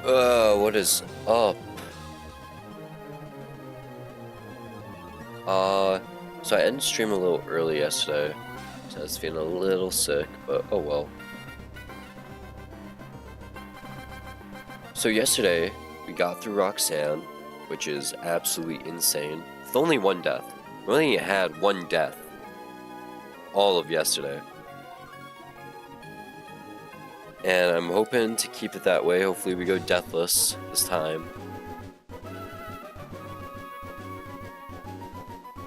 What is up? So I ended stream a little early yesterday, so I was feeling a little sick, but oh well. So yesterday, we got through Roxanne, which is absolutely insane, with only one death. We only had one death all of yesterday. And I'm hoping to keep it that way. Hopefully we go deathless this time.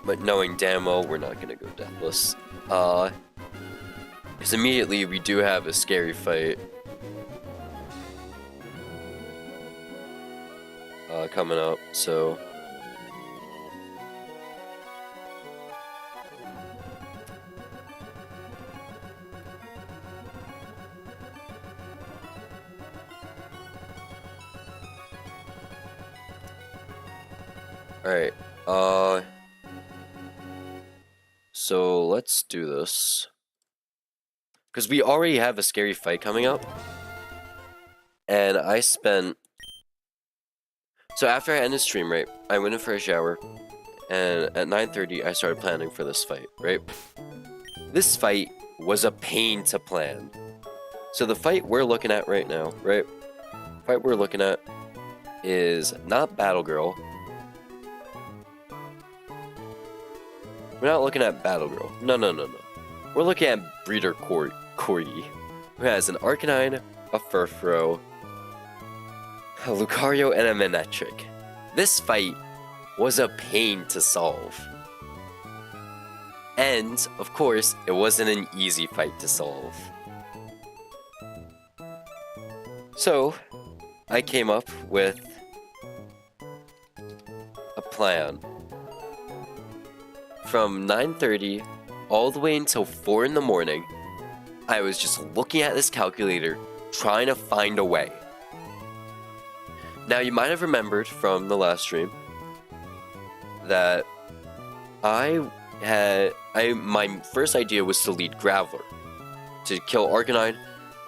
But knowing damn well we're not gonna go deathless. Because immediately we do have a scary fight. Coming up, so... Alright, so let's do this. Because we already have a scary fight coming up. And I spent... So after I ended stream, right, I went in for a shower. And at 9:30, I started planning for this fight, right? This fight was a pain to plan. So the fight we're looking at right now, right? The fight we're looking at is not Battle Girl. We're not looking at Battle Girl. No. We're looking at Breeder Corgi, who has an Arcanine, a Furfrou, a Lucario, and a Manectric. This fight was a pain to solve. And, of course, it wasn't an easy fight to solve. So, I came up with a plan. From 9:30 all the way until 4 in the morning, I was just looking at this calculator, trying to find a way. Now, you might have remembered from the last stream that my first idea was to lead Graveler to kill Arcanine,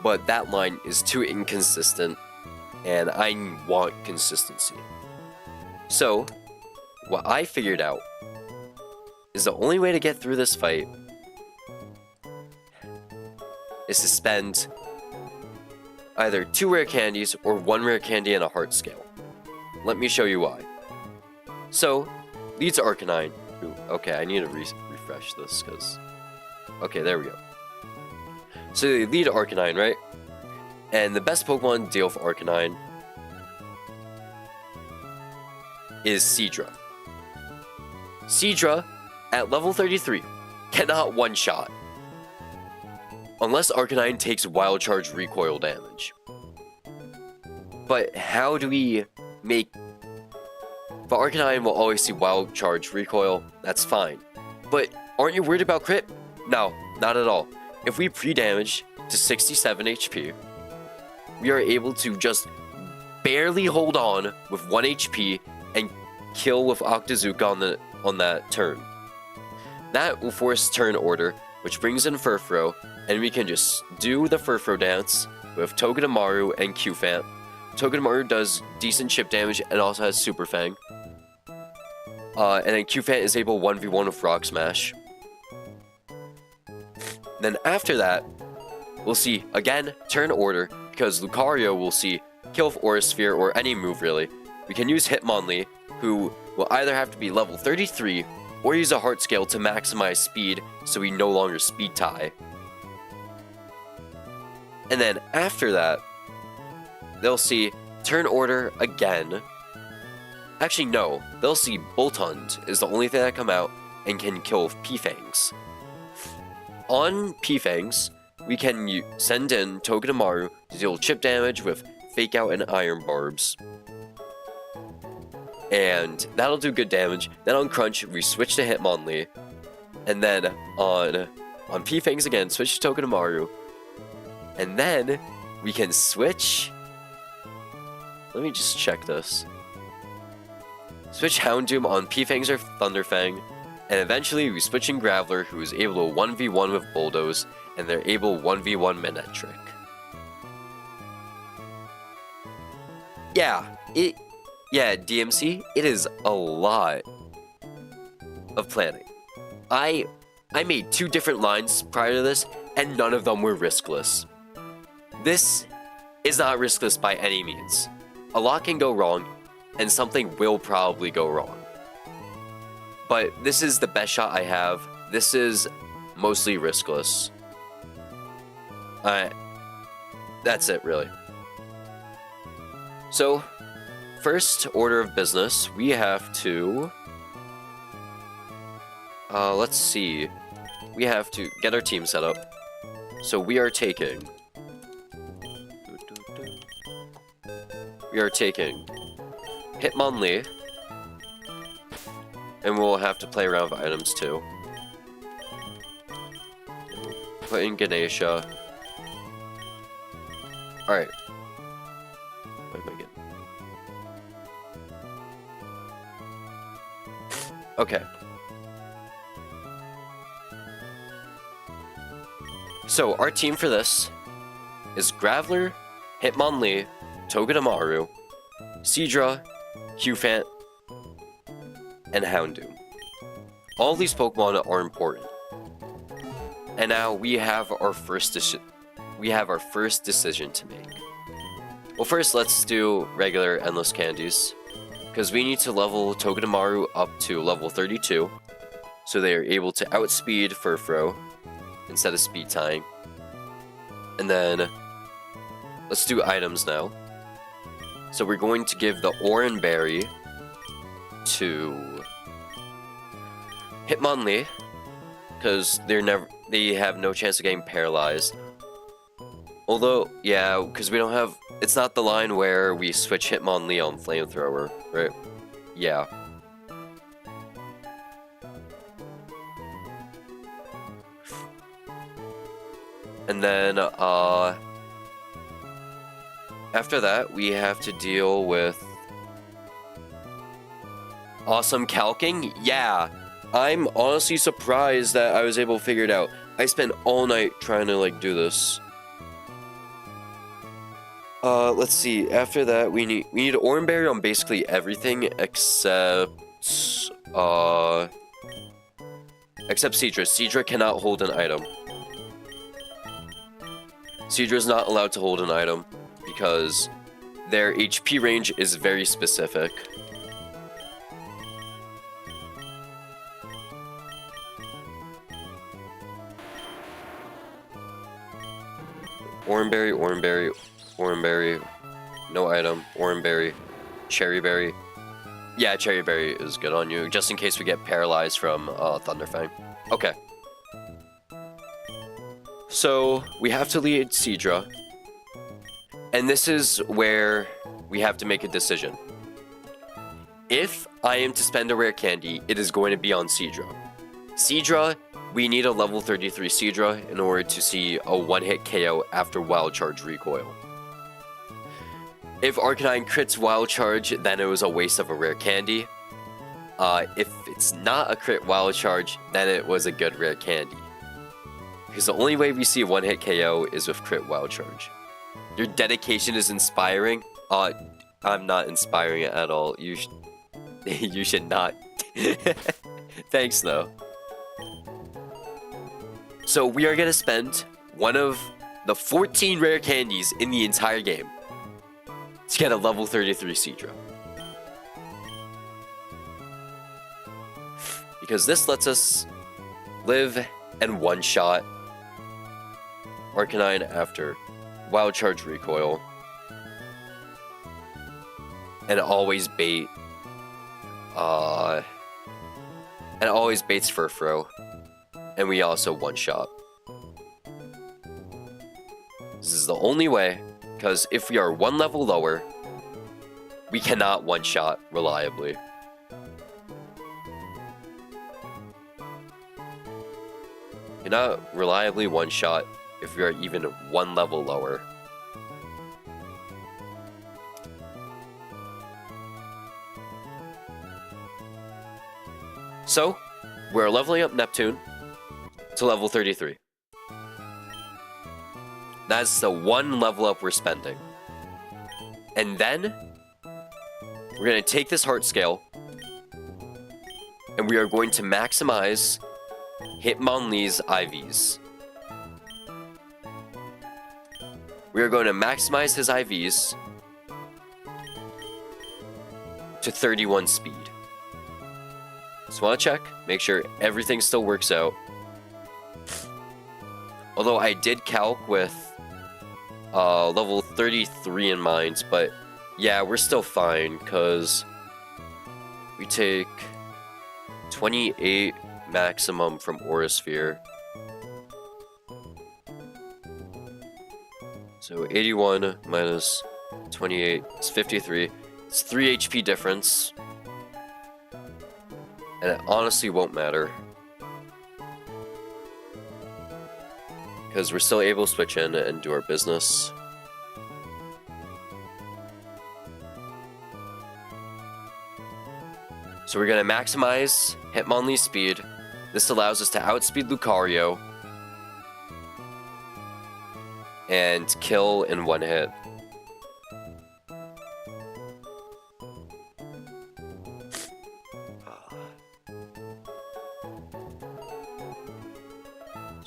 but that line is too inconsistent, and I want consistency. So, what I figured out is the only way to get through this fight is to spend either 2 rare candies or 1 rare candy and a heart scale. Let me show you why. So, leads Arcanine. Ooh, okay, I need to refresh this because... Okay, there we go. So they lead Arcanine, right? And the best Pokemon to deal with Arcanine is Seadra. Seadra, at level 33, cannot one-shot unless Arcanine takes Wild Charge recoil damage. But how do we make... But Arcanine will always see Wild Charge recoil, that's fine. But aren't you worried about crit? No, not at all. If we pre-damage to 67 HP, we are able to just barely hold on with 1 HP and kill with Octazooka on that turn. That will force turn order, which brings in Furfrou, and we can just do the Furfrou dance with Togedemaru and Qfant. Togedemaru does decent chip damage and also has Super Fang. And then Qfant is able 1v1 with Rock Smash. Then after that, we'll see, again, turn order, because Lucario will see kill with Aura Sphere or any move really. We can use Hitmonlee, who will either have to be level 33 or use a heart scale to maximize speed so we no longer speed tie. And then after that, they'll see turn order again. Actually, no. They'll see Boltund is the only thing that come out and can kill with P-Fangs. On P-Fangs, we can send in Togedemaru to deal chip damage with Fake Out and Iron Barbs. And that'll do good damage. Then on Crunch, we switch to Hitmonlee. And then on P-Fangs again, switch to Togedemaru. And then we can switch... Let me just check this. Switch Houndoom on P-Fangs or Thunderfang. And eventually we switch in Graveler, who is able to 1v1 with Bulldoze. And they're able 1v1 Manectric. Yeah, DMC, it is a lot of planning. I made 2 different lines prior to this, and none of them were riskless. This is not riskless by any means. A lot can go wrong, and something will probably go wrong. But this is the best shot I have. This is mostly riskless. That's it, really. So, first order of business, we have to... let's see. We have to get our team set up. So we are taking... Hitmonlee. And we'll have to play around with items too. Put in Ganesha. Alright. What am I getting? Okay. So, our team for this is Graveler, Hitmonlee, Togedemaru, Seadra, Hufant, and Houndoom. All these Pokemon are important. And now we have our first decision to make. Well, first let's do regular endless candies, because we need to level Togedemaru up to level 32, so they are able to outspeed Furfrou instead of speed tying. And then let's do items now. So we're going to give the Oran Berry to Hitmonlee, because they have no chance of getting paralyzed. Although, yeah, because we don't have... It's not the line where we switch Hitmonlee on Flamethrower, right? Yeah. And then, after that, we have to deal with... Awesome calcing? Yeah. I'm honestly surprised that I was able to figure it out. I spent all night trying to, like, do this. Let's see. After that, we need Oran Berry on basically everything except Seadra. Seadra cannot hold an item. Seadra is not allowed to hold an item because their HP range is very specific. Oran Berry, Oran Berry, Oran Berry, no item, Oran Berry, Cherry Berry. Yeah, Cherry Berry is good on you, just in case we get paralyzed from Thunderfang. Okay. So, we have to lead Seadra. And this is where we have to make a decision. If I am to spend a rare candy, it is going to be on Seadra. Seadra, we need a level 33 Seadra in order to see a one-hit KO after Wild Charge Recoil. If Arcanine crits Wild Charge, then it was a waste of a rare candy. If it's not a crit Wild Charge, then it was a good rare candy. Because the only way we see a one-hit KO is with crit Wild Charge. Your dedication is inspiring. I'm not inspiring it at all. You should not. Thanks, though. So we are going to spend one of the 14 rare candies in the entire game to get a level 33 Seadra. Because this lets us live and one-shot Arcanine after Wild Charge Recoil. And always bait. And always baits Furfrou. And we also one-shot. This is the only way, because if we are one level lower, we cannot one-shot reliably. Cannot reliably one-shot if we are even one level lower. So, we're leveling up Neptune to level 33. That's the one level up we're spending. And then, We're going to take this heart scale, and we are going to maximize Hitmonlee's IVs. We are going to maximize his IVs to 31 speed. Just want to check, make sure everything still works out. Although I did calc with level 33 in mind, but yeah, we're still fine because we take 28 maximum from Aurasphere. So 81 minus 28 is 53. It's 3 HP difference. And it honestly won't matter. Because we're still able to switch in and do our business. So we're going to maximize Hitmonlee's speed. This allows us to outspeed Lucario and kill in one hit.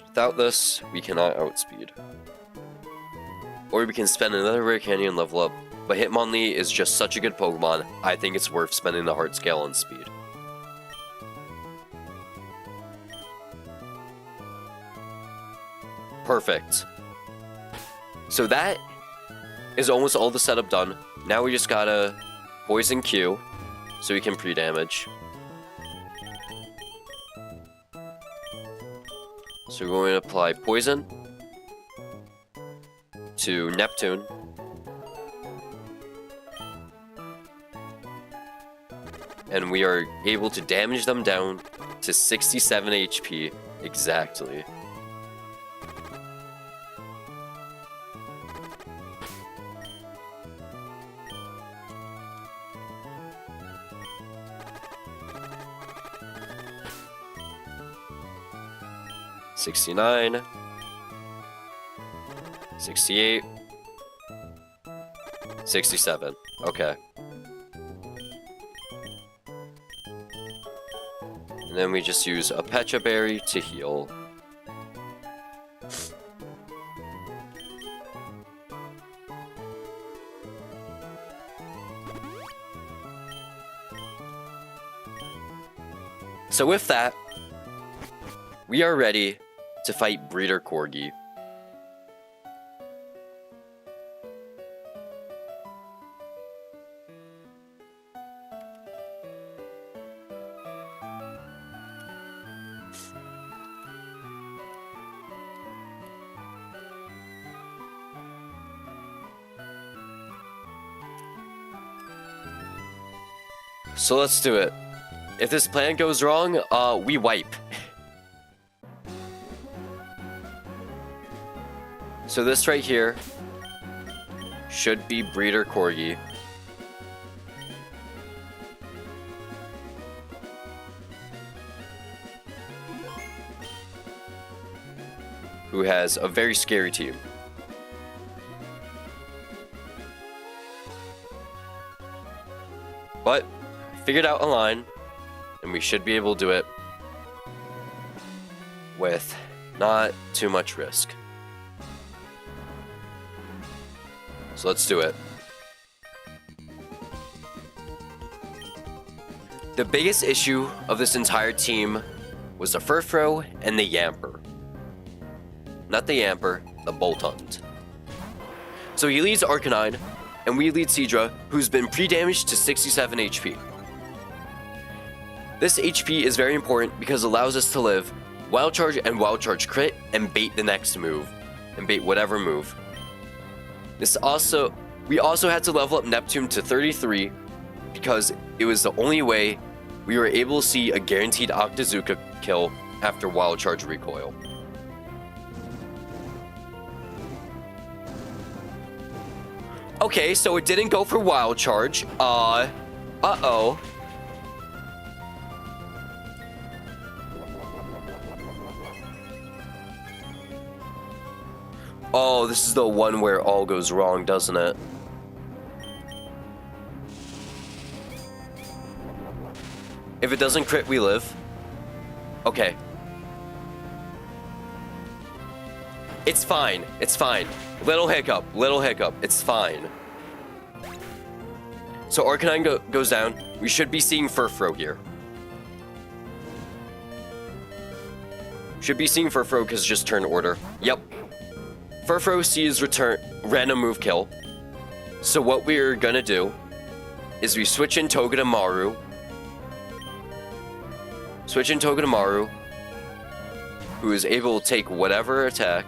Without this, we cannot outspeed. Or we can spend another Rare Candy and level up, but Hitmonlee is just such a good Pokemon, I think it's worth spending the heart scale on speed. Perfect. So that is almost all the setup done. Now we just gotta Poison Q, so we can pre-damage. So we're going to apply Poison to Neptune. And we are able to damage them down to 67 HP exactly. $69, 68, 67. Okay. And then we just use a Pecha Berry to heal. So with that, we are ready to fight Breeder Corgi. So let's do it. If this plan goes wrong, we wipe. So this right here should be Breeder Corgi. Who has a very scary team. But figured out a line, and we should be able to do it with not too much risk. So let's do it. The biggest issue of this entire team was the Furfrou and the Yamper. Not the Yamper, the Boltund. So he leads Arcanine, and we lead Seadra, who's been pre-damaged to 67 HP. This HP is very important because it allows us to live Wild Charge and Wild Charge crit and bait the next move, and bait whatever move. We also had to level up Neptune to 33 because it was the only way we were able to see a guaranteed Octazooka kill after Wild Charge recoil. Okay, so it didn't go for Wild Charge. Uh-oh. Oh, this is the one where all goes wrong, doesn't it? If it doesn't crit, we live. Okay. It's fine. It's fine. Little hiccup. Little hiccup. It's fine. So Arcanine goes down. We should be seeing Furfrou here. Should be seeing Furfrou because just turn order. Yep. Furfrou sees return random move kill. So what we're gonna do is we switch in Togedemaru. Switch in Togedemaru, who is able to take whatever attack.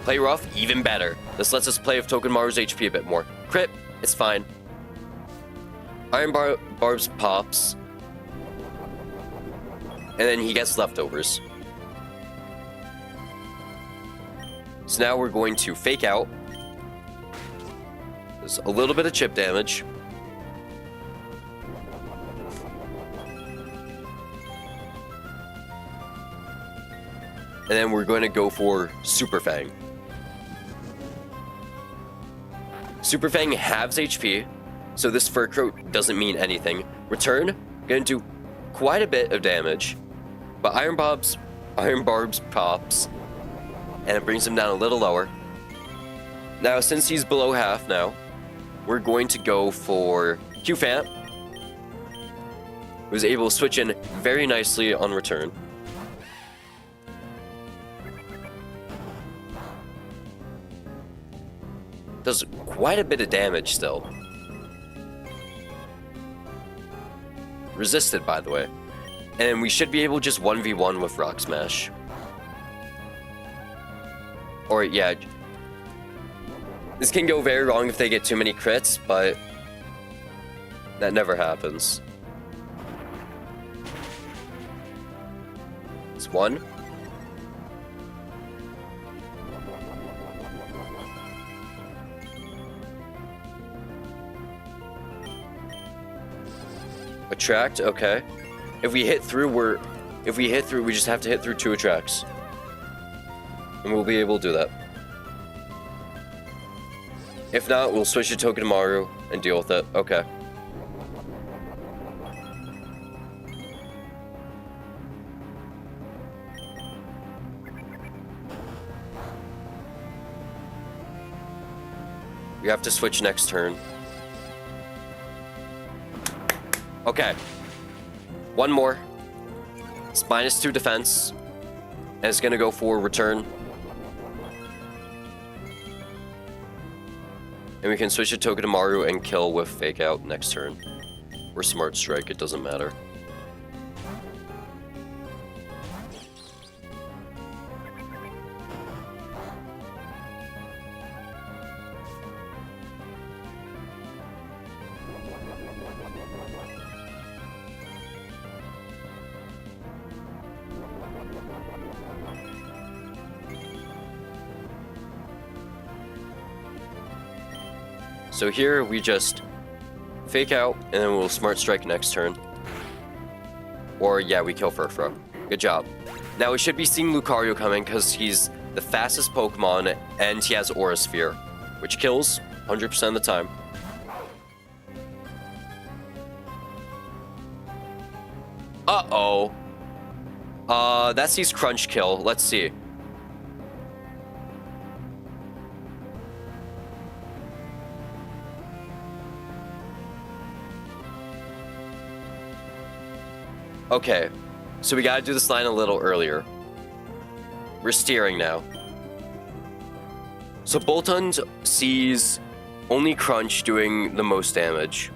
Play rough, even better. This lets us play with Togedemaru's HP a bit more. Crit, it's fine. Iron Barbs pops. And then he gets leftovers. So now we're going to fake out. There's a little bit of chip damage. And then we're going to go for Super Fang. Super Fang halves HP, so this Fur Coat doesn't mean anything. Return, going to do quite a bit of damage, but Iron Barbs pops, and it brings him down a little lower. Now, since he's below half now, we're going to go for Q-Fant, who's able to switch in very nicely on return. Does quite a bit of damage still. Resisted, by the way. And we should be able to just 1v1 with Rock Smash. Or, yeah. This can go very wrong if they get too many crits, but that never happens. It's one. Attract, okay. If we hit through, we just have to hit through 2 attracts. And we'll be able to do that. If not, we'll switch to Togedemaru and deal with it. Okay. We have to switch next turn. Okay. One more. It's -2 defense. And it's gonna go for return. And we can switch to Togedemaru and kill with Fake Out next turn. Or Smart Strike, it doesn't matter. So here we just Fake Out, and then we'll Smart Strike next turn. Or yeah, we kill Furfrou. Good job. Now we should be seeing Lucario coming because he's the fastest Pokemon and he has Aura Sphere, which kills 100% of the time. Uh-oh. That sees Crunch kill. Let's see. Okay, so we gotta do this line a little earlier. We're steering now. So Boltund sees only Crunch doing the most damage.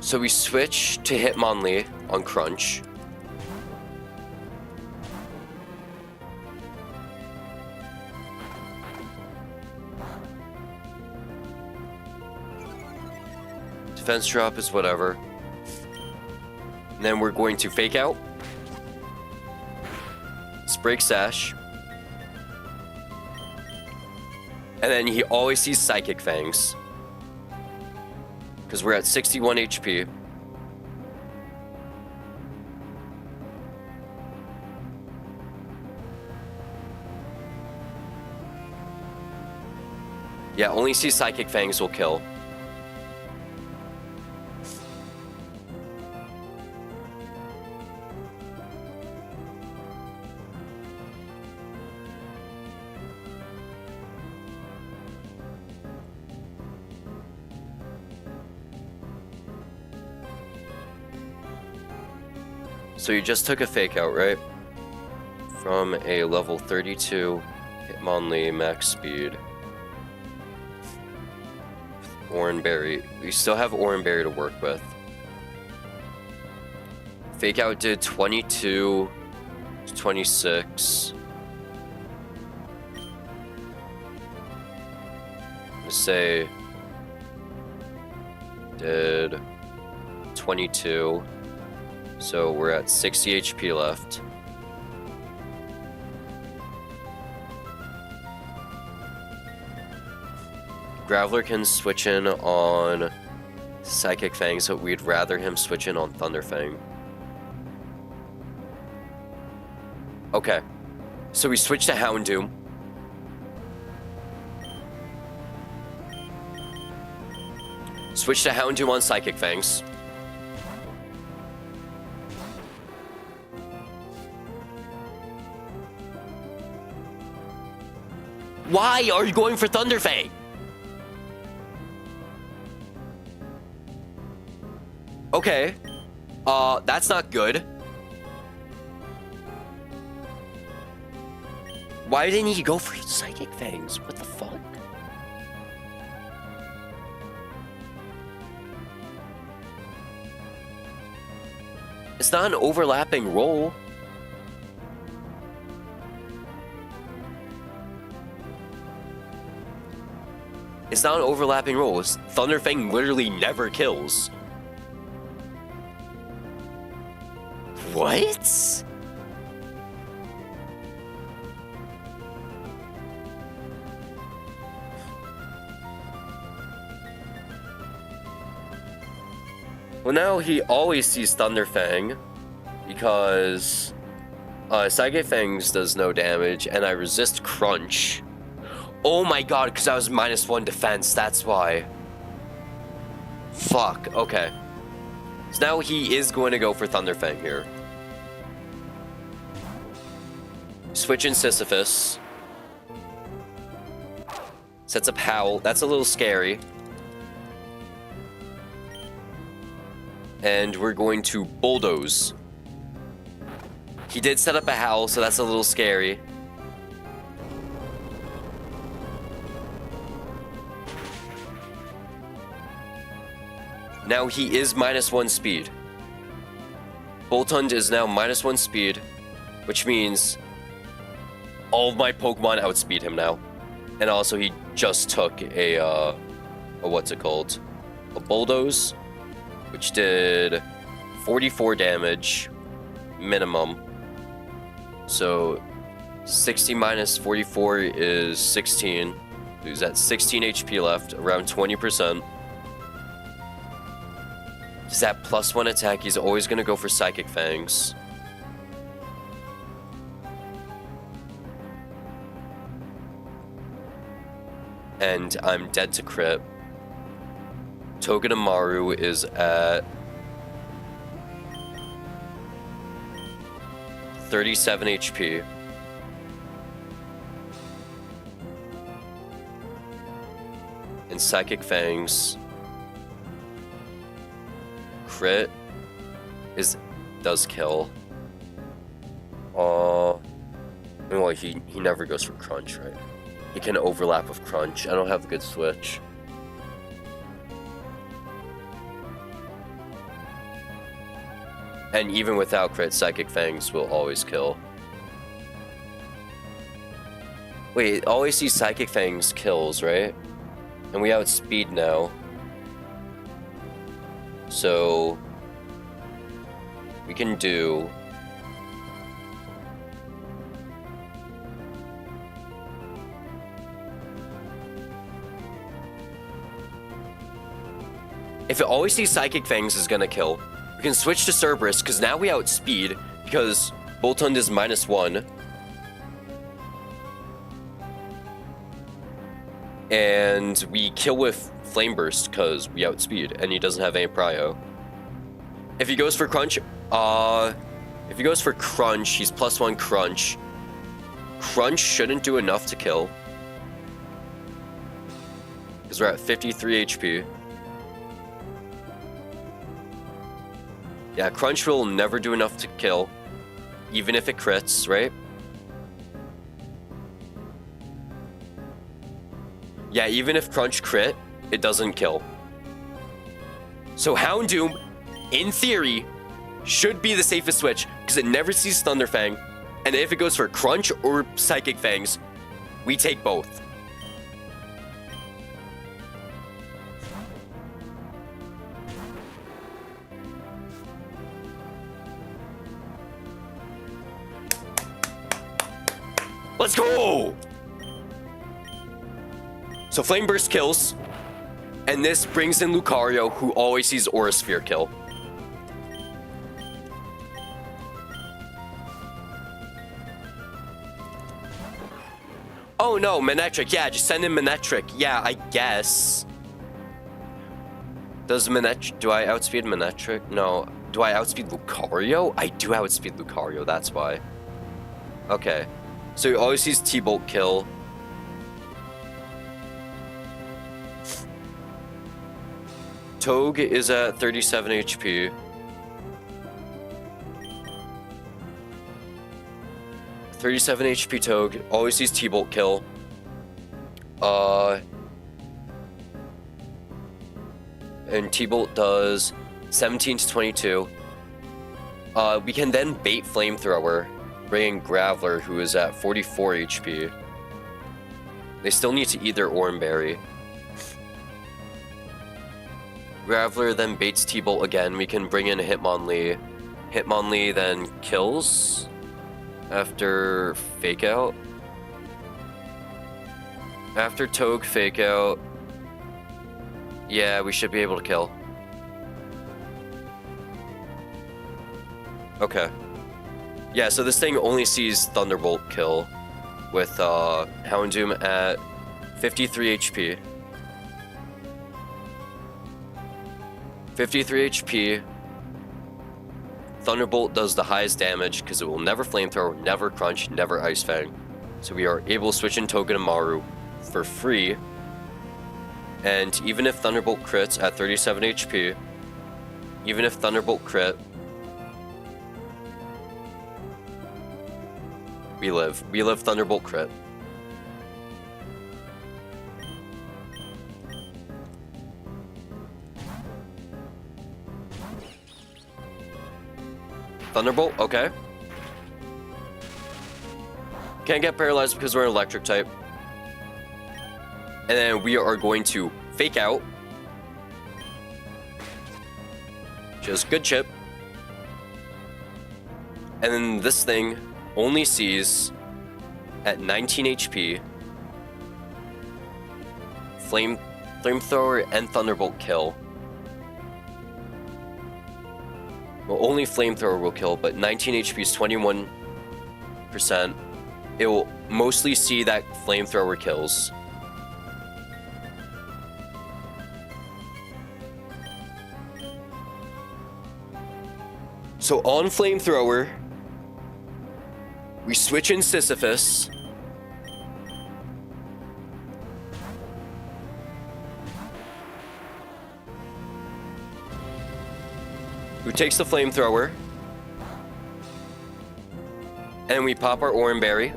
So we switch to Hitmonlee on Crunch. Defense drop is whatever. And then we're going to Fake Out. Break Sash. And then he always sees Psychic Fangs. Because we're at 61 HP. Yeah, only see Psychic Fangs will kill. So you just took a fake out, right? From a level 32 Hitmonlee max speed. Oranberry. We still have Oranberry to work with. Fake out did 22 to 26. Let's say did 22. So we're at 60 HP left. Graveler can switch in on Psychic Fang, so we'd rather him switch in on Thunderfang. Okay. So we switch to Houndoom. Switch to Houndoom on Psychic Fangs. Why are you going for Thunderfang? Okay. That's not good. Why didn't he go for Psychic Fangs? What the fuck? It's not an overlapping roll. It's not an overlapping roll. Thunderfang literally never kills. What? Well, now he always sees Thunderfang because Psychic Fangs does no damage and I resist Crunch. Oh my god, because I was -1 defense, that's why. Fuck, okay. So now he is going to go for Thunderfang here. Switch in Sisyphus. Sets up Howl, that's a little scary. And we're going to Bulldoze. He did set up a Howl, so that's a little scary. Now he is -1 speed. Boltund is now -1 speed, which means all of my Pokemon outspeed him now. And also he just took a what's it called? A Bulldoze, which did 44 damage minimum. So 60 minus 44 is 16. He's at 16 HP left, around 20%. He's at +1 attack. He's always going to go for Psychic Fangs. And I'm dead to crit. Togedemaru is at 37 HP. And Psychic Fangs crit does kill. Well, he never goes for Crunch, right? He can overlap with Crunch. I don't have a good switch. And even without crit, Psychic Fangs will always kill. Wait, always see Psychic Fangs kills, right? And we outspeed now. So we can do If it always sees Psychic Fangs is gonna kill, we can switch to Cerberus because now we outspeed because Boltund is -1. And we kill with Flame Burst because we outspeed and he doesn't have any prio. If he goes for Crunch, he's +1 Crunch. Crunch shouldn't do enough to kill. Because we're at 53 HP. Yeah, Crunch will never do enough to kill. Even if it crits, right? Yeah, even if Crunch crit, it doesn't kill. So Houndoom, in theory, should be the safest switch because it never sees Thunderfang. And if it goes for Crunch or Psychic Fangs, we take both. Let's go! So Flame Burst kills, and this brings in Lucario, who always sees Aura Sphere kill. Oh no, Manectric. Yeah, just send in Manectric. Yeah, I guess. Does Manectric... Do I outspeed Manectric? No. Do I outspeed Lucario? I do outspeed Lucario, that's why. Okay. So he always sees T-Bolt kill. Togue is at 37 HP. HP Togue. Always sees T-Bolt kill. And T-Bolt does 17 to 22. We can then bait Flamethrower, bringing Graveler, who is at 44 HP. They still need to eat their Oran Berry. Graveler then baits T-Bolt again. We can bring in Hitmonlee. Hitmonlee then kills after Fake Out. After Togue Fake Out, yeah, we should be able to kill. Okay. Yeah, so this thing only sees Thunderbolt kill with Houndoom at 53 HP. 53 HP. Thunderbolt does the highest damage because it will never Flamethrower, never Crunch, never Ice Fang. So we are able to switch in Togedemaru for free. And even if Thunderbolt crits at 37 HP, even if Thunderbolt crit, we live. We live Thunderbolt crit. Thunderbolt, okay. Can't get paralyzed because we're an electric type. And then we are going to Fake Out. Just good chip. And then this thing only sees at 19 HP Flamethrower and Thunderbolt kill. Well, only Flamethrower will kill, but 19 HP is 21%. It will mostly see that Flamethrower kills. So on Flamethrower, we switch in Sisyphus. Who takes the Flamethrower. And we pop our Oran Berry.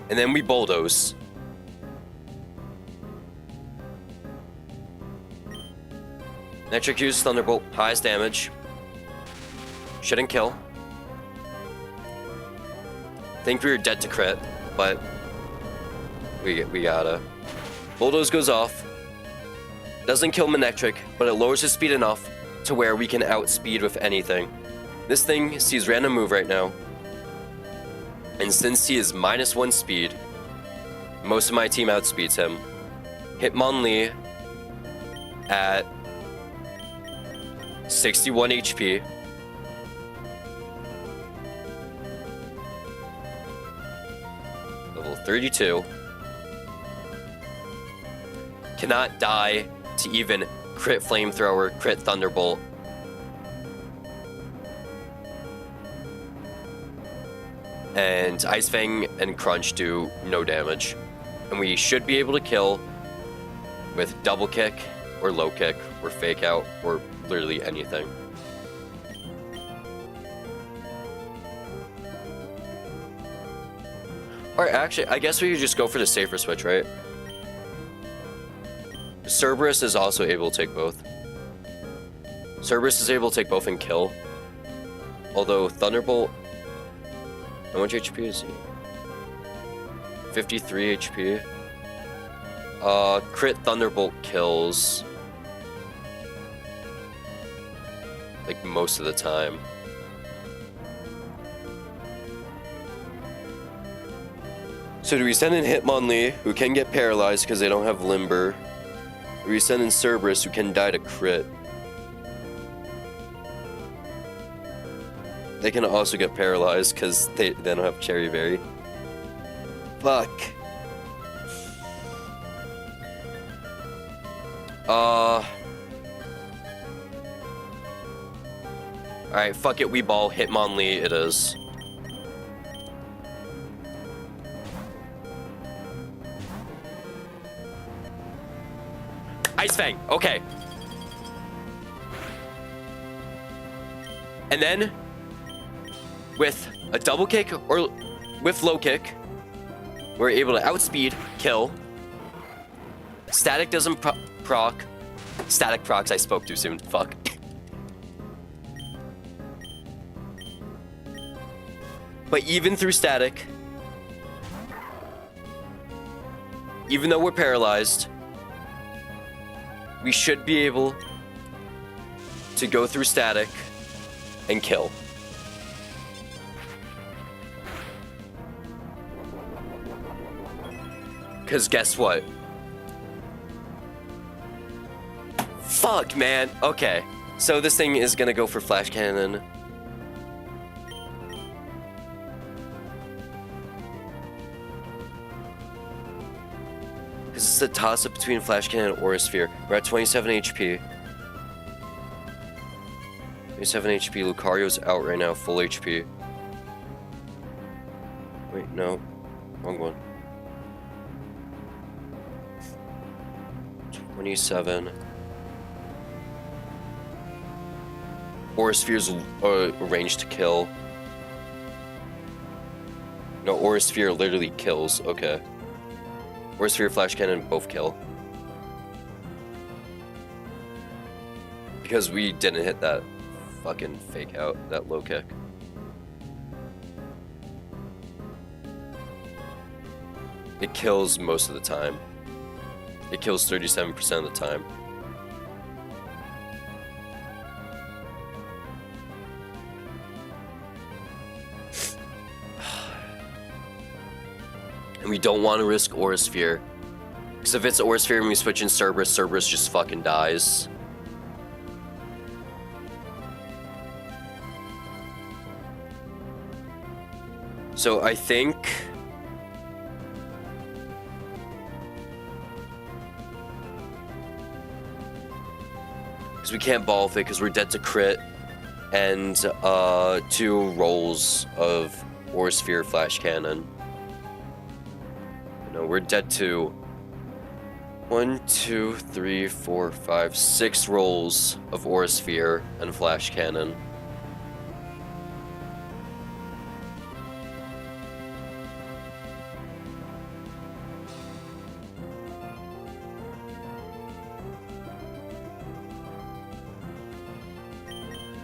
And then we Bulldoze. Manectric uses Thunderbolt, highest damage. Shouldn't kill. Think we were dead to crit, but we gotta. Bulldoze goes off. Doesn't kill Manectric, but it lowers his speed enough to where we can outspeed with anything. This thing sees random move right now. And since he is -1 speed, Most of my team outspeeds him. Hitmonlee at 61 HP. Level 32. Cannot die to even crit Flamethrower, crit Thunderbolt. And Ice Fang and Crunch do no damage. And we should be able to kill with double kick or low kick or fake out or literally anything. Or actually, I guess we could just go for the safer switch, right? Cerberus is also able to take both. Cerberus is able to take both and kill. Although Thunderbolt... How much HP is he? 53 HP. Crit Thunderbolt kills. Like most of the time. So do we send in Hitmonlee, who can get paralyzed because they don't have Limber? Or do we send in Cerberus, who can die to crit? They can also get paralyzed because they don't have Cherry Berry. Fuck. Alright, fuck it, we ball. Hitmonlee it is. Ice Fang, okay. And then, with a double kick or with low kick, we're able to outspeed, kill. Static doesn't proc. Static procs, I spoke too soon, fuck. But even through static, even though we're paralyzed, we should be able to go through static and kill. Because guess what? Fuck, man. Okay. So this thing is gonna go for Flash Cannon. Because it's a toss-up between Flash Cannon and Aura Sphere. We're at 27 HP. 27 HP. Lucario's out right now, full HP. Wait, no. Wrong one. 27. Aura Sphere's range to kill. No, Aura Sphere literally kills. Okay. Aura Sphere, Flash Cannon both kill. Because we didn't hit that fucking fake out, that low kick. It kills most of the time. It kills 37% of the time. And we don't want to risk Aura Sphere. Because if it's Aura Sphere and we switch in Cerberus, Cerberus just fucking dies. So I think... we can't ball fit because we're dead to crit and 2 rolls of Aura Sphere Flash Cannon. No, we're dead to 1, 2, 3, 4, 5, 6 rolls of Aura Sphere and Flash Cannon.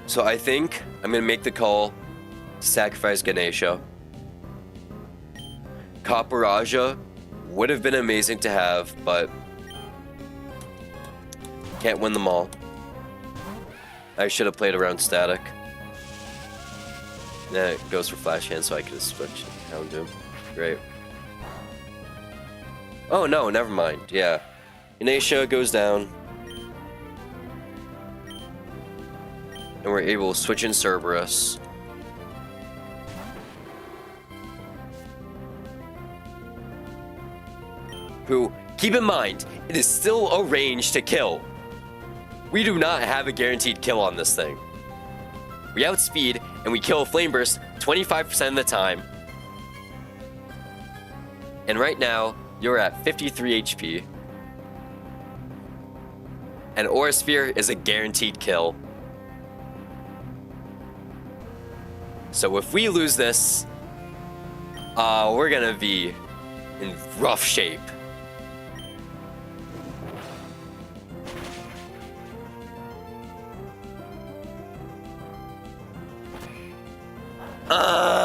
So I think I'm gonna make the call to sacrifice Ganesha. Copper would have been amazing to have, but can't win them all. I should have played around static. Then it goes for Flash Hand so I could have switched Houndoom. Great. Oh no, never mind. Yeah. Inacia goes down. And we're able to switch in Cerberus. Who, keep in mind, it is still a range to kill. We do not have a guaranteed kill on this thing. We outspeed and we kill a Flame Burst 25% of the time. And right now, you're at 53 HP. And Aura Sphere is a guaranteed kill. So if we lose this, we're gonna be in rough shape. Oh.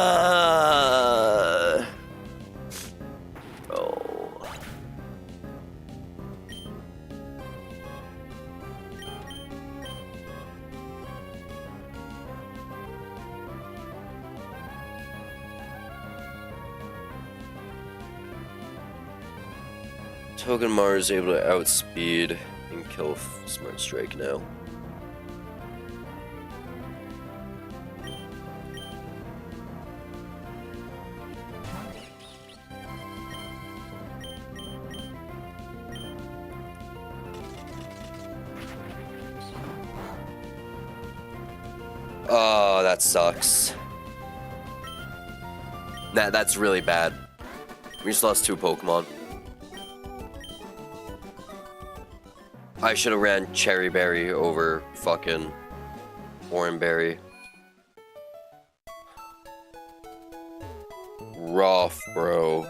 Togedemaru is able to outspeed and kill Smart Strike now. Oh, that sucks. That's really bad. We just lost 2 Pokemon. I should have ran Cherry Berry over fucking Oranberry. Rough, bro.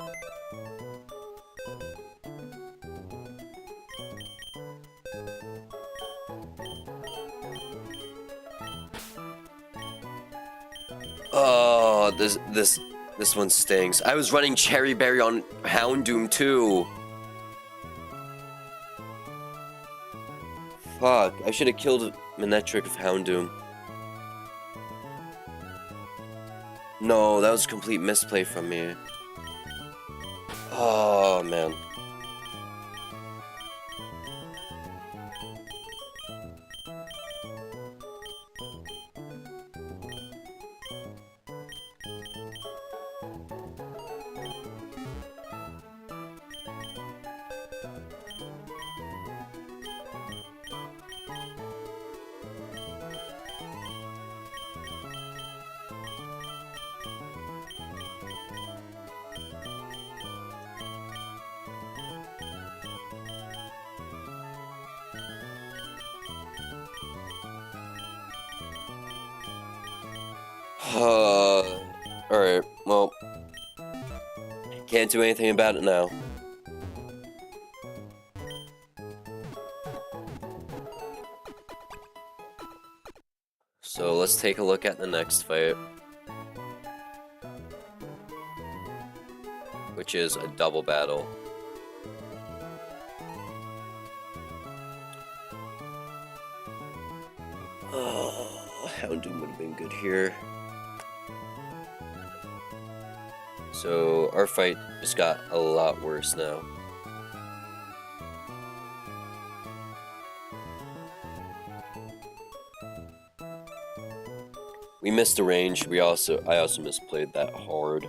Oh, this one stings. I was running Cherry Berry on Houndoom too. Fuck, I should have killed Manectric of Houndoom. No, that was a complete misplay from me. Oh, man. Alright, well, can't do anything about it now. So let's take a look at the next fight, which is a double battle. Oh, Houndoom would have been good here. So our fight just got a lot worse now. We missed the range. I also misplayed that hard.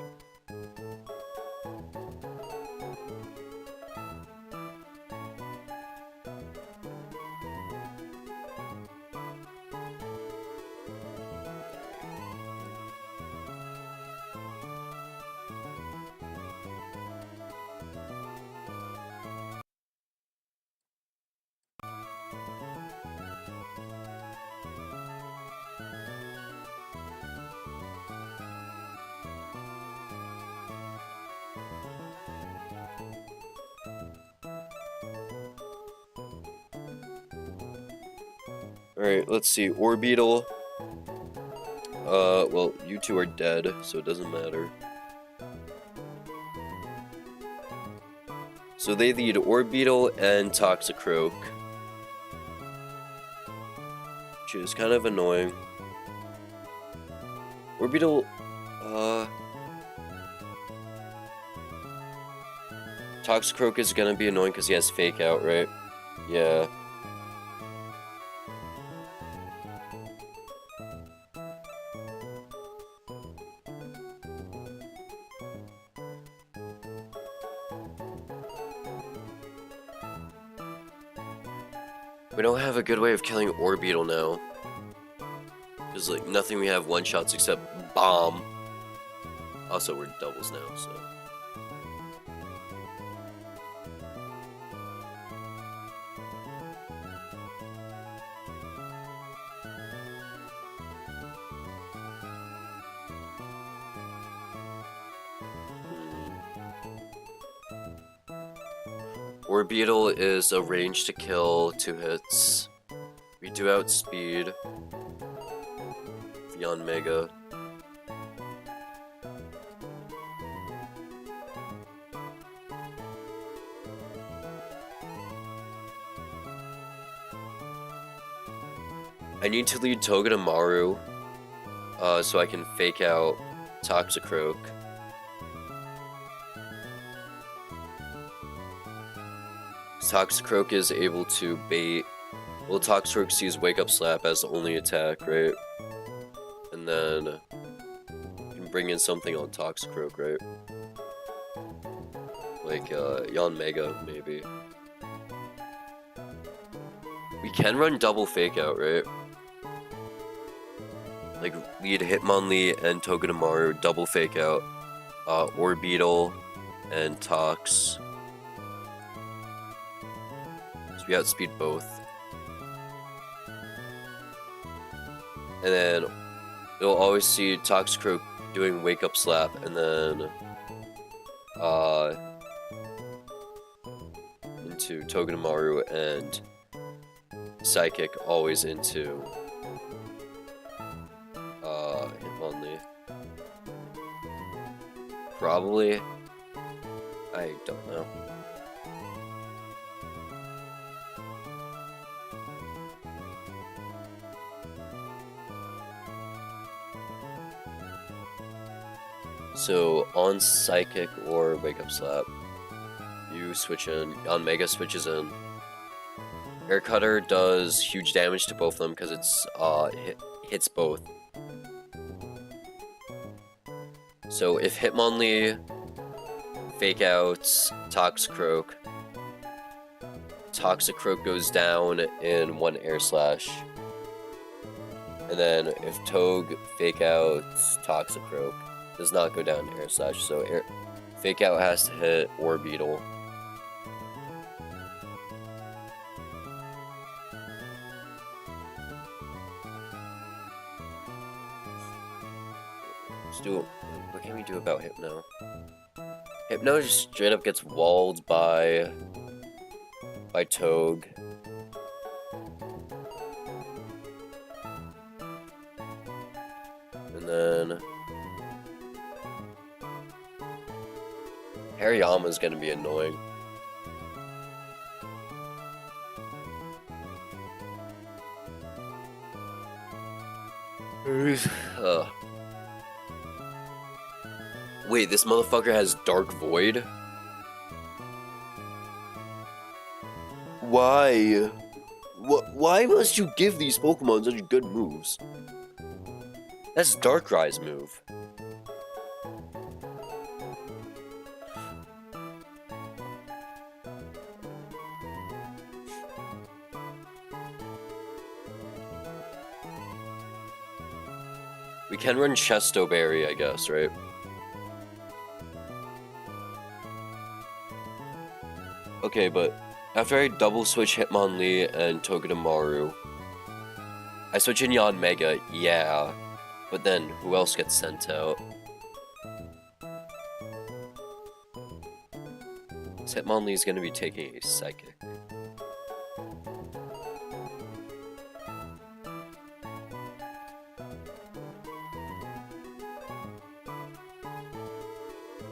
Alright, let's see. Orbeetle. Well, you two are dead, so it doesn't matter. So they lead Orbeetle and Toxicroak, which is kind of annoying. Orbeetle, Toxicroak is gonna be annoying because he has Fake Out, right? Yeah. We don't have a good way of killing Orbeetle now. There's like nothing we have one-shots except Bomb. Also, we're doubles now, so... Orbeetle is a range to kill, 2 hits. We do outspeed. Beyond Mega. I need to lead Togedemaru, so I can fake out Toxicroak. Toxicroak is able to bait. Well, Toxicroak sees Wake Up Slap as the only attack, right? And then you can bring in something on Toxicroak, right? Like Yon Mega, maybe. We can run double fake out, right? Like lead Hitmonlee and Togedemaru, double fake out, Orbeetle and Tox. So we outspeed both. And then you'll always see Toxicroak doing Wake Up Slap, and then into Togedemaru and Psychic, always into Hitmonlee. Probably. I don't know. So on Psychic or Wake Up Slap, you switch in. On Mega switches in. Air Cutter does huge damage to both of them because it's hits both. So if Hitmonlee fake outs Toxicroak, Toxicroak goes down in 1 Air Slash. And then if Togue fake outs Toxicroak, does not go down Air Slash, so fake out has to hit Orbeetle. What can we do about Hypno? Hypno just straight up gets walled by Togue. And then Hariyama's gonna be annoying. Wait, this motherfucker has Dark Void? Why? Why must you give these Pokemon such good moves? That's Darkrai's move. We can run Chesto Berry, I guess, right? Okay, but after I double switch Hitmonlee and Togedemaru, I switch in Yon Mega, yeah, but then who else gets sent out? Hitmonlee is going to be taking a Psychic.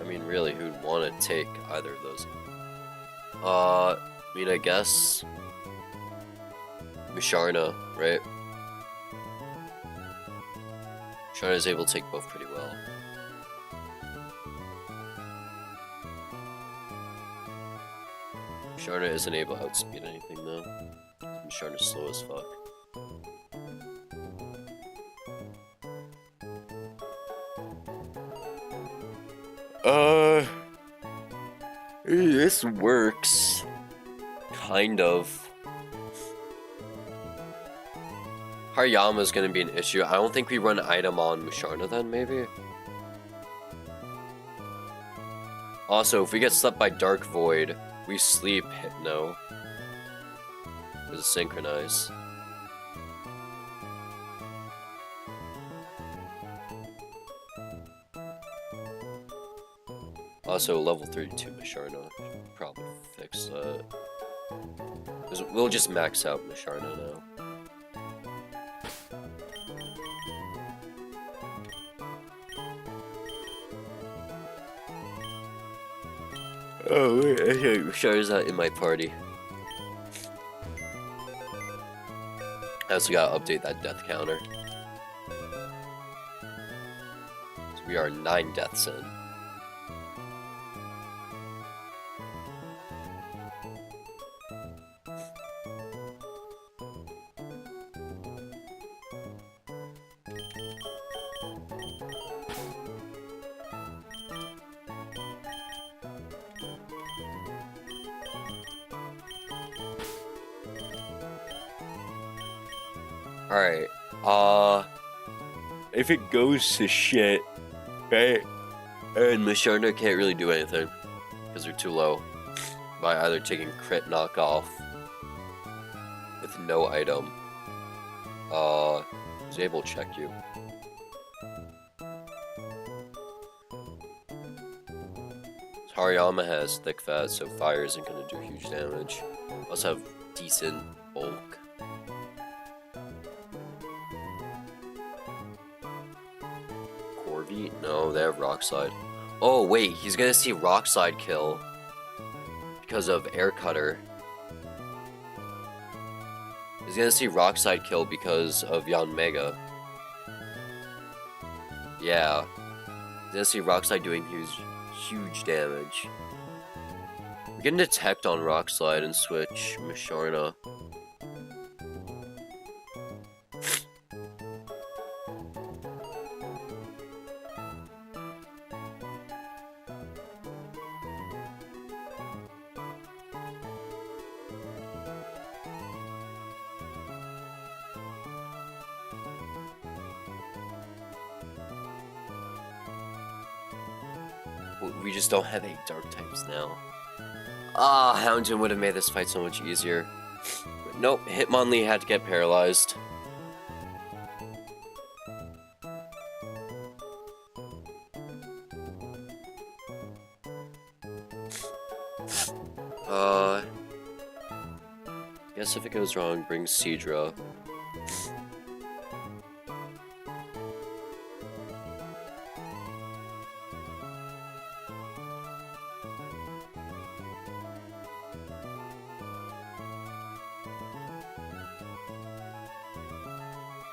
I mean, really, who'd want to take either of those? I mean, I guess Musharna, right? Musharna is able to take both pretty well. Sharna isn't able to outspeed anything though. Sharna's slow as fuck. This works. Kind of. Hariyama's gonna be an issue. I don't think we run item on Musharna then, maybe? Also, if we get slept by Dark Void, we sleep Hypno. Because it's synchronized. Also, level 32 Musharna. Probably fix that. Because we'll just max out Musharna now. Oh, wait, okay, Musharna's not in my party. I also gotta update that death counter. So we are 9 deaths in. Alright, if it goes to shit, right, and Musharna can't really do anything, because they're too low, by either taking crit knockoff with no item, Zabel check you. Hariyama has thick fat, so fire isn't gonna do huge damage. Also have decent bulk. No, they have Rock Slide. Oh wait, he's gonna see Rock Slide kill because of Air Cutter. He's gonna see Rock Slide kill because of Yanmega. Yeah, he's gonna see Rock Slide doing huge damage. We can detect on Rock Slide and switch Musharna. We just don't have any dark types now. Ah, Houndoom would have made this fight so much easier. But nope, Hitmonlee had to get paralyzed. Guess if it goes wrong, bring Seadra.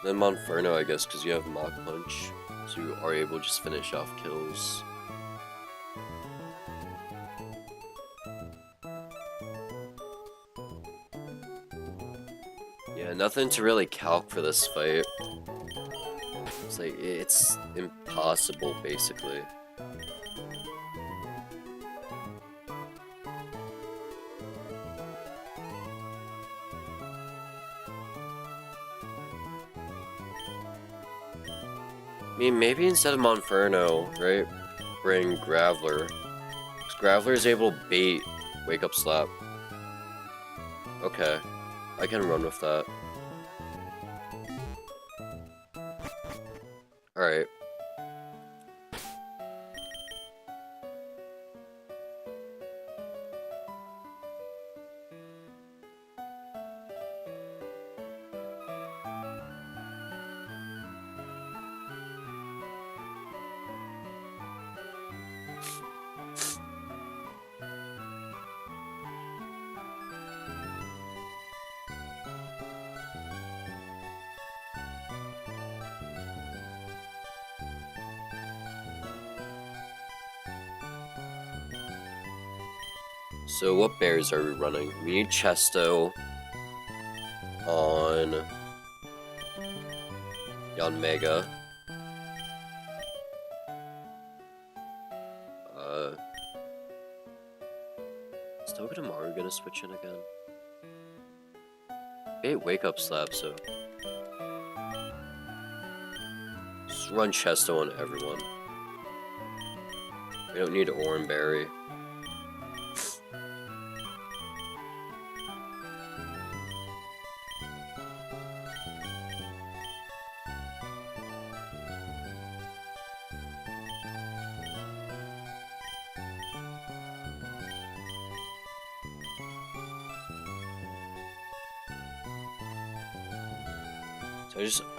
Then Monferno, I guess, because you have Mach Punch, so you are able to just finish off kills. Yeah, nothing to really calc for this fight. It's like, it's impossible, basically. I mean, maybe instead of Monferno, right, bring Graveler. Because Graveler is able to bait Wake Up Slap. Okay, I can run with that. Alright. So what bears are we running? We need Chesto on Yanmega. Is Togedemaru gonna switch in again? Hey, wake up slap, so just run Chesto on everyone. We don't need Oranberry.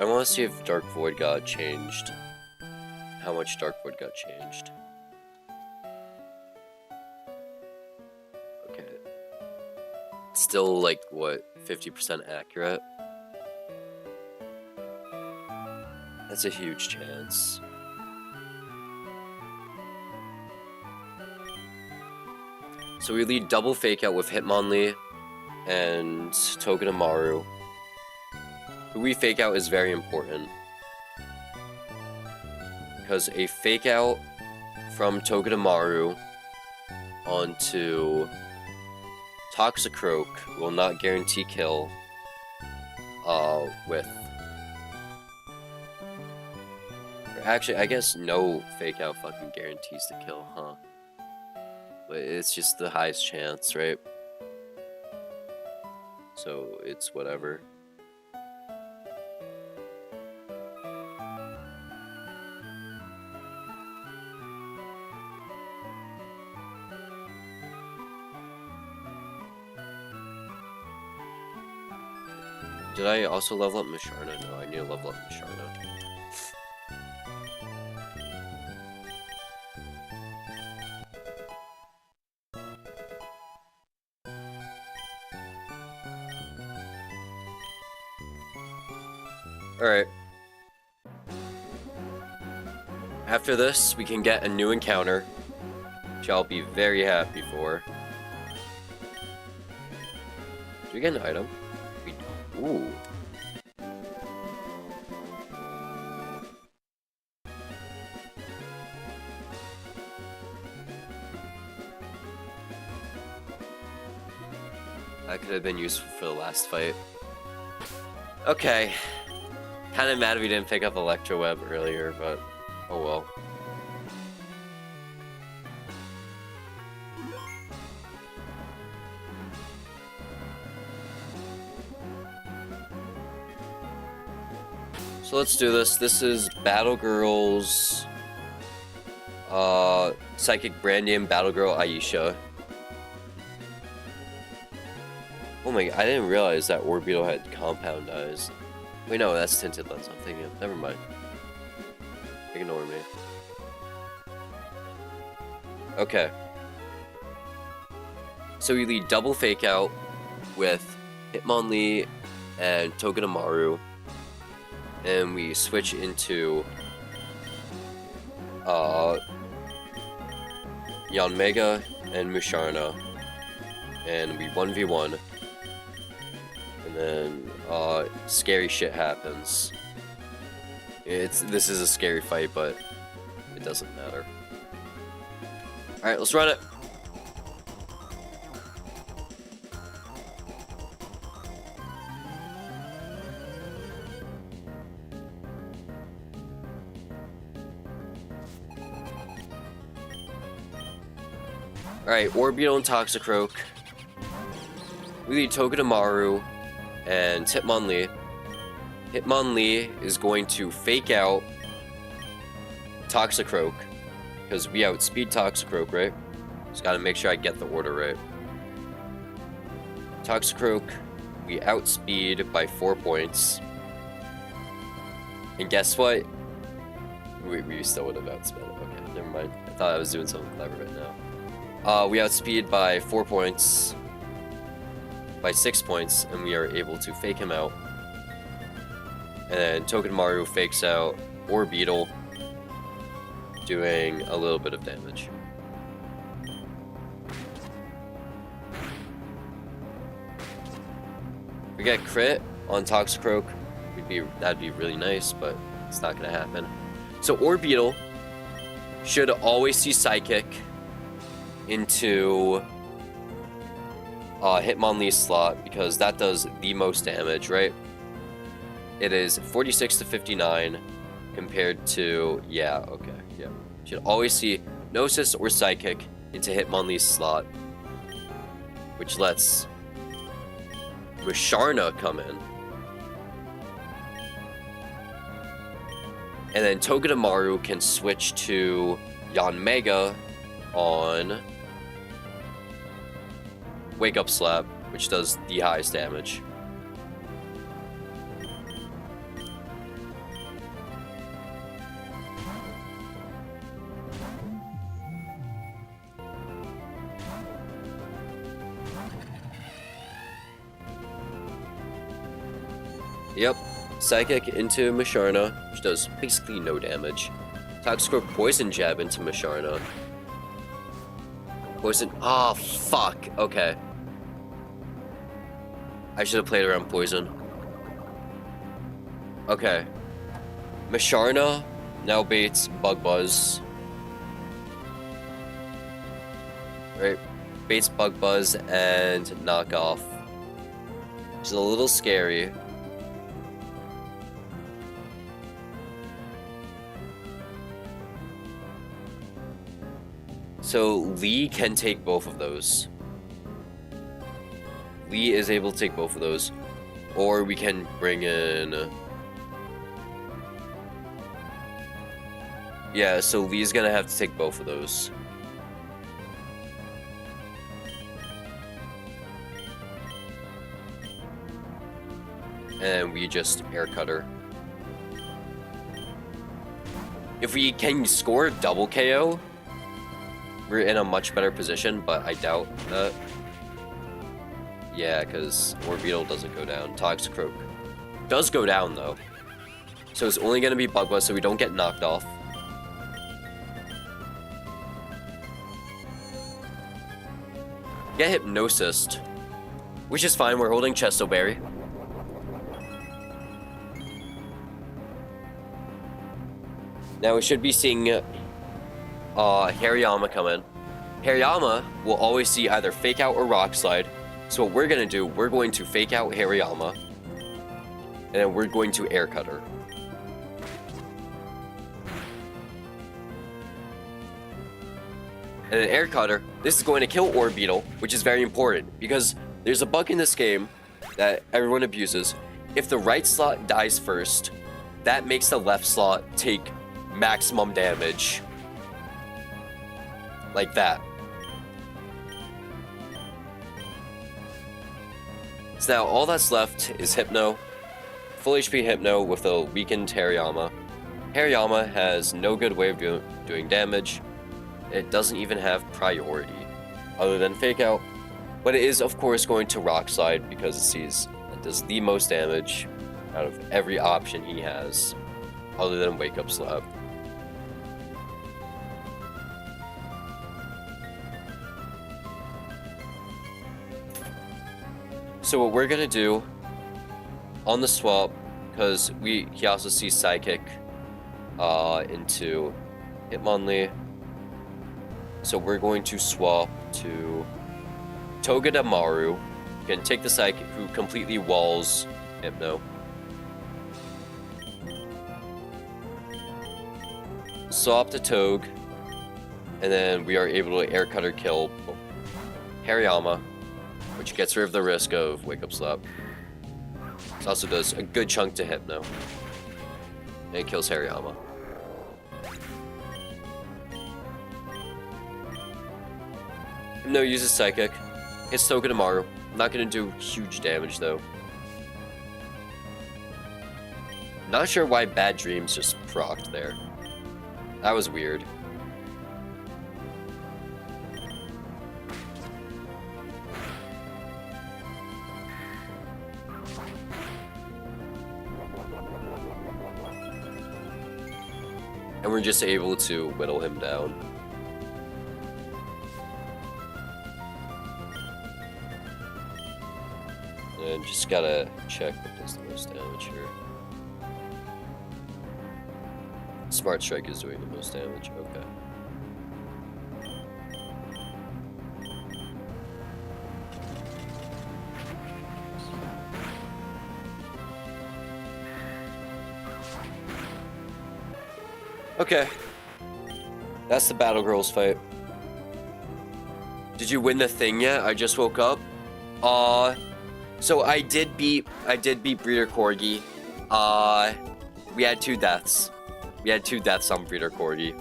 I want to see if Dark Void got changed. How much Dark Void got changed. Okay. Still like, what, 50% accurate? That's a huge chance. So we lead double fake out with Hitmonlee and Togedemaru. Who we fake out is very important, because a fake out from Togedemaru onto Toxicroak will not guarantee kill with... Actually, I guess no fake out fucking guarantees the kill, huh? But it's just the highest chance, right? So it's whatever. Did I also level up Musharna? No, I need to level up Musharna. Alright. After this, we can get a new encounter, which I'll be very happy for. Did we get an item? Ooh. That could have been useful for the last fight. Okay. Kinda mad we didn't pick up Electro Web earlier, but oh well. So let's do this. This is Battle Girl's Psychic Brandium Battle Girl Aisha. Oh my god, I didn't realize that Orbeetle had compound eyes. Wait, no, that's tinted lens I'm thinking of. Never mind. Ignore me. Okay. So we lead double fake out with Hitmonlee and Togedemaru. And we switch into Yanmega and Musharna, and we 1v1, and then scary shit happens. This is a scary fight, but it doesn't matter. All right, let's run it. Alright, Orbeetle and Toxicroak. We lead Togedemaru and Hitmonlee. Hitmonlee is going to fake out Toxicroak, because we outspeed Toxicroak, right? Just gotta make sure I get the order right. Toxicroak, we outspeed by 4 points. And guess what? We still would have outsped. Okay, never mind. I thought I was doing something clever right now. We outspeed by 4 points, by 6 points, and we are able to fake him out. And then Togedemaru fakes out Orbeetle, doing a little bit of damage. get crit on Toxicroak, that'd be really nice, but it's not gonna happen. So Orbeetle should always see Psychic into Hitmonlee's slot because that does the most damage, right? It is 46 to 59 compared to, yeah, okay, yeah. Should always see Gnosis or Psychic into Hitmonlee's slot, which lets Musharna come in. And then Togedemaru can switch to Yanmega on Wake Up Slap, which does the highest damage. Yep, Psychic into Musharna, which does basically no damage. Toxicroak Poison Jab into Musharna. Poison. Oh, fuck. Okay. I should have played around Poison. Okay. Musharna now baits Bug Buzz. Right. Baits Bug Buzz and Knockoff. Which is a little scary. So Lee can take both of those. Lee is able to take both of those. Or we can bring in... Yeah, so Lee's gonna have to take both of those. And we just Air Cutter. If we can score double KO, we're in a much better position, but I doubt that. Yeah, because Orbeetle doesn't go down. Toxicroak does go down, though. So it's only going to be Bug Buzz, so we don't get knocked off. Get Hypnosis, which is fine. We're holding Chesto Berry. Now we should be seeing Hariyama come in. Hariyama will always see either Fake Out or Rock Slide. So what we're going to do, we're going to Fake Out Hariyama. And then we're going to Air Cutter. And then Air Cutter, this is going to kill Orbeetle, which is very important. Because there's a bug in this game that everyone abuses. If the right slot dies first, that makes the left slot take maximum damage. Like that. So now all that's left is Hypno. Full HP Hypno with a weakened Hariyama. Hariyama has no good way of doing damage. It doesn't even have priority other than Fake Out. But it is of course going to Rock Slide because it does the most damage out of every option he has other than Wake Up Slap. So what we're gonna do on the swap, because he also sees Psychic into Hitmonlee. So we're going to swap to Togedemaru. You can take the Psychic who completely walls Hypno. Swap to Tog, and then we are able to Air Cutter kill Hariyama, which gets rid of the risk of Wake Up Slap. This also does a good chunk to Hypno. And it kills Hariyama. Hypno uses Psychic. Hits Togedemaru. Not gonna do huge damage though. Not sure why Bad Dreams just procced there. That was weird. And we're just able to whittle him down. And And just gotta check what does the most damage here. Smart Strike is doing the most damage, okay. Okay. That's the Battle Girls fight. Did you win the thing yet? I just woke up. So I did beat Breeder Corgi. We had 2 deaths. We had 2 deaths on Breeder Corgi.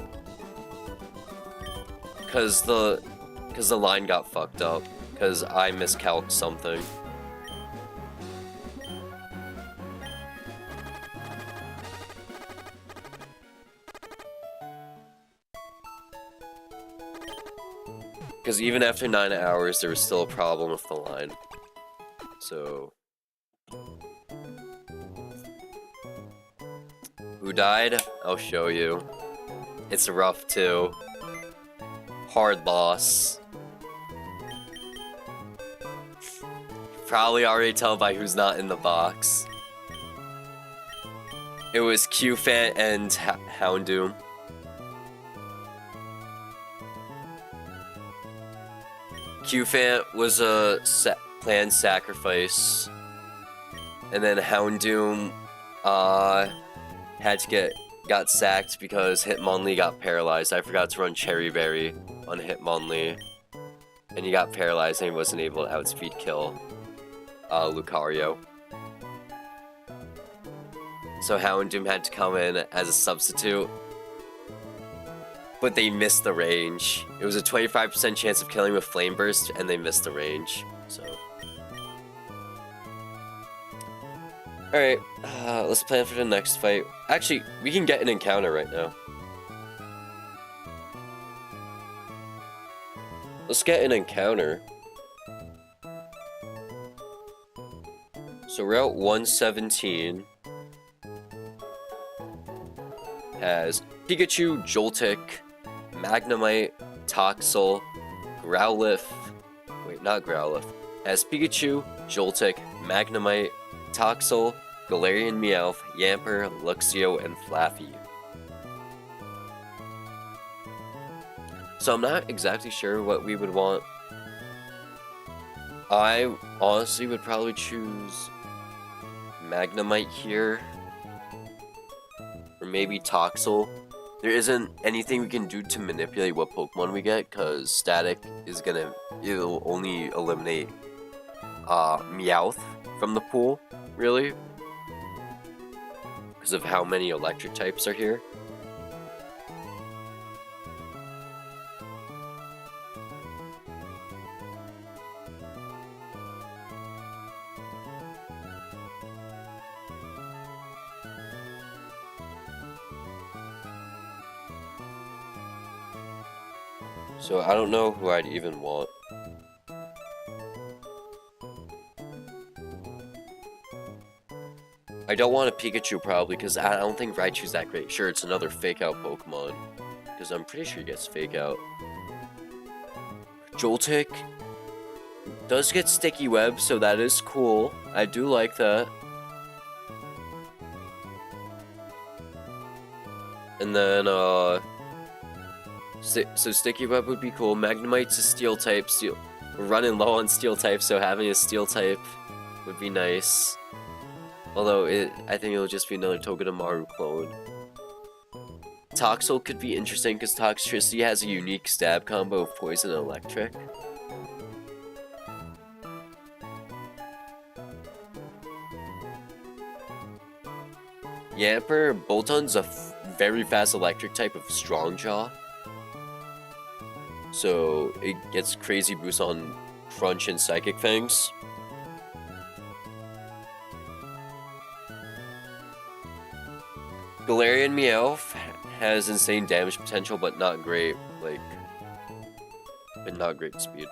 Cause the line got fucked up. Cause I miscalced something. Because even after 9 hours, there was still a problem with the line. So... Who died? I'll show you. It's rough, too. Hard loss. Probably already tell by who's not in the box. It was Q-Fan and Houndoom. Q-Fan was a planned sacrifice, and then Houndoom got sacked because Hitmonlee got paralyzed. I forgot to run Cherry Berry on Hitmonlee, and he got paralyzed and he wasn't able to outspeed kill Lucario. So Houndoom had to come in as a substitute. But they missed the range. It was a 25% chance of killing with Flame Burst, and they missed the range. So, alright, let's plan for the next fight. Actually, we can get an encounter right now. Let's get an encounter. So Route 117 has Pikachu, Joltik, Magnemite, Toxel, Growlithe. Wait, not Growlithe. Has Pikachu, Joltik, Magnemite, Toxel, Galarian Meowth, Yamper, Luxio, and Flaffy. So I'm not exactly sure what we would want. I honestly would probably choose Magnemite here. Or maybe Toxel. There isn't anything we can do to manipulate what Pokemon we get, because Static is it'll only eliminate Meowth from the pool, really. Because of how many electric types are here. So I don't know who I'd even want. I don't want a Pikachu probably, because I don't think Raichu's that great. Sure, it's another fake out Pokemon, because I'm pretty sure he gets fake out. Joltik does get Sticky Web, so that is cool. I do like that. And then, so Sticky Web would be cool. Magnemite's a Steel type. We're running low on Steel type, so having a Steel type would be nice. Although, I think it'll just be another Togedemaru clone. Toxel could be interesting, because Toxtricity has a unique stab combo of Poison and Electric. Yamper, Boltun's a very fast Electric type of Strong Jaw. So, it gets crazy boost on Crunch and Psychic Fangs. Galarian Meowth has insane damage potential, but not great, but not great speed.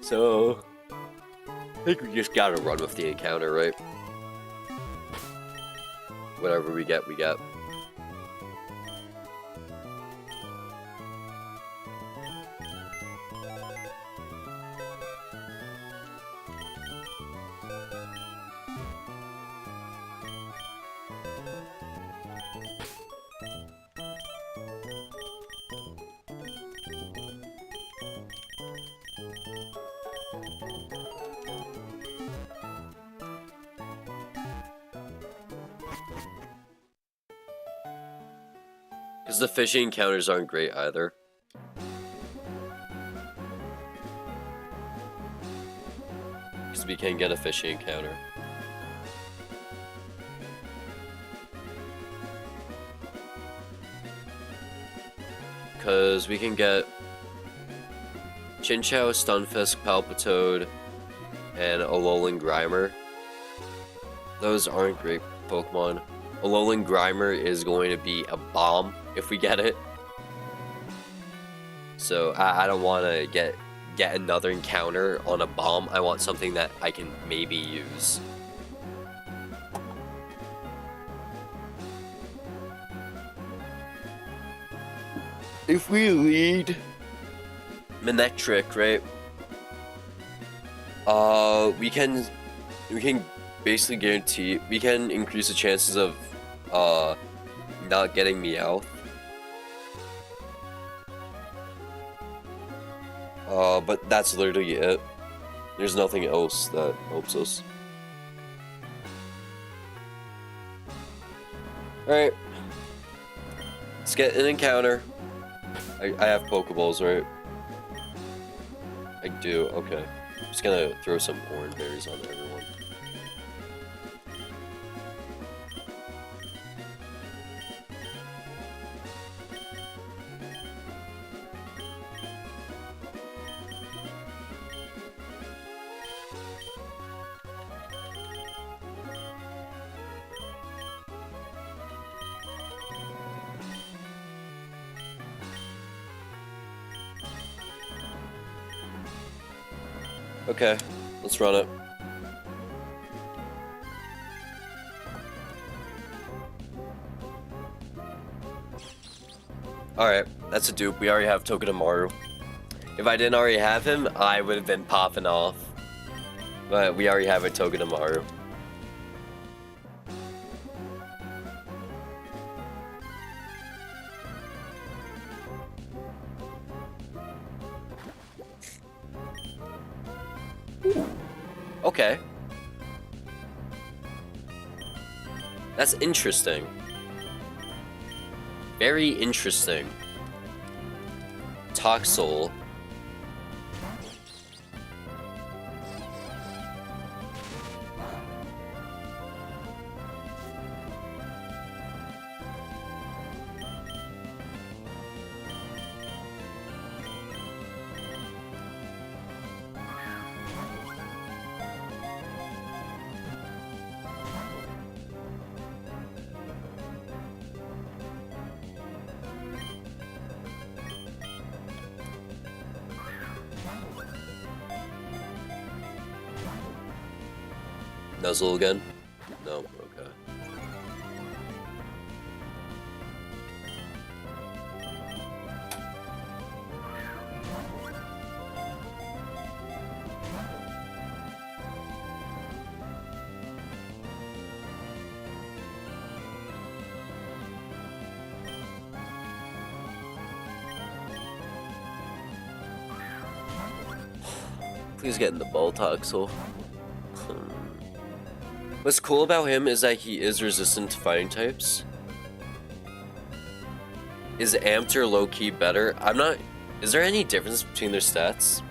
So I think we just gotta run with the encounter, right? whatever we get, we get. Because the fishing encounters aren't great either. Because we can get a fishing encounter. Because we can get Chinchou, Stunfisk, Palpitoad, and Alolan Grimer. Those aren't great Pokemon. Alolan Grimer is going to be a bomb if we get it. So I don't want to get another encounter on a bomb. I want something that I can maybe use. If we lead Manectric, right? We can basically guarantee, we can increase the chances of not getting Meowth. But that's literally it. There's nothing else that helps us. Alright. Let's get an encounter. I have Pokeballs, right? I do, okay. I'm just gonna throw some orange berries on everyone. Okay, let's run it. Alright, that's a dupe. We already have Togedemaru. If I didn't already have him, I would have been popping off. But we already have a Togedemaru. Okay. That's interesting. Very interesting. Toxel. Nuzzle again? No, okay. Please get in the ball, Toxel. What's cool about him is that he is resistant to fighting types. Is Amped or low-key better? I'm not... Is there any difference between their stats?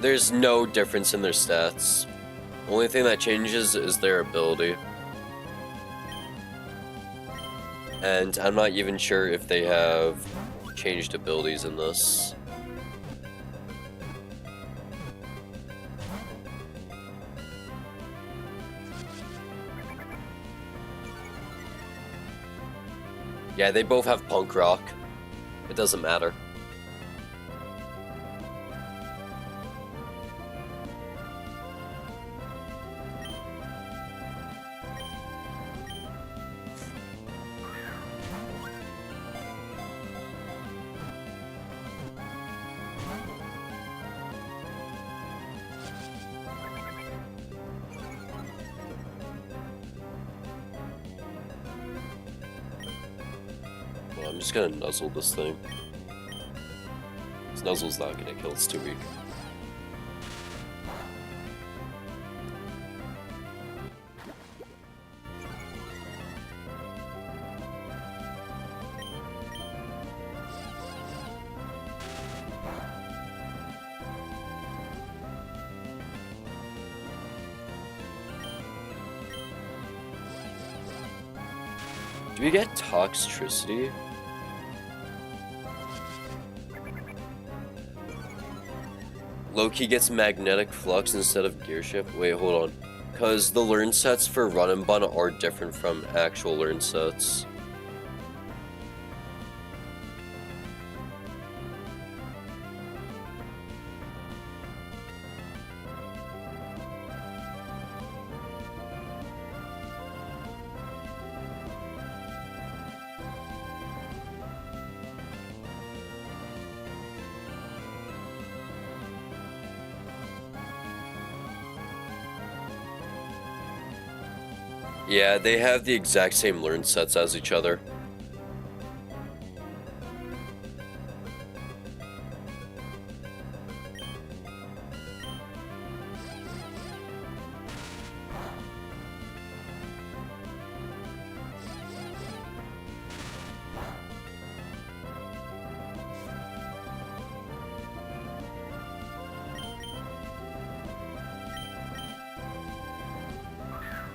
There's no difference in their stats. Only thing that changes is their ability. And I'm not even sure if they have changed abilities in this. Yeah, they both have punk rock. It doesn't matter. Well, I'm just gonna nuzzle this thing. This nuzzle's not gonna kill, it's too weak. Do we get toxicity? Loki gets magnetic flux instead of gear shift. Wait, hold on. Because the learn sets for Run Bun are different from actual learn sets. Yeah, they have the exact same learn sets as each other.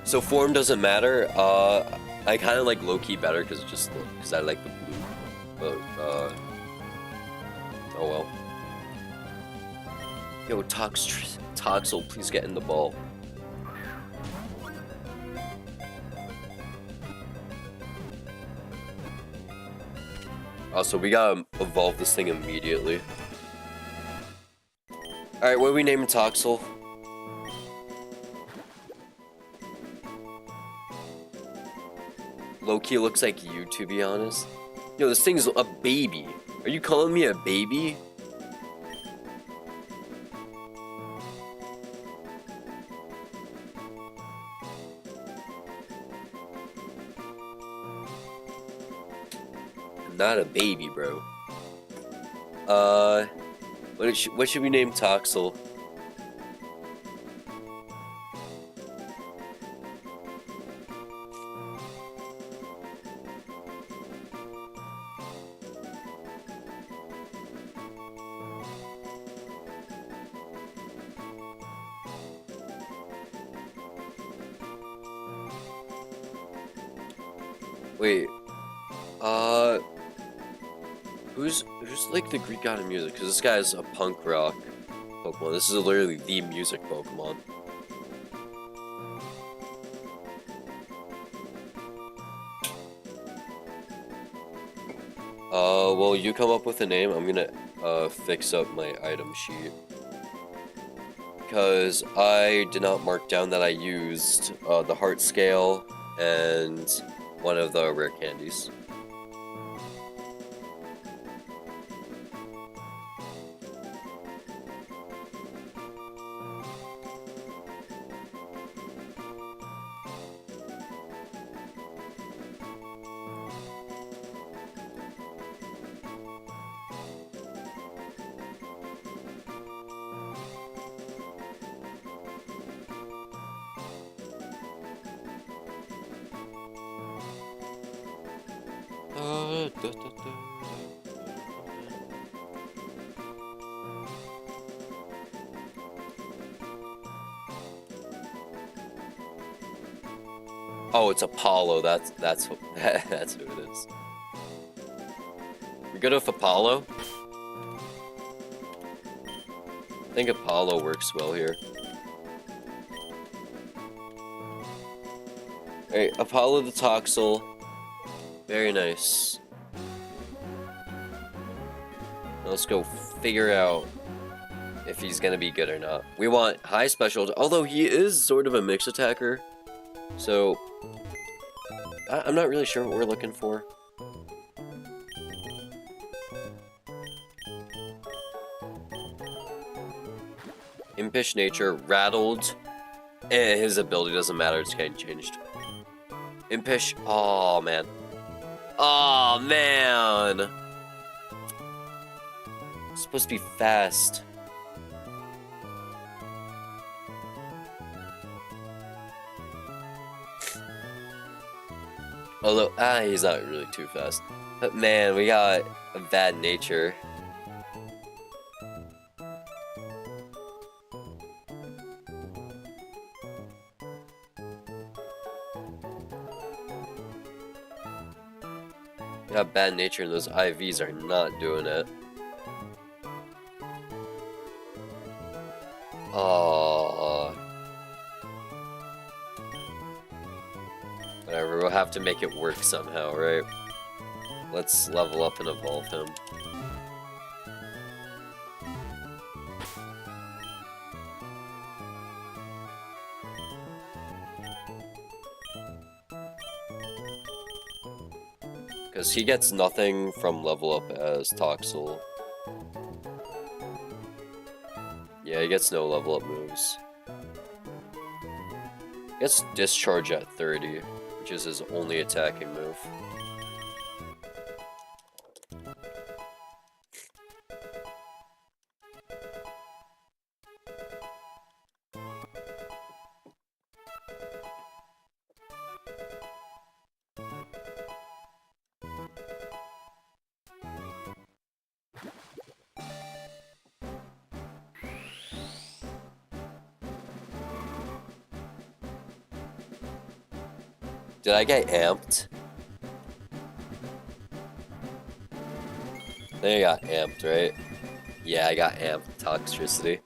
So form doesn't matter. I kind of like low-key better because I like the blue. But oh well. Yo, Toxel, please get in the ball. Also, we gotta evolve this thing immediately. Alright, what are we naming Toxel? Low-key looks like you, to be honest. Yo, this thing's a baby. Are you calling me a baby? I'm not a baby, bro. What should we name Toxel? Wait, who's like the Greek god of music? Because this guy's a punk rock Pokemon. This is literally the music Pokemon. Well, you come up with a name. I'm gonna fix up my item sheet because I did not mark down that I used the heart scale and one of the rare candies. Oh, it's Apollo. That's who it is. You're good with Apollo? I think Apollo works well here. Alright, Apollo the Toxel. Very nice. Let's go figure out if he's gonna be good or not. We want high special, although he is sort of a mixed attacker. So, I'm not really sure what we're looking for. Impish nature, rattled. His ability doesn't matter, it's getting changed. Impish, oh man. Oh man! It's supposed to be fast. Although, he's not really too fast. But man, we got a bad nature. We got bad nature and those IVs are not doing it. Oh. Whatever, we'll have to make it work somehow, right? Let's level up and evolve him. Because he gets nothing from level up as Toxel. Yeah, he gets no level up moves. He gets Discharge at 30, which is his only attacking move. Did I get amped? I think I got amped, right? Yeah, I got amped. Toxicity.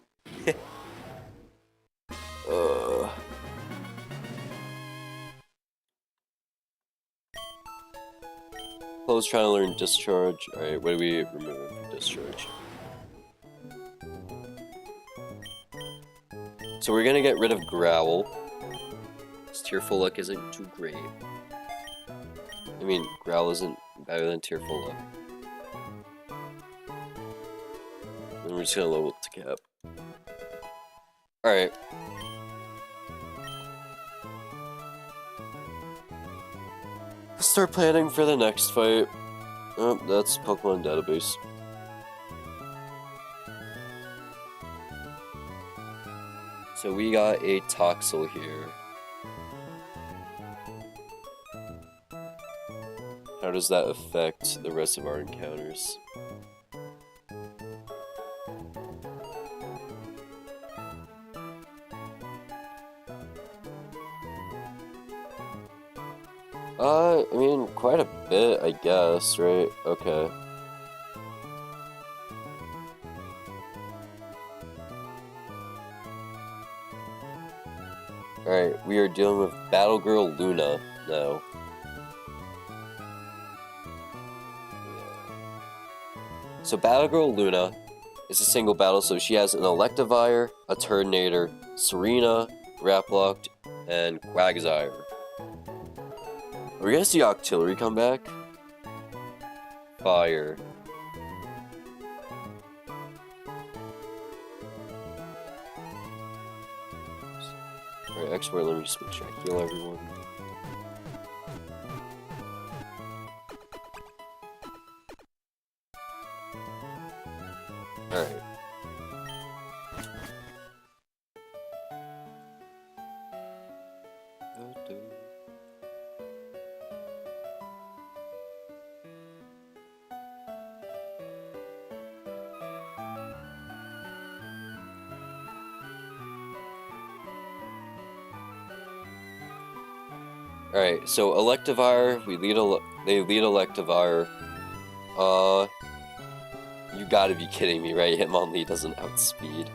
Close trying to learn Discharge. Alright, what do we remove from Discharge? So we're gonna get rid of Growl. His Tearful Look isn't too great. I mean, Growl isn't better than Tearful Look. And we're just gonna level up to cap. Alright. Start planning for the next fight. Oh, that's Pokemon Database. So we got a Toxel here. How does that affect the rest of our encounters? I mean, quite a bit, I guess, right? Okay. Alright, we are dealing with Battle Girl Luna now. So Battle Girl Luna is a single battle, so she has an Electivire, a Turtonator, Serena, Graplocked, and Quagsire. Are we gonna see Octillery come back? Fire. Alright, export, let me just make sure I heal everyone. Alright. Alright, so Electivire, they lead Electivire. You gotta be kidding me, right? Hitmonlee doesn't outspeed.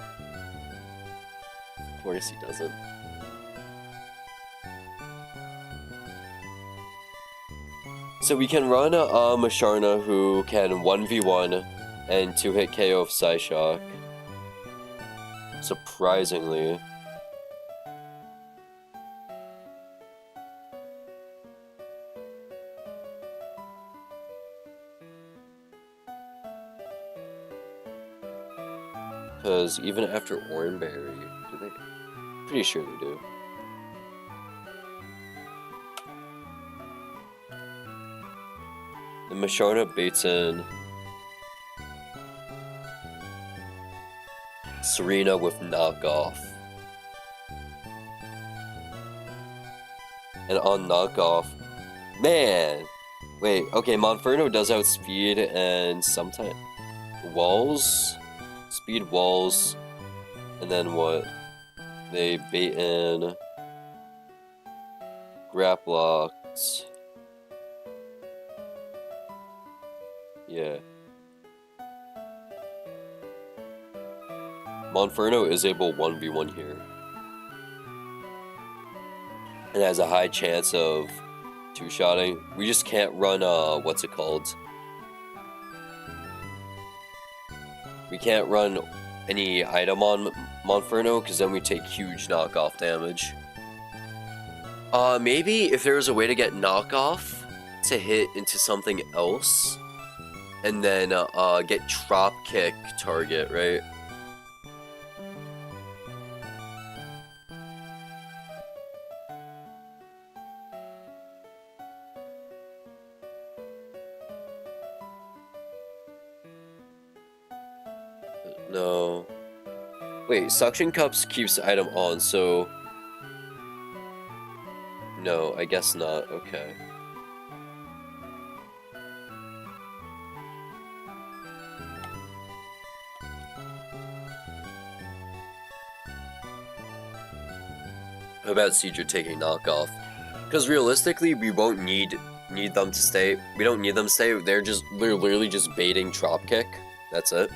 Of course he doesn't. So we can run Masharna, who can 1v1 and 2-hit KO of Psyshock. Surprisingly. Because even after Oranberry, do they? Pretty sure they do. The Masharna baits in Serena with knockoff. And on knockoff, man! Wait, okay, Monferno does outspeed and sometimes walls? Speed walls. And then what? They bait in Grapplocked. Yeah. Monferno is able 1v1 here. And has a high chance of two-shotting. We just can't run, what's it called? We can't run any item on Monferno, because then we take huge knockoff damage. Maybe if there was a way to get knockoff to hit into something else, and then, get drop kick target, right? No. Wait, Suction Cups keeps the item on, so... No, I guess not. Okay. How about Seedra taking knockoff? Because realistically, we won't need them to stay. We don't need them to stay. They're literally just baiting dropkick. That's it.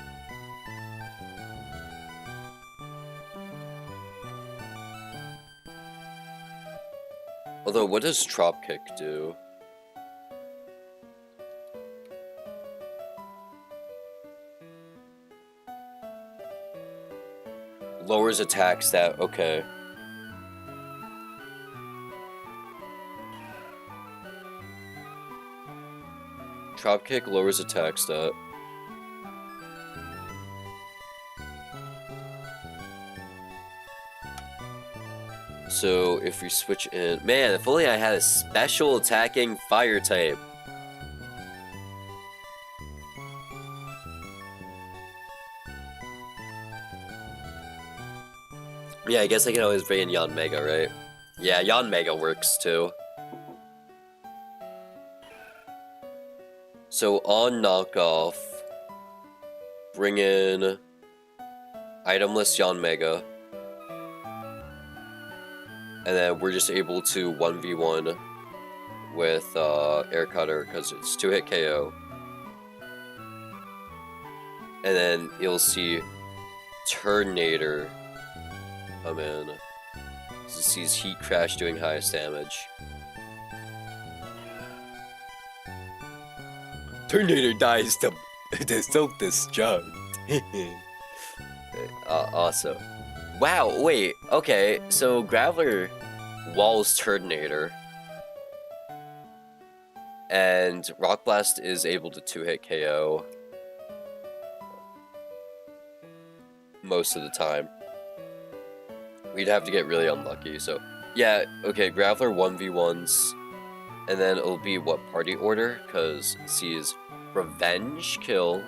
Although, what does dropkick do? Lowers attack stat. Okay. Dropkick lowers attack stat. So if we switch in, man, if only I had a special attacking fire type. Yeah, I guess I can always bring in Yanmega, right? Yeah, Yanmega works too. So on knockoff, bring in itemless Yanmega. And then we're just able to 1v1 with Air Cutter because it's 2-hit KO. And then you'll see Turnator come in. It sees Heat Crash doing highest damage. Turnator dies to self-destruct. Awesome. Wow, wait, okay, so Graveler walls Turnator. And Rock Blast is able to 2-hit KO. Most of the time. We'd have to get really unlucky, so... Yeah, okay, Graveler 1v1s. And then it'll be, what, party order? Because it sees Revenge kill.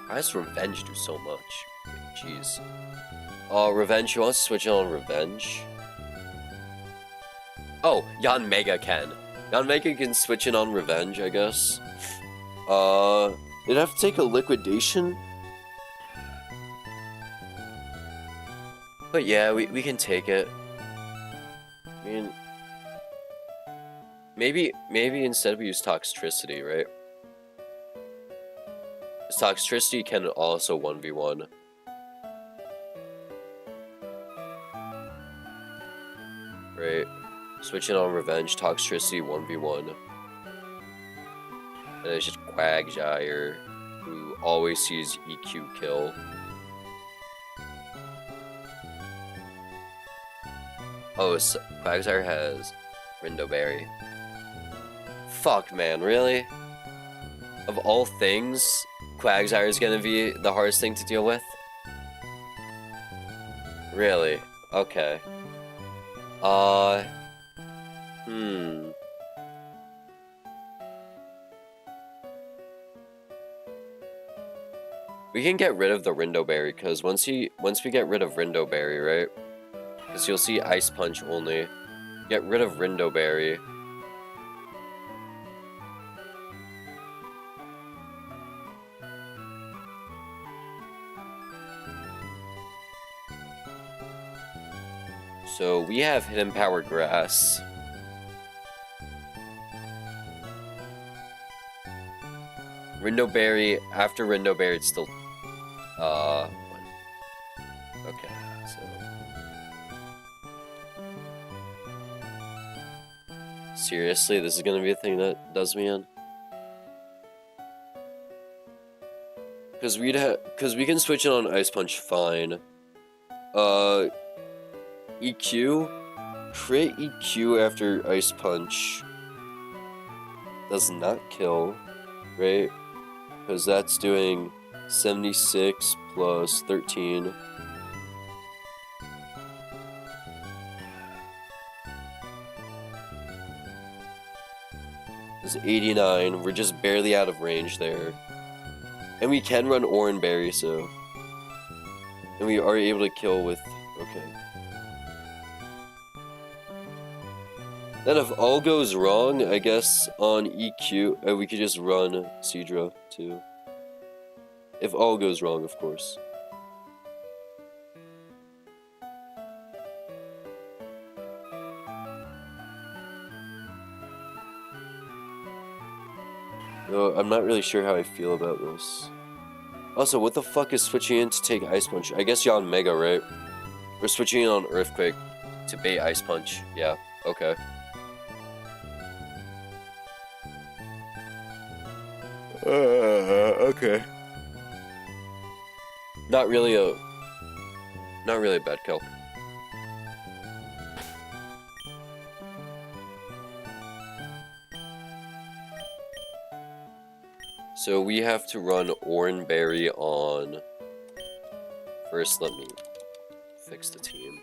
Why does Revenge do so much? Jeez. Revenge, you want to switch on Revenge? Oh, Yanmega can. Yanmega can switch in on Revenge, I guess. It'd have to take a Liquidation. But yeah, we can take it. I mean... Maybe instead we use Toxtricity, right? Toxtricity can also 1v1. Right. Switching on Revenge, Toxtricity 1v1. And it's just Quagsire, who always sees EQ kill. Oh, so Quagsire has Rindoberry. Fuck, man, really? Of all things, Quagsire is gonna be the hardest thing to deal with? Really? Okay. We can get rid of the Rindoberry, because once we get rid of Rindoberry, right? Because you'll see Ice Punch only. Get rid of Rindoberry. So we have Hidden Power Grass. Rindoberry, after Rindoberry, it's still, okay, so. Seriously, this is gonna be a thing that does me in? Because we can switch it on Ice Punch fine. EQ? Crit EQ after Ice Punch does not kill, right? Because that's doing 76 plus 13. It's 89. We're just barely out of range there. And we can run Oranberry, so. And we are able to kill with. Okay. Then if all goes wrong, I guess on EQ, we could just run Seadra too. If all goes wrong, of course. No, I'm not really sure how I feel about this. Also, what the fuck is switching in to take Ice Punch? I guess you're on Mega, right? We're switching in on Earthquake to bait Ice Punch. Yeah, okay. Okay. Not really a bad calc. So we have to run Oranberry on. First, let me fix the team.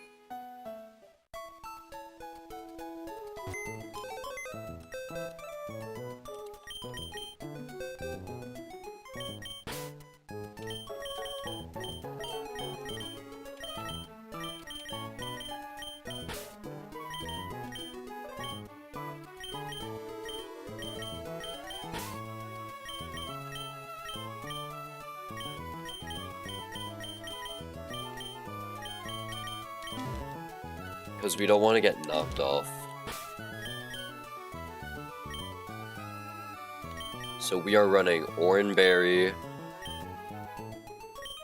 Because we don't want to get knocked off. So we are running Oranberry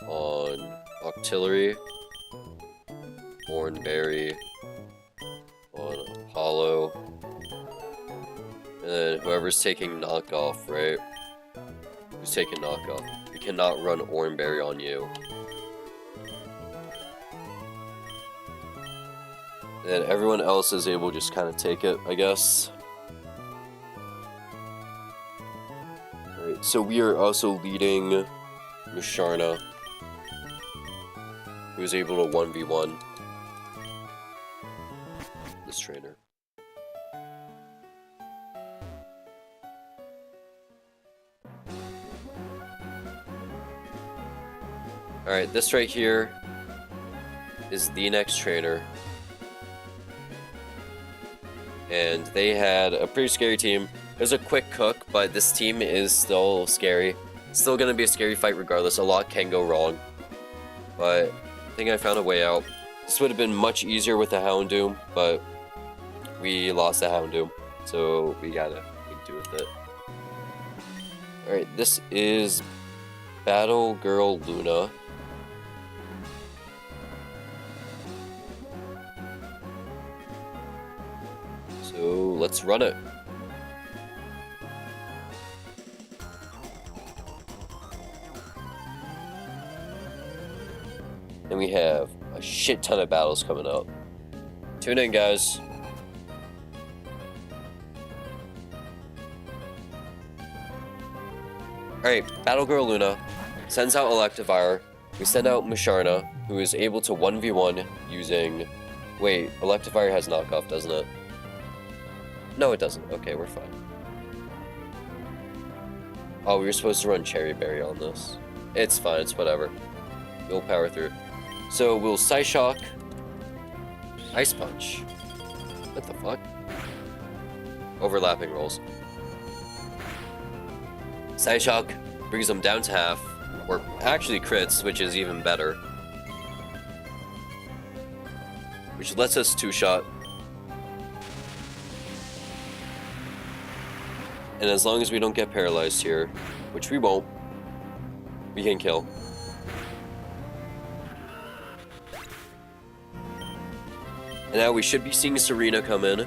on Octillery, Oranberry on Apollo, and then whoever's taking knockoff, right? Who's taking knockoff? We cannot run Oranberry on you. And everyone else is able to just kind of take it, I guess. Alright, so we are also leading Musharna, who's able to 1v1 this trainer. Alright, this right here is the next trainer. And they had a pretty scary team. It was a quick cook, but this team is still scary. It's still going to be a scary fight regardless. A lot can go wrong. But I think I found a way out. This would have been much easier with the Houndoom, but we lost the Houndoom. So we gotta make do with it. Alright, this is Battle Girl Luna. Let's run it. And we have a shit ton of battles coming up. Tune in, guys. Alright, Battle Girl Luna sends out Electivire. We send out Musharna, who is able to 1v1 using... Wait, Electivire has knockoff, doesn't it? No, it doesn't. Okay, we're fine. Oh, we were supposed to run Cherry Berry on this. It's fine, it's whatever. We'll power through. So we'll Psyshock, Ice Punch. What the fuck? Overlapping rolls. Psyshock brings them down to half, or actually crits, which is even better. Which lets us two-shot. And as long as we don't get paralyzed here, which we won't, we can kill. And now we should be seeing Serena come in,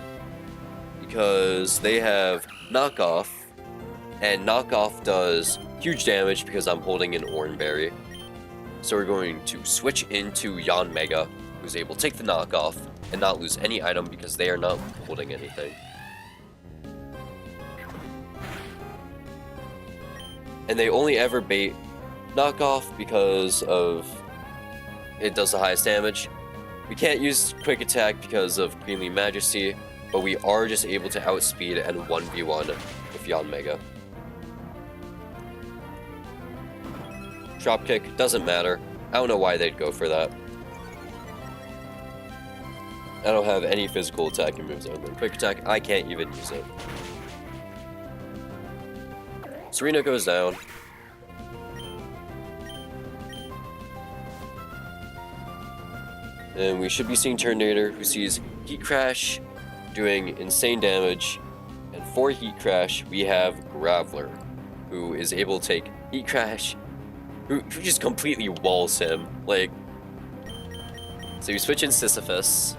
because they have knockoff, and knockoff does huge damage because I'm holding an Oranberry. So we're going to switch into Yanmega, who's able to take the knockoff and not lose any item because they are not holding anything. And they only ever bait knockoff because of it does the highest damage. We can't use Quick Attack because of Queenly Majesty, but we are just able to outspeed and 1v1 with Yanmega. Dropkick, doesn't matter. I don't know why they'd go for that. I don't have any physical attacking moves on them. Quick Attack, I can't even use it. Serena goes down. And we should be seeing Turtonator, who sees Heat Crash doing insane damage. And for Heat Crash, we have Graveler, who is able to take Heat Crash, who just completely walls him. Like, so you switch in Sisyphus.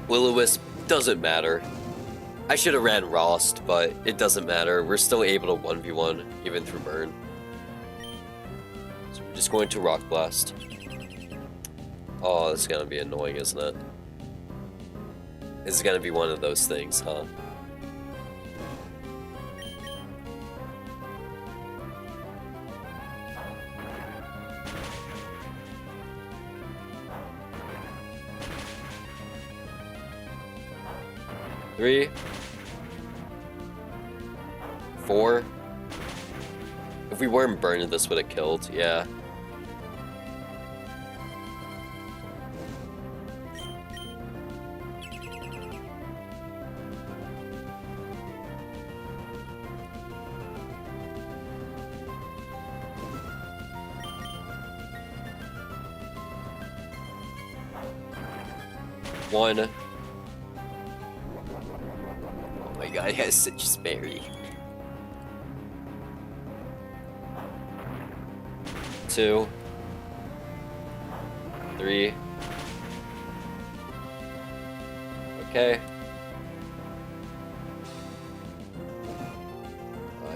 Will-O-Wisp doesn't matter. I should have ran Rost, but it doesn't matter. We're still able to 1v1, even through burn. So we're just going to Rock Blast. Oh, this is gonna be annoying, isn't it? This is gonna be one of those things, huh? Three, 4. If we weren't burned, this would have killed, yeah. One. Oh my god, he has such a berry. 2, 3. Okay.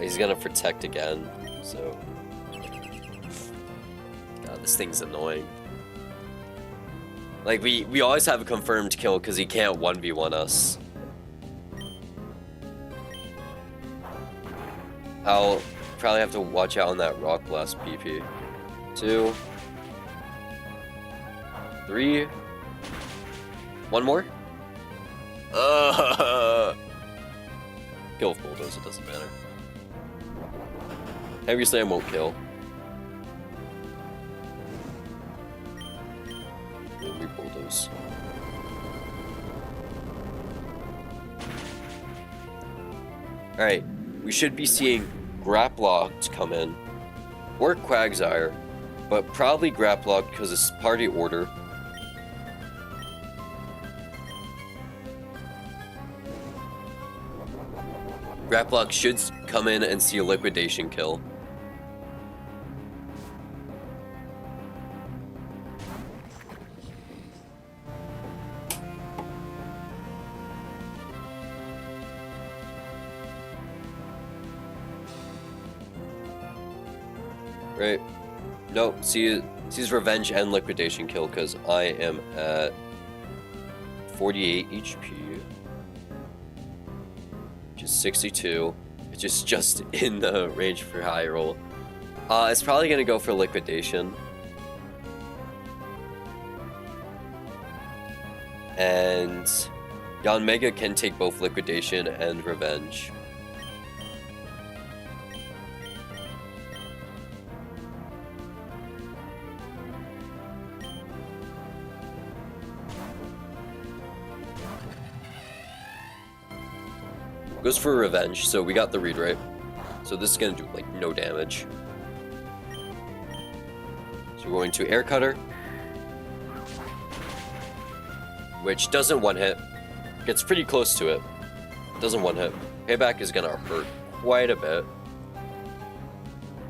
He's gonna protect again, so... God, this thing's annoying. Like, we always have a confirmed kill because he can't 1v1 us. I'll probably have to watch out on that Rock Blast PP. 2, 3. One more? Kill with Bulldoze, it doesn't matter. Heavy Slam won't kill. We Bulldoze. Alright, we should be seeing Graplock come in, or Quagsire, but probably Graplock because it's party order. Graplock should come in and see a liquidation kill. Right? Nope. Sees revenge and liquidation kill because I am at 48 HP, which is 62. Which is just in the range for high roll. It's probably gonna go for liquidation. And Yanmega can take both liquidation and revenge. Goes for revenge, so we got the read right. So this is gonna do like no damage. So we're going to air cutter, which doesn't one hit. Gets pretty close to it. Doesn't one hit. Payback is gonna hurt quite a bit.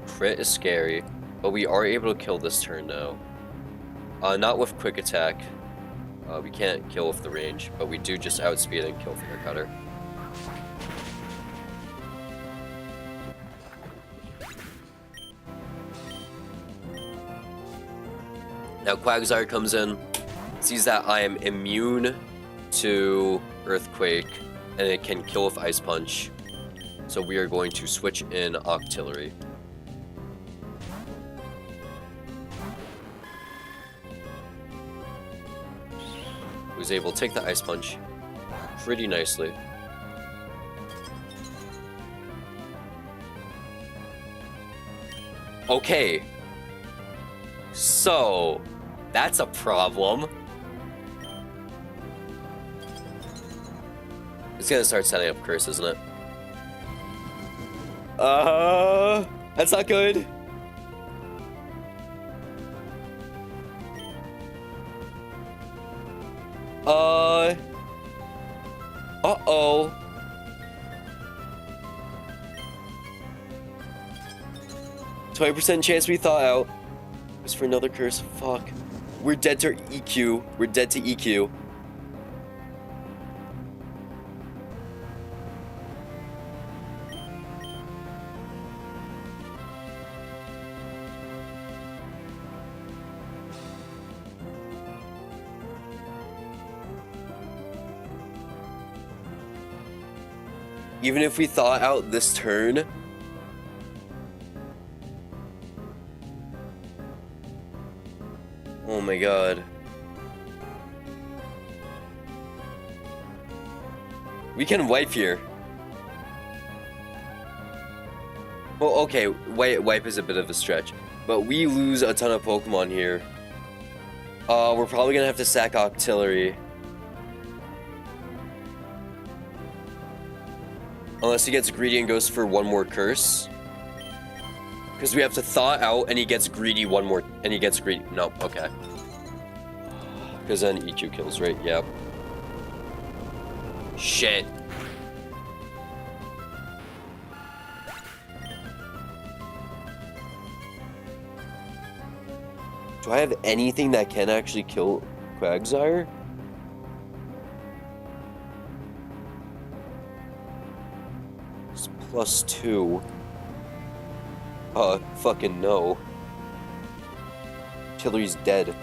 Crit is scary, but we are able to kill this turn now. Not with quick attack. We can't kill with the range, but we do just outspeed and kill with air cutter. Now Quagsire comes in, sees that I am immune to Earthquake, and it can kill with Ice Punch. So we are going to switch in Octillery. Was able to take the Ice Punch pretty nicely. Okay. So, that's a problem. It's gonna start setting up curse, isn't it? That's not good. Uh-oh. 20% chance we thaw out. It's for another curse. Fuck. We're dead to EQ. We're dead to EQ. Even if we thaw out this turn, oh my god. We can wipe here. Well, okay, wipe is a bit of a stretch, but we lose a ton of Pokemon here. We're probably gonna have to sack Octillery. Unless he gets greedy and goes for one more curse. Because we have to thaw out and he gets greedy one more, and he gets greedy. Nope, okay. Because then EQ kills, right? Yep. Shit. Do I have anything that can actually kill Quagsire? It's +2. Fucking no. Tillery's dead.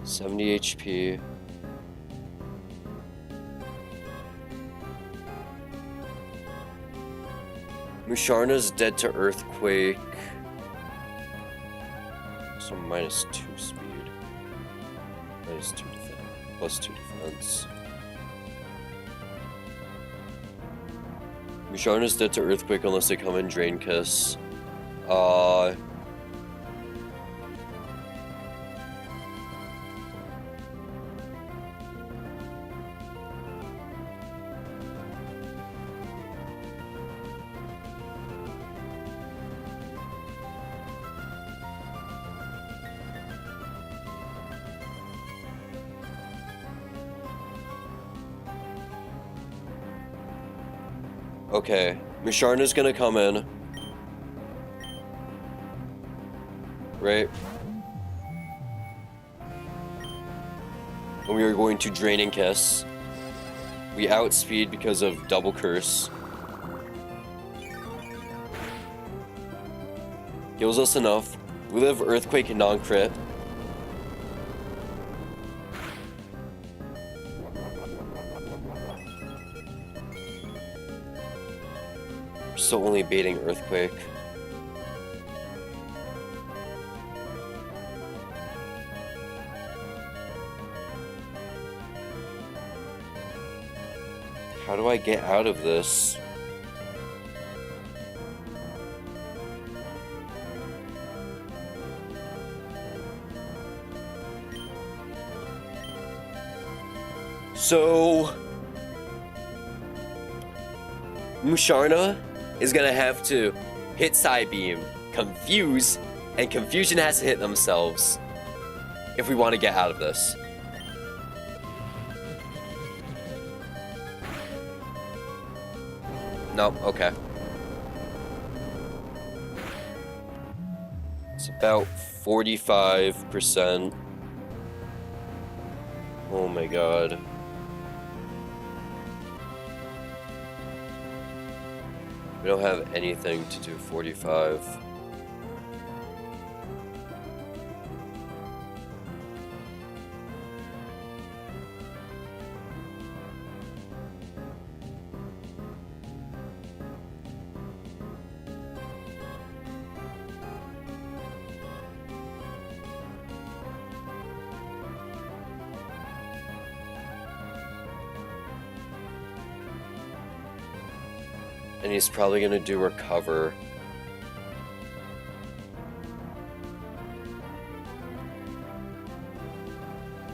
$70 HP. Musharna's dead to Earthquake. So -2 speed. -2 defense. +2 defense. Musharna's dead to Earthquake unless they come in Drain Kiss. Okay, Musharna's gonna come in. Right? And we are going to Draining Kiss. We outspeed because of Double Curse. Heals us enough. We live Earthquake and non-crit. We're still only baiting Earthquake. How do I get out of this? So Musharna is gonna have to hit Side Beam, confuse, and Confusion has to hit themselves if we want to get out of this. No, okay. It's about 45%. Oh my god. We don't have anything to do 45. And he's probably gonna do Recover.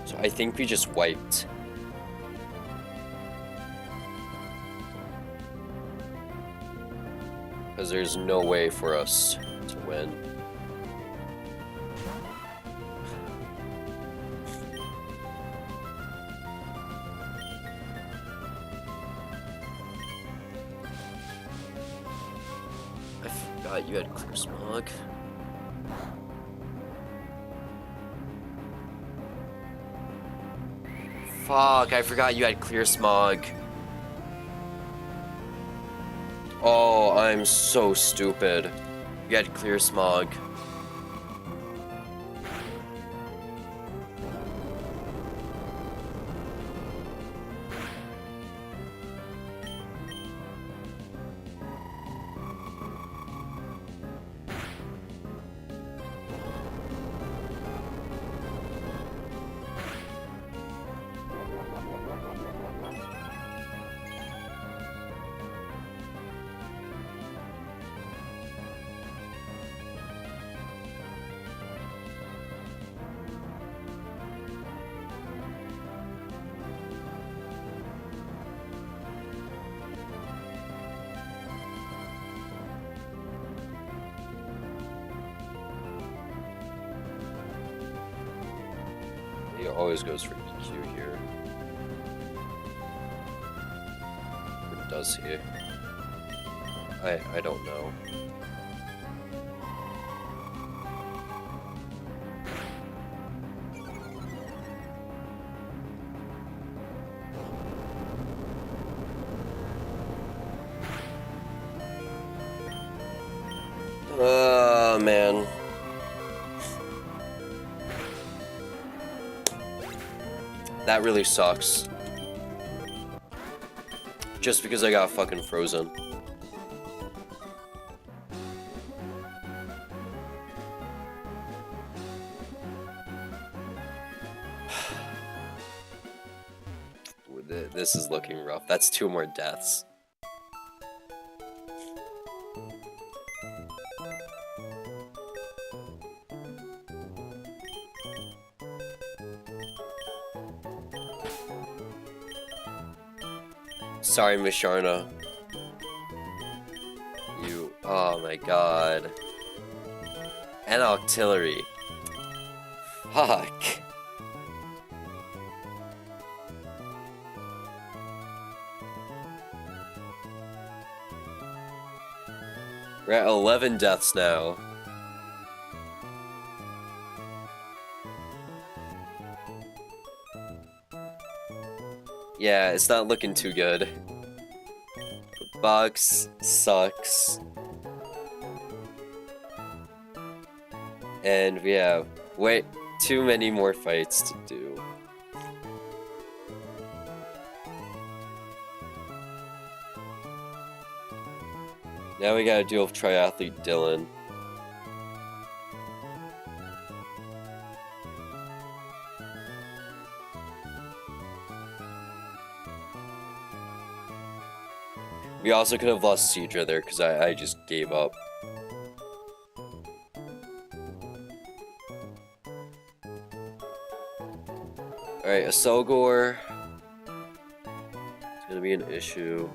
So I think we just wiped. Because there's no way for us to win. You had Clear Smog. Fuck, I forgot you had Clear Smog. Oh, I'm so stupid. You had Clear Smog. He always goes for EQ here. Or does he? I don't know. Man. That really sucks. Just because I got fucking frozen. This is looking rough. That's 2 more deaths. Sorry, Musharna. You... Oh my god. And Octillery. Fuck. We're at 11 deaths now. Yeah, it's not looking too good. Box sucks. And we have way too many more fights to do. Now we gotta deal with triathlete Dylan. We also could have lost Cedra there because I just gave up. Alright, a Selgor. It's gonna be an issue.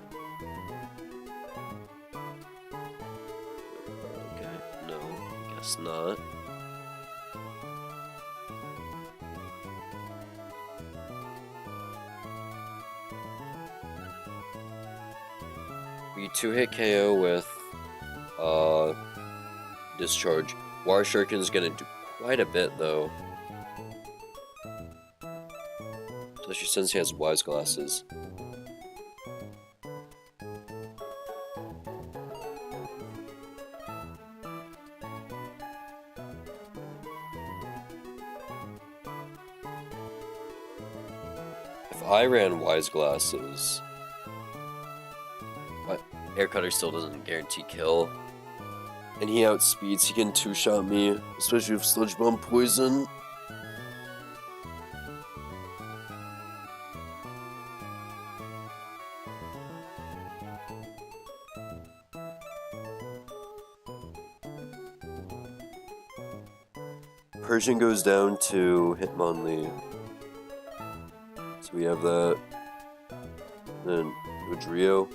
Okay, no, I guess not. We 2-hit KO with Discharge. Water Shuriken's gonna do quite a bit though. Especially since he has Wise Glasses. If I ran Wise Glasses... What? Air Cutter still doesn't guarantee kill. And he outspeeds, he can 2-shot me, especially with Sludge Bomb Poison. Persian goes down to Hitmonlee. So we have that. Then Udrio.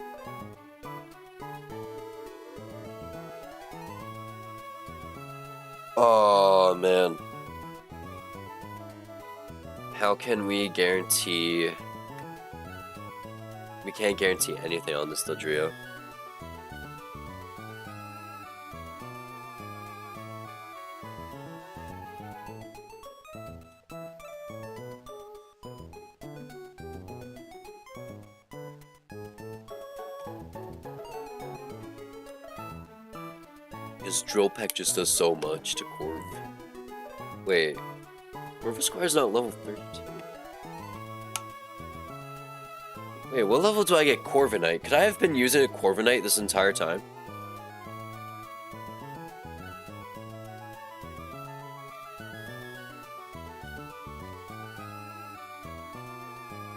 Oh man. How can we guarantee... We can't guarantee anything on this Dodrio. His Drill Peck just does so much to Corv. Wait, Corvisquire's not level 32. Wait, what level do I get Corviknight? Could I have been using a Corviknight this entire time?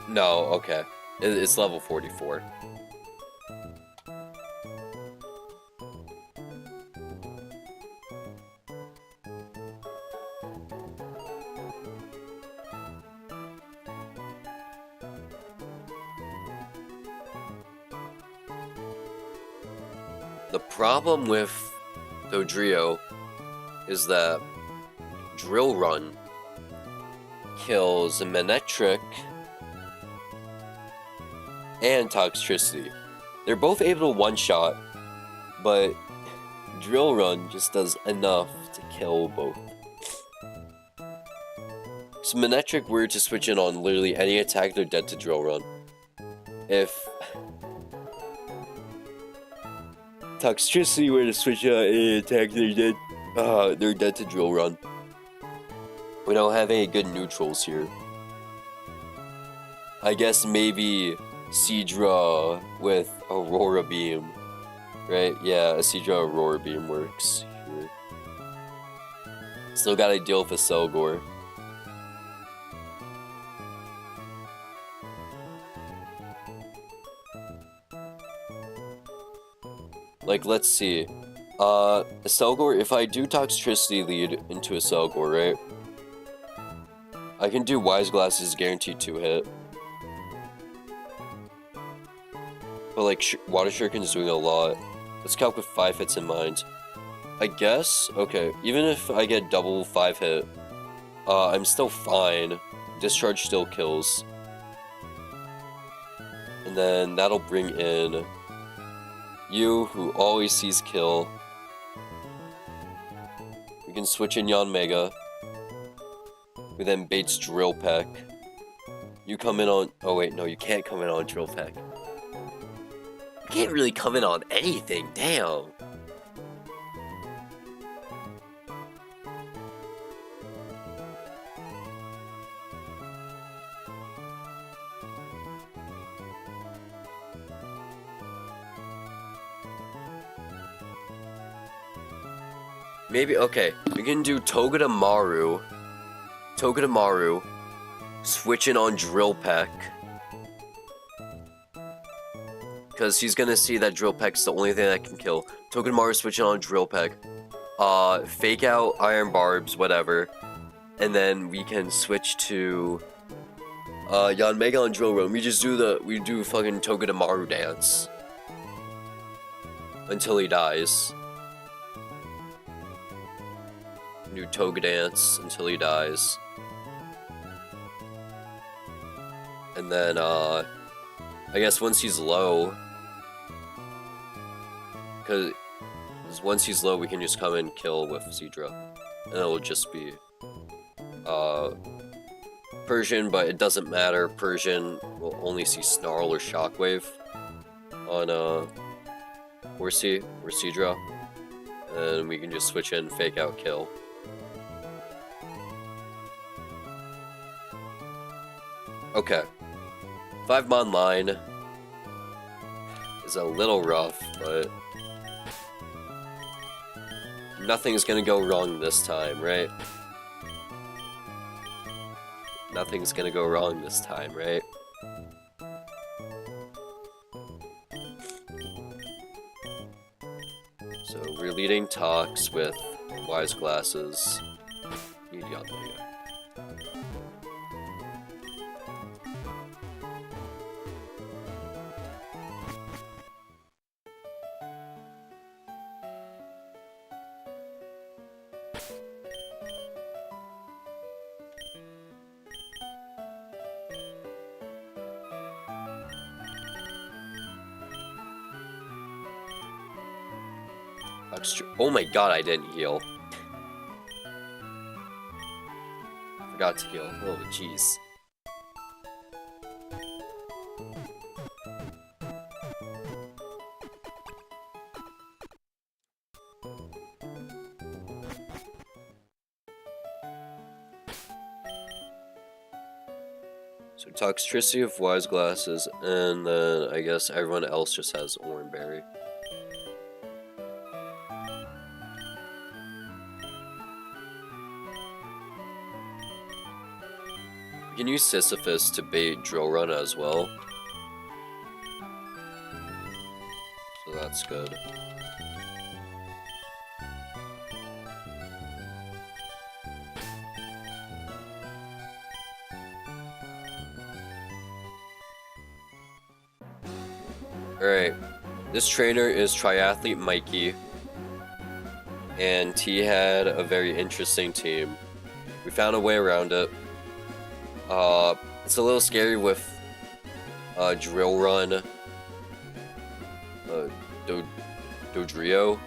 No, okay. It's level 44. The problem with Dodrio is that Drill Run kills Manectric and Toxtricity. They're both able to one-shot, but Drill Run just does enough to kill both. So Manectric were to switch in on literally any attack, they're dead to Drill Run. If Toxtricity were to switch out any attack, they're dead to Drill Run. We don't have any good neutrals here. I guess maybe Seadra with Aurora Beam. Right? Yeah, a Seadra Aurora Beam works here. Still gotta deal with a Selgor. Like, let's see. A Selgor, if I do Toxtricity lead into a Selgor, right? I can do Wise Glasses guaranteed 2-hit. But like, Water Shuriken is doing a lot. Let's calc with 5 hits in mind. I guess, okay, even if I get double 5-hit, I'm still fine. Discharge still kills. And then that'll bring in you, who always sees kill. We can switch in Yanmega, who then baits Drill Peck. You come in on... Oh, wait, no, you can't come in on Drill Peck. You can't really come in on anything, damn. Maybe, okay, we can do Togedemaru, switching on Drill Peck. Because he's gonna see that Drill Peck's the only thing that can kill. Togedemaru switching on Drill Peck. Fake out Iron Barbs, whatever. And then we can switch to Yanmega on Drill Run. We do fucking Togedemaru dance. Until he dies. Do Toga dance until he dies. And then, I guess once he's low, because once he's low, we can just come and kill with Seadra. And it'll just be, Persian, but it doesn't matter. Persian will only see Snarl or Shockwave on, Horsey or Seadra. And we can just switch in Fake Out Kill. Okay. 5-mon line is a little rough, but nothing's gonna go wrong this time, right? Nothing's gonna go wrong this time, right? So we're leading talks with Wise Glasses. Need Yanmega. Oh my god, I didn't heal. Forgot to heal. Oh, jeez. So Toxtricity of Wise Glasses, and then I guess everyone else just has Oranberry. You can use Sisyphus to bait Drill Run as well. So that's good. Alright, this trainer is Triathlete Mikey, and he had a very interesting team. We found a way around it. It's a little scary with Drill Run, Dodrio,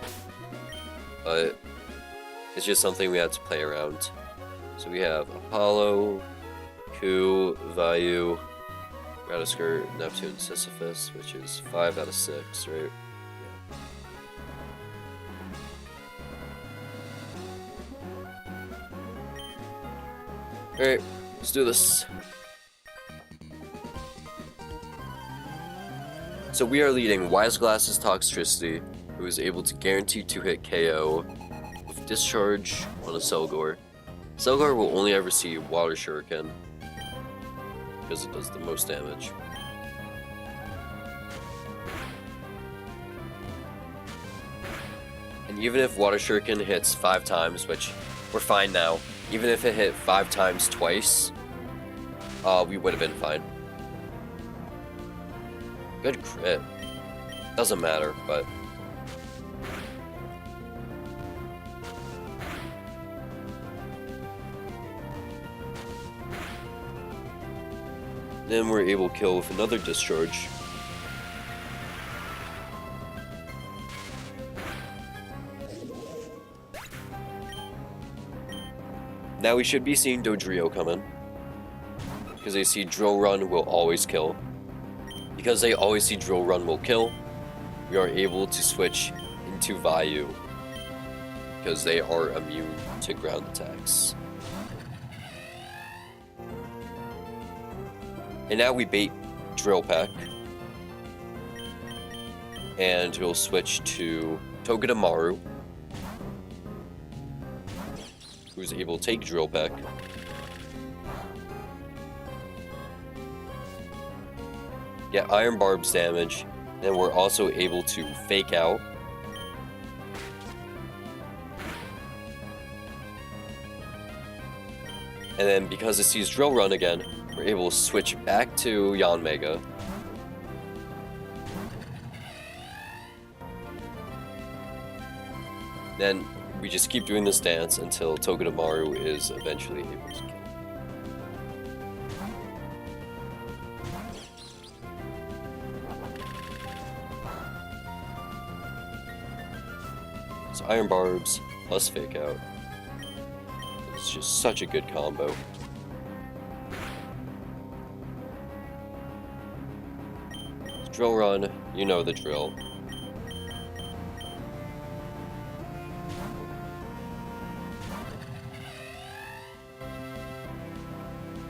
but it's just something we had to play around. So we have Apollo, Ku, Vayu, Radiskirt, Neptune, Sisyphus, which is 5 out of 6, right? Yeah. Alright, let's do this. So we are leading Wise Glasses Toxtricity, who is able to guarantee 2-hit KO with Discharge on a Selgor. Selgor will only ever see Water Shuriken, because it does the most damage. And even if Water Shuriken hits 5 times, which we're fine now, even if it hit 5 times twice, we would have been fine. Good crit. Doesn't matter, but... Then we're able to kill with another Discharge. Now we should be seeing Dodrio come in. because they see Drill Run will always kill. Because they always see Drill Run will kill, we are able to switch into Vayu, because they are immune to ground attacks. And now we bait Drill Peck, and we'll switch to Togedemaru, who's able to take Drill Peck. Get Iron Barb's damage, and we're also able to Fake Out. And then because it sees Drill Run again, we're able to switch back to Yanmega. Then we just keep doing this dance until Togedemaru is eventually able to kill. So Iron Barbs plus Fake Out. It's just such a good combo. Drill Run, you know the drill.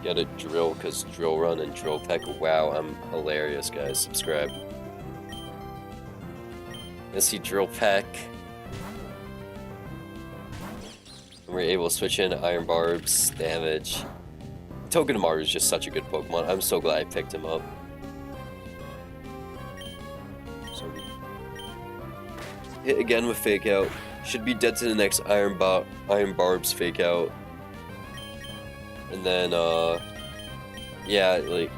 Get a drill because Drill Run and Drill Peck. Wow, I'm hilarious, guys. Subscribe. Let's see Drill Peck. And we're able to switch in Iron Barb's damage. Togedemaru is just such a good Pokemon. I'm so glad I picked him up. So we hit again with Fake Out. Should be dead to the next Iron Barb's Fake Out. And then, yeah, like,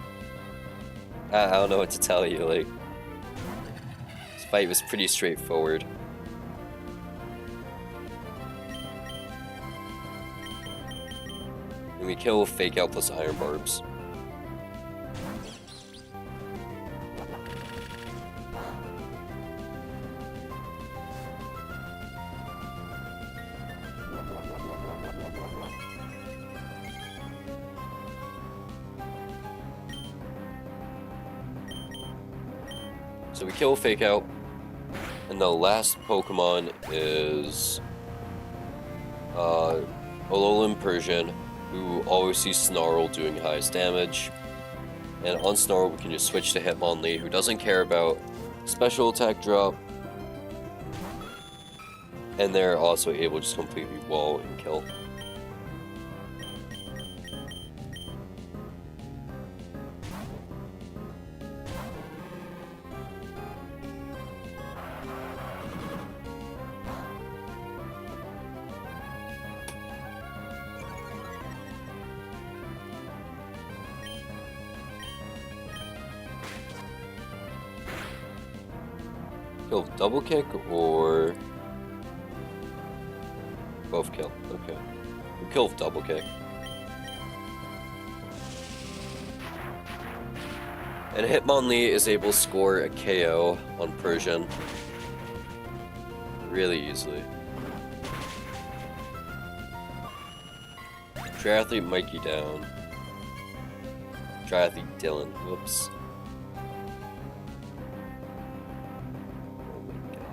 I don't know what to tell you, like, this fight was pretty straightforward. And we kill Fake Out plus Iron Barbs. So we kill Fake Out, and the last Pokemon is Alolan Persian, who always sees Snarl doing highest damage. And on Snarl we can just switch to Hitmonlee, who doesn't care about special attack drop. And they're also able to just completely wall and kill. Kill double kick or both kill? Okay. We'll kill double kick. And Hitmonlee is able to score a KO on Persian really easily. Triathlete Mikey down. Triathlete Dylan. Whoops.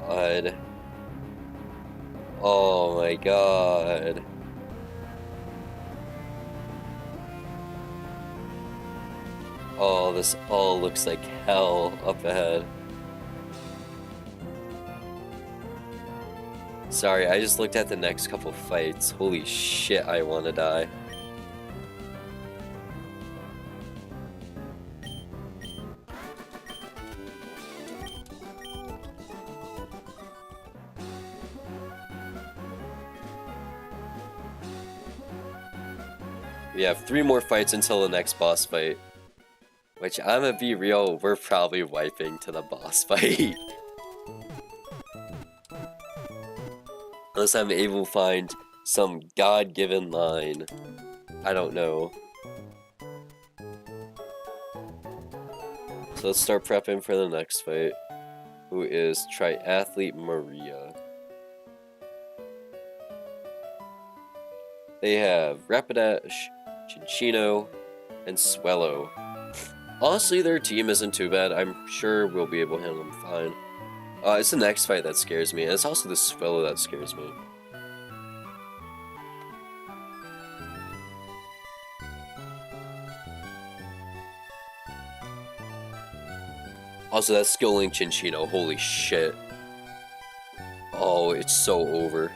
God. Oh my god. Oh, this all looks like hell up ahead. Sorry, I just looked at the next couple fights. Holy shit, I want to die. We have 3 more fights until the next boss fight. Which, I'm gonna be real, we're probably wiping to the boss fight. Unless I'm able to find some God-given line. I don't know. So let's start prepping for the next fight. Who is Triathlete Maria. They have Rapidash, Cinccino, and Swellow. Honestly, their team isn't too bad. I'm sure we'll be able to handle them fine. It's the next fight that scares me, and it's also the Swellow that scares me. Also, that Skill Link Chinchino, holy shit. Oh, it's so over.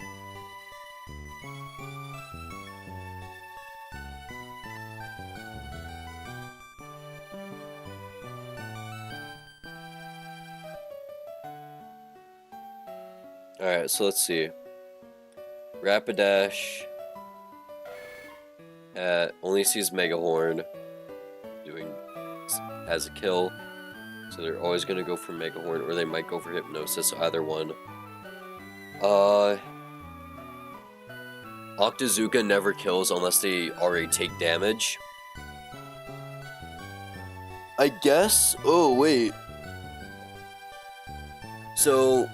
Alright, so let's see. Rapidash only sees Mega Horn as a kill. So they're always gonna go for Mega Horn, or they might go for Hypnosis, either one. Octazooka never kills unless they already take damage. I guess? Oh, wait. So,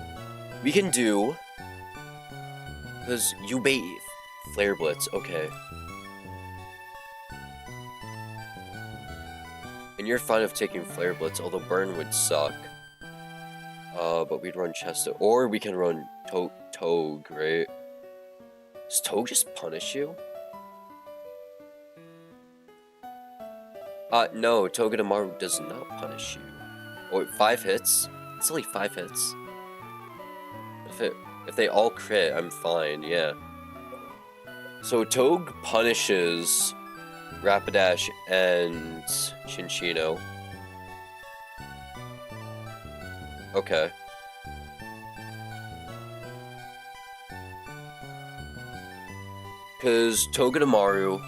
we can do... Because you bait Flare Blitz, okay. And you're fine of taking Flare Blitz, although Burn would suck. But we'd run Chesto. Or we can run Togue, right? Does Togue just punish you? No, Togedemaru does not punish you. Oh, 5 hits? It's only 5 hits. If they all crit, I'm fine, yeah. So Togue punishes Rapidash and Chinchino. Okay. Because Togedemaru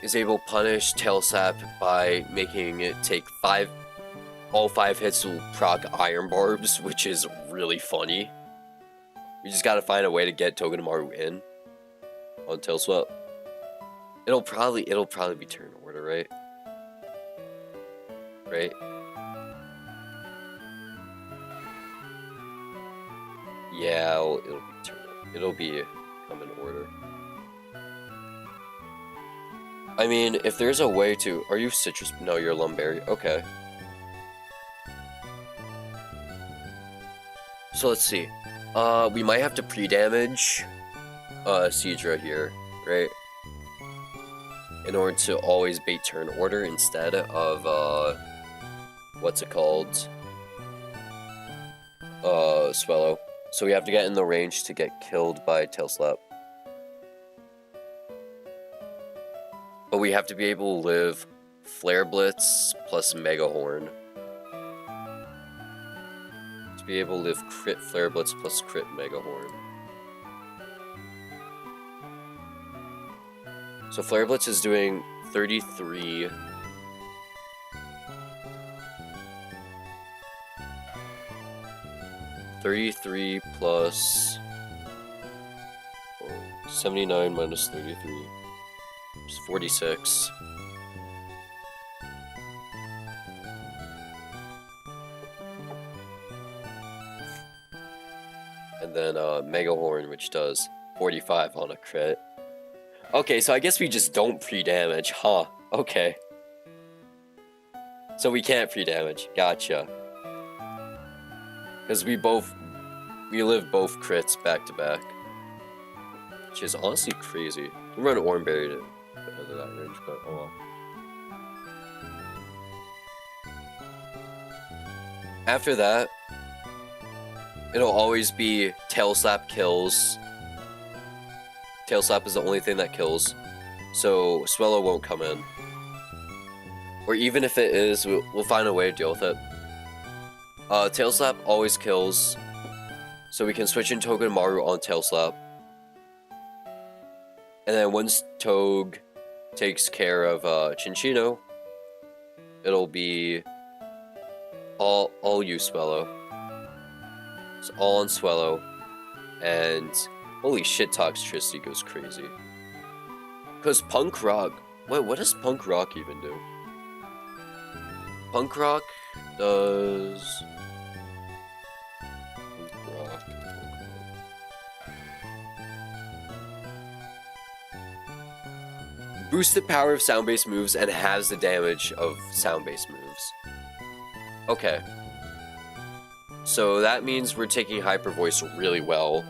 is able to punish Tail Sap by making it take all 5 hits will proc Iron Barbs, which is really funny. We just gotta find a way to get Togedemaru in on Tail Swap. It'll probably be turn order, right? Right? Yeah, it'll be come in order. I mean, if there's a way to... Are you Citrus? No, you're Lumberry. Okay. So let's see. We might have to pre-damage Seadra here, right? In order to always bait turn order instead of, what's it called? Swellow. So we have to get in the range to get killed by Tail Slap. But we have to be able to live Flare Blitz plus Mega Horn. To be able to live crit Flare Blitz plus crit Mega Horn. So Flare Blitz is doing 33. Plus 79 minus 33 is 46. And then Mega Horn, which does 45 on a crit. Okay, so I guess we just don't pre-damage, huh? Okay. So we can't pre-damage. Gotcha. Because we live both crits back to back. Which is honestly crazy. We run Oranberry to get out of that range, but oh well. After that, it'll always be Tail Slap kills. Tail Slap is the only thing that kills. So Swellow won't come in. Or even if it is, we'll find a way to deal with it. Tail Slap always kills, so we can switch in Togedemaru on Tail Slap. And then once Togue takes care of Chinchino, it'll be all you Swellow. It's all on Swellow, and holy shit, Toxtricity goes crazy. Cause Punk Rock, what does Punk Rock even do? Punk Rock does... Boosts the power of sound-based moves and has the damage of sound-based moves. Okay. So that means we're taking Hyper Voice really well.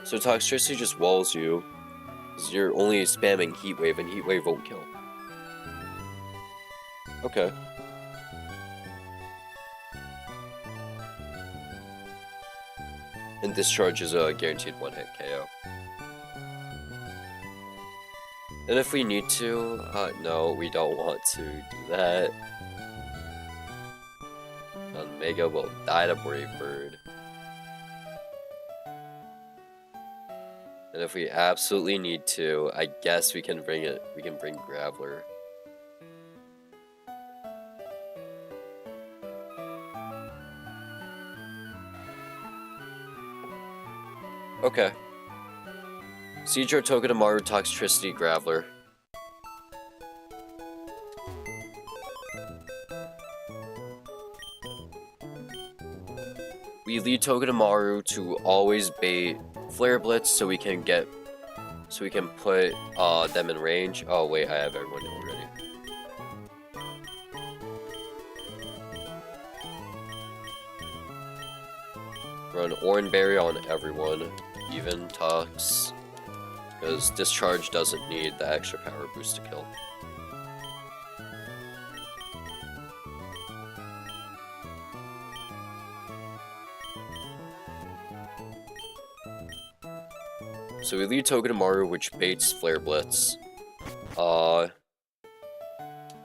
So Toxtricity just walls you, because you're only spamming Heat Wave, and Heat Wave won't kill. Okay. And Discharge is a guaranteed one-hit KO. And if we need to, no, we don't want to do that. Mega will die to Brave Bird. And if we absolutely need to, I guess we can bring it. We can bring Graveler. Okay. Seadra, Togedemaru, Toxtricity, Graveler. We lead Togedemaru to always bait Flare Blitz so we can put them in range. Oh wait, I have everyone already. Run Oranberry on everyone, even Tox, because Discharge doesn't need the extra power boost to kill. So we lead Togedemaru, which baits Flare Blitz.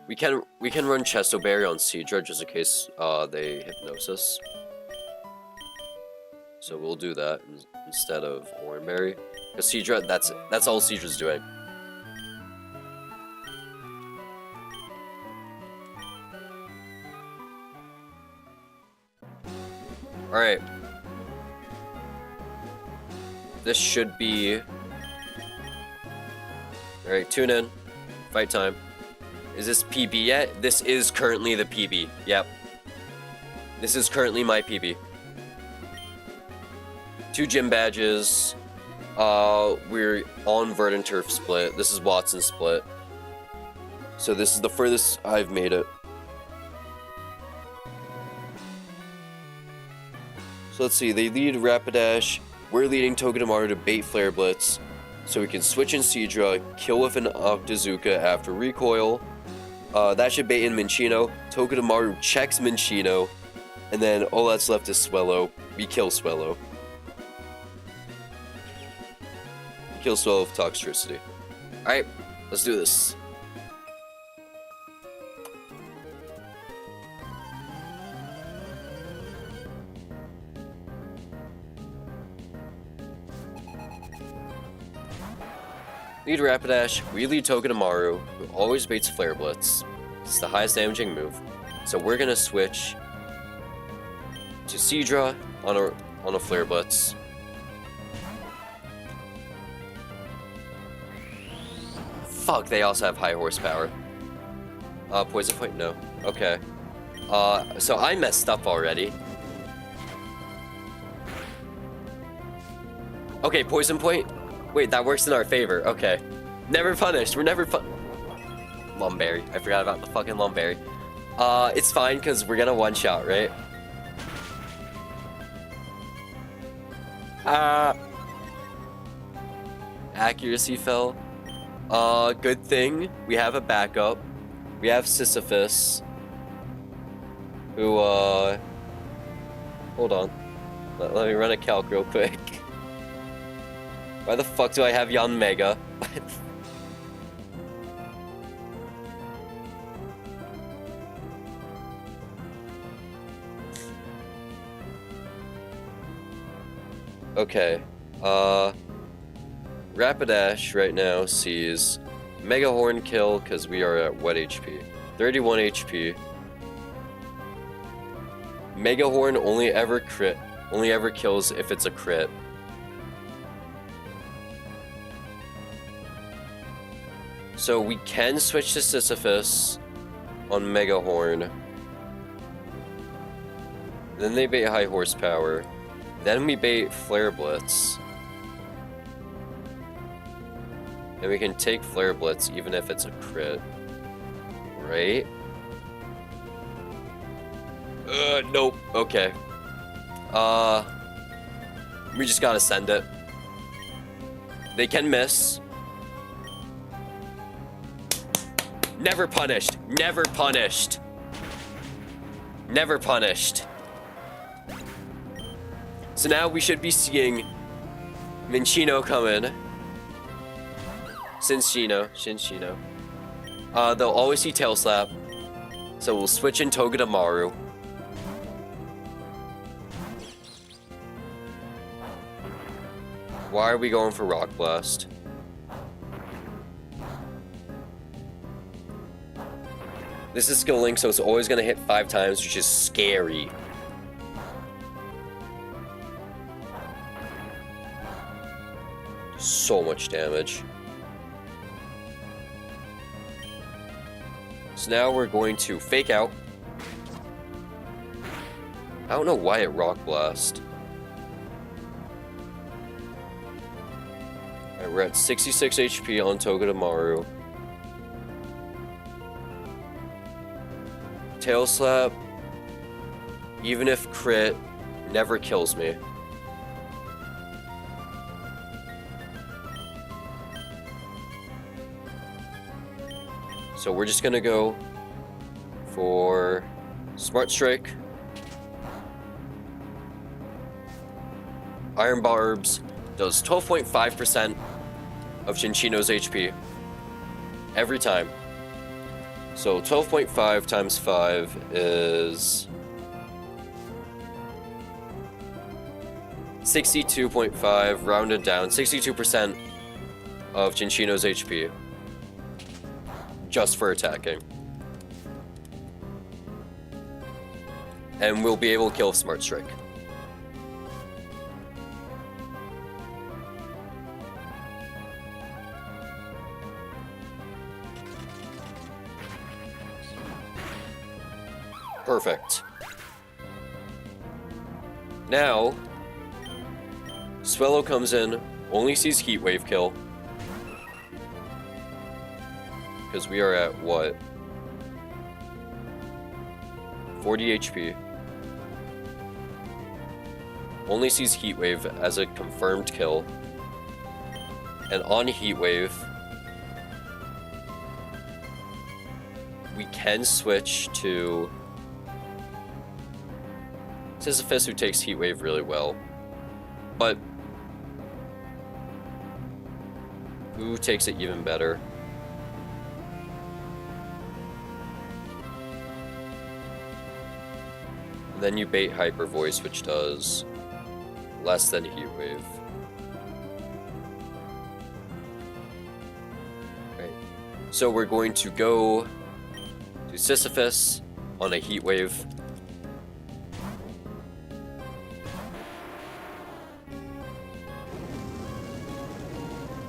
We can run Chesto Berry on Seadra just in case they Hypnosis. So we'll do that instead of Oranberry. Because Seadra, that's all Seadra's doing. Alright. This should be... Alright, tune in. Fight time. Is this PB yet? This is currently the PB. Yep. This is currently my PB. 2 gym badges. We're on Verdant Turf split. This is Watson split. So this is the furthest I've made it. So let's see. They lead Rapidash. We're leading Togedemaru to bait Flare Blitz, so we can switch in Seadra, kill with an Octazooka after recoil. That should bait in Minccino. Togedemaru checks Minccino, and then all that's left is Swellow. We kill Swellow. We kill Swellow with Toxtricity. Alright, let's do this. Lead Rapidash, we lead Togedemaru, who always baits Flare Blitz. It's the highest damaging move. So we're gonna switch to Seadra on a Flare Blitz. Fuck, they also have high horsepower. Poison Point? No. Okay. So I messed up already. Okay, Poison Point. Wait, that works in our favor. Okay. Never punished. We're never Lumberry. I forgot about the fucking Lumberry. It's fine because we're gonna one-shot, right? Accuracy fell. Good thing. We have a backup. We have Sisyphus. Who, hold on. Let me run a calc real quick. Why the fuck do I have Yanmega? Okay. Rapidash right now sees Mega Horn kill because we are at what HP? 31 HP. Mega Horn only ever kills if it's a crit. So we can switch to Sisyphus on Mega Horn. Then they bait High Horsepower. Then we bait Flare Blitz. And we can take Flare Blitz even if it's a crit. Right? Nope. Okay. We just gotta send it. They can miss. Never punished. Never punished. Never punished. So now we should be seeing Minccino come in. Shinshino. They'll always see Tail Slap. So we'll switch in Togedemaru. Why are we going for Rock Blast? This is skill link, so it's always going to hit 5 times, which is scary. So much damage. So now we're going to Fake Out. I don't know why it Rock Blast. Alright, we're at 66 HP on Togedemaru. Tail Slap, even if crit, never kills me. So we're just gonna go for Smart Strike. Iron Barbs does 12.5% of Shinshino's HP every time. So 12.5 times 5 is 62.5, rounded down, 62% of Shinshino's HP. Just for attacking. And we'll be able to kill Smart Strike. Perfect. Now, Swellow comes in, only sees Heat Wave kill. Because we are at, what? 40 HP. Only sees Heat Wave as a confirmed kill. And on Heat Wave, we can switch to Sisyphus, who takes Heat Wave really well. But who takes it even better? And then you bait Hyper Voice, which does less than Heat Wave. Right. So we're going to go to Sisyphus on a Heat Wave.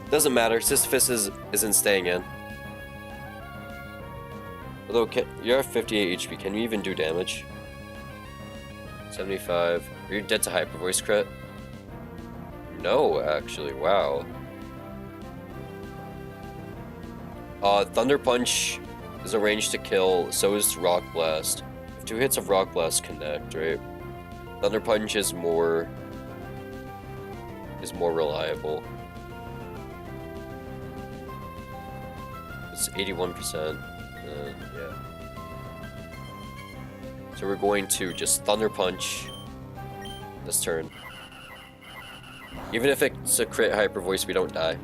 Doesn't matter, Sisyphus isn't staying in. Although, you're at 58 HP, can you even do damage? 75. Are you dead to Hyper Voice crit? No, actually, wow. Thunder Punch is a range to kill, so is Rock Blast. If 2 hits of Rock Blast connect, right? Thunder Punch is more reliable. It's 81%. Yeah. So we're going to just Thunder Punch this turn. Even if it's a crit Hyper Voice, we don't die.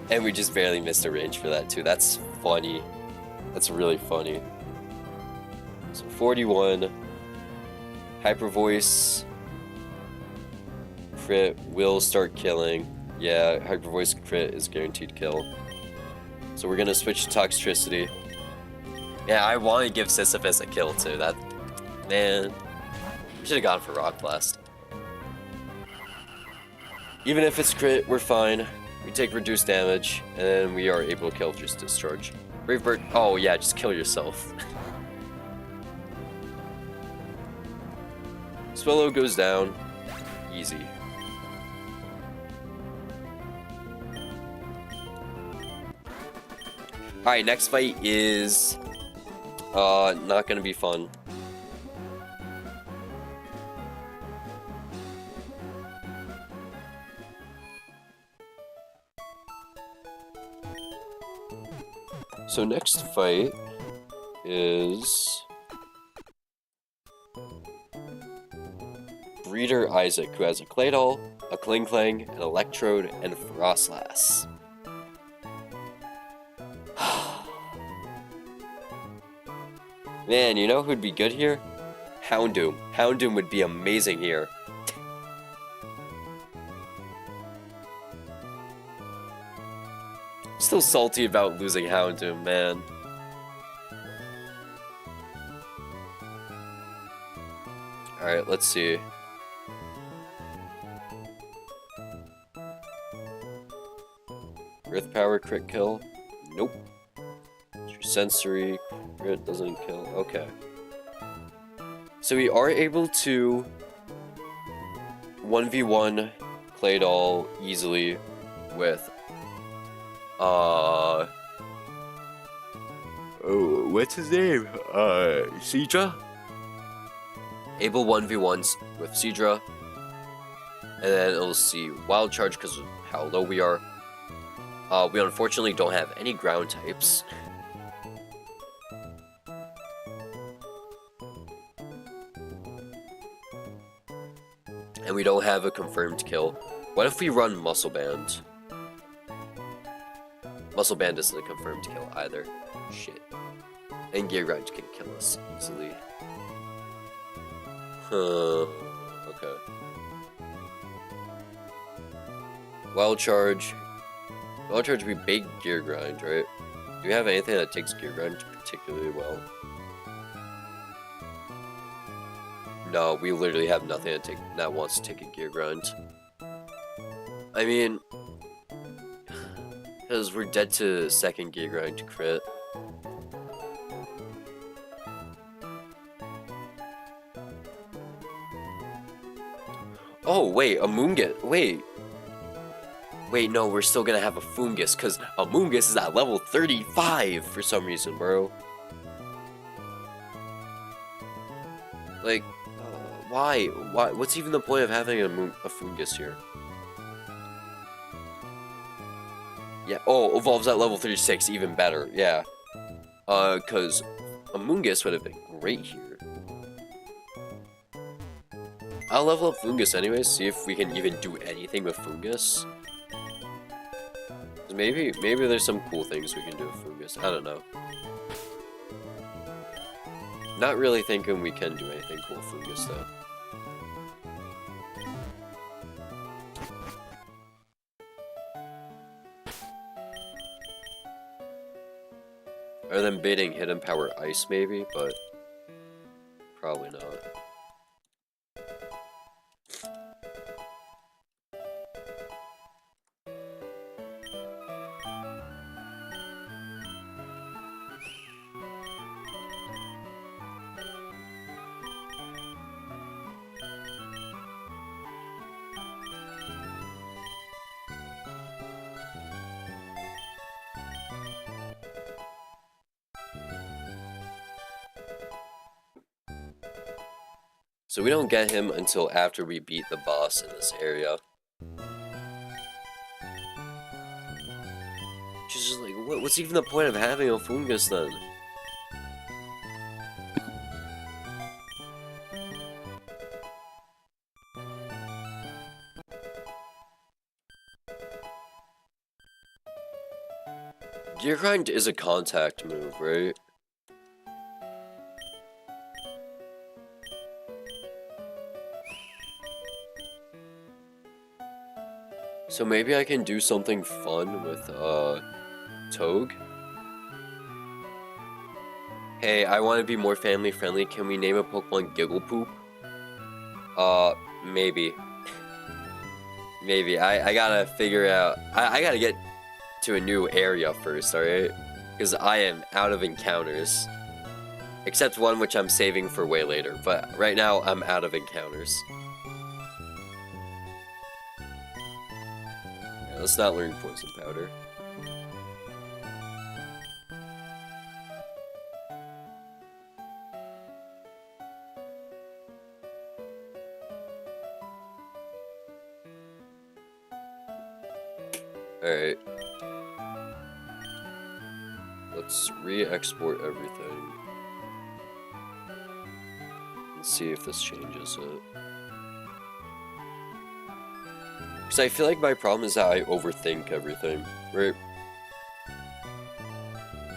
And we just barely missed a range for that too. That's funny. That's really funny. So 41. Hyper Voice crit will start killing. Yeah, Hyper Voice crit is guaranteed kill. So we're gonna switch to Toxtricity. Yeah, I want to give Sisyphus a kill too. That, man, we should have gone for Rock Blast. Even if it's crit, we're fine. We take reduced damage, and then we are able to kill just Discharge. Brave Bird, oh yeah, just kill yourself. Swallow goes down. Easy. Alright, next fight is not gonna be fun. So next fight is Breeder Isaac, who has a Claydol, a Klinklang, an Electrode, and a Frostlass. Man, you know who'd be good here? Houndoom. Houndoom would be amazing here. Still salty about losing Houndoom, man. Alright, let's see. Earth Power crit kill? Nope. Sensory crit doesn't kill. Okay. So we are able to 1v1 Claydol easily with oh, what's his name? Seadra? Able 1v1s with Seadra. And then it'll see Wild Charge because of how low we are. We unfortunately don't have any ground types. And we don't have a confirmed kill. What if we run Muscle Band? Muscle Band isn't a confirmed kill either. Shit. And Gear Grind can kill us easily. Okay. Wild Charge. Wild Charge would be big Gear Grind, right? Do we have anything that takes Gear Grind particularly well? No, we literally have nothing that wants to take a Gear Grind. I mean, because we're dead to second Gear Grind crit. Oh, wait, Amoonguss. Wait, no, we're still gonna have a Foongus, because Amoonguss is at level 35 for some reason, bro. Like, why? What's even the point of having a Foongus here? Yeah, oh, evolves at level 36, even better, yeah. Because Amoonguss would have been great here. I'll level up Foongus anyways, see if we can even do anything with Foongus. Maybe there's some cool things we can do with Foongus, I don't know. Not really thinking we can do anything cool with Foongus, though. Other than baiting Hidden Power Ice, maybe, but probably not. So we don't get him until after we beat the boss in this area. Just like, what's even the point of having a Foongus then? Gear Grind is a contact move, right? So maybe I can do something fun with, Togue? Hey, I want to be more family friendly. Can we name a Pokemon Gigglepoop? Maybe. Maybe. I gotta figure out. I gotta get to a new area first, alright? Because I am out of encounters. Except one which I'm saving for way later. But right now, I'm out of encounters. Yeah, let's not learn Poison Powder. Alright. Let's re-export everything. And see if this changes it. Because I feel like my problem is that I overthink everything, right?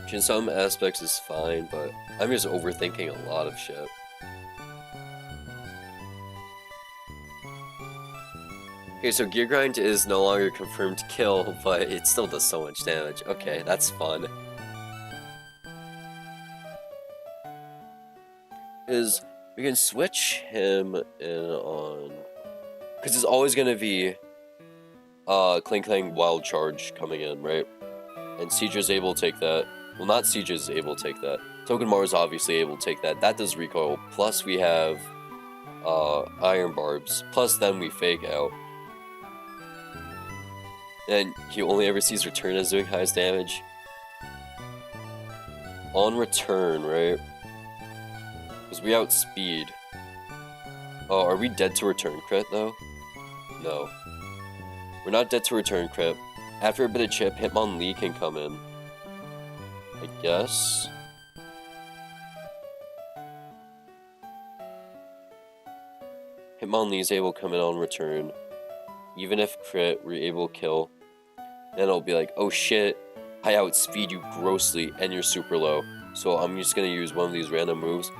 Which in some aspects is fine, but I'm just overthinking a lot of shit. Okay, so Gear Grind is no longer confirmed kill, but it still does so much damage. Okay, that's fun. Is we can switch him in on... Because it's always going to be Clang Clang Wild Charge coming in, right? And Siege's able to take that. Well, not Siege's able to take that. Togedemaru is obviously able to take that. That does recoil. Plus we have Iron Barbs. Plus then we Fake Out. And he only ever sees return as doing highest damage. On return, right? Because we outspeed. Oh, are we dead to return crit though? No. We're not dead to return crit. After a bit of chip, Hitmonlee can come in. I guess. Hitmonlee is able to come in on return. Even if crit, we're able to kill. Then it'll be like, oh shit, I outspeed you grossly and you're super low. So I'm just gonna use one of these random moves.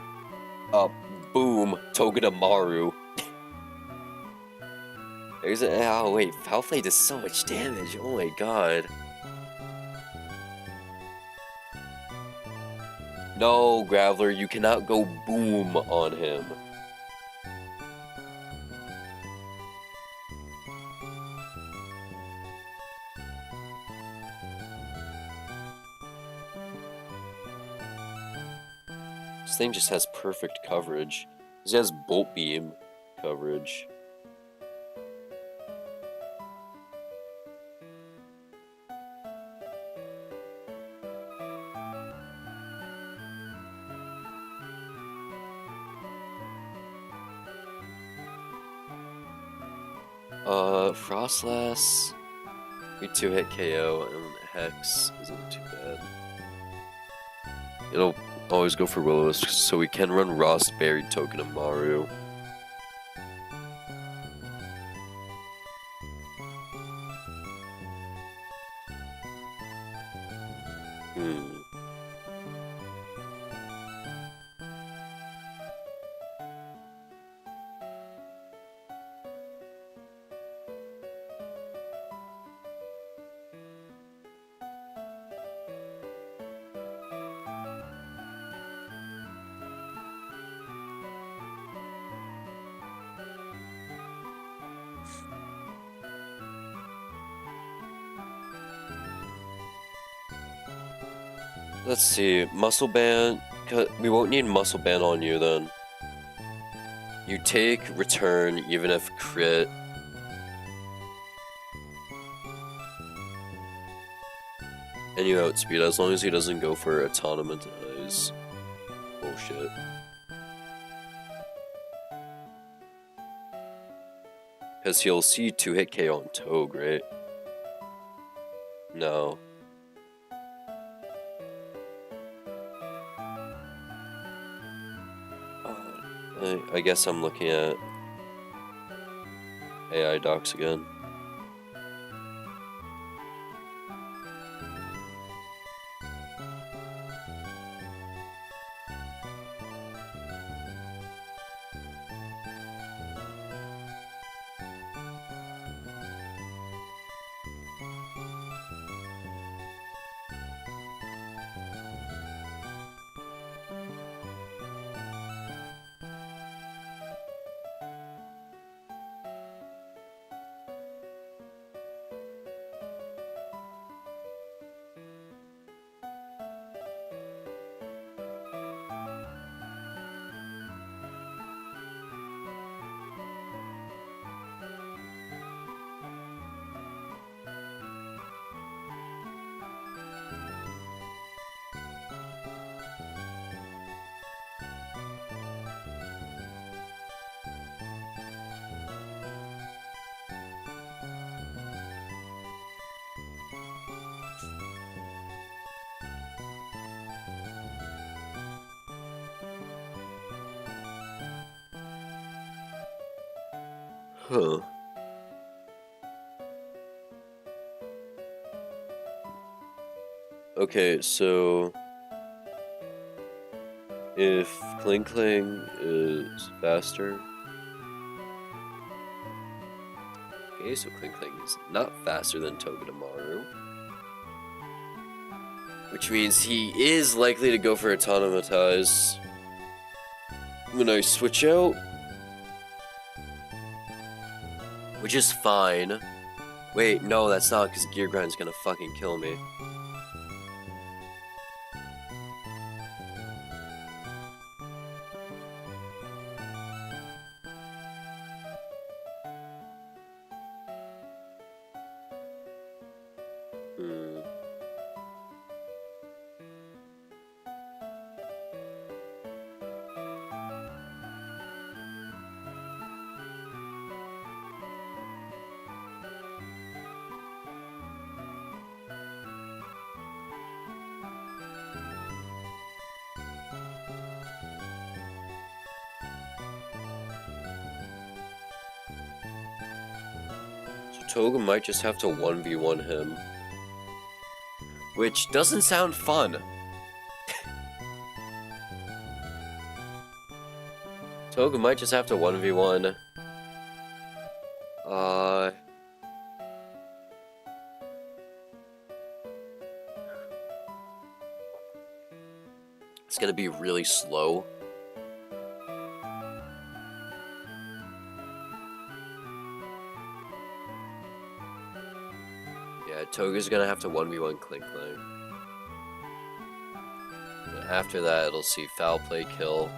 Boom, Togedemaru. There's a, oh wait, Foul Play does so much damage, oh my god. No, Graveler, you cannot go boom on him. This thing just has perfect coverage. This has Bolt Beam coverage. Frostlass. We 2-hit KO and Hex isn't too bad. It'll always go for Will-O-Wisp, so we can run Rost Berry Togedemaru. Let's see, Muscle Band. We won't need Muscle Band on you then. You take return even if crit. And you outspeed as long as he doesn't go for Autonomous Eyes. Bullshit. Because he'll see 2-hit KO on Togue, right? No. I guess I'm looking at AI docs again. Huh. Okay, so if Kling Kling is faster, okay, so Kling Kling is not faster than Togedemaru, which means he is likely to go for Autonomatize when I switch out, which is fine. Wait, no, that's not, because Gear Grind's gonna fucking kill me. Toga might just have to 1v1 him. Which doesn't sound fun. Toga might just have to 1v1. It's gonna be really slow. Yeah, Toga's gonna have to 1v1 Kling Kling. And after that, it'll see Foul Play kill.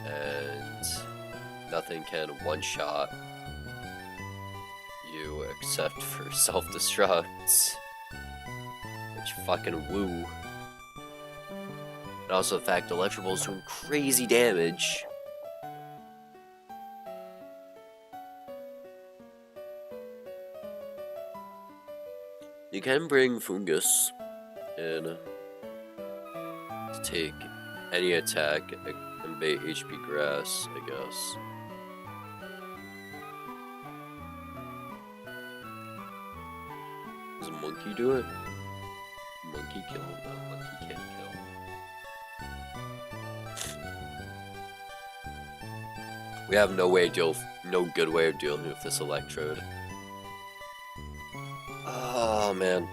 And nothing can one-shot you except for self-destructs. Which fucking woo. And also the fact Electro Ball's doing crazy damage. You can bring Fungus in to take any attack and bait HP Grass, I guess. Does a monkey do it? Monkey kill? No, monkey can't kill. We have no good way of dealing with this Electrode. Oh man.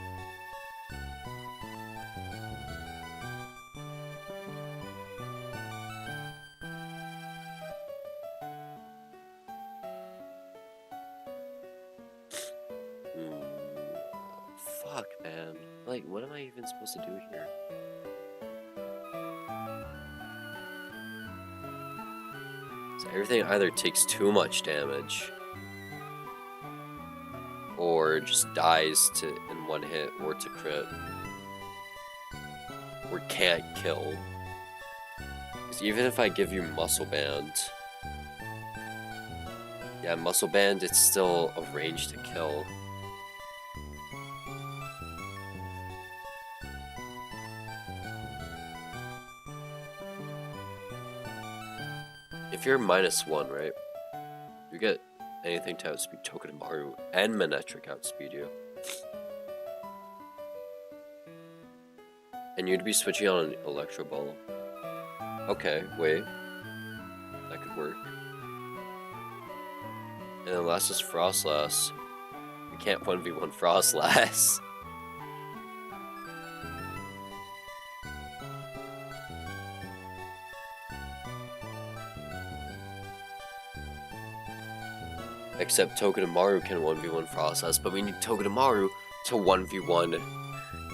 Fuck, man. Like, what am I even supposed to do here? So everything either takes too much damage, or just dies in one hit, or to crit, or can't kill. Because even if I give you Muscle Band, yeah, Muscle Band, it's still a range to kill. If you're -1, right, you get anything to outspeed Togedemaru and Manectric outspeed you. And you'd be switching on an Electro Ball. Okay, wait. That could work. And then last is Frostlass. We can't 1v1 Frostlass. Except Togedemaru can 1v1 Frostlass, but we need Togedemaru to 1v1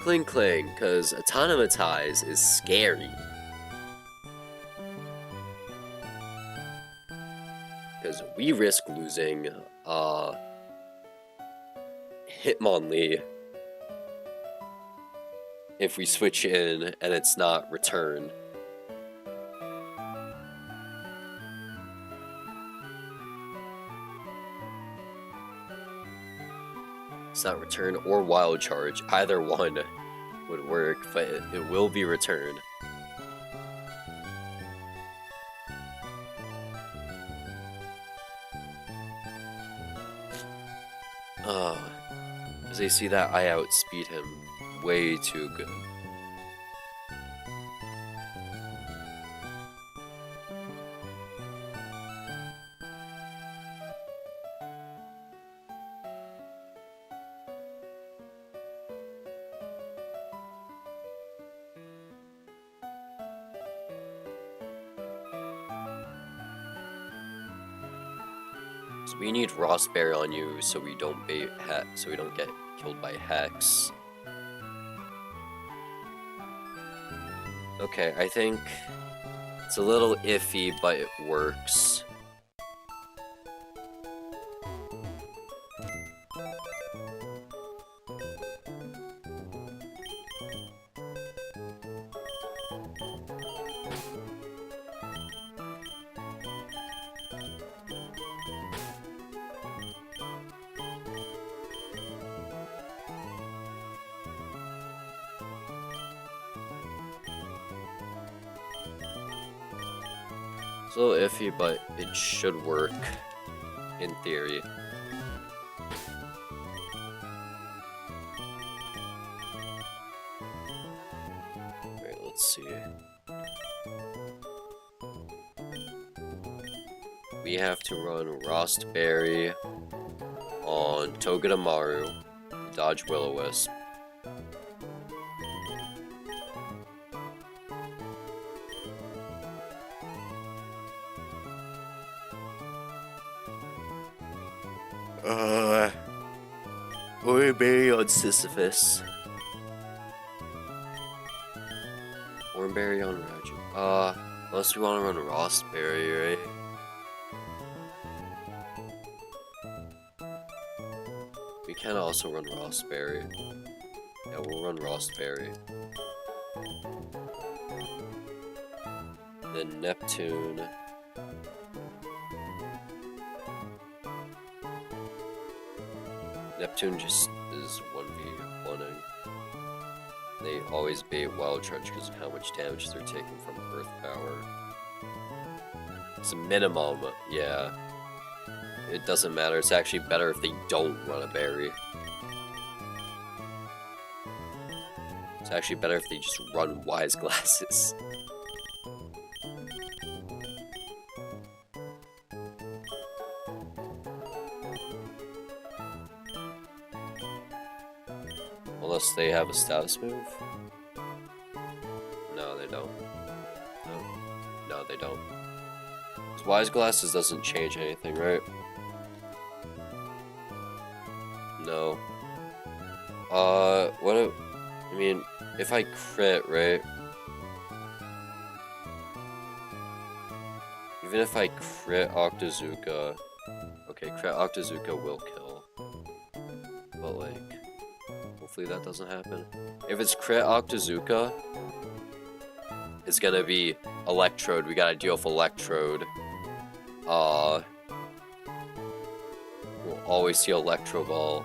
Kling Kling, because Autonomatize is scary. Because we risk losing Hitmonlee if we switch in and it's not return. It's not return or wild charge. Either one would work, but it will be return. As they see that, I outspeed him way too good. So we need Rossberry on you so we don't get killed by Hex. Okay, I think it's a little iffy, but it works. It's a little iffy, but it should work, in theory. Alright, let's see. We have to run Rostberry on Togedemaru, dodge Will-O-Wisp. Oranberry on Sisyphus. Oranberry on Raju. Unless we want to run Rostberry, right? We can also run Rostberry. Yeah, we'll run Rostberry. Then Neptune. Neptune just is 1v1ing. They always bait Wild Charge because of how much damage they're taking from Earth Power. It's a minimum, yeah. It doesn't matter, it's actually better if they don't run a berry. It's actually better if they just run Wise Glasses. Unless they have a status move? No, they don't. No, they don't. 'Cause Wise Glasses doesn't change anything, right? No. I mean, if I crit, right? Even if I crit Octazooka... Okay, crit Octazooka will kill. But, like... Hopefully that doesn't happen. If it's crit Octazooka, it's gonna be Electrode. We gotta deal with Electrode. We'll always see Electro Ball.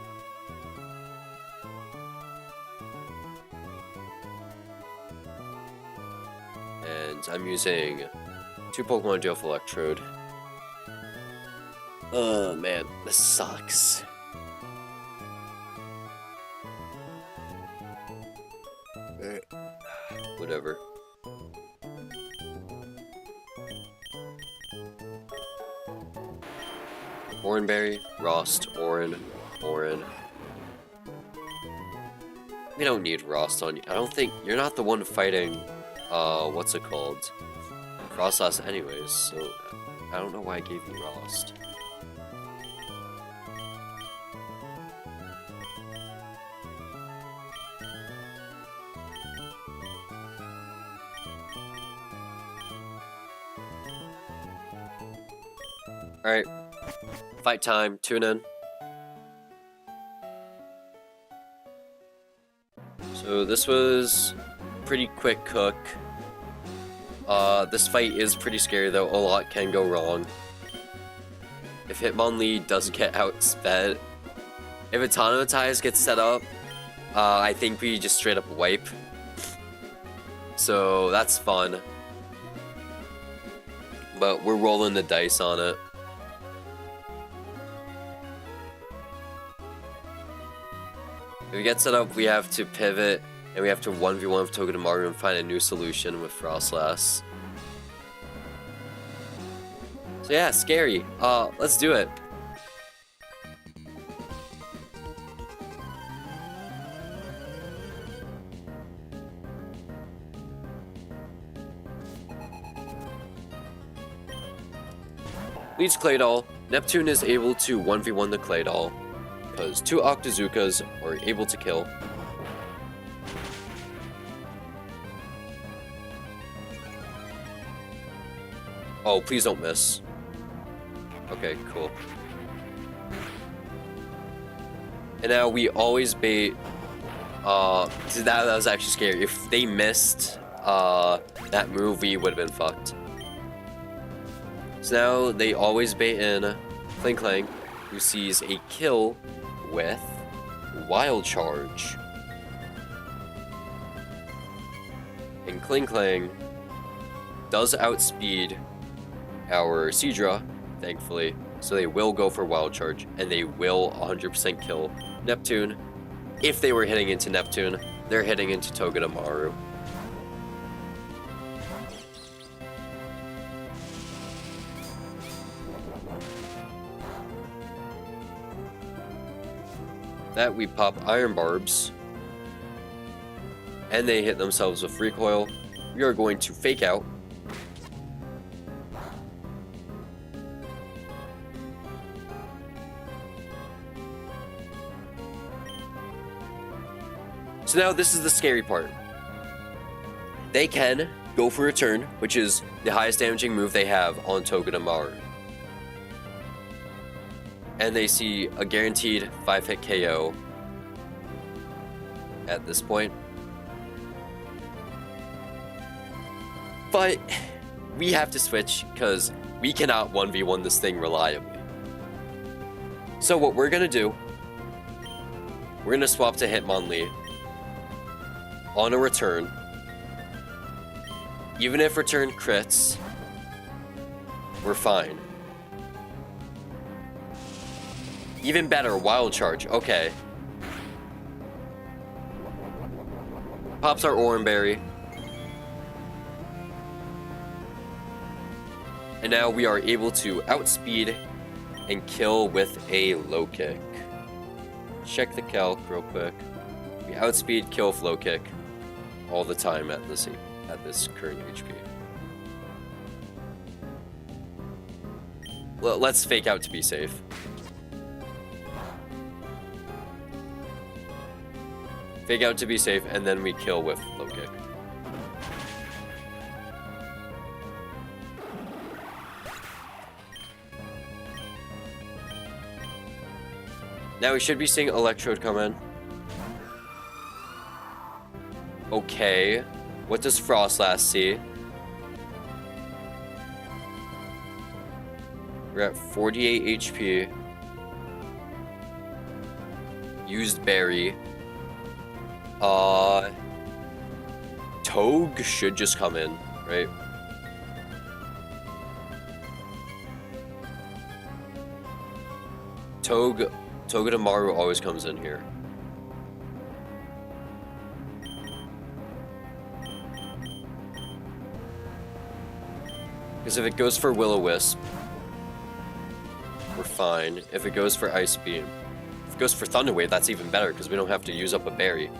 And I'm using 2 Pokemon to deal with Electrode. Oh man, this sucks. Whatever. Oranberry, Rost, Oran. We don't need Rost on you. I don't think you're not the one fighting what's it called? Frostlass anyways, so I don't know why I gave you Rost. Alright, fight time, tune in. So this was pretty quick cook. This fight is pretty scary though, a lot can go wrong. If Hitmonlee doesn't get outsped, if Autonomatize gets set up, I think we just straight up wipe. So that's fun. But we're rolling the dice on it. If we get set up, we have to pivot, and we have to 1v1 with Togedemaru and find a new solution with Frostlass. So yeah, scary. Let's do it. Leads Claydol. Neptune is able to 1v1 the Claydol, because 2 Octazookas are able to kill. Oh, please don't miss. Okay, cool. And now we always bait... that was actually scary. If they missed that move, we would have been fucked. So now they always bait in Kling Klang, who sees a kill with Wild Charge. And Kling Klang does outspeed our Seadra, thankfully, so they will go for Wild Charge, and they will 100% kill Neptune. If they were hitting into Neptune, they're hitting into Togedemaru. That we pop Iron Barbs, and they hit themselves with Recoil. We are going to Fake Out. So now this is the scary part. They can go for Return, which is the highest damaging move they have on Togedemaru. And they see a guaranteed 5-hit KO at this point. But we have to switch because we cannot 1v1 this thing reliably. So what we're going to do, we're going to swap to Hitmonlee on a Return. Even if Return crits, we're fine. Even better, Wild Charge. Okay. Pops our Oranberry. And now we are able to outspeed and kill with a low kick. Check the calc real quick. We outspeed, kill with low kick all the time at this current HP. Well, let's Fake Out to be safe. Fake Out to be safe, and then we kill with low kick. Now we should be seeing Electrode come in. Okay. What does Frostlass see? We're at 48 HP. Used Berry. Toge should just come in, right? Togedemaru always comes in here. Because if it goes for Will-O-Wisp, we're fine. If it goes for Ice Beam, if it goes for Thunder Wave, that's even better because we don't have to use up a berry.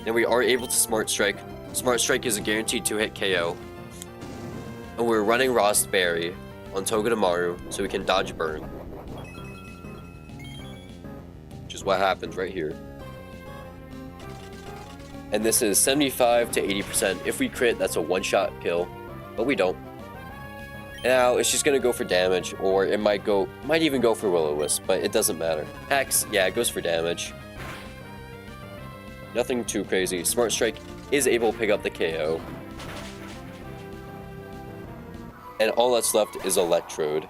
Then we are able to Smart Strike. Smart Strike is a guaranteed 2-hit KO. And we're running Rost Berry on Togedemaru so we can dodge Burn. Which is what happens right here. And this is 75 to 80%. If we crit, that's a one-shot kill. But we don't. Now, it's just going to go for damage, or it might even go for Will-O-Wisp, but it doesn't matter. Hex, yeah, it goes for damage. Nothing too crazy. Smart Strike is able to pick up the KO. And all that's left is Electrode.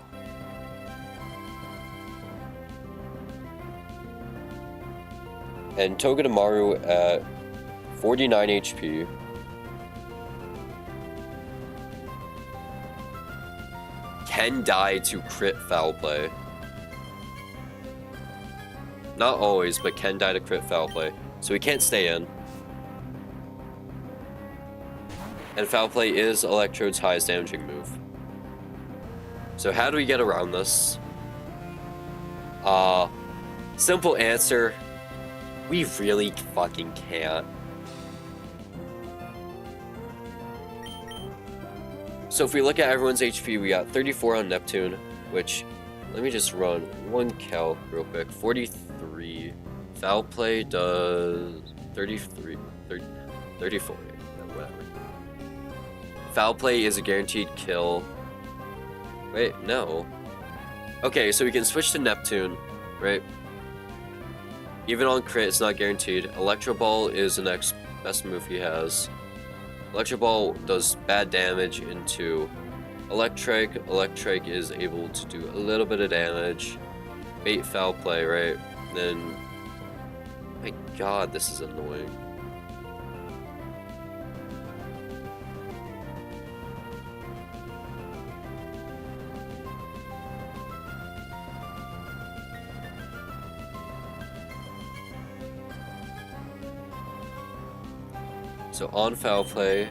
And Togedemaru at 49 HP. Can die to crit Foul Play. Not always, but can die to crit Foul Play. So he can't stay in. And Foul Play is Electrode's highest damaging move. So how do we get around this? Simple answer. We really fucking can't. So if we look at everyone's HP, we got 34 on Neptune, which, let me just run one calc real quick. 43. Foul Play does 33, 30, 34, whatever. Foul Play is a guaranteed kill. Wait, no. Okay, so we can switch to Neptune, right? Even on crit, it's not guaranteed. Electro Ball is the next best move he has. Electro Ball does bad damage into Electric. Electric is able to do a little bit of damage. Bait Foul Play, right? Then, my god, this is annoying. So on Foul Play,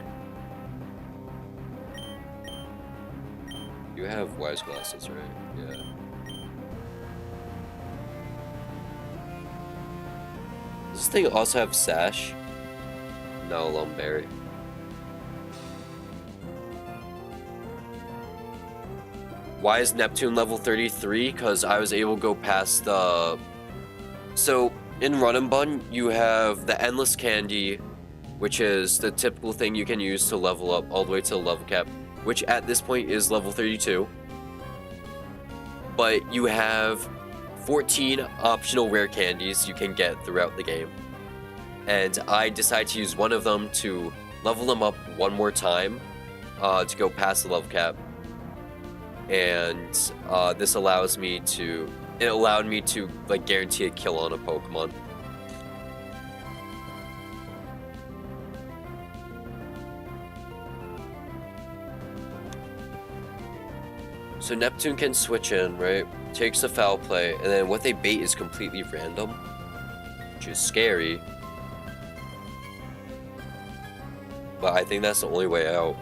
you have Wise Glasses, right? Yeah. Does this thing also have Sash? No, Lumberry. Why is Neptune level 33? Because I was able to go past the... So, in Run Bun, you have the Endless Candy, which is the typical thing you can use to level up all the way to the level cap, which at this point is level 32. But you have 14 optional rare candies you can get throughout the game. And I decided to use one of them to level them up one more time to go past the level cap. And this allows me to... It allowed me to like guarantee a kill on a Pokemon. So Neptune can switch in, right? Takes the Foul Play, and then what they bait is completely random, which is scary. But I think that's the only way out.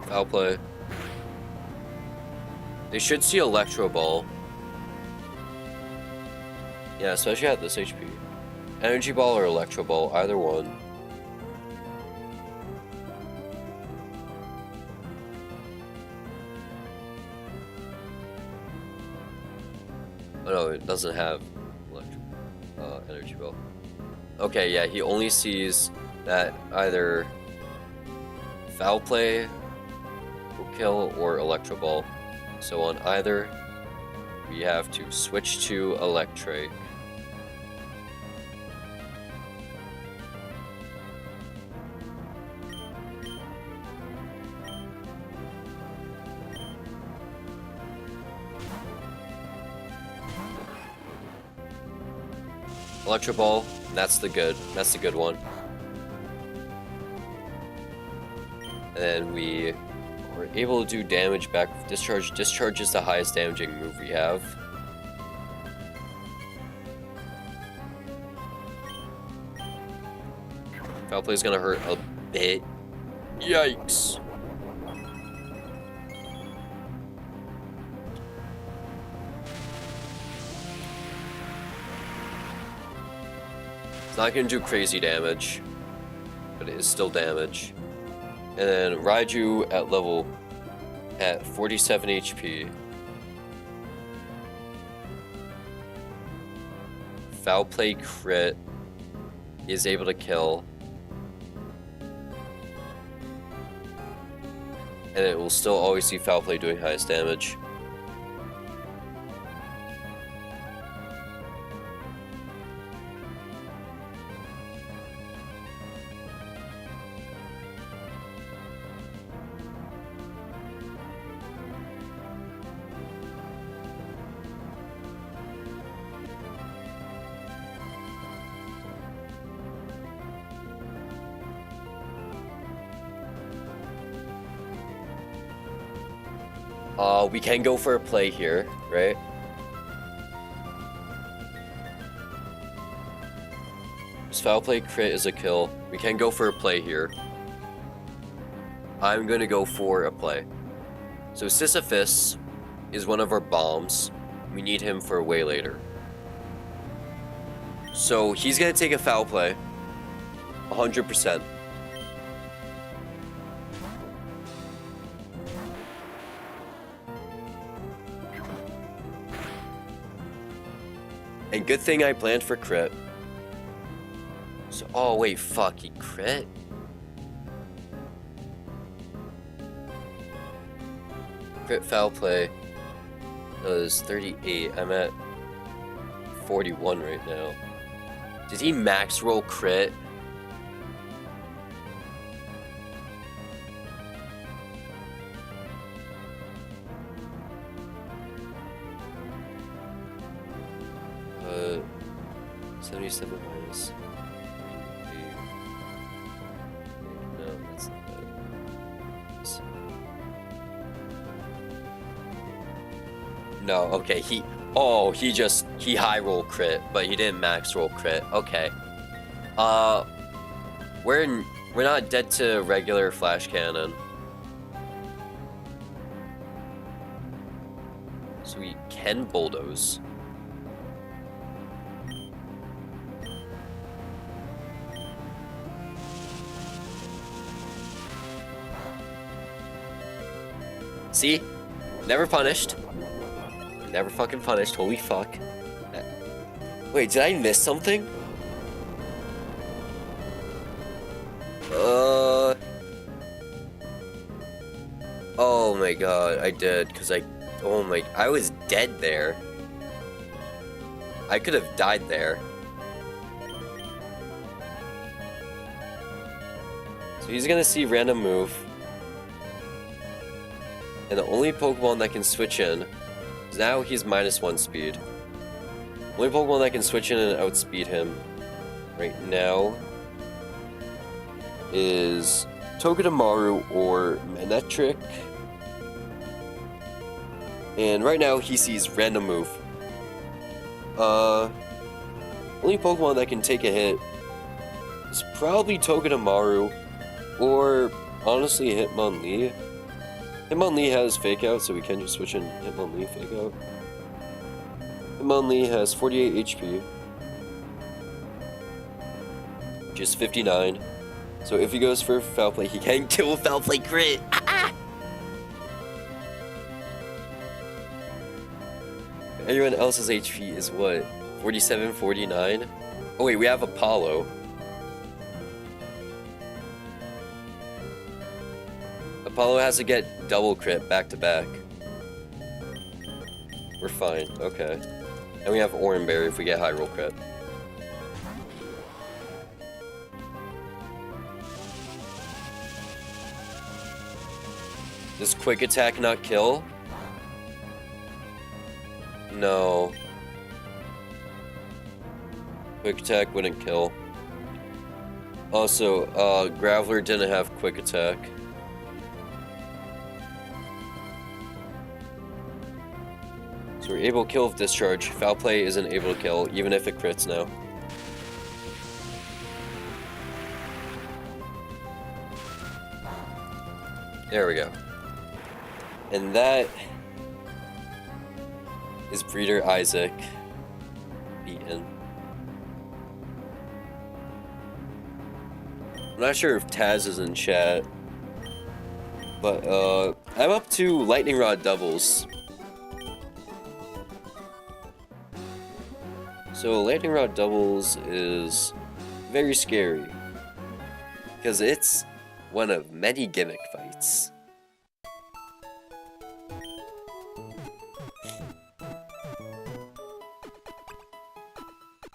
Foul Play. They should see Electro Ball. Yeah, especially at this HP. Energy Ball or Electro Ball, either one. Oh no, it doesn't have Energy Ball. Okay, yeah, he only sees that either Foul Play will kill or Electro Ball. So on either, we have to switch to Electric. Electro Ball, that's the good one. And then we were able to do damage back with Discharge. Discharge is the highest damaging move we have. Foul Play is gonna hurt a bit. Yikes. It's not going to do crazy damage, but it is still damage. And then Raiju at 47 HP. Foul Play crit is able to kill. And it will still always see Foul Play doing highest damage. We can go for a play here, right? This foul play crit is a kill. We can go for a play here. I'm gonna go for a play. So Sisyphus is one of our bombs. We need him for way later. So he's gonna take a foul play. 100%. And good thing I planned for crit. So, oh wait, fuck, he crit? Crit foul play does 38. I'm at 41 right now. Did he max roll crit? Uh, 77 minus 38. No, that's not that. No, okay, he high roll crit, but he didn't max roll crit. Okay. We're not dead to regular flash cannon. So we can bulldoze. See? Never punished. Never fucking punished. Holy fuck. Wait, did I miss something? Oh my god, I did, because I was dead there. I could have died there. So he's gonna see random move. And the only Pokemon that can switch in, now he's -1 speed. Only Pokemon that can switch in and outspeed him right now is Togedemaru or Manectric. And right now he sees random move. Only Pokemon that can take a hit is probably Togedemaru or honestly Hitmonlee. Hitmonlee has Fake Out, so we can just switch in Hitmonlee Fake Out. Hitmonlee has 48 HP. Just 59. So if he goes for Foul Play, he can kill Foul Play crit! Everyone else's HP is what? 47, 49? Oh wait, we have Apollo. Apollo has to get double crit back to back. We're fine, okay. And we have Oranberry if we get high roll crit. Does quick attack not kill? No. Quick attack wouldn't kill. Also, Graveler didn't have quick attack. So we're able to kill with Discharge. Foul Play isn't able to kill, even if it crits now. There we go. And that is Breeder Isaac beaten. I'm not sure if Taz is in chat, but I'm up to Lightning Rod doubles. So Lightning Rod doubles is very scary because it's one of many gimmick fights.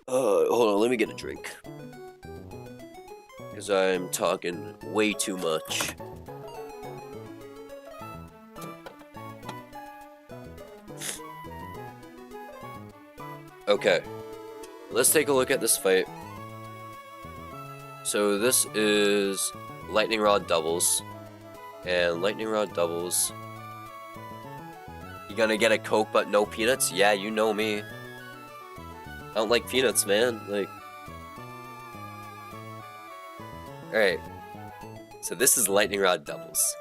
Hold on, let me get a drink. Because I'm talking way too much. Okay, let's take a look at this fight. So this is Lightning Rod doubles. And Lightning Rod doubles gonna get a Coke but no peanuts? Yeah, you know me. I don't like peanuts, man. Like... Alright. So this is Lightning Rod doubles.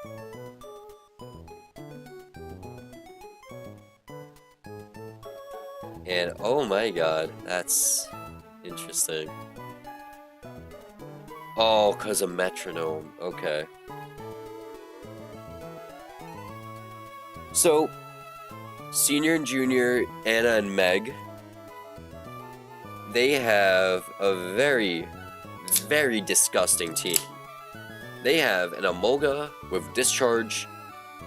And oh my god, that's interesting. Oh, cause of metronome. Okay. So, Senior and Junior, Anna and Meg, they have a very, very disgusting team. They have an Emolga with Discharge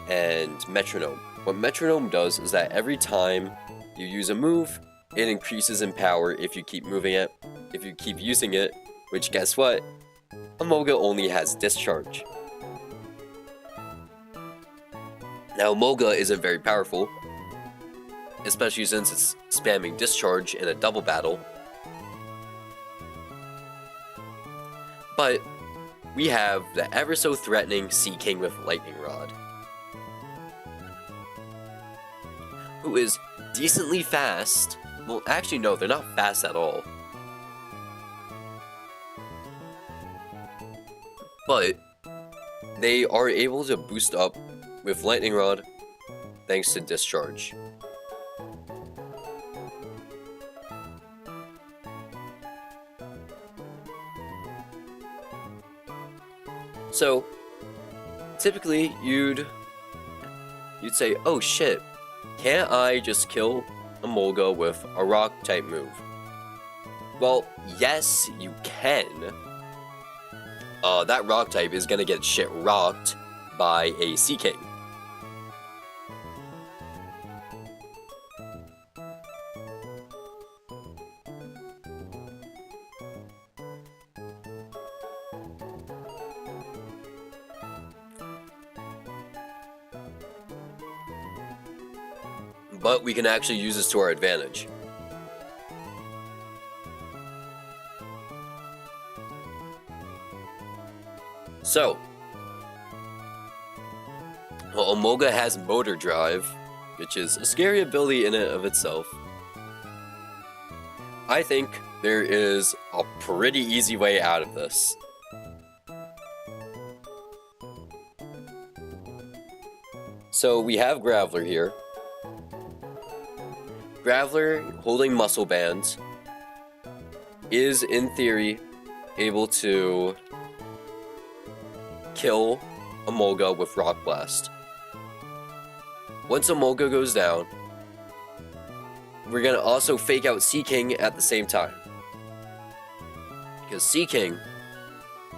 and Metronome. What Metronome does is that every time you use a move, it increases in power if you keep moving it. If you keep using it, which guess what? Emolga only has Discharge. Now Emolga isn't very powerful, especially since it's spamming Discharge in a double battle. But we have the ever so threatening Sea King with Lightning Rod, who is decently fast. Well, actually no, they're not fast at all. But they are able to boost up with Lightning Rod thanks to Discharge. So, typically you'd say, oh shit, can't I just kill Emolga with a rock type move? Well, yes, you can. That rock type is gonna get shit rocked by a Sea King. But we can actually use this to our advantage. So, well, Emolga has Motor Drive, which is a scary ability in and of itself. I think there is a pretty easy way out of this. So we have Graveler here. Graveler, holding Muscle Bands, is in theory able to kill Emolga with Rock Blast. Once Emolga goes down, we're gonna also fake out Sea King at the same time, because Sea King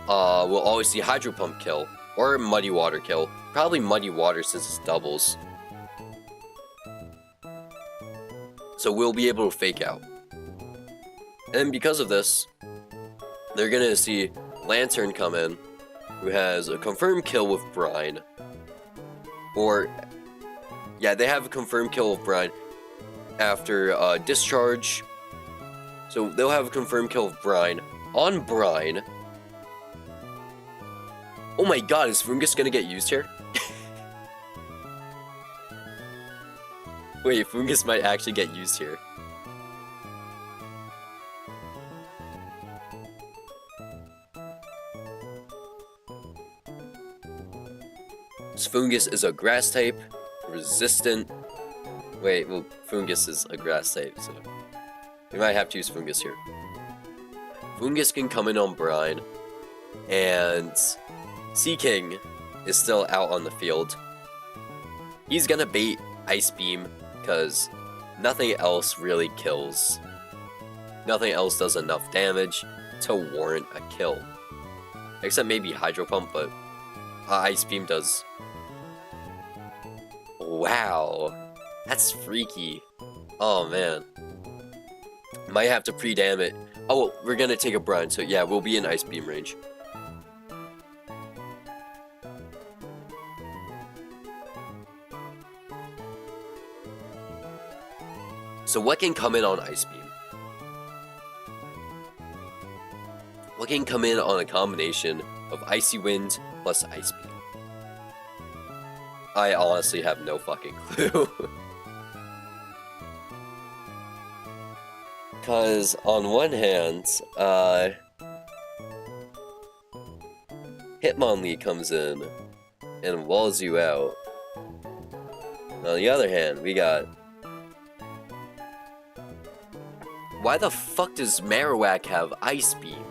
will always see Hydro Pump kill or Muddy Water kill. Probably Muddy Water since it's doubles. So we'll be able to fake out. And because of this, they're gonna see Lantern come in, who has a confirmed kill with Brine. Or, yeah, they have a confirmed kill with Brine after Discharge. So they'll have a confirmed kill with Brine. On Brine. Oh my god, is Fungus gonna get used here? Wait, Fungus might actually get used here. Fungus is a grass type, resistant. Wait, well, Fungus is a grass type, so we might have to use Fungus here. Fungus can come in on Brine, and Sea King is still out on the field. He's gonna bait Ice Beam, because nothing else really kills. Nothing else does enough damage to warrant a kill. Except maybe Hydro Pump, but Ice Beam does. Wow, that's freaky. Oh man. Might have to pre-dam it. Oh, well, we're gonna take a Brine, so yeah, we'll be in Ice Beam range. So what can come in on Ice Beam? What can come in on a combination of Icy Wind plus Ice Beam? I honestly have no fucking clue. Because on one hand, Hitmonlee comes in and walls you out. On the other hand, we got... Why the fuck does Marowak have Ice Beam?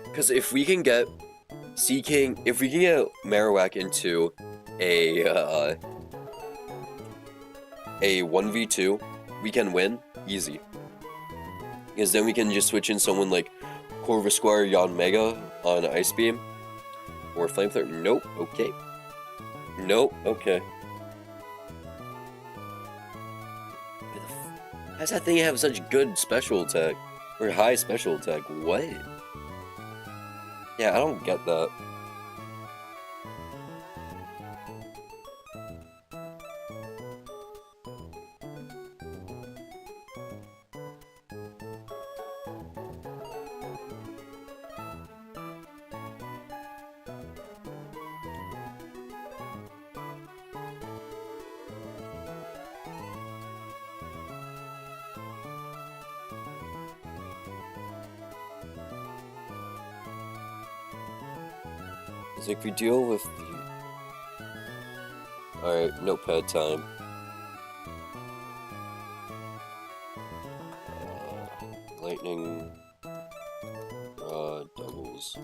Because if we can get if we can get Marowak into a 1v2, we can win easy. Because then we can just switch in someone like Corvisquire Yanmega on Ice Beam or Flamethrower. Nope. Okay. Nope. Okay. How does that thing have such good special attack or high special attack? What? Yeah, I don't get that. It's like we deal with the... Alright, notepad time. Lightning... doubles.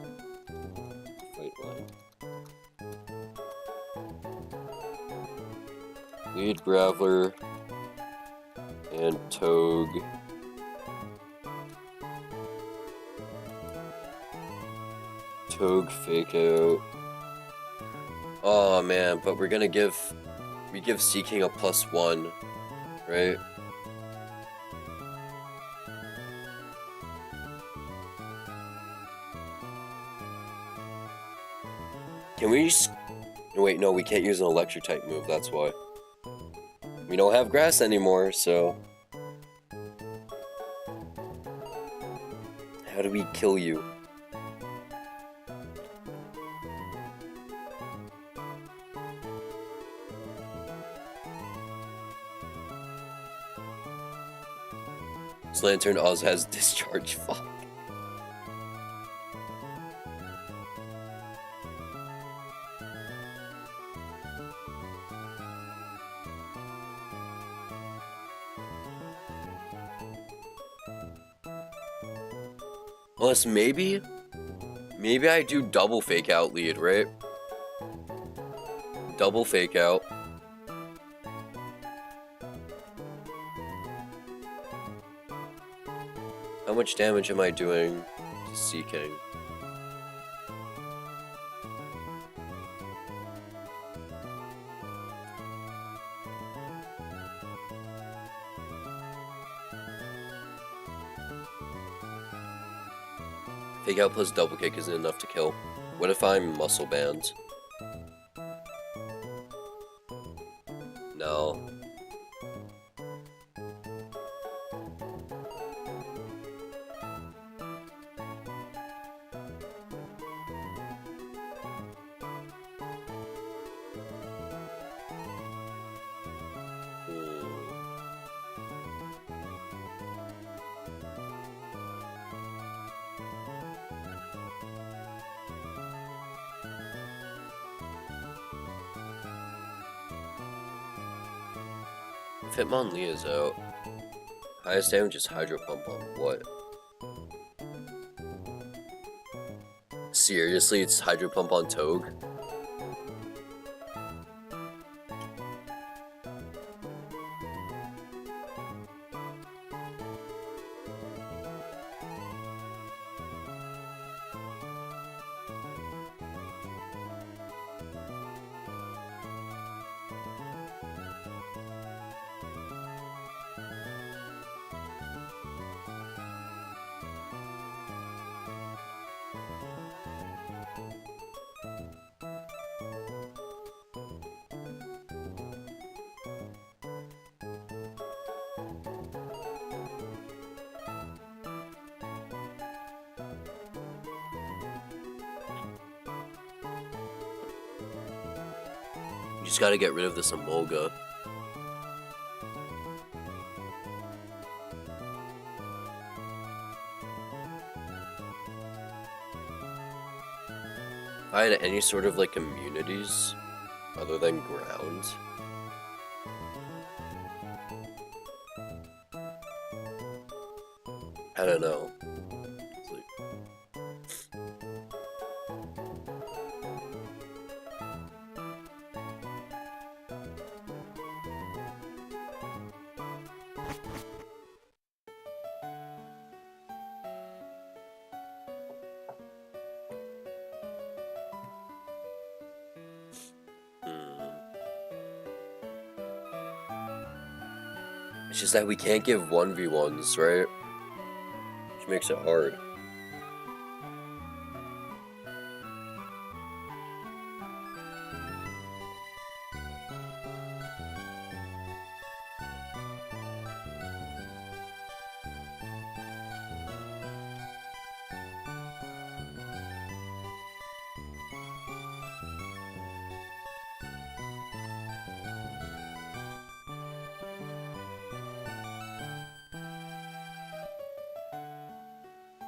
Fight line. Lead Graveler. And Togue. Togue Fake Out. Oh man, but we're gonna give... We give Seeking a +1, right? Can we just... Wait, no, we can't use an electric type move, that's why. We don't have grass anymore, so... How do we kill you? Lantern Oz has discharge. Fuck. Unless maybe I do double fake out lead, right? Double fake out. How much damage am I doing to Seeking? Fake out plus double kick isn't enough to kill. What if I'm muscle banned? No. Hitmonlee is out. Highest damage is Hydro Pump on what? Seriously, it's Hydro Pump on Togue? just gotta get rid of this Emolga. If I had any sort of like immunities other than ground. I don't know. It's just that we can't give 1v1s, right? Which makes it hard.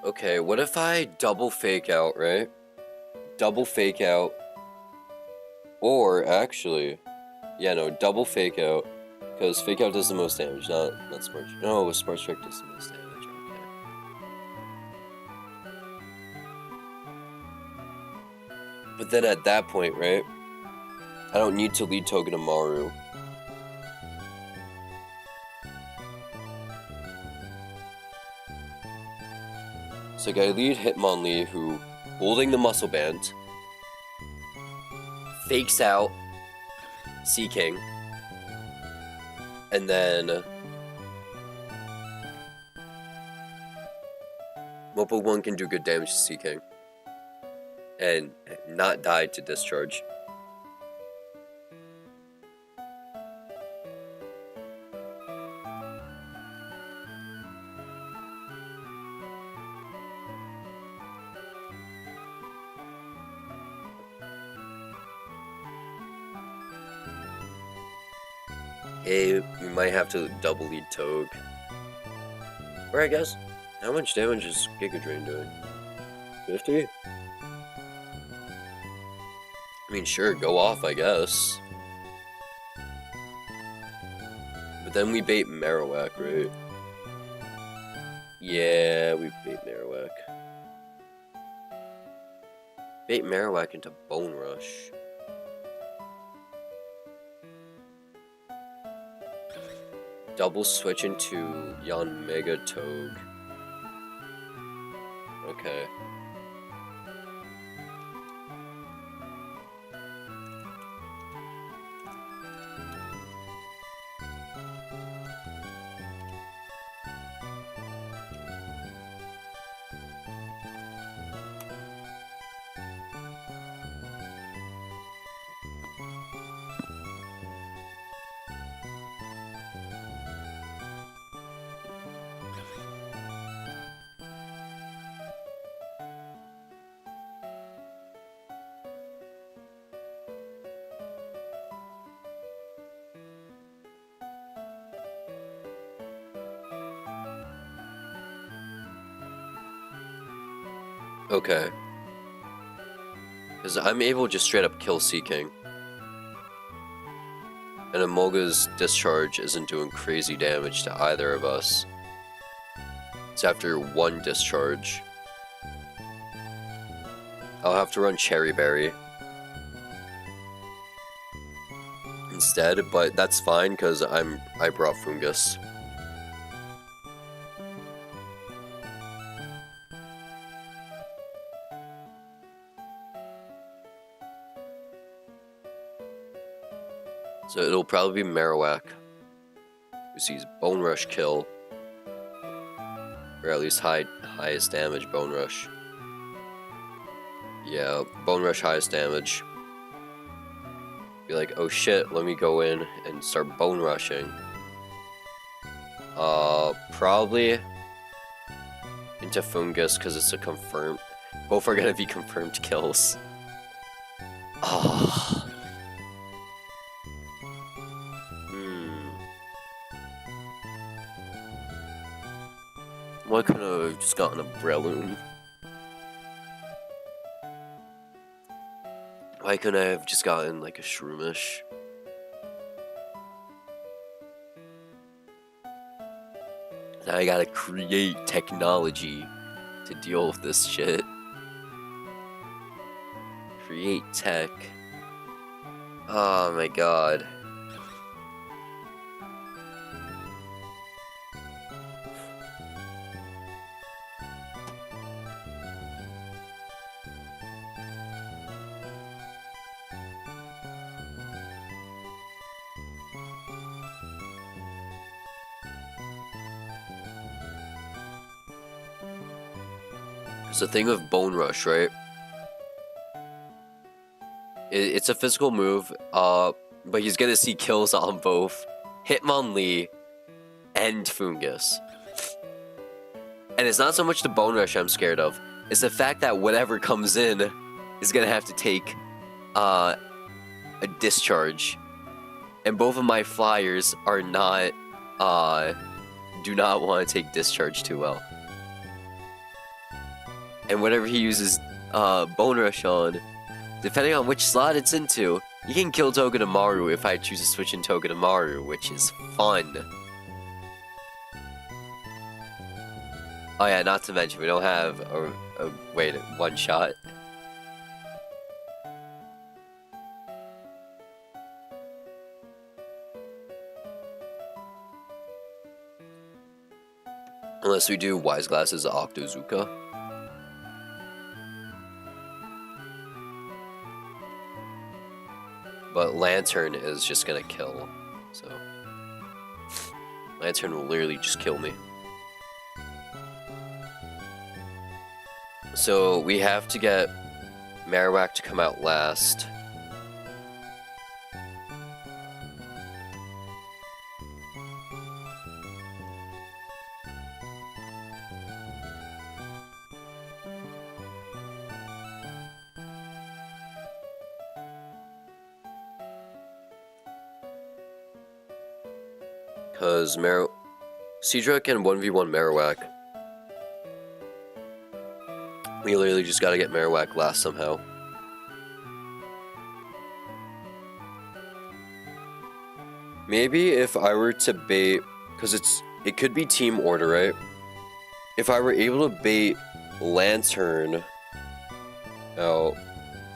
Okay, what if I double fake out, right? Double fake out. Or, actually, yeah, no, double fake out. Because fake out does the most damage, not smart. No, smart strike does the most damage, okay. But then at that point, right? I don't need to lead Togedemaru. So I lead Hitmonlee, who, holding the muscle band, fakes out Seaking, and then what Pokemon can do good damage to Seaking and not die to discharge. Hey, we might have to double lead Toge. Or I guess, how much damage is Giga Drain doing? 50? I mean, sure, go off, I guess. But then we bait Marowak, right? Yeah, we bait Marowak. Bait Marowak into Bone Rush. Double switch into Yanmega Toge. Okay. Okay. Because I'm able to just straight up kill Seaking. And Emolga's discharge isn't doing crazy damage to either of us. It's after one discharge. I'll have to run Cherry Berry instead, but that's fine because I brought Fungus. So it'll probably be Marowak who sees Bone Rush kill, or at least highest damage Bone Rush. Yeah, Bone Rush highest damage. Be like, oh shit, let me go in and start Bone Rushing. Probably into Fungus because it's a confirmed. Both are gonna be confirmed kills. Ah. Why couldn't I have just gotten a Breloom? Why couldn't I have just gotten like a Shroomish? Now I gotta create technology to deal with this shit. Create tech. Oh my god. It's the thing with Bone Rush, right? It's a physical move, but he's gonna see kills on both Hitmonlee and Fungus. And it's not so much the Bone Rush I'm scared of, it's the fact that whatever comes in is gonna have to take a discharge. And both of my flyers are not, do not want to take discharge too well. And whatever he uses Bone Rush on, depending on which slot it's into, you can kill Togedemaru if I choose to switch in Togedemaru, which is fun. Oh yeah, not to mention, we don't have a wait, one shot. Unless we do Wise Glasses Octozuka. But Lantern is just gonna kill, so... Lantern will literally just kill me. So we have to get Marowak to come out last. Because Seadra can 1v1 Marowak. We literally just gotta get Marowak last somehow. Maybe if I were to bait, because it could be team order, right? If I were able to bait Lantern out,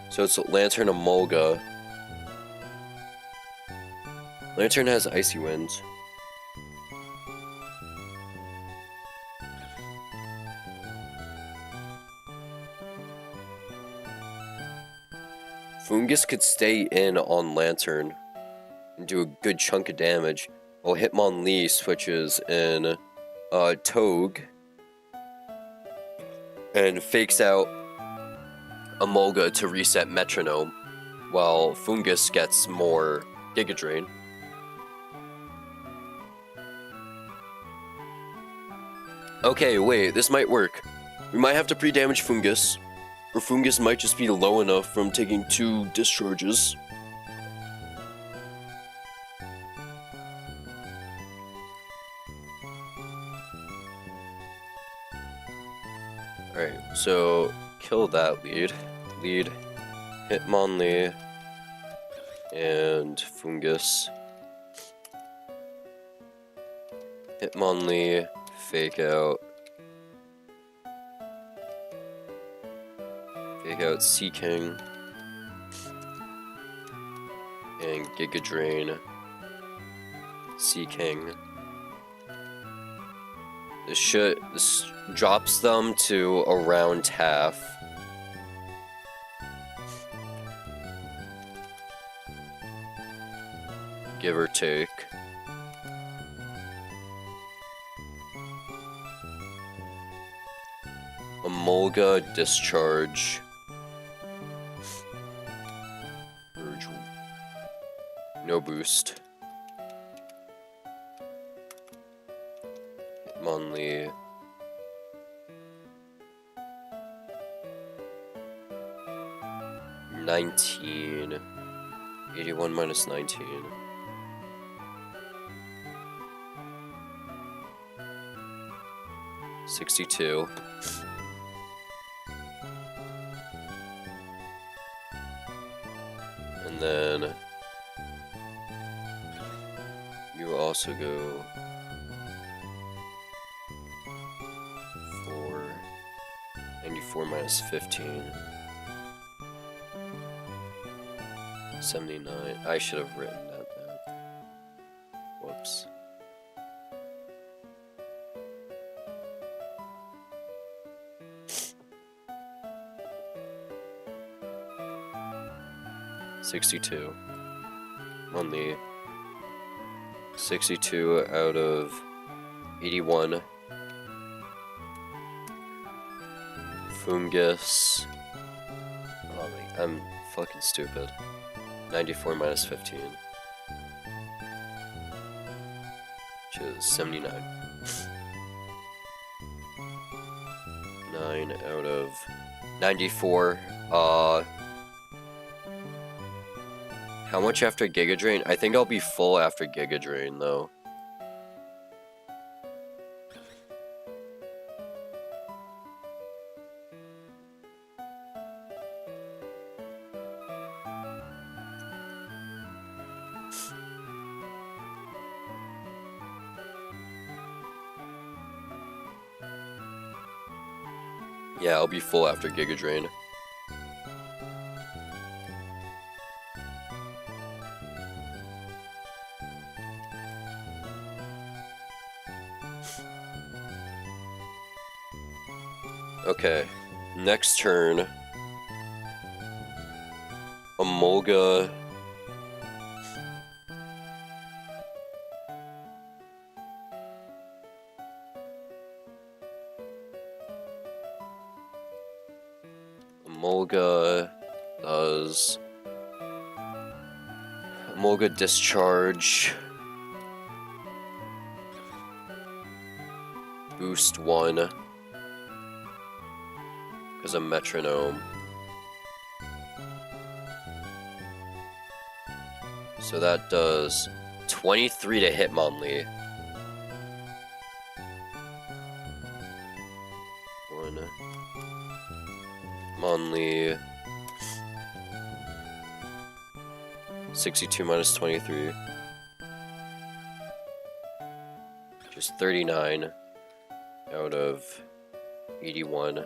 so it's Lantern Emolga. Lantern has Icy Winds. Fungus could stay in on Lantern and do a good chunk of damage, while Hitmonlee switches in Togue and fakes out Emolga to reset Metronome, while Fungus gets more Giga Drain. Okay, wait, this might work. We might have to pre-damage Fungus. Or Fungus might just be low enough from taking 2 discharges. Alright, so kill that lead. Lead, Hitmonlee, and Fungus. Hitmonlee, fake out. Fake out Seaking. And Giga Drain. Seaking. This drops them to around half. Give or take. Emolga discharge. No boost. Hitmonlee. $19. 81 minus 19. 62. And then you also go 4, 94 minus 15. 79. I should have written that down. Whoops. $62 on the 62 out of 81. Fungus. Oh my, I'm fucking stupid. 94 minus 15. Which is 79. 9 out of 94. How much after Giga Drain? I think I'll be full after Giga Drain though. Yeah, I'll be full after Giga Drain. Okay, next turn. Emolga. Emolga does Emolga Discharge. Boost 1. Because a metronome. So that does 23 to Hitmonlee. 1. Hitmonlee. 62 minus 23. Just 39 out of 81.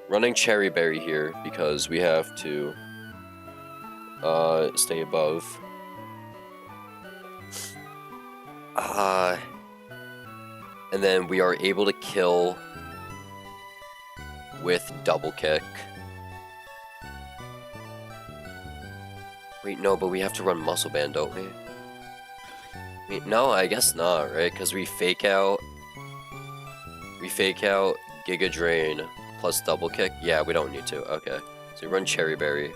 Running Cherry Berry here because we have to stay above. And then we are able to kill with Double Kick. Wait, no, but we have to run Muscle Band, don't we? Wait, no, I guess not, right? Because we fake out Giga Drain plus Double Kick. Yeah, we don't need to. Okay, so we run Cherry Berry.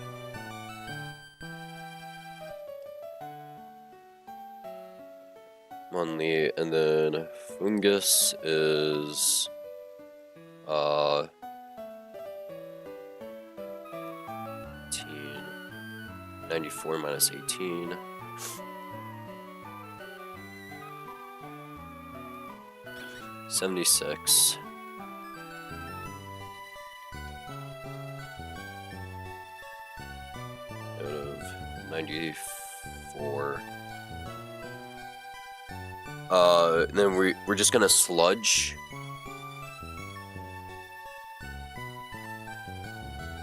Monly, and then Fungus is 94 minus 18. $76. Out of 94. And then we're just gonna sludge.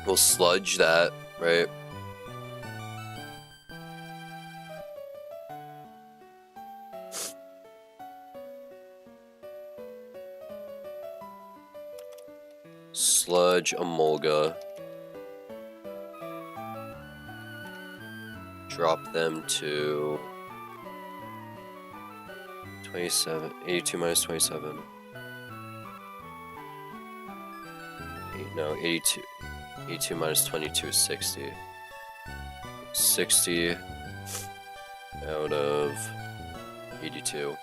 We'll sludge that, right? Sludge Emolga. Drop them to 27, 82 minus 27. No, 82 minus 22 is 60. 60 out of 82.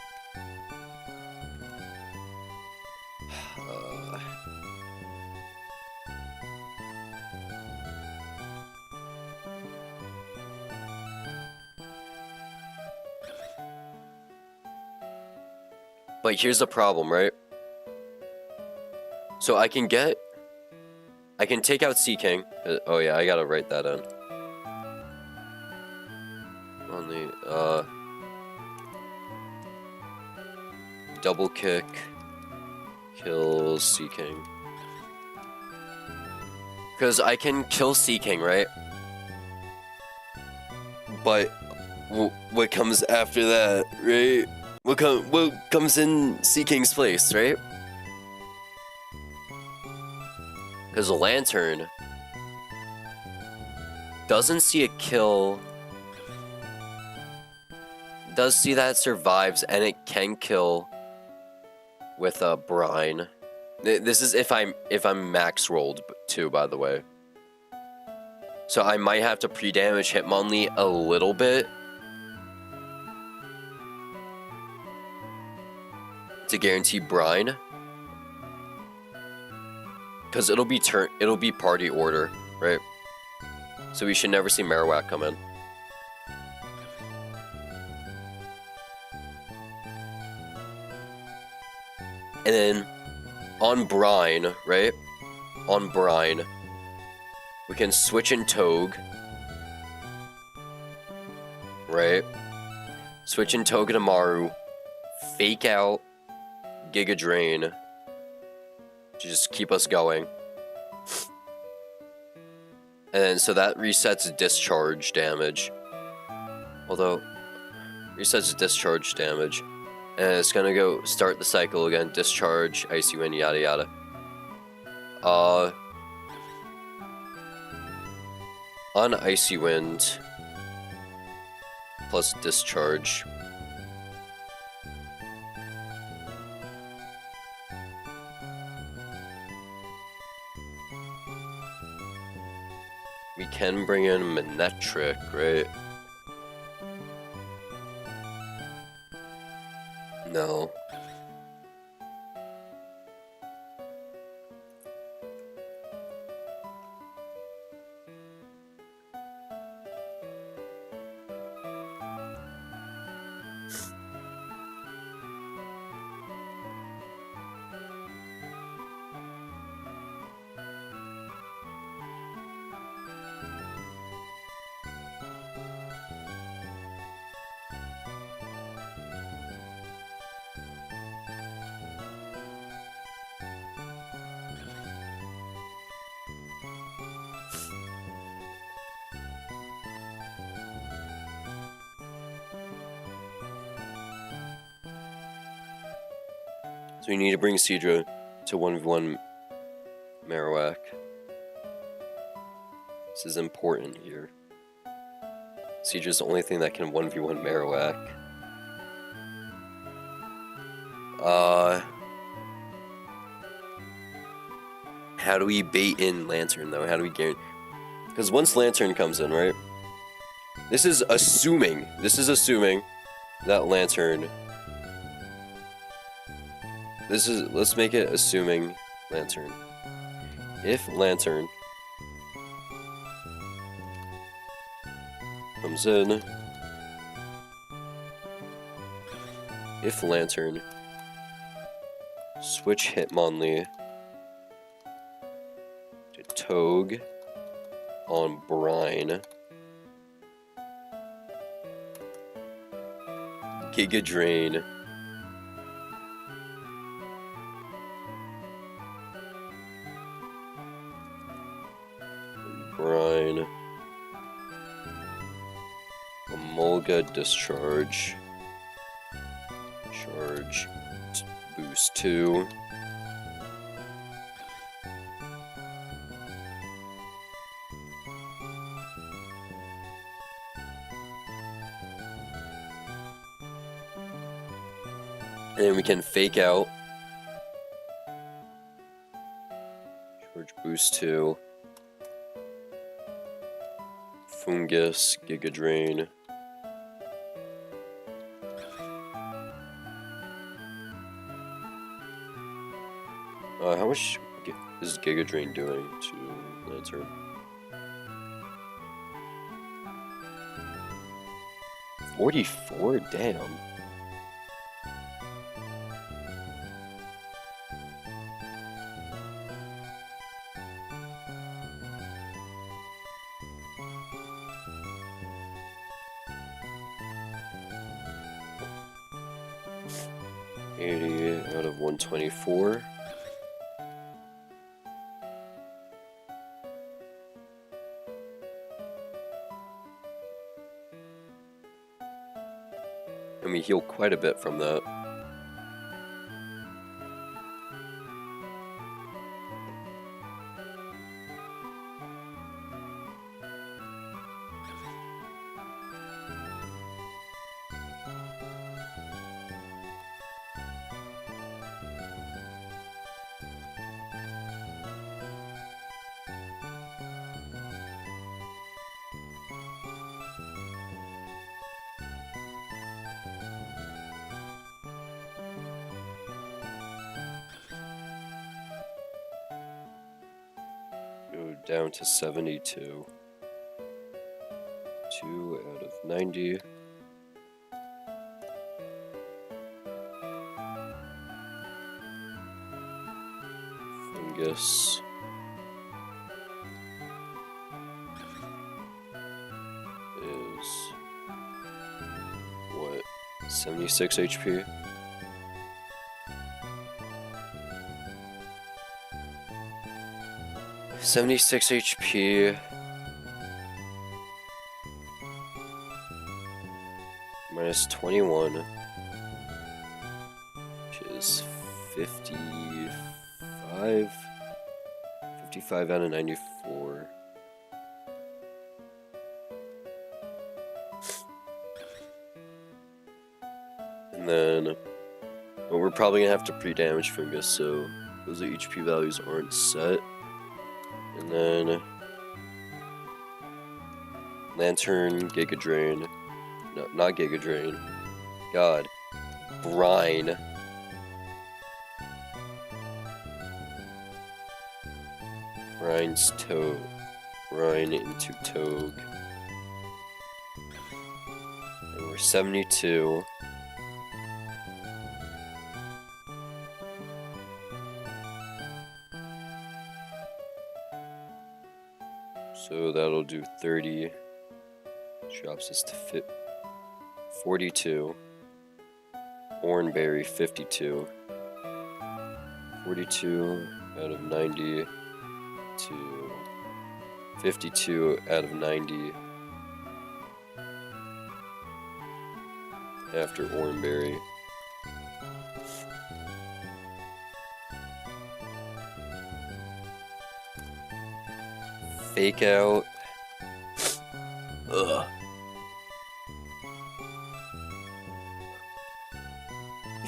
But here's the problem, right? So I can take out Sea King. Oh yeah, I gotta write that in. Only, double kick kills Sea King. Because I can kill Sea King, right? But what comes after that, right? What comes in Sea King's place, right? Because a Lantern doesn't see a kill. Does see that it survives, and it can kill with a brine. This is if I'm max rolled too, by the way. So I might have to pre-damage Hitmonlee a little bit to guarantee brine, because it'll be party order, right? So we should never see Marowak come in. And then on brine, right? On brine, we can switch in Togue, right? Switch in Togue to Maru, fake out Giga Drain to just keep us going. And then so that resets discharge damage. Although, resets discharge damage. And it's gonna go start the cycle again. Discharge, Icy Wind, yada yada. On Icy Wind plus discharge. We can bring in Manectric, right? No. So we need to bring Seadra to 1v1 Marowak. This is important here. Seadra's the only thing that can 1v1 Marowak. How do we bait in Lantern, though? How do we guarantee? Because once Lantern comes in, right? This is assuming that Lantern... let's make it assuming Lantern. If Lantern comes in, if Lantern switch Hitmonlee to Togue on Brine, Giga Drain, Brine, Emolga Discharge, Charge, Boost 2, and then we can fake out, Charge Boost 2, Fungus, Giga Drain. How much is Giga Drain doing to Lantern? 44? Damn. 80 out of 124. And we heal quite a bit from that. Go down to 72. 2 out of 90. Fungus. Is what? 76 HP? $76 HP minus 21, which is 55 out of 94. And then, well, we're probably gonna have to pre-damage Fungus, so those HP values aren't set. And then Lantern, Giga Drain. No, not Giga Drain. God. Brine. Brine's Toad. Brine into Toad. And we're 72. So that'll do 30. Drops us to 42. Oranberry 52. 42 out of 90 to 52 out of 90 after Oranberry. Fake out. Ugh.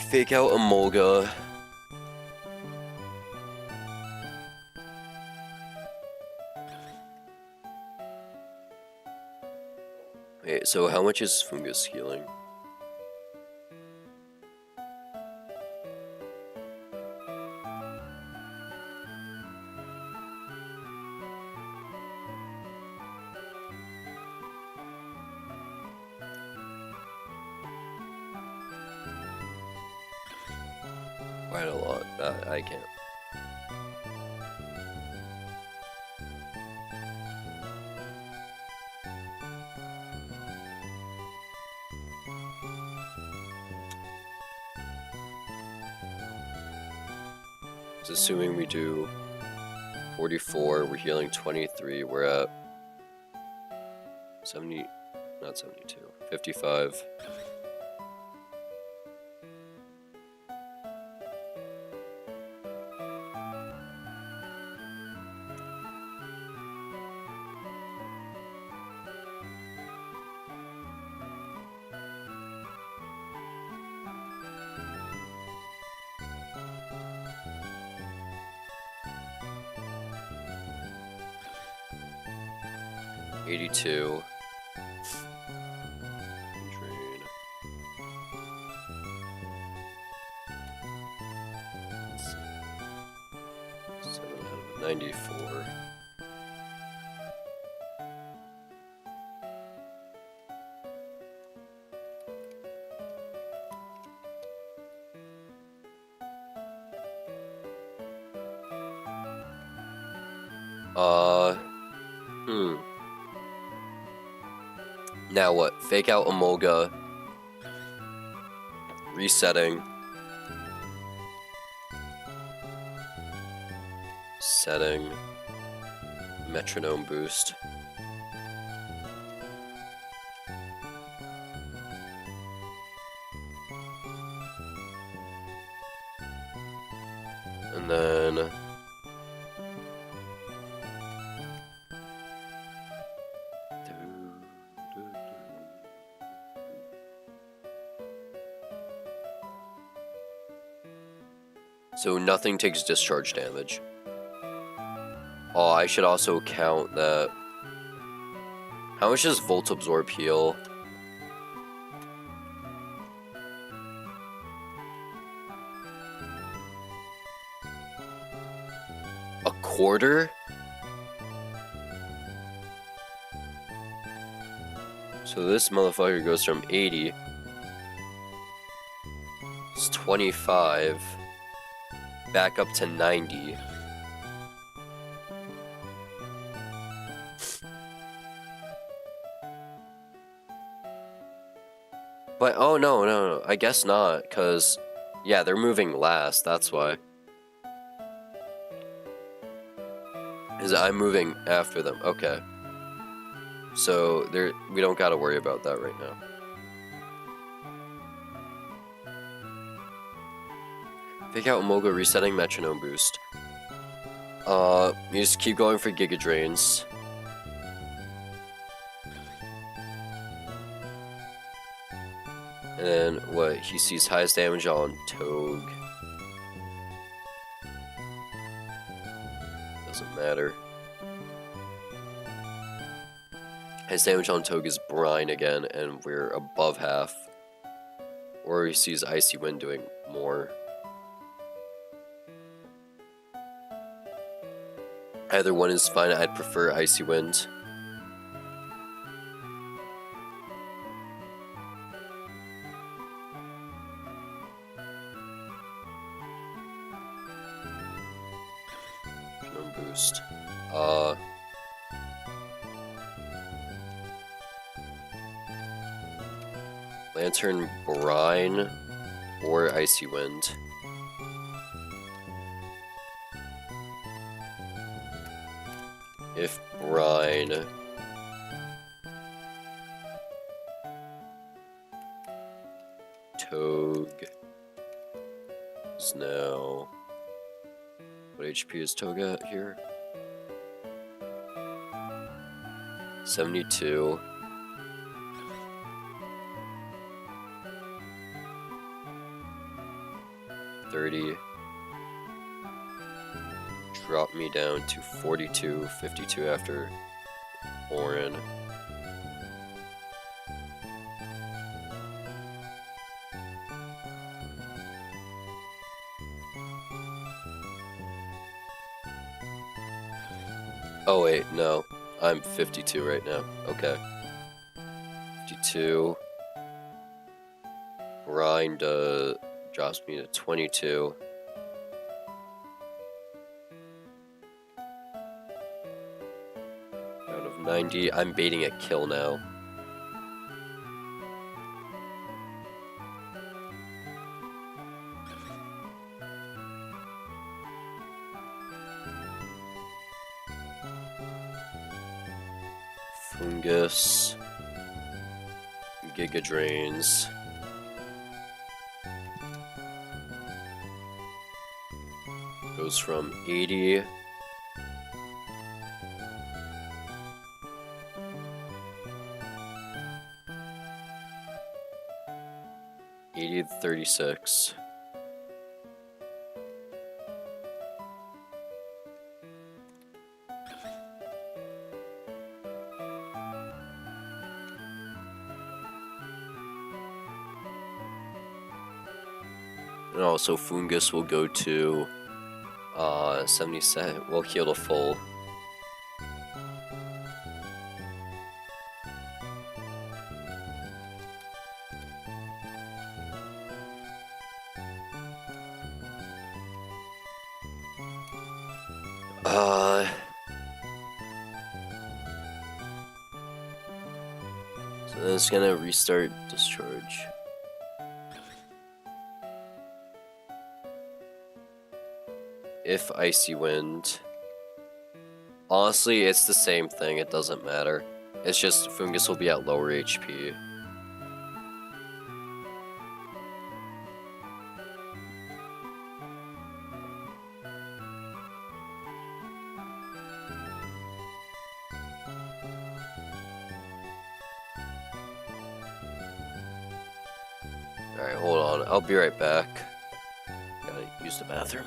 Fake out Emolga. Wait, so how much is Fungus healing? Quite a lot. I can't. It's assuming we do 44, we're healing 23, we're at 70, not 72, 55. $82. Drain. $7 out of 94. Now what? Fake out Emolga. Resetting. Setting. Metronome boost. And then so nothing takes discharge damage. Oh, I should also count that. How much does Volt Absorb heal? A quarter? So this motherfucker goes from 80. It's 25. Back up to 90. But, oh, no, I guess not, because, yeah, they're moving last, that's why. Because I'm moving after them, okay. So, we don't gotta worry about that right now. Pick out Moga resetting metronome boost. You just keep going for Giga Drains. And then, what, he sees highest damage on Togue. Doesn't matter. Highest damage on Togue is Brine again, and we're above half. Or he sees Icy Wind doing more. Either one is fine, I'd prefer Icy Wind. Boost. Lantern, Brine, or Icy Wind. If Brine, Togue is now. What HP is Togue at here? 72. Drop me down to 42, 52 after Orin. Oh wait, no. I'm 52 right now. Okay. 52. Grind drops me to 22. Out of 90. I'm baiting a kill now. Fungus. Giga Drains. Goes from 80. To 36. And also Fungus will go to 77. We'll heal to full. So then it's gonna restart discharge. If Icy Wind, Honestly, it's the same thing. It doesn't matter. It's just Fungus will be at lower HP. Alright, hold on. I'll be right back. Gotta use the bathroom.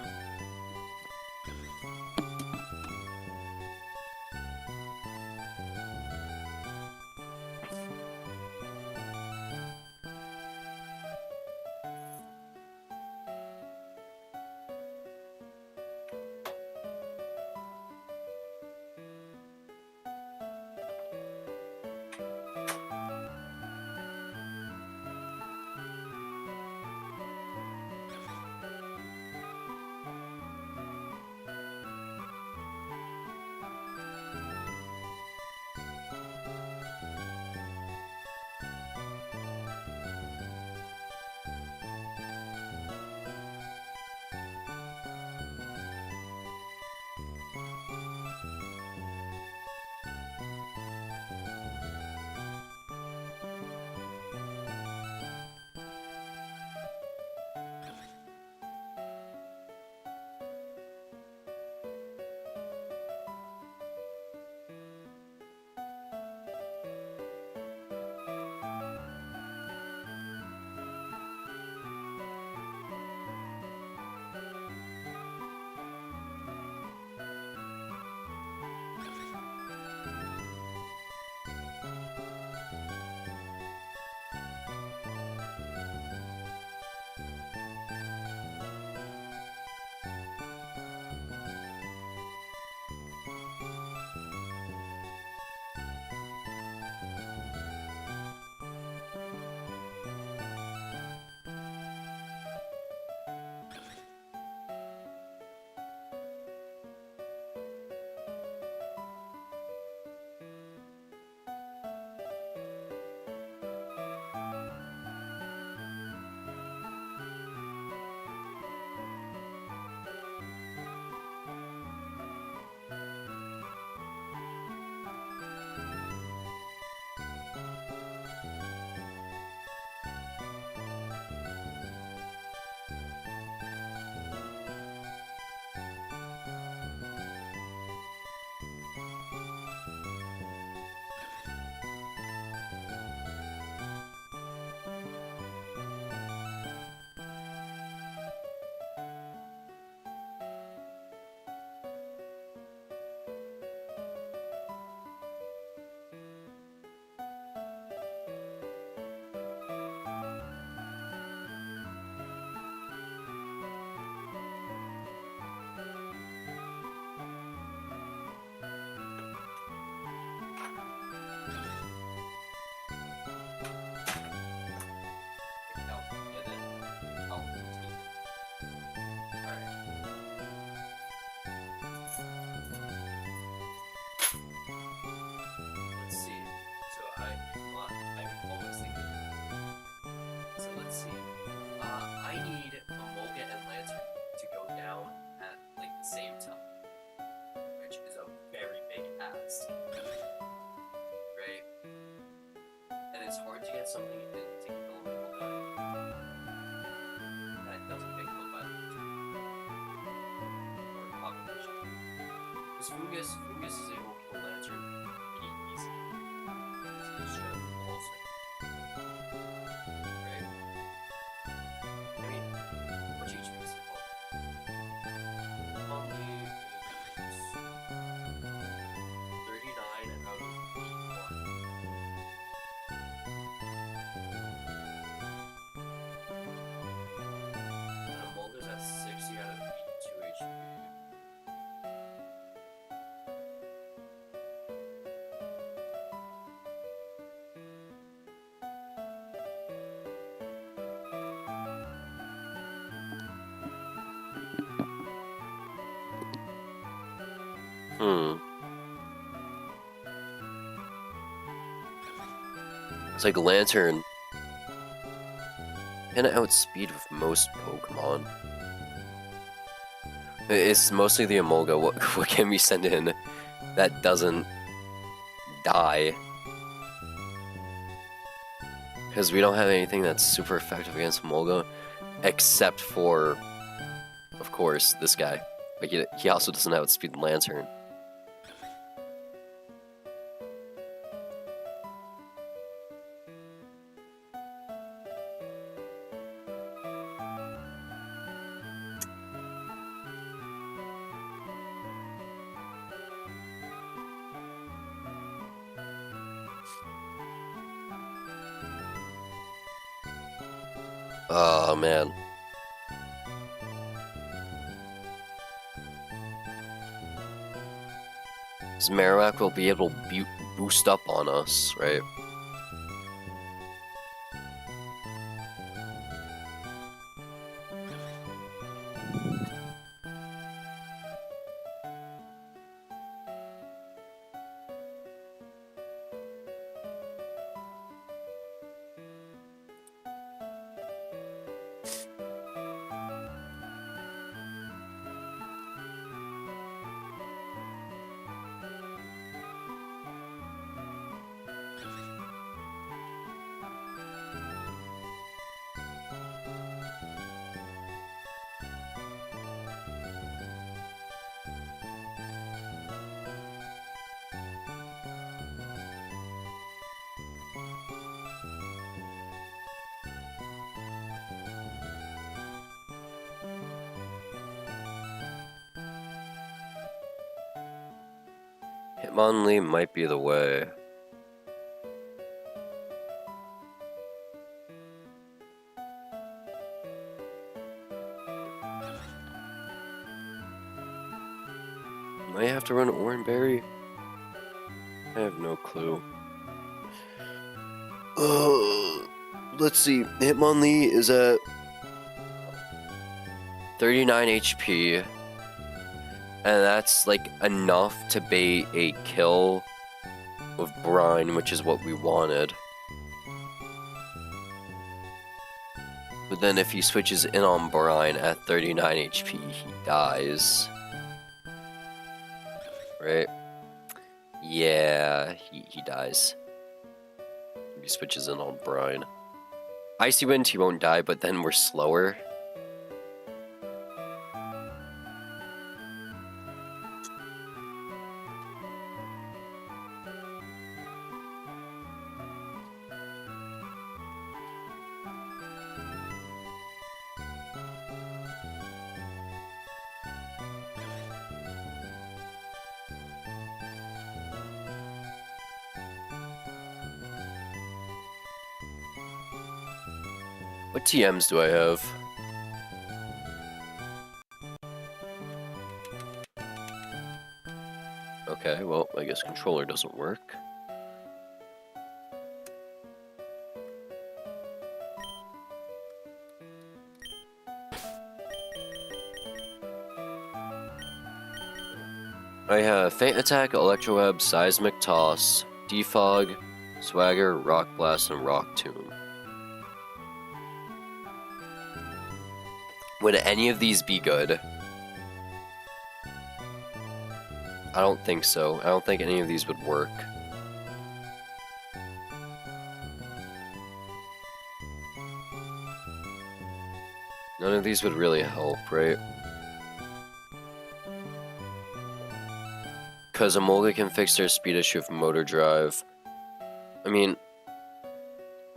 It's hard to get something in to kill a little guy that doesn't get killed by the or population. Because Fungus is able to kill Lantern pretty easily. It's just straight up pulse. Right? I mean, what HP is it on? Only 39 out of 81. At 60 out of 82 HP. It's like Lantern can outspeed with most Pokemon. It's mostly the Emolga. What can we send in that doesn't die. Because we don't have anything that's super effective against Molga, except for, of course, this guy. But he also doesn't have Speed Lantern. Oh, man. This Marowak will be able to boost up on us, right? Hitmonlee might be the way. Might have to run Oranberry? I have no clue. Let's see. Hitmonlee is at 39 HP. And that's like enough to bait a kill with Brine, which is what we wanted. But then if he switches in on Brine at 39 HP, he dies. Right? Yeah, he dies. If he switches in on Brine. Icy Wind, he won't die, but then we're slower. What TMs do I have? Okay, well, I guess controller doesn't work. I have Faint Attack, Electro Web, Seismic Toss, Defog, Swagger, Rock Blast, and Rock Tomb. Would any of these be good? I don't think so. I don't think any of these would work. None of these would really help, right? Because Emolga can fix their speed issue with Motor Drive. I mean,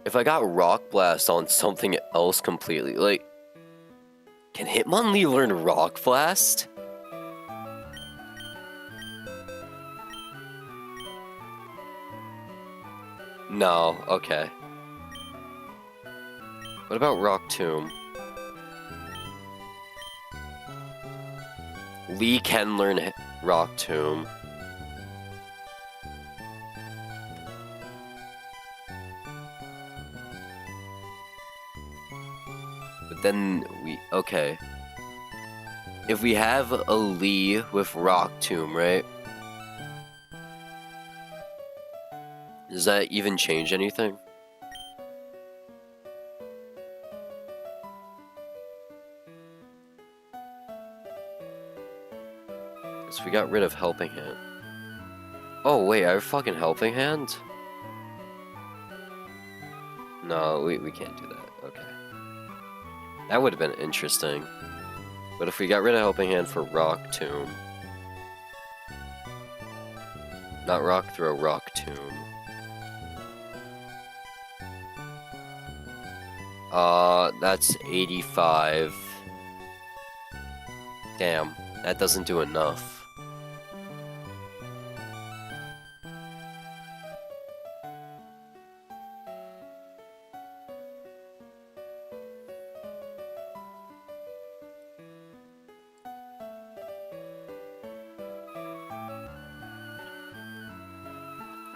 if I got Rock Blast on something else completely, like, can Hitmonlee learn Rock Blast? No, okay. What about Rock Tomb? Lee can learn Rock Tomb. But then okay. If we have a Lee with Rock Tomb, right? Does that even change anything? So we got rid of Helping Hand. Oh, wait, I have fucking Helping Hand? No, we can't do that. Okay. That would have been interesting. But if we got rid of Helping Hand for Rock Tomb... Not Rock Throw, Rock Tomb. That's 85. Damn, that doesn't do enough.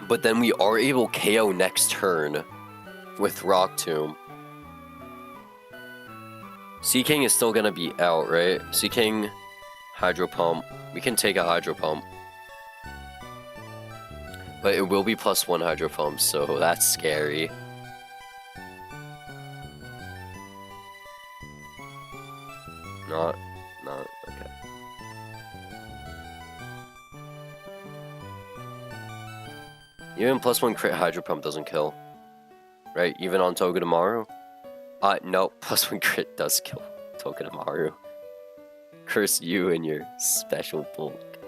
But then we are able to KO next turn with Rock Tomb. Sea King is still gonna be out, right? Sea King, Hydro Pump. We can take a Hydro Pump. But it will be +1 Hydro Pump, so that's scary. Not, okay. Even +1 crit Hydro Pump doesn't kill. Right? Even on Togedemaru? No, +1 crit does kill Togedemaru. Curse you and your special bulk.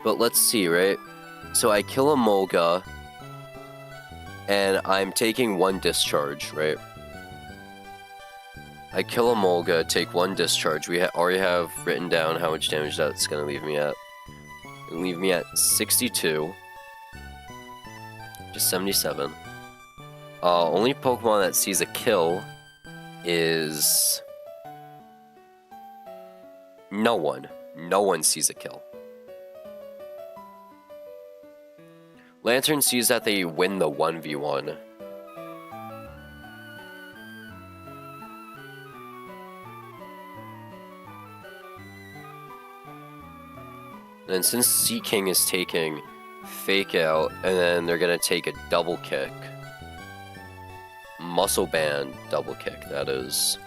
But let's see, right? So I kill a Molga, and I'm taking 1 discharge, right? I kill a Molga, take 1 discharge. We already have written down how much damage that's gonna leave me at. It'll leave me at 62. Just 77. Only Pokemon that sees a kill is... No one. No one sees a kill. Lantern sees that they win the 1v1. And since Sea King is taking Fake Out, and then they're gonna take a double kick. Muscle Band double kick, that is.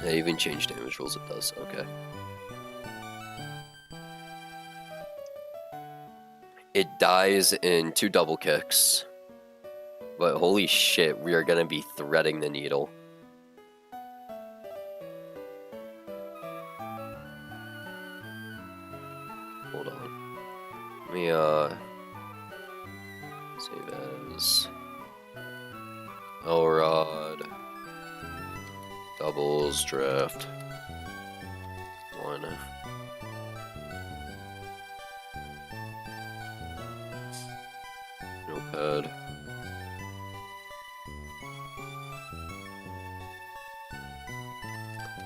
Yeah, even change damage rules, it does, okay. It dies in 2 double kicks. But holy shit, we are gonna be threading the needle. Hold on. Let me, save as... Elrod. Doubles, draft. 1. Notepad.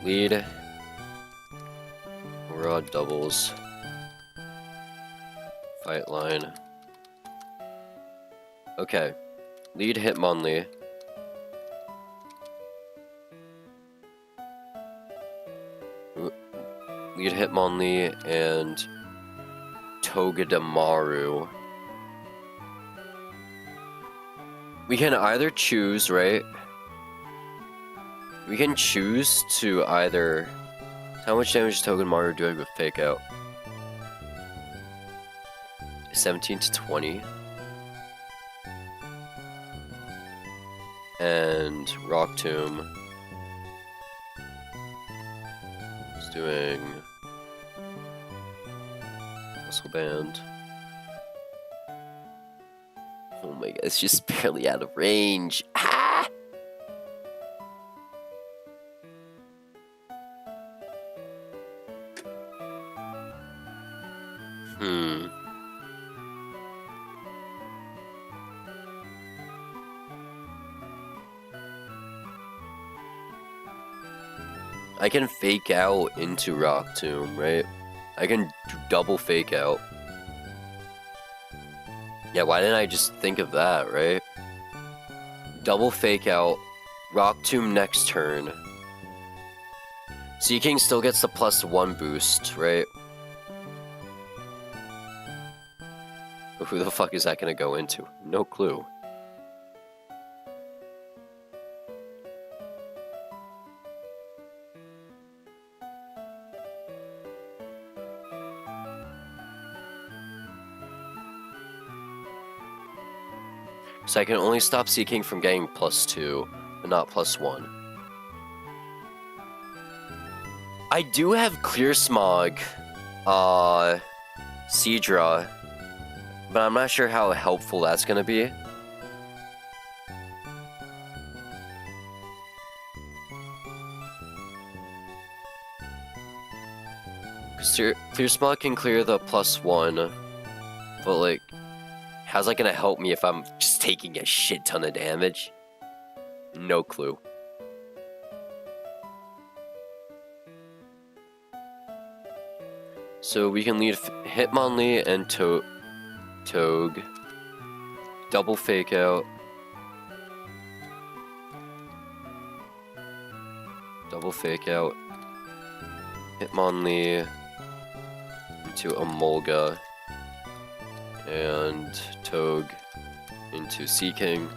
Lead. Raw doubles. Fight line. Okay. Lead Hitmonlee. Lead Hitmonlee and Togedemaru. We can either choose, right? We can choose to either... How much damage does Togedemaru doing with Fake Out? 17 to 20. And Rock Tomb is doing Muscle Band. Oh my god, it's just barely out of range. Ah! I can Fake Out into Rock Tomb, right? I can double Fake Out. Yeah, why didn't I just think of that, right? Double Fake Out, Rock Tomb next turn. Seeking still gets the +1 boost, right? Who the fuck is that gonna go into? No clue. So I can only stop Seeking from getting +2, but not +1. I do have Clear Smog, Seadra, but I'm not sure how helpful that's gonna be. Clear Smog can clear the +1, but like, how's that gonna help me if I'm just taking a shit ton of damage? No clue. So we can lead Hitmonlee and Togue. Double Fake Out. Double Fake Out. Hitmonlee into Emolga. And Togue into Seeking.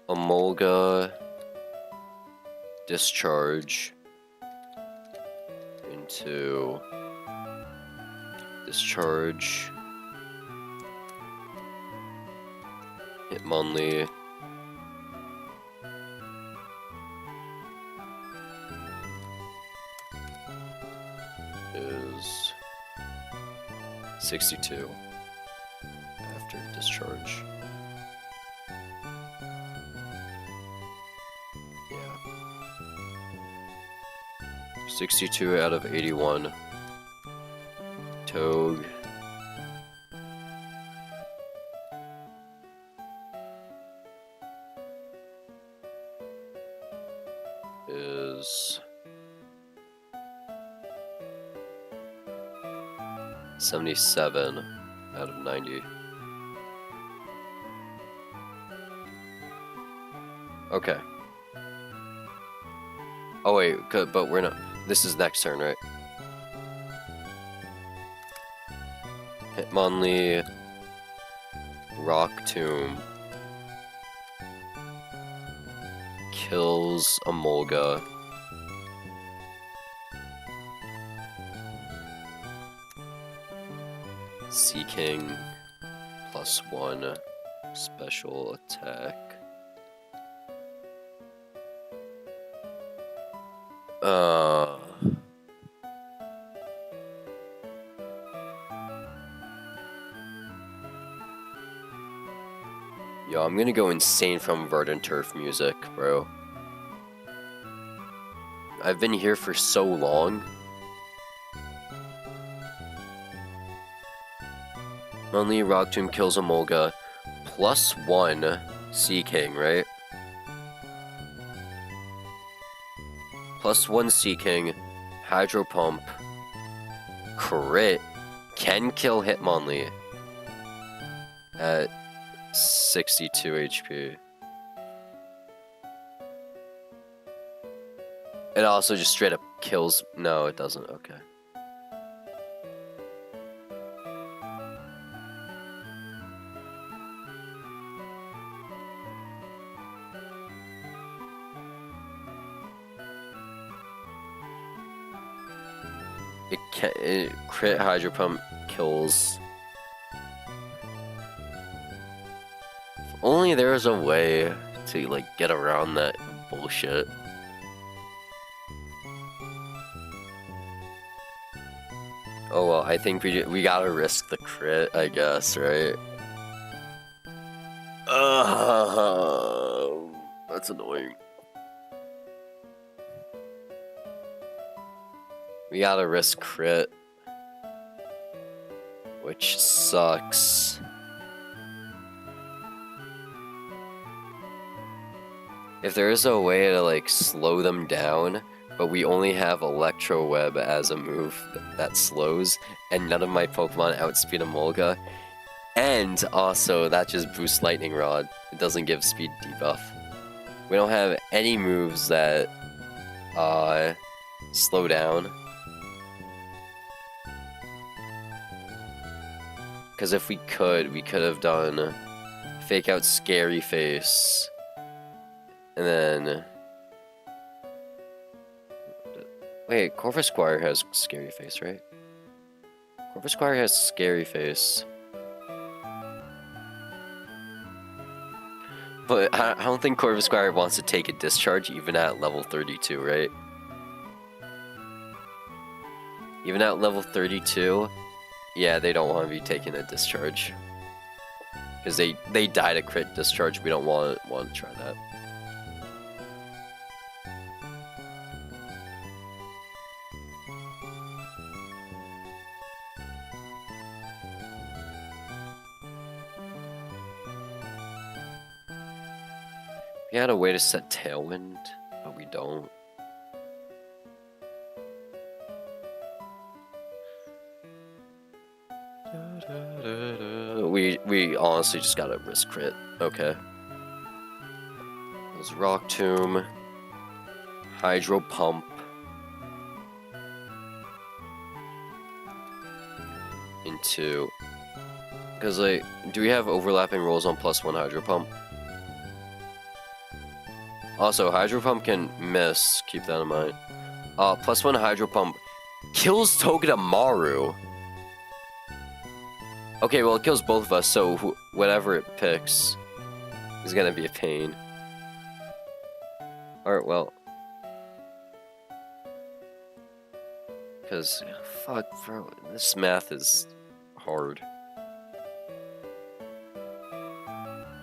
Emolga, Discharge into Discharge, Hitmonlee, is 62 after Discharge. 62 out of 81. Togue. Is 77 out of 90. Okay. Oh wait, good, but we're not. This is next turn, right? Hitmonlee, Rock Tomb, kills Emolga. Seeking +1 special attack. Yo, I'm gonna go insane from Verdant Turf music, bro. I've been here for so long. Only Rock Tomb kills Emolga. +1 Seeking, right? +1 Seeking. Hydro Pump. Crit. Can kill Hitmonlee. At 62 HP. It also just straight up kills. No, it doesn't. Okay. Crit Hydro Pump kills. If only there was a way to like get around that bullshit. Oh well, I think we gotta risk the crit, I guess, right? That's annoying. We gotta risk crit, which sucks. If there is a way to like slow them down, but we only have Electro Web as a move that slows, and none of my Pokemon outspeed Emolga, and also that just boosts Lightning Rod. It doesn't give speed debuff. We don't have any moves that slow down. Because if we could have done Fake Out Scary Face. And then... Wait, Corvusquire has Scary Face, right? Corvusquire has Scary Face. But I don't think Corvusquire wants to take a discharge even at level 32, right? Even at level 32, yeah, they don't want to be taking a discharge. Because they died a crit discharge, we don't want to try that. We had a way to set Tailwind, but we don't. We honestly just gotta risk crit. Okay. There's Rock Tomb, Hydro Pump, into. Because like, do we have overlapping rolls on +1 Hydro Pump? Also, Hydro Pump can miss, keep that in mind. +1 Hydro Pump kills Togedemaru. Okay, well it kills both of us, so whatever it picks is gonna be a pain. Alright, well. Because, fuck, bro, this math is hard.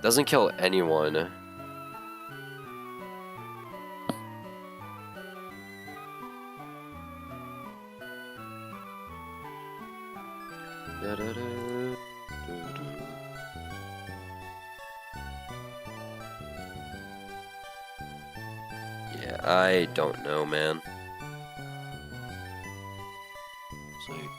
Doesn't kill anyone. Yeah, I don't know, man. It's like...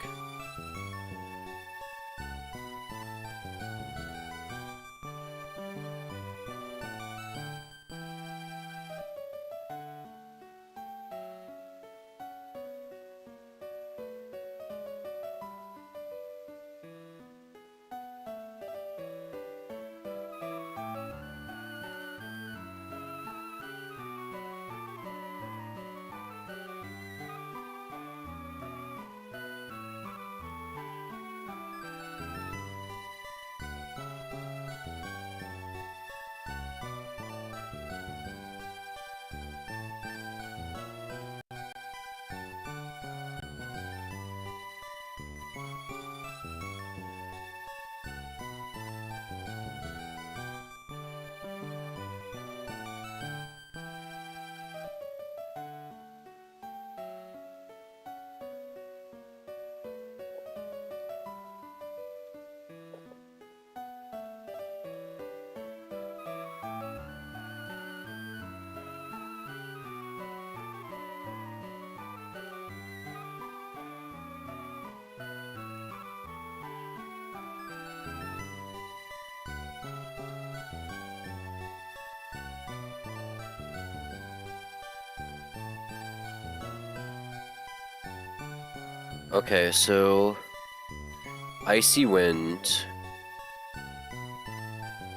Okay, so Icy Wind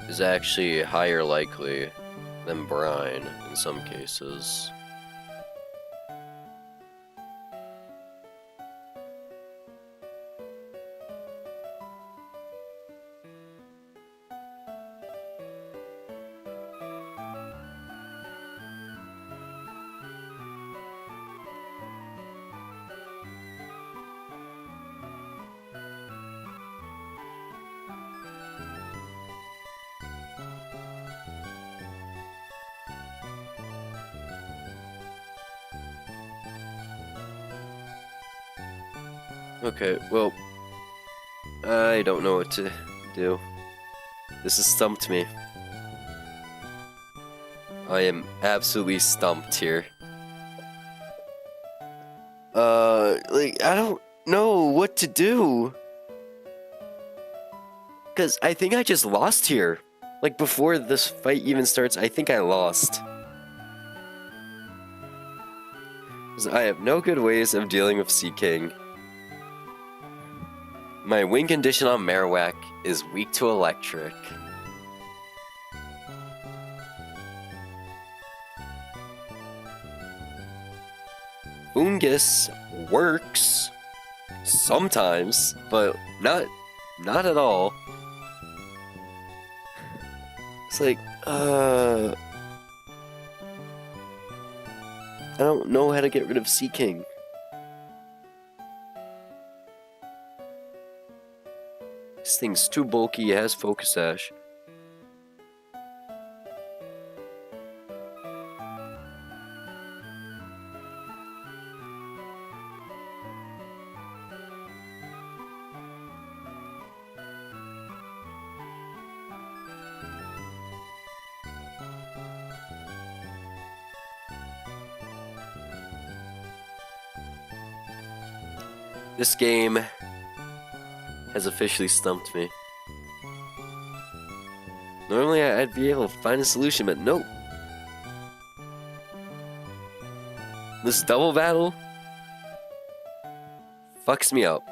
is actually higher likely than Brine in some cases. Okay, well, I don't know what to do. This has stumped me. I am absolutely stumped here. Like, I don't know what to do. Because I think I just lost here. Like, before this fight even starts, I think I lost. Because I have no good ways of dealing with Sea King. My win condition on Marowak is weak to electric. Fungus works sometimes, but not at all. It's like, I don't know how to get rid of Sea King. This thing's too bulky, it has Focus Sash. This game has officially stumped me. Normally I'd be able to find a solution, but nope. This double battle fucks me up.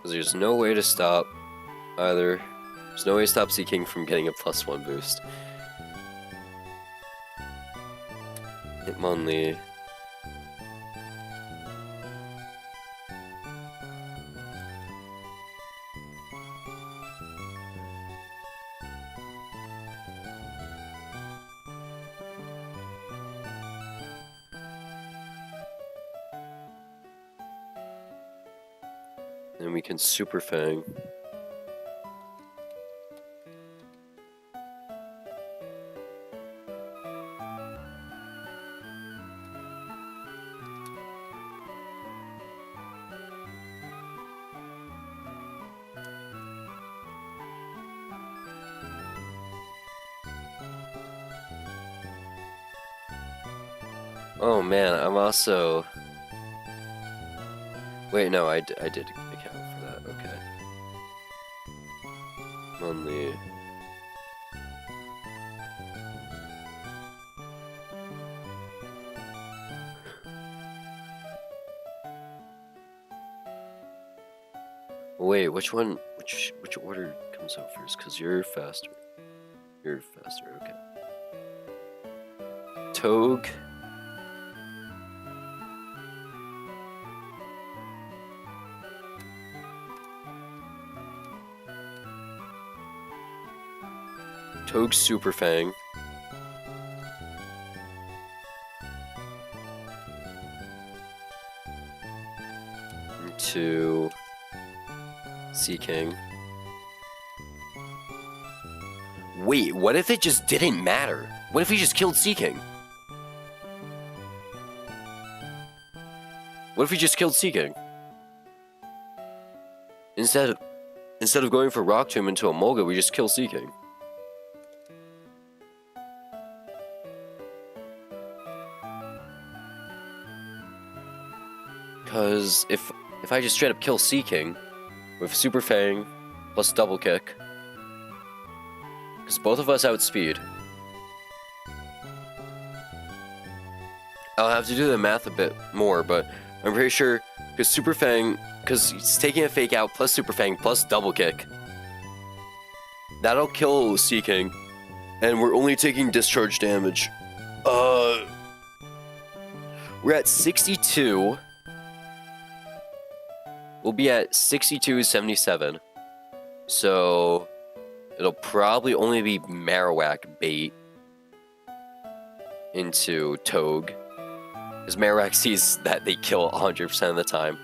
There's no way to stop either. There's no way to stop Sea King from getting a +1 boost. Hitmonlee. And we can Super Fang. Oh man, I'm also... Wait, no, I did account for that, okay. Only... Wait, which one, which order comes out first? Because you're faster. You're faster, okay. Togue. Togue Super Fang. Into Sea King. Wait, what if it just didn't matter? What if he just killed Sea King? What if he just killed Sea King? Instead of going for Rock Tomb into Emolga, we just kill Sea King. Because if I just straight up kill Sea King with Super Fang plus Double Kick, because both of us outspeed, I'll have to do the math a bit more, but I'm pretty sure because Super Fang, because he's taking a Fake Out plus Super Fang plus Double Kick, that'll kill Sea King, and we're only taking discharge damage. We're at 62. We'll be at 62.77. So it'll probably only be Marowak bait into Togue, because Marowak sees that they kill 100% of the time.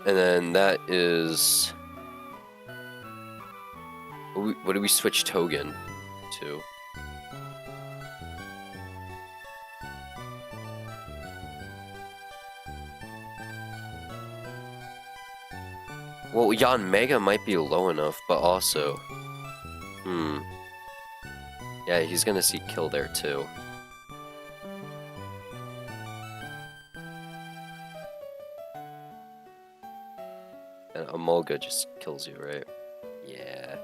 And then that is What do we switch Togen to? Well, Yanmega might be low enough, but also... Yeah, he's gonna see kill there too. And Emolga just kills you, right? Yeah.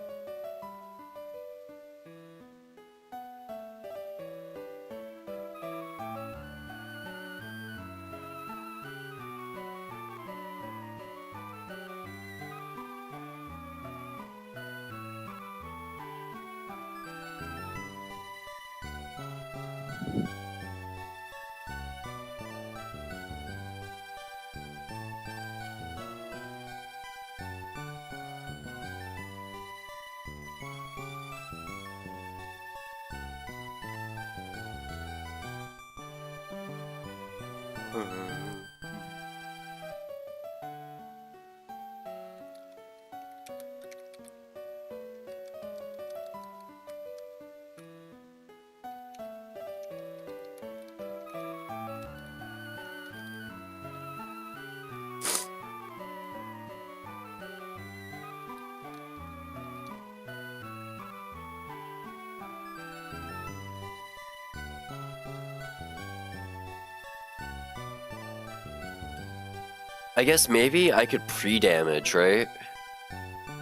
I guess maybe I could pre-damage, right?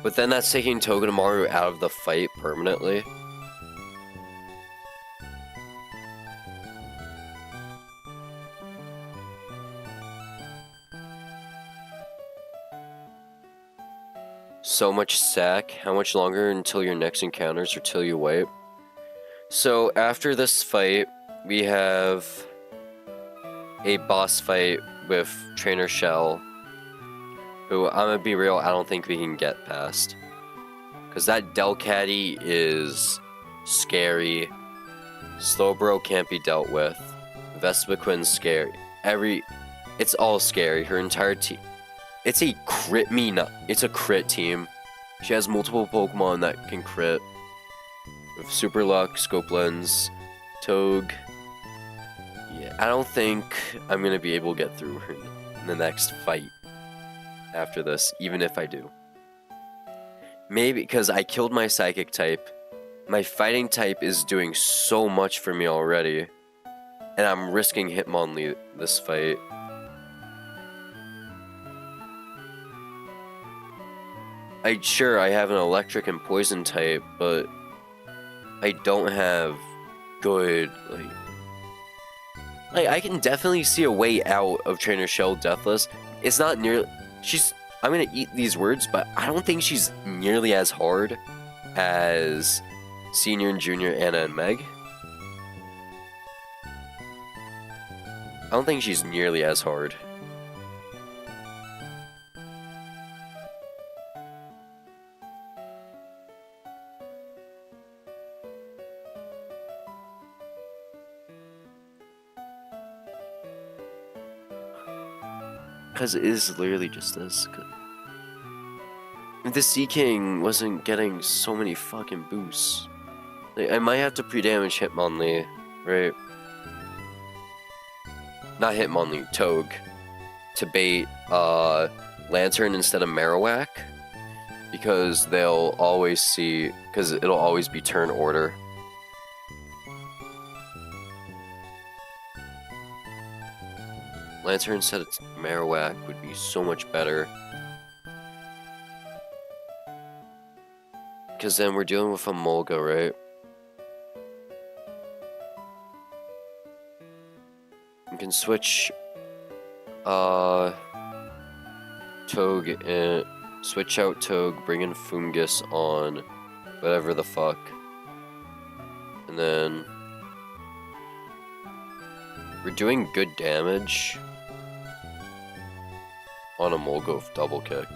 But then that's taking Togedemaru out of the fight permanently. So much sack. How much longer until your next encounters or till you wipe? So after this fight, we have a boss fight with Trainer Shell, who, I'm gonna be real, I don't think we can get past. Because that Delcatty is scary. Slowbro can't be dealt with. Vespiquen's scary. It's all scary. Her entire team. It's a it's a crit team. She has multiple Pokemon that can crit. With Super Luck, Scope Lens, Togue. Yeah, I don't think I'm gonna be able to get through her in the next fight after this, even if I do. Maybe because I killed my Psychic type. My Fighting type is doing so much for me already. And I'm risking Hitmonlee this fight. I have an Electric and Poison type, but I don't have good, like, I can definitely see a way out of Trainer Shell Deathless. It's not nearly... I'm gonna eat these words, but I don't think she's nearly as hard as Senior and Junior Anna and Meg. I don't think she's nearly as hard. Because it is literally just this. The Sea King wasn't getting so many fucking boosts. Like, I might have to pre-damage Hitmonlee, right? Not Hitmonlee, Togue. To bait Lantern instead of Marowak. Because they'll always see... Because it'll always be turn order. Lantern instead of Marowak would be so much better. Because then we're dealing with a Molga, right? You can switch Togue and switch out Togue, bring in Fungus on whatever the fuck. And then we're doing good damage on a Molga with double kick.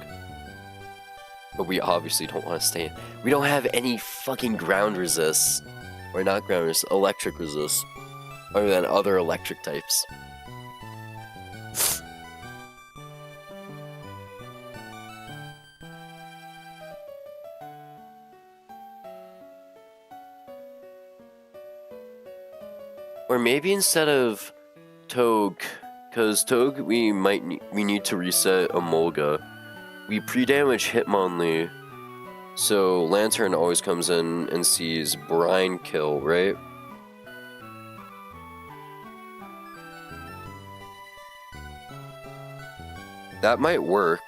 But we obviously don't want to stay in. We don't have any fucking ground resist. Or not ground resist, electric resist. Other than other electric types. Or maybe instead of Toge, because Toge we need to reset Emolga. We pre-damage Hitmonlee, so Lantern always comes in and sees Brine kill, right? That might work.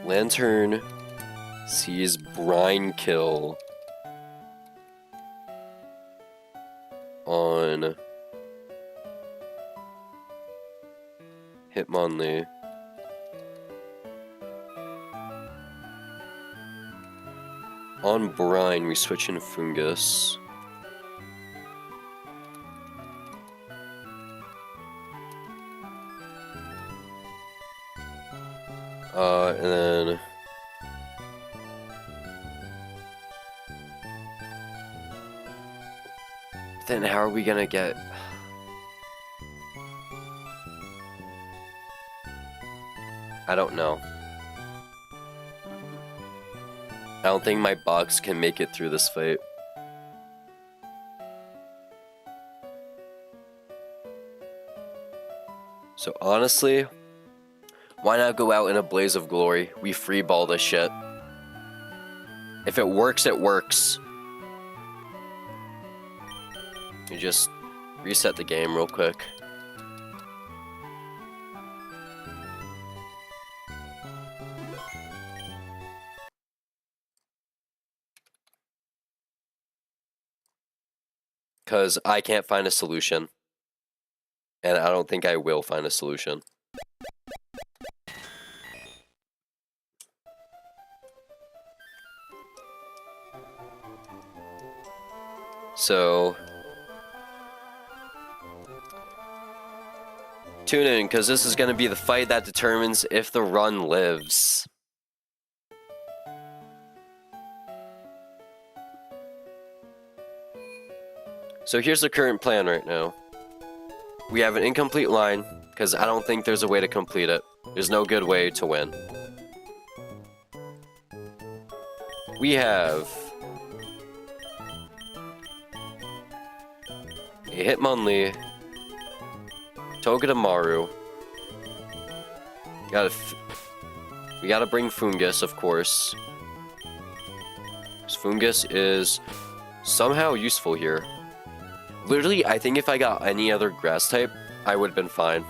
Lantern sees Brine kill on Hitmonlee. On Brine, we switch in Fungus. And then how are we gonna get? I don't know. I don't think my box can make it through this fight. So honestly, why not go out in a blaze of glory? We freeball this shit. If it works, it works. You just reset the game real quick. Because I can't find a solution. And I don't think I will find a solution. So tune in, because this is going to be the fight that determines if the run lives. So here's the current plan right now. We have an incomplete line, because I don't think there's a way to complete it. There's no good way to win. We have a Hitmonlee, Togedemaru. We gotta bring Fungus, of course. Fungus is somehow useful here. Literally, I think if I got any other grass type, I would have been fine.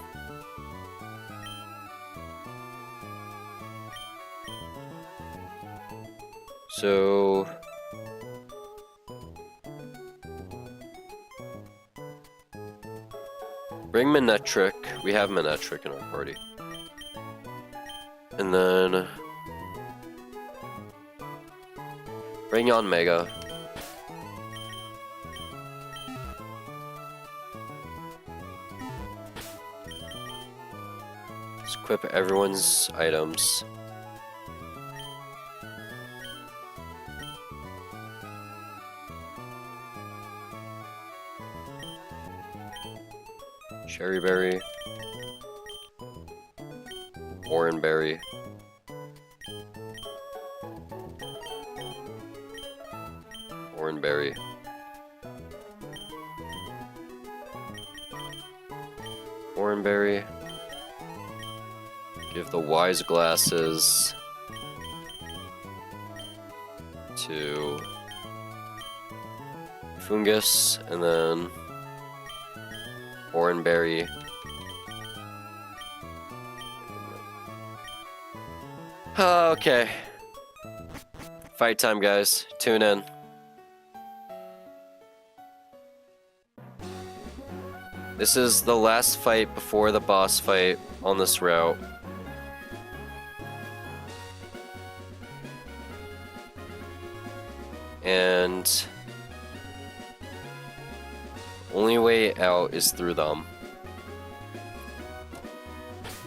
So bring Manectric. We have Manectric in our party. And then bring on Mega. Let's equip everyone's items. Cherry Berry, Oranberry, Oranberry, Oranberry. Give the wise glasses to Fungus, and then Oranberry. Okay. Fight time, guys. Tune in. This is the last fight before the boss fight on this route. And only way out is through them.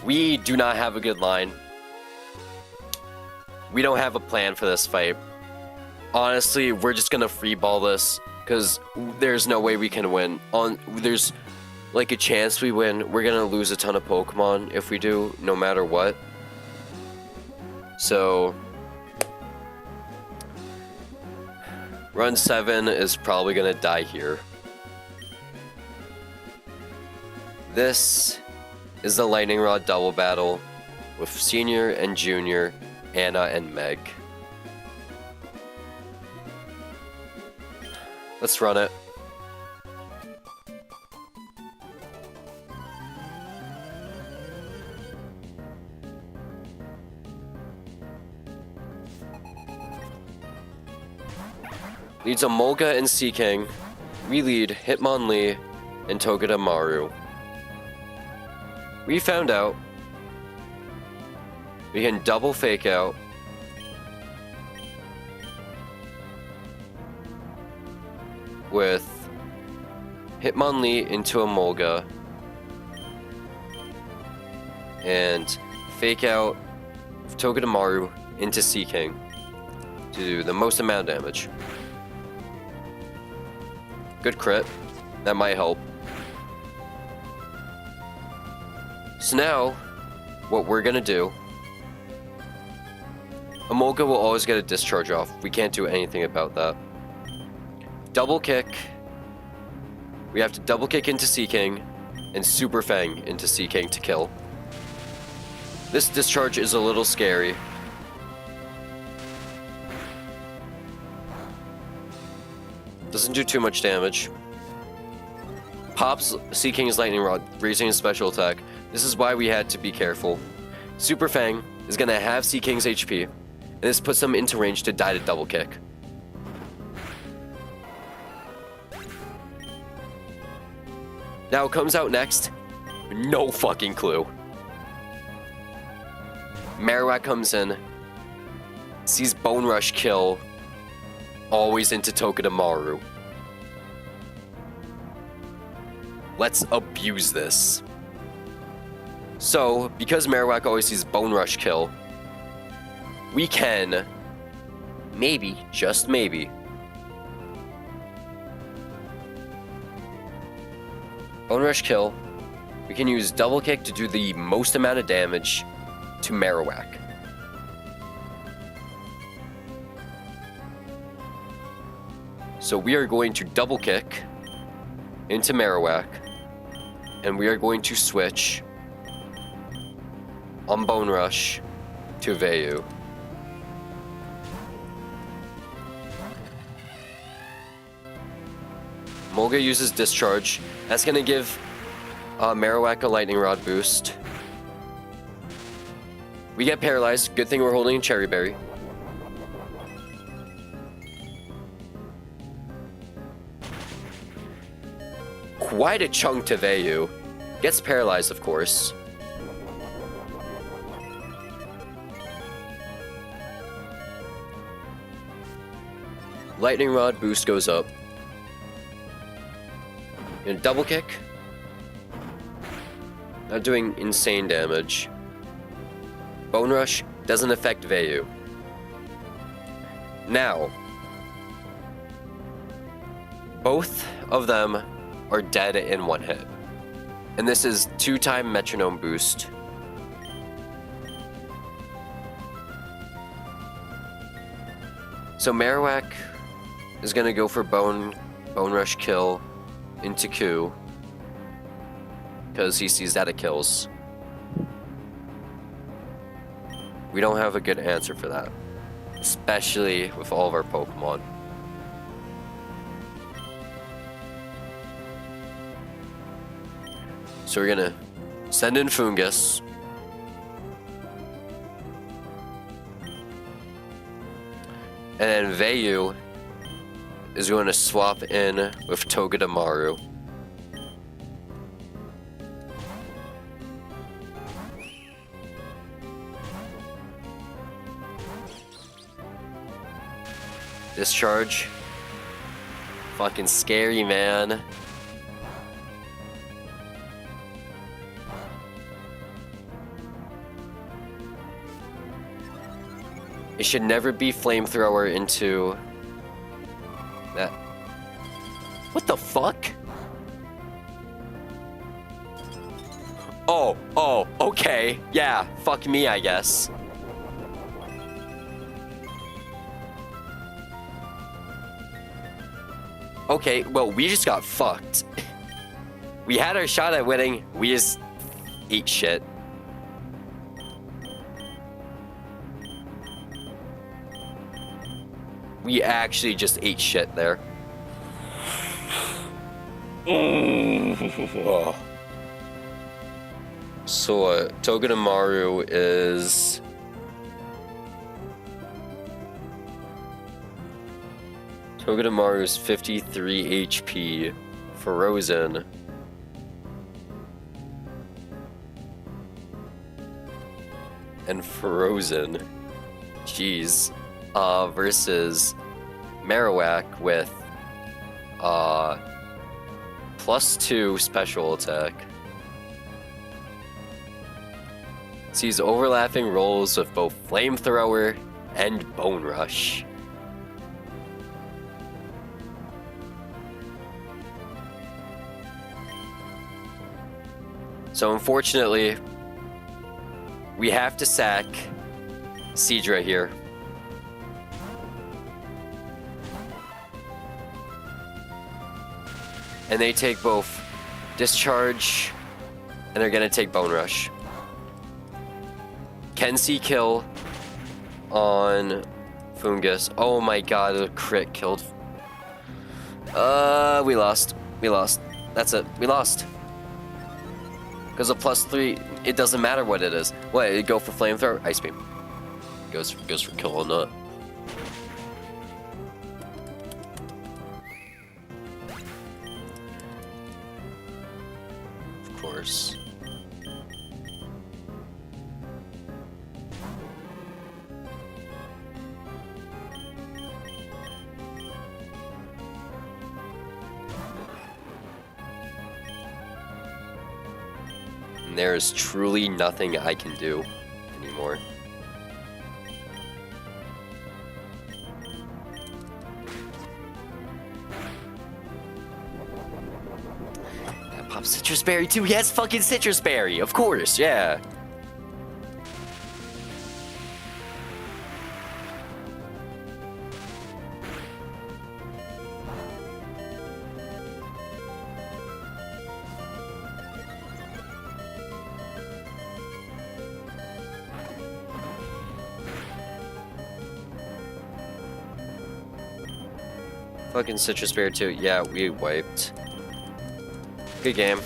We do not have a good line. We don't have a plan for this fight. Honestly, we're just gonna free ball this because there's no way we can win. like a chance we win. We're gonna lose a ton of Pokemon if we do, no matter what. So Run 7 is probably gonna die here. This is the Lightning Rod double battle with Senior and Junior, Anna and Meg. Let's run it. Leads Emolga and Seaking. We lead Hitmonlee and Togedemaru. We found out we can double fake out with Hitmonlee into Emolga and fake out Togedemaru into Seaking to do the most amount of damage. Good crit. That might help. So now, what we're gonna do, Emolga will always get a discharge off. We can't do anything about that. Double kick. We have to double kick into Seaking and Super Fang into Seaking to kill. This discharge is a little scary. Doesn't do too much damage. Pops Seaking's Lightning Rod, raising his special attack. This is why we had to be careful. Super Fang is gonna have Seaking's HP, and this puts him into range to die to double kick. Now it comes out next. No fucking clue. Marowak comes in, sees Bone Rush kill, always into Togedemaru. Let's abuse this. So, because Marowak always sees Bone Rush kill, we can, maybe, just maybe, Bone Rush kill, we can use Double Kick to do the most amount of damage to Marowak. So we are going to Double Kick into Marowak, and we are going to switch on Bone Rush to Vayu. Emolga uses Discharge. That's going to give Marowak a Lightning Rod boost. We get paralyzed. Good thing we're holding Cherry Berry. Quite a chunk to Vayu. Gets paralyzed, of course. Lightning Rod boost goes up. And double kick. Not doing insane damage. Bone Rush doesn't affect Vayu. Now, both of them are dead in one hit. And this is 2-time Metronome boost. So Marowak is gonna go for Bone Rush kill into Q, because he sees that it kills. We don't have a good answer for that, especially with all of our Pokemon. So we're gonna send in Fungus. And then Vayu is going to swap in with Togedemaru. Discharge. Fucking scary, man. It should never be Flamethrower into that. What the fuck? Oh, okay. Yeah, fuck me, I guess. Okay, well, we just got fucked. We had our shot at winning. We just ate shit. We actually just ate shit there. So, Togedemaru is... Togedemaru is 53 HP. Frozen. And Frozen. Jeez. Versus Marowak with +2 special attack. Sees overlapping rolls with both Flamethrower and Bone Rush. So unfortunately, we have to sack Seadra here. And they take both Discharge, and they're gonna take Bone Rush. Kenzie kill on Fungus. Oh my god, a crit killed. We lost. We lost. That's it. We lost. Because a +3, it doesn't matter what it is. What, it go for Flamethrower? Ice Beam. Goes for kill or not. Of course. There is truly nothing I can do anymore. Pop Citrus Berry too. Yes, fucking Citrus Berry. Of course, yeah. Fucking Citrus Berry too. Yeah, we wiped. Good game.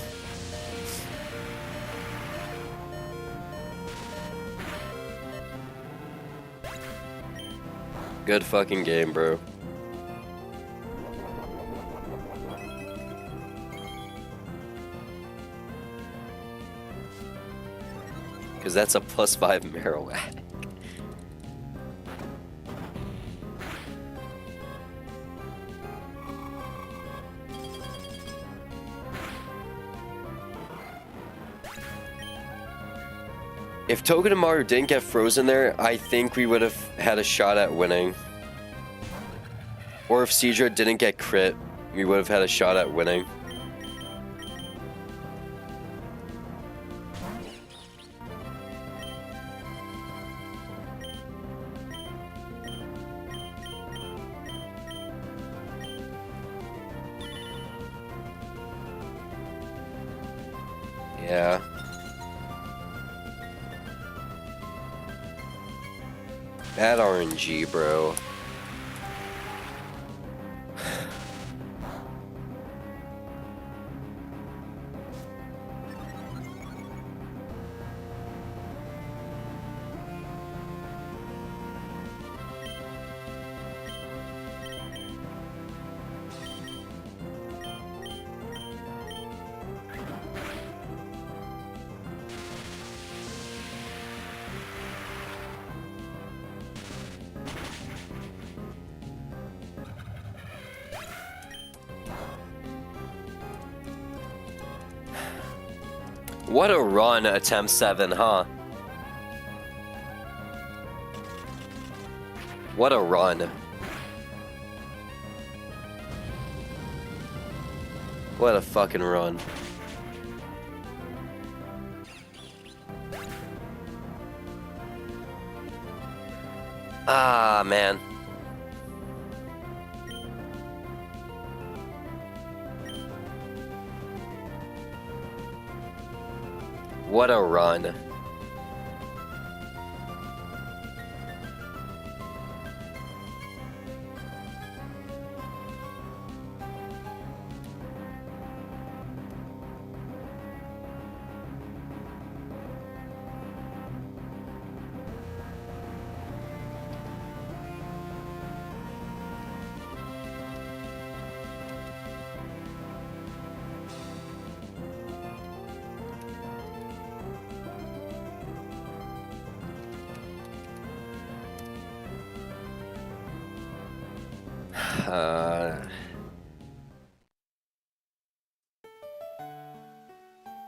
Good fucking game, bro. Because that's a +5 Marowak. If Togedemaru didn't get frozen there, I think we would have had a shot at winning. Or if Seadra didn't get crit, we would have had a shot at winning. Yeah. Bad RNG, bro. What a run, attempt 7, huh? What a run. What a fucking run. Ah, man. What a run.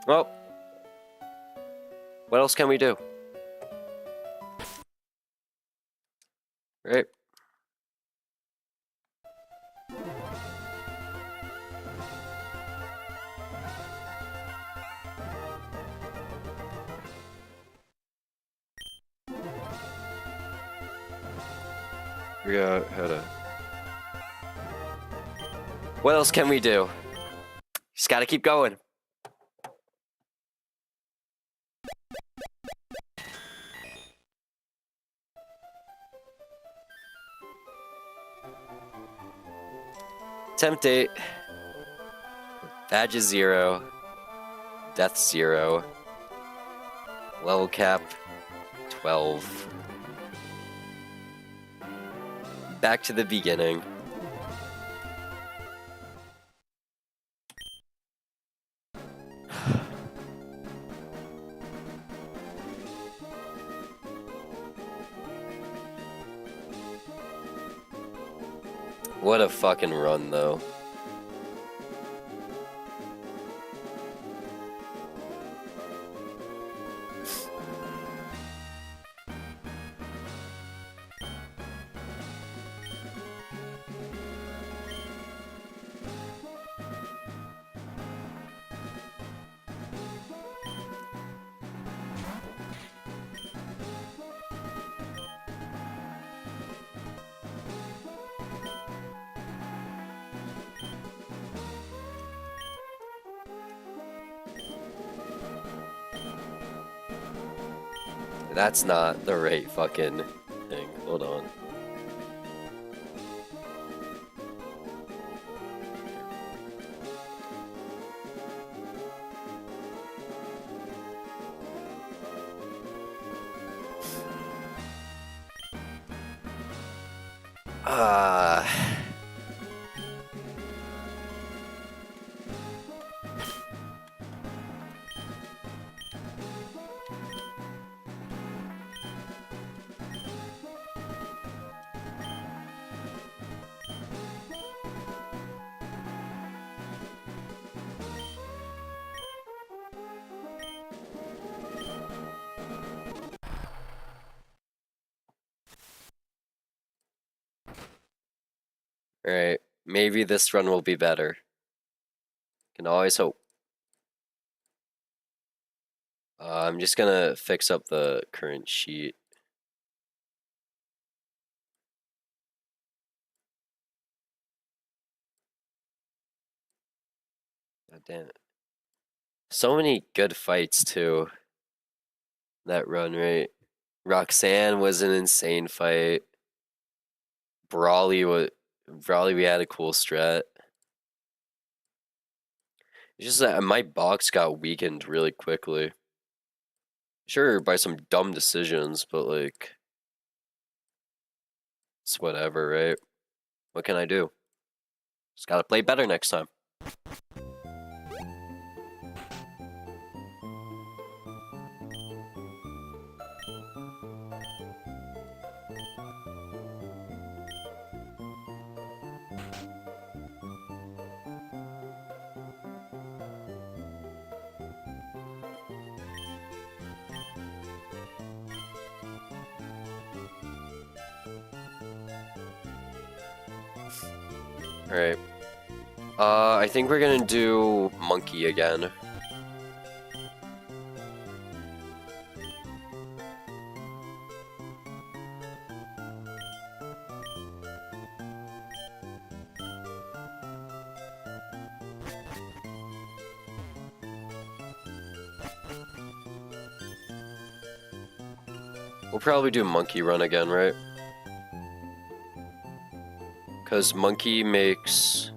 Well, what else can we do? Right? Yeah, what else can we do? Just gotta keep going. Attempt 8. Badges 0. Death 0. Level cap 12. Back to the beginning. What a fucking run, though. That's not the right fucking thing. Hold on. Alright, maybe this run will be better. Can always hope. I'm just gonna fix up the current sheet. God damn it. So many good fights, too. That run, right? Roxanne was an insane fight. Brawly, we had a cool strat. It's just that my box got weakened really quickly. Sure, by some dumb decisions, but like, it's whatever, right? What can I do? Just gotta play better next time. Alright. I think we're gonna do Monkey again. We'll probably do Monkey Run again, right? Because Monkey makes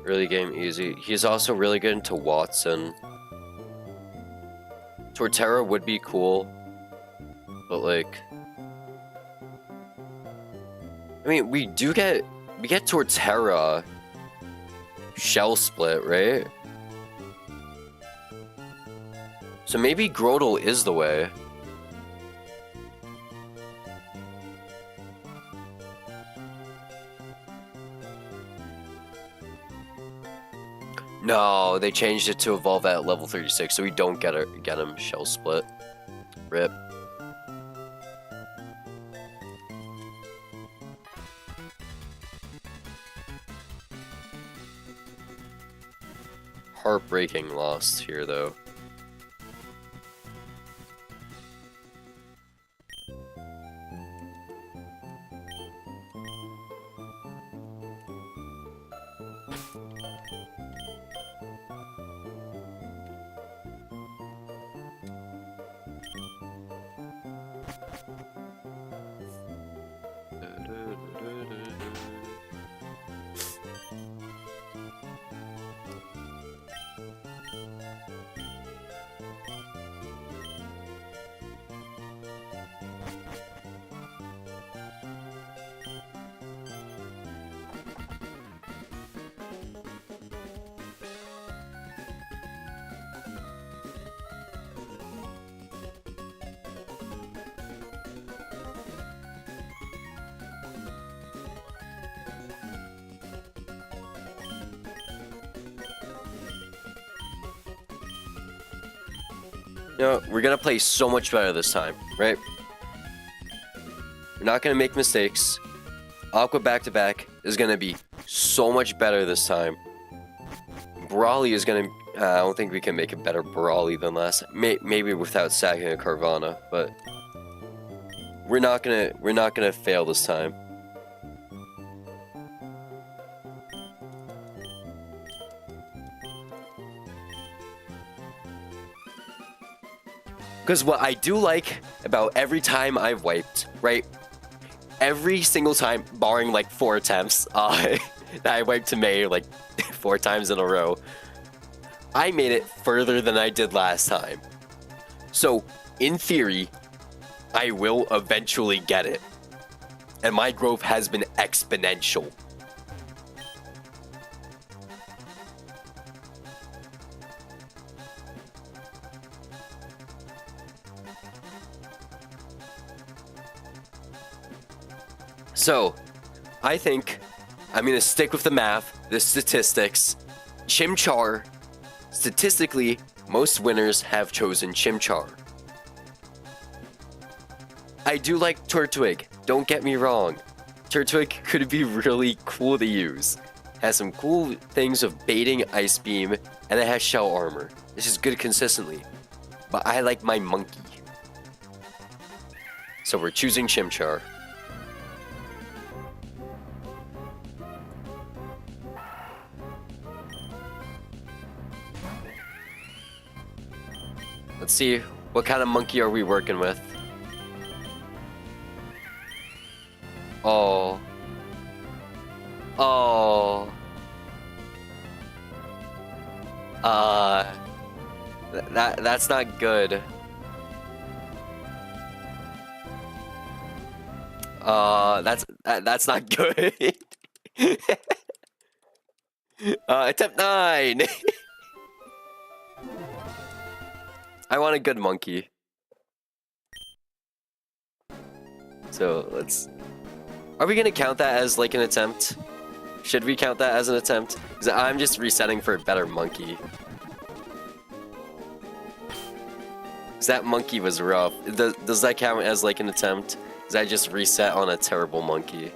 early game easy. He's also really good into Watson. Torterra would be cool, but like, I mean, we get Torterra Shell Split, right? So maybe Grotle is the way. No, they changed it to evolve at level 36, so we don't get him Shell Split. Rip. Heartbreaking loss here, though. You know, we're gonna play so much better this time, right? We're not gonna make mistakes. Aqua back-to-back is gonna be so much better this time. Brawly is gonna... I don't think we can make a better Brawly than last. Maybe without sacking a Carvana, but... We're not gonna fail this time. Because what I do like about every time I've wiped, right? Every single time, barring like 4 attempts, that I wiped to May like 4 times in a row, I made it further than I did last time. So, in theory, I will eventually get it. And my growth has been exponential. So, I think I'm going to stick with the math, the statistics. Chimchar, statistically, most winners have chosen Chimchar. I do like Turtwig, don't get me wrong. Turtwig could be really cool to use. Has some cool things of baiting Ice Beam, and it has Shell Armor. This is good consistently. But I like my Monkey. So we're choosing Chimchar. Let's see, what kind of monkey are we working with? Oh. Oh. That's not good. That's not good. Attempt 9. I want a good monkey. So let's... Are we gonna count that as like an attempt? Should we count that as an attempt? Because I'm just resetting for a better monkey. Because that monkey was rough. Does that count as like an attempt? Because I just reset on a terrible monkey.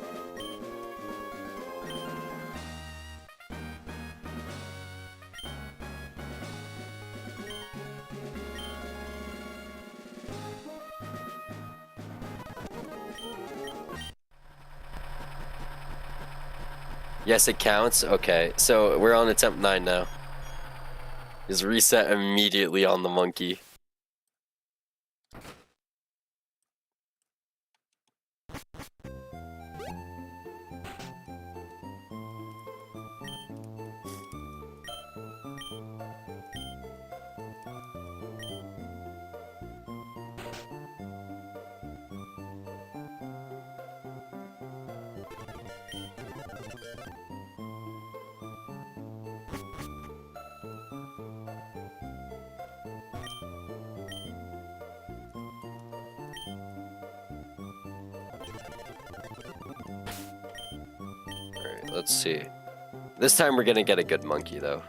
Yes, it counts? Okay, so we're on attempt 9 now. Just reset immediately on the monkey. let's see. This time we're gonna get a good monkey, though.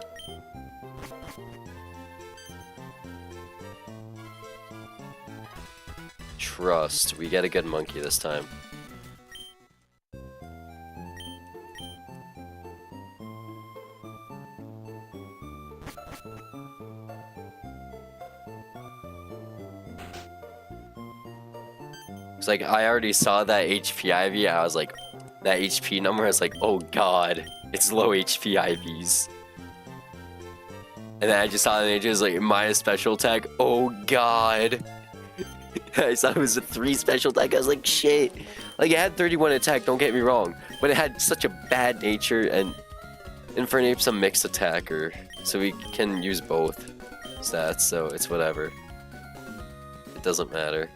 Trust, we get a good monkey this time. It's like, I already saw that HP IV, I was like, that HP number, I was like, oh god, it's low HP IVs. And then I just saw the nature was like, minus special attack, oh god. I saw it was a 3 special attack, I was like, shit. Like, it had 31 attack, don't get me wrong, but it had such a bad nature and Infernape's a mixed attacker, so we can use both stats, so it's whatever. It doesn't matter.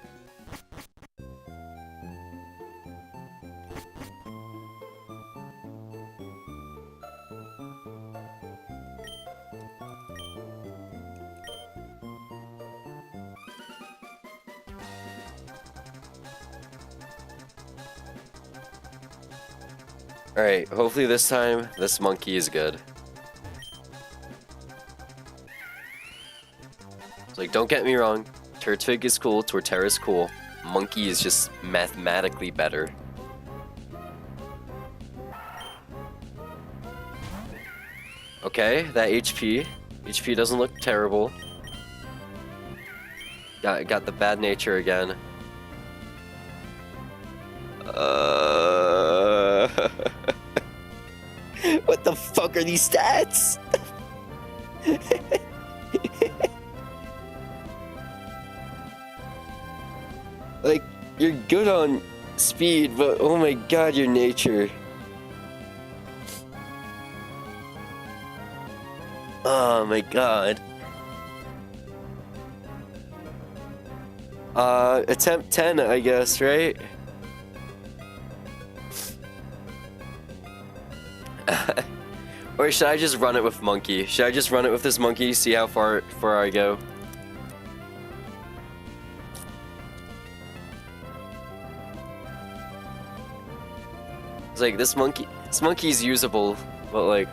Alright, hopefully this time, this monkey is good. It's like, don't get me wrong, Turtwig is cool, Torterra is cool, monkey is just mathematically better. Okay, that HP doesn't look terrible. Got the bad nature again. What the fuck are these stats? Like, you're good on speed, but oh my god, your nature. Oh my god. Attempt 10, I guess, right? Or should I just run it with monkey? Should I just run it with this monkey, see how far I go? It's like, this monkey's usable, but like...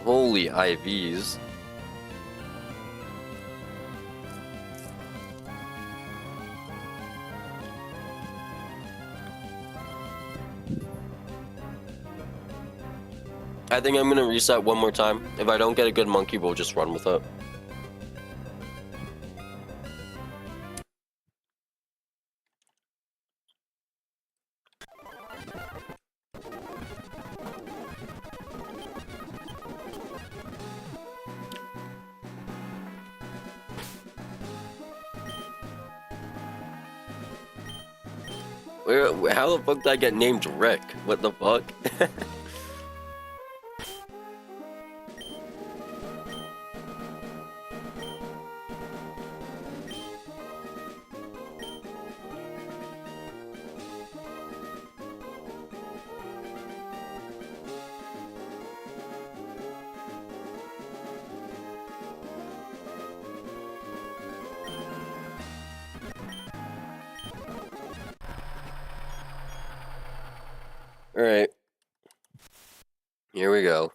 Holy IVs. I think I'm gonna reset one more time. If I don't get a good monkey, we'll just run with it. How the fuck did I get named Rick? What the fuck? Alright. Here we go.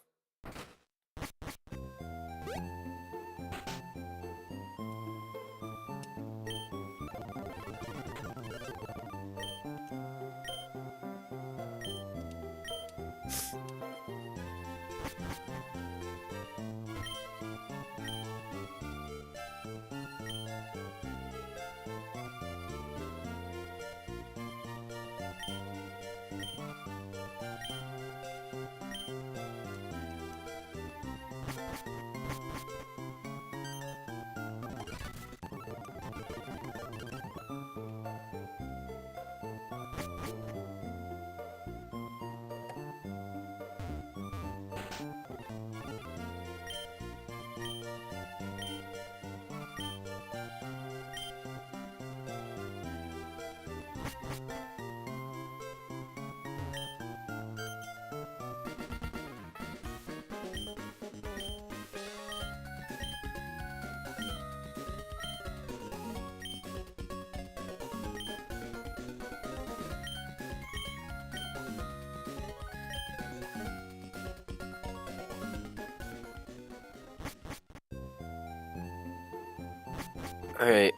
Alright.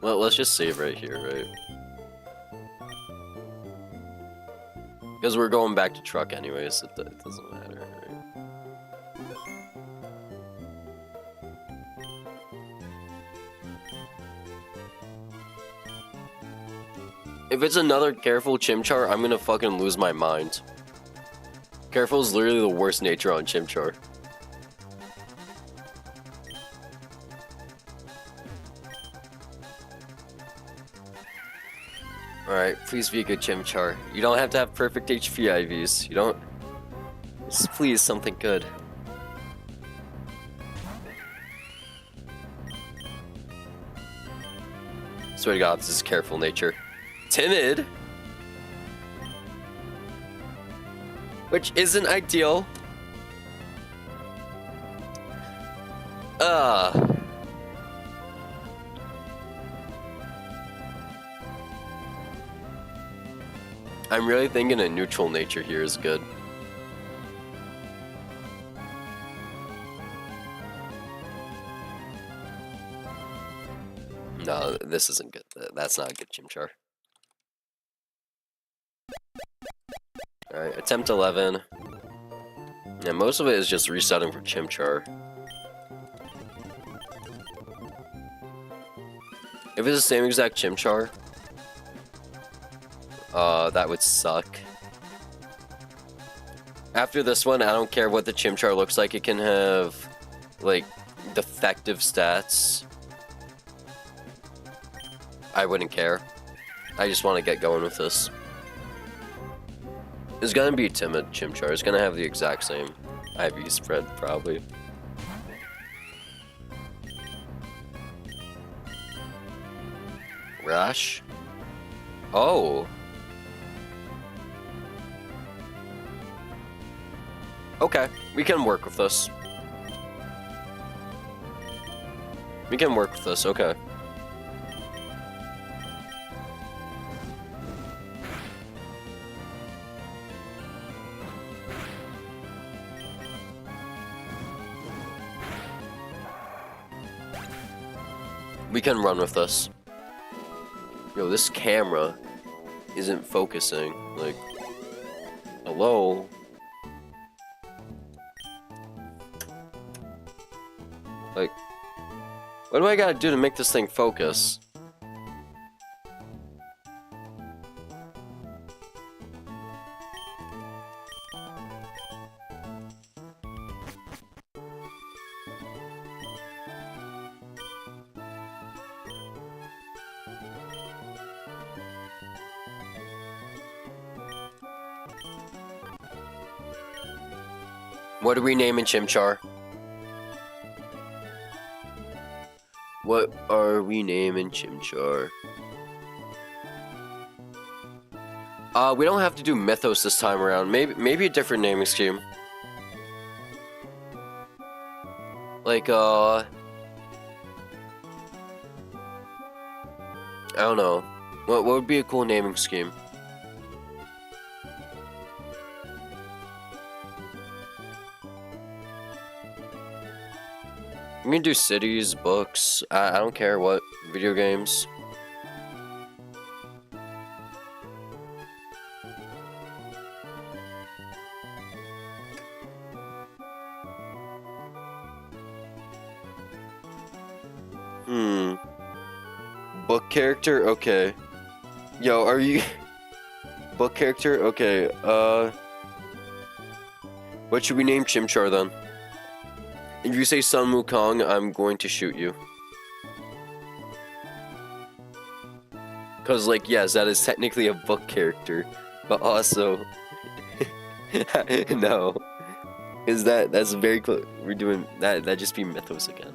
Well, let's just save right here, right? Because we're going back to truck anyways, it doesn't matter, right? If it's another Careful Chimchar, I'm gonna fucking lose my mind. Careful is literally the worst nature on Chimchar. Alright, please be a good Chimchar. You don't have to have perfect HP IVs. You don't... Just please, something good. Swear to God, this is Careful nature. Timid? Which isn't ideal. I'm really thinking a neutral nature here is good. No, this isn't good. That's not a good Chimchar. Alright, attempt 11. Yeah, most of it is just resetting for Chimchar. If it's the same exact Chimchar, that would suck. After this one, I don't care what the Chimchar looks like. It can have, like, defective stats. I wouldn't care. I just want to get going with this. It's gonna be Timid Chimchar. It's gonna have the exact same IV spread, probably. Rash? Oh. Okay, we can work with this. We can work with this, okay. We can run with this. Yo, this camera isn't focusing. Like, hello? Like, what do I gotta do to make this thing focus? What are we naming Chimchar? What are we naming Chimchar? We don't have to do Mythos this time around. Maybe a different naming scheme. Like, I don't know. What would be a cool naming scheme? We can do cities, books, I don't care what, video games. Book character? Okay. Yo, are you... Book character? Okay, what should we name Chimchar then? If you say Sun Wukong, I'm going to shoot you. Cause like, yes, that is technically a book character, but also no, is that's very close. We're doing that. That just be Mythos again.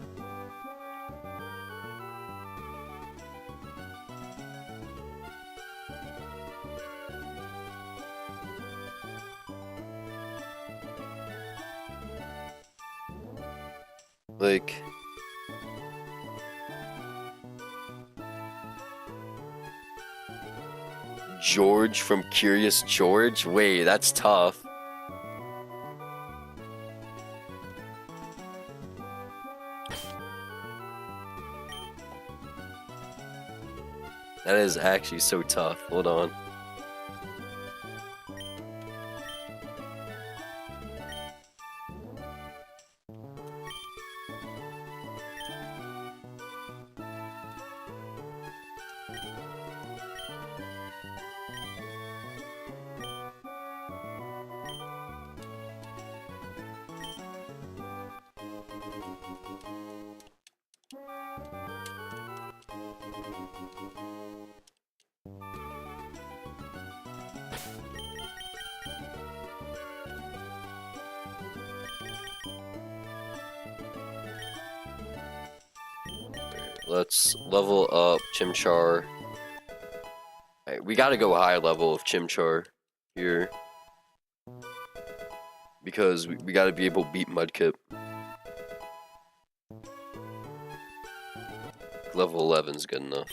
Like, George from Curious George? Wait, that's tough. That is actually so tough. Hold on. Let's level up Chimchar. Right, we gotta go high level of Chimchar here. Because we gotta be able to beat Mudkip. Level 11's good enough.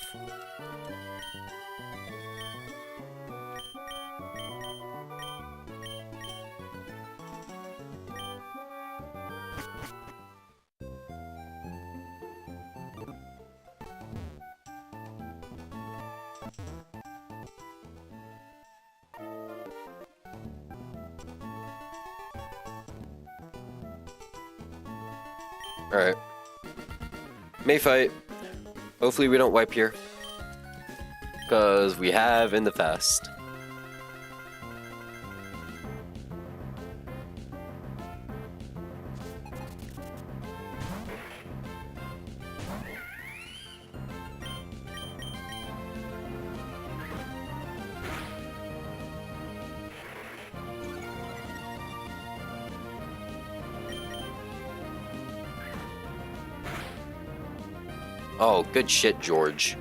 Alright. May fight. Hopefully we don't wipe here. Because we have in the past. Oh, good shit, George.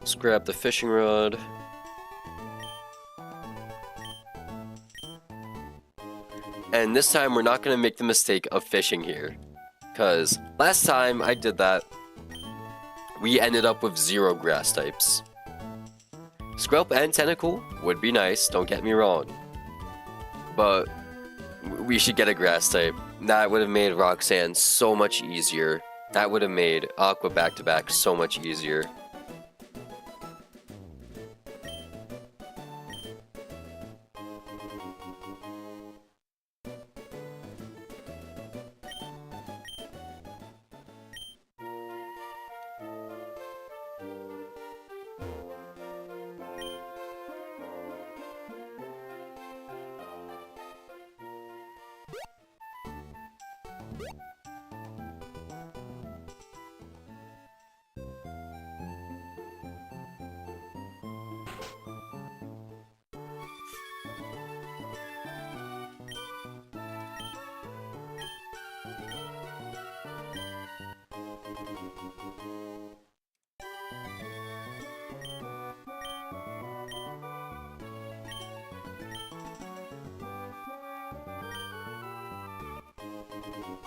Let's grab the fishing rod. And this time we're not going to make the mistake of fishing here. Because last time I did that, we ended up with 0 grass types. Skrelp and Tentacle would be nice, don't get me wrong. But we should get a grass type. That would have made Roxanne so much easier. That would have made Aqua back-to-back so much easier.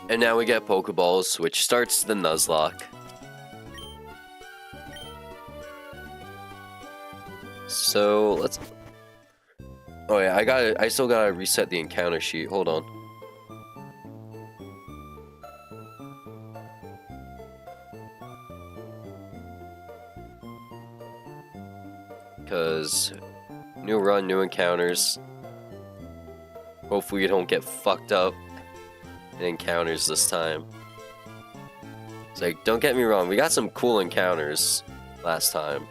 And now we get Pokeballs, which starts the Nuzlocke. So let's. Oh yeah, I still gotta reset the encounter sheet. Hold on. Because new run, new encounters. Hopefully you don't get fucked up in encounters this time. It's like, don't get me wrong, we got some cool encounters last time,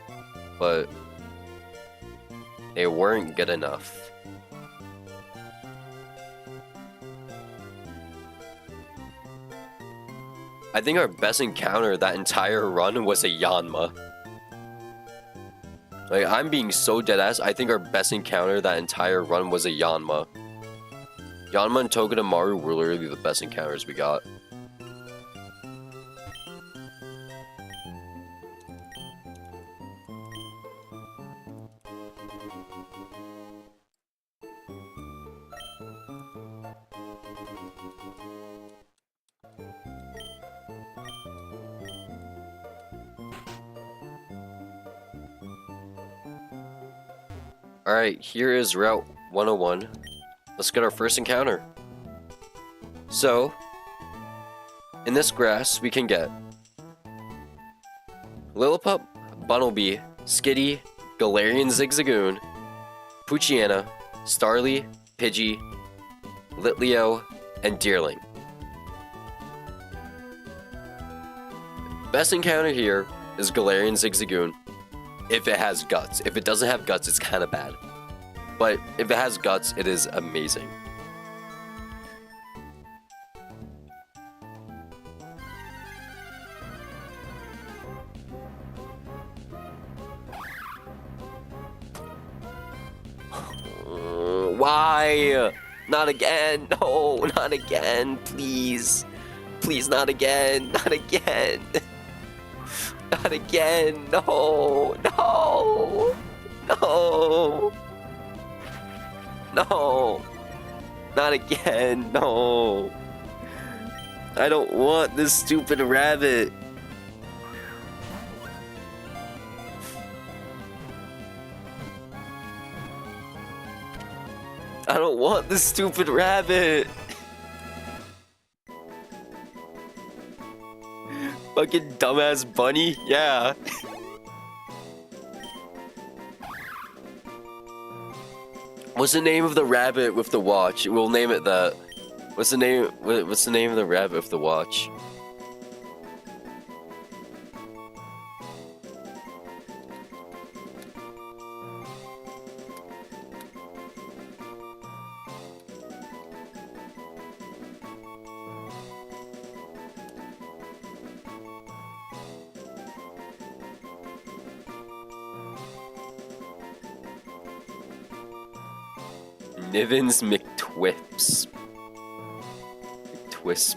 but they weren't good enough. I think our best encounter that entire run was a Yanma. Like, I'm being so deadass, I think our best encounter that entire run was a Yanma. Yanma and Togedemaru were literally the best encounters we got. Alright, here is Route 101. Let's get our first encounter. So, in this grass, we can get Lillipup, Bunnelby, Skitty, Galarian Zigzagoon, Poochyena, Starly, Pidgey, Litleo, and Deerling. Best encounter here is Galarian Zigzagoon if it has guts. If it doesn't have guts, it's kind of bad. But if it has guts, it is amazing. Why? Not again. No, not again. Please. Please, not again. Not again. Not again. No. No. No. No. Not again. No. I don't want this stupid rabbit. I don't want this stupid rabbit. Fucking dumbass bunny, yeah. What's the name of the rabbit with the watch? We'll name it that. What's the name of the rabbit with the watch? Nivens McTwisp. McTwisp.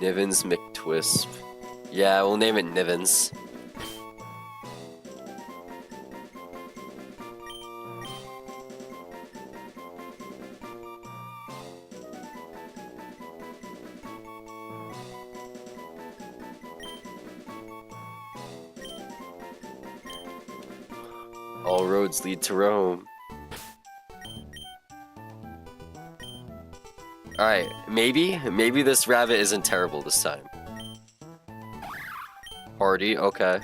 Nivens McTwisp. Yeah, we'll name it Nivens. All roads lead to Rome. Alright, maybe this rabbit isn't terrible this time. Hardy, okay.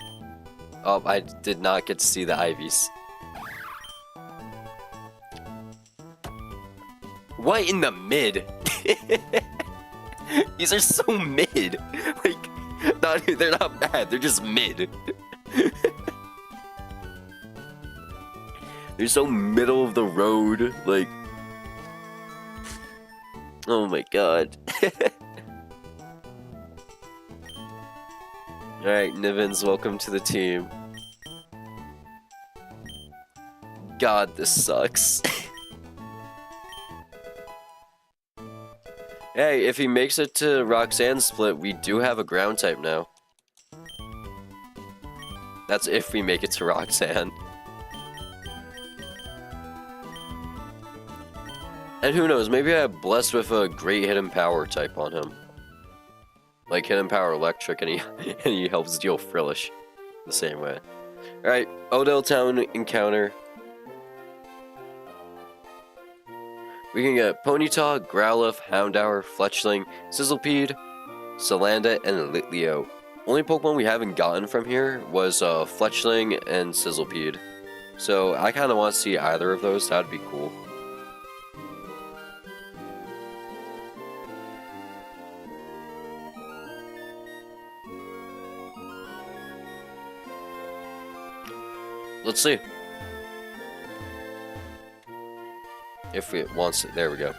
Oh, I did not get to see the Ivies. What in the mid? These are so mid. Like, they're not bad, they're just mid. They're so middle of the road, like... Oh my god. Alright, Nivens, welcome to the team. God, this sucks. Hey, if he makes it to Roxanne Split, we do have a ground type now. That's if we make it to Roxanne. And who knows, maybe I'm blessed with a great hidden power type on him. Like hidden power electric, and he helps deal Frillish the same way. Alright, Odell Town encounter. We can get Ponyta, Growlithe, Houndour, Fletchling, Sizzlipede, Salanda, and Litleo. Only Pokemon we haven't gotten from here was Fletchling and Sizzlipede. So I kind of want to see either of those, that'd be cool. Let's see. If it wants it. There we go.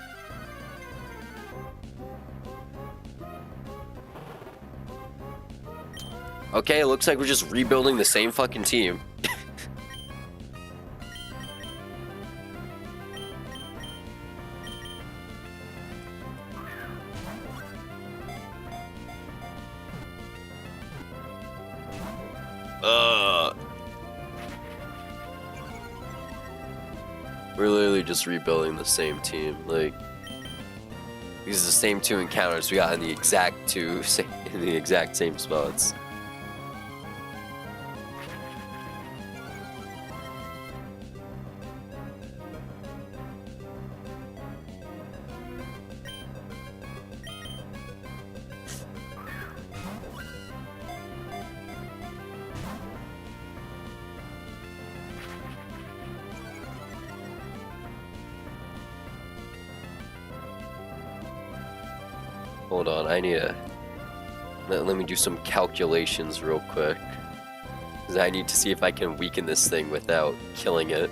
Okay, it looks like we're just rebuilding the same fucking team. We're literally just rebuilding the same team, like... These are the same two encounters we got in the exact same spots. Hold on, I need to... Let me do some calculations real quick. Because I need to see if I can weaken this thing without killing it.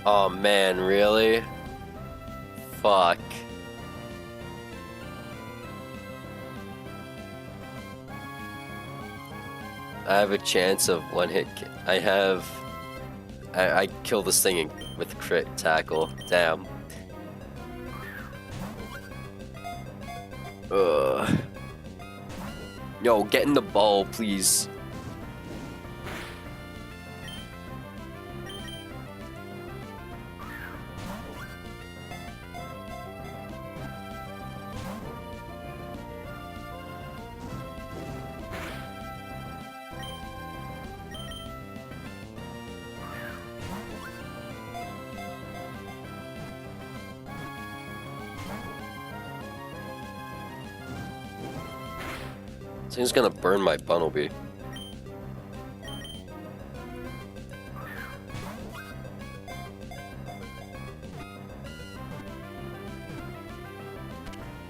Oh man, really? Fuck. I have a chance of one hit. I kill this thing with crit tackle. Damn. Ugh. Yo, get in the ball, please. This thing's gonna burn my Bunnelby.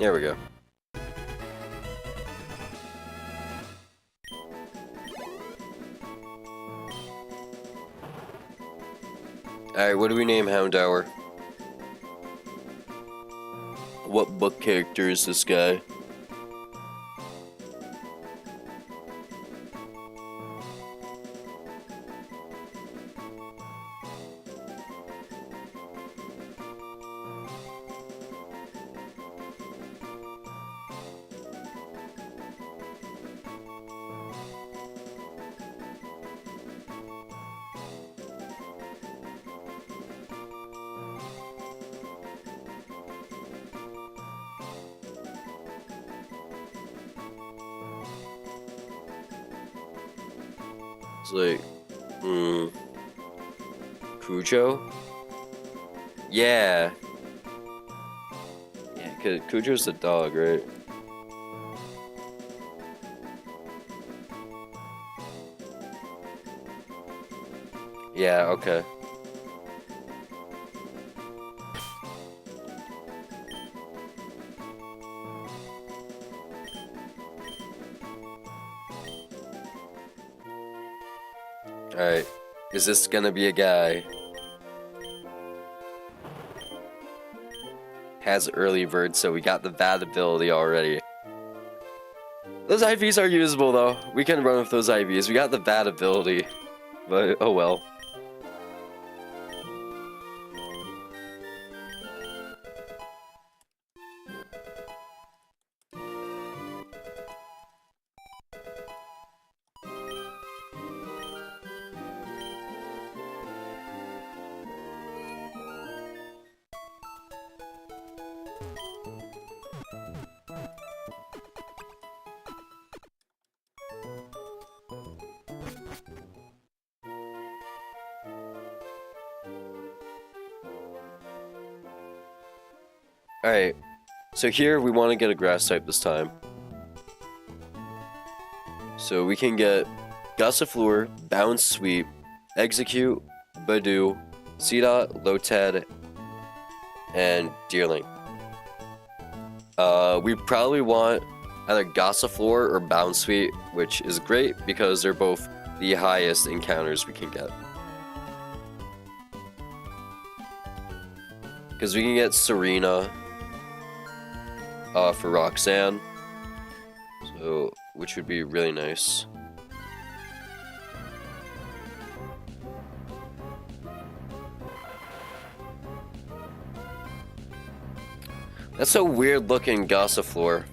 There we go. Alright, what do we name Houndour? What book character is this guy? It's like, Cujo? Yeah. Yeah, cause Cujo's the dog, right? Yeah, okay. Alright, is this gonna be a guy? Has early bird, so we got the bad ability already. Those IVs are usable though. We can run with those IVs. We got the bad ability. But oh well. Alright, so here we want to get a grass type this time. So we can get Gossifleur, Bounce Sweep, Execute, Badoo, Seedot, Lotad, and Deerling. We probably want either Gossifleur or Bounce Sweep, which is great because they're both the highest encounters we can get. Because we can get Serena for Roxanne. So, which would be really nice. That's a weird looking Gossifleur.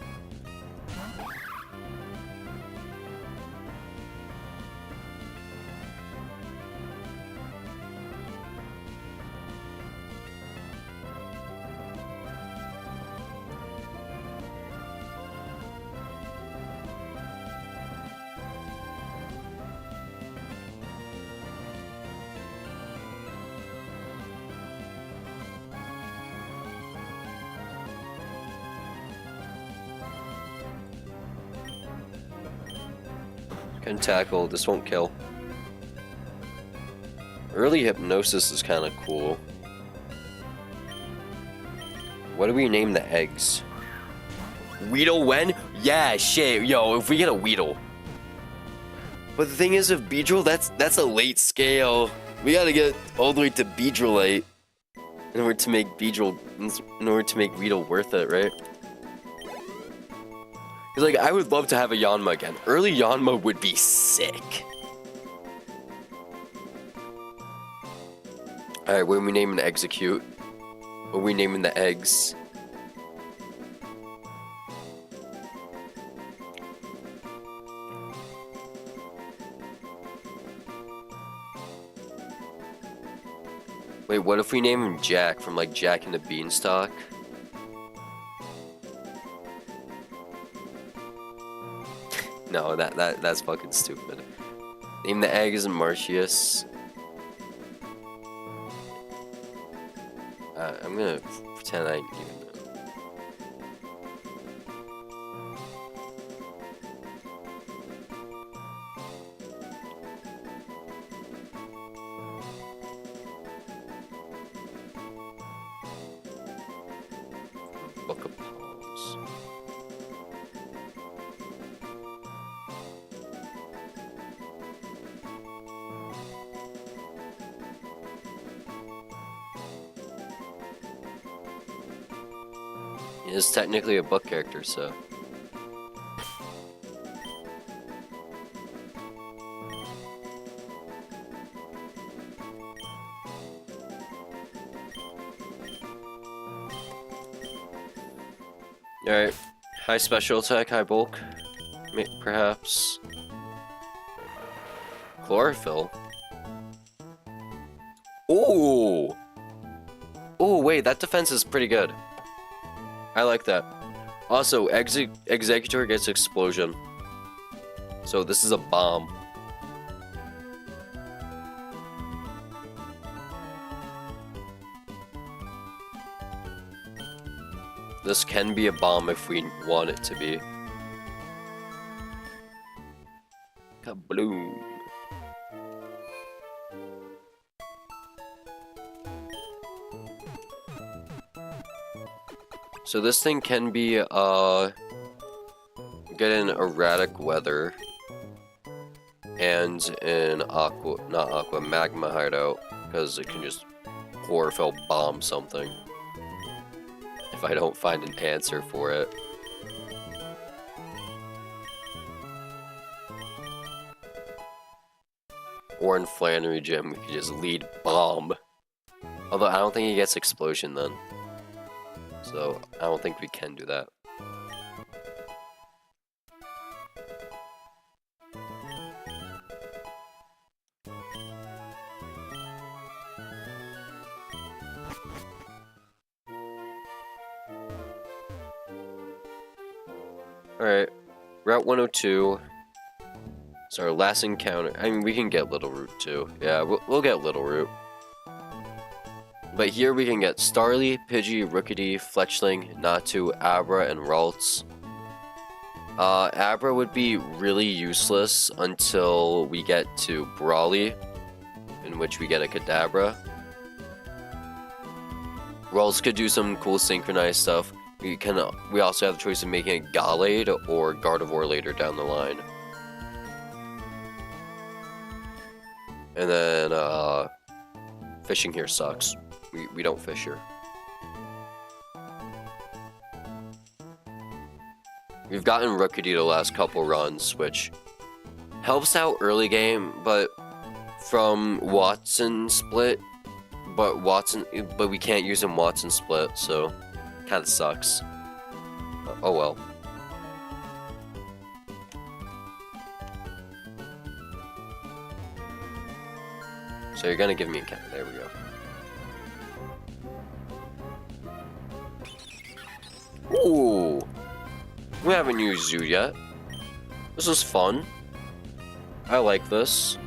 Can tackle, this won't kill. Early hypnosis is kind of cool. What do we name the eggs? Weedle when? Yeah, shit, yo, if we get a Weedle. But the thing is, if Beedrill, that's a late scale. We gotta get all the way to Beedrillite in order to make Beedrill, in order to make Weedle worth it, right? Because, like, I would love to have a Yanma again. Early Yanma would be sick. Alright, when we name an Execute? What are we naming the eggs? Wait, what if we name him Jack from, like, Jack and the Beanstalk? No, that's fucking stupid. Name the eggs Martius. I'm gonna pretend I even know. Book of Poems. He is technically a book character, so. Alright, high special attack, high bulk, perhaps. Chlorophyll. Ooh! Ooh, wait, that defense is pretty good. I like that. Also, Executor gets Explosion. So this is a bomb. This can be a bomb if we want it to be. Kabloom. So this thing can be, get in erratic weather and in magma hideout, because it can just chlorophyll bomb something if I don't find an answer for it. Or in Flannery Gym, we could just lead bomb. Although I don't think he gets explosion then. So I don't think we can do that. Alright, Route 102. It's our last encounter. I mean, we can get Little Root too. Yeah, we'll get Little Root. But here we can get Starly, Pidgey, Rookity, Fletchling, Natu, Abra, and Ralts. Abra would be really useless until we get to Brawly, in which we get a Kadabra. Ralts could do some cool synchronized stuff. We also have the choice of making a Gallade or Gardevoir later down the line. And then, fishing here sucks. We don't fish here. We've gotten Rookity the last couple runs, which helps out early game, but from Watson split, but we can't use him Watson split, so kind of sucks. Oh well. So you're gonna give me a count. There we go. Ooh, we haven't used Zoo yet. This is fun. I like this.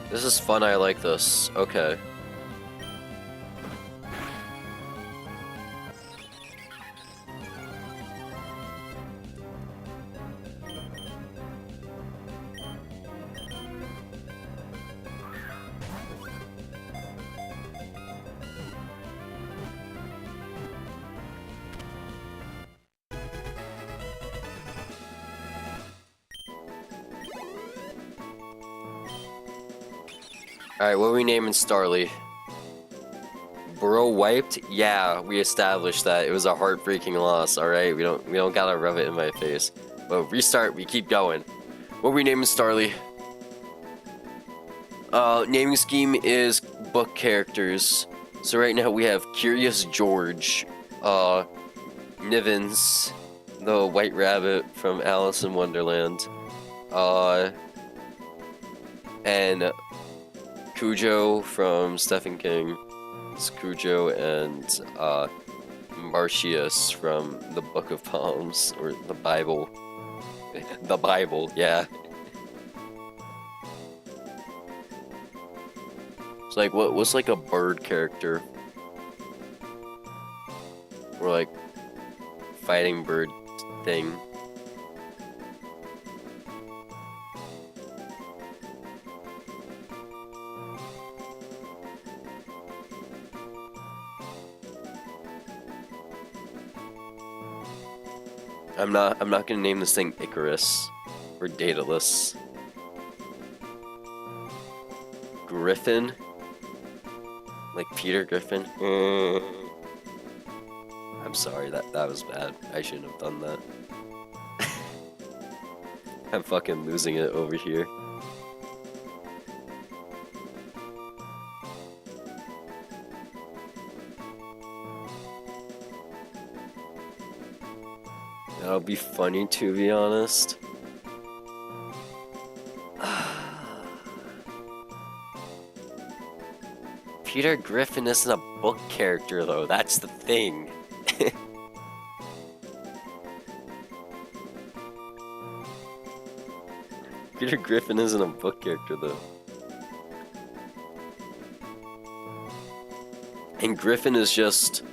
This is fun, I like this. Okay. Alright, what are we naming Starly? Bro wiped? Yeah, we established that. It was a heartbreaking loss, alright? We don't gotta rub it in my face. But restart, we keep going. What are we naming Starly? Naming scheme is book characters. So right now we have Curious George, Nivens, the White Rabbit from Alice in Wonderland, and Cujo from Stephen King. It's Cujo and Marcius from the Book of Palms, or the Bible. The Bible, yeah. It's like, what's like a bird character? Or like fighting bird thing. I'm not gonna name this thing Icarus or Daedalus. Griffin? Like Peter Griffin? I'm sorry, that was bad. I shouldn't have done that. I'm fucking losing it over here. That'll be funny, to be honest. Peter Griffin isn't a book character, though. That's the thing. Peter Griffin isn't a book character, though. And Griffin is just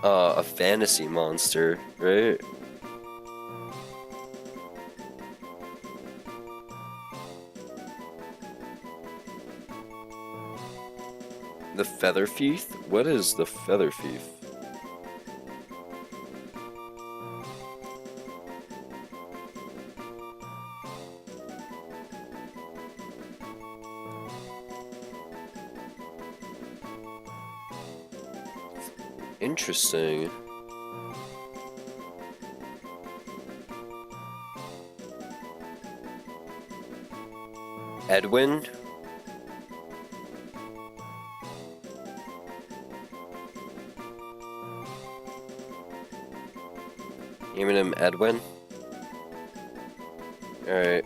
a fantasy monster, right? The Featherfief? What is the Featherfief? Interesting. Edwin? Naming him Edwin? Alright.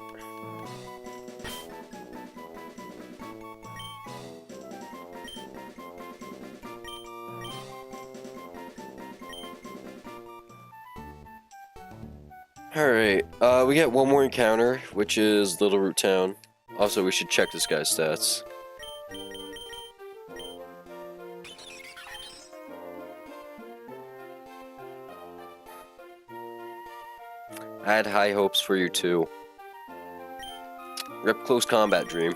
Alright, we get one more encounter, which is Little Root Town. Also, we should check this guy's stats. I had high hopes for you too. Rip Close Combat Dream.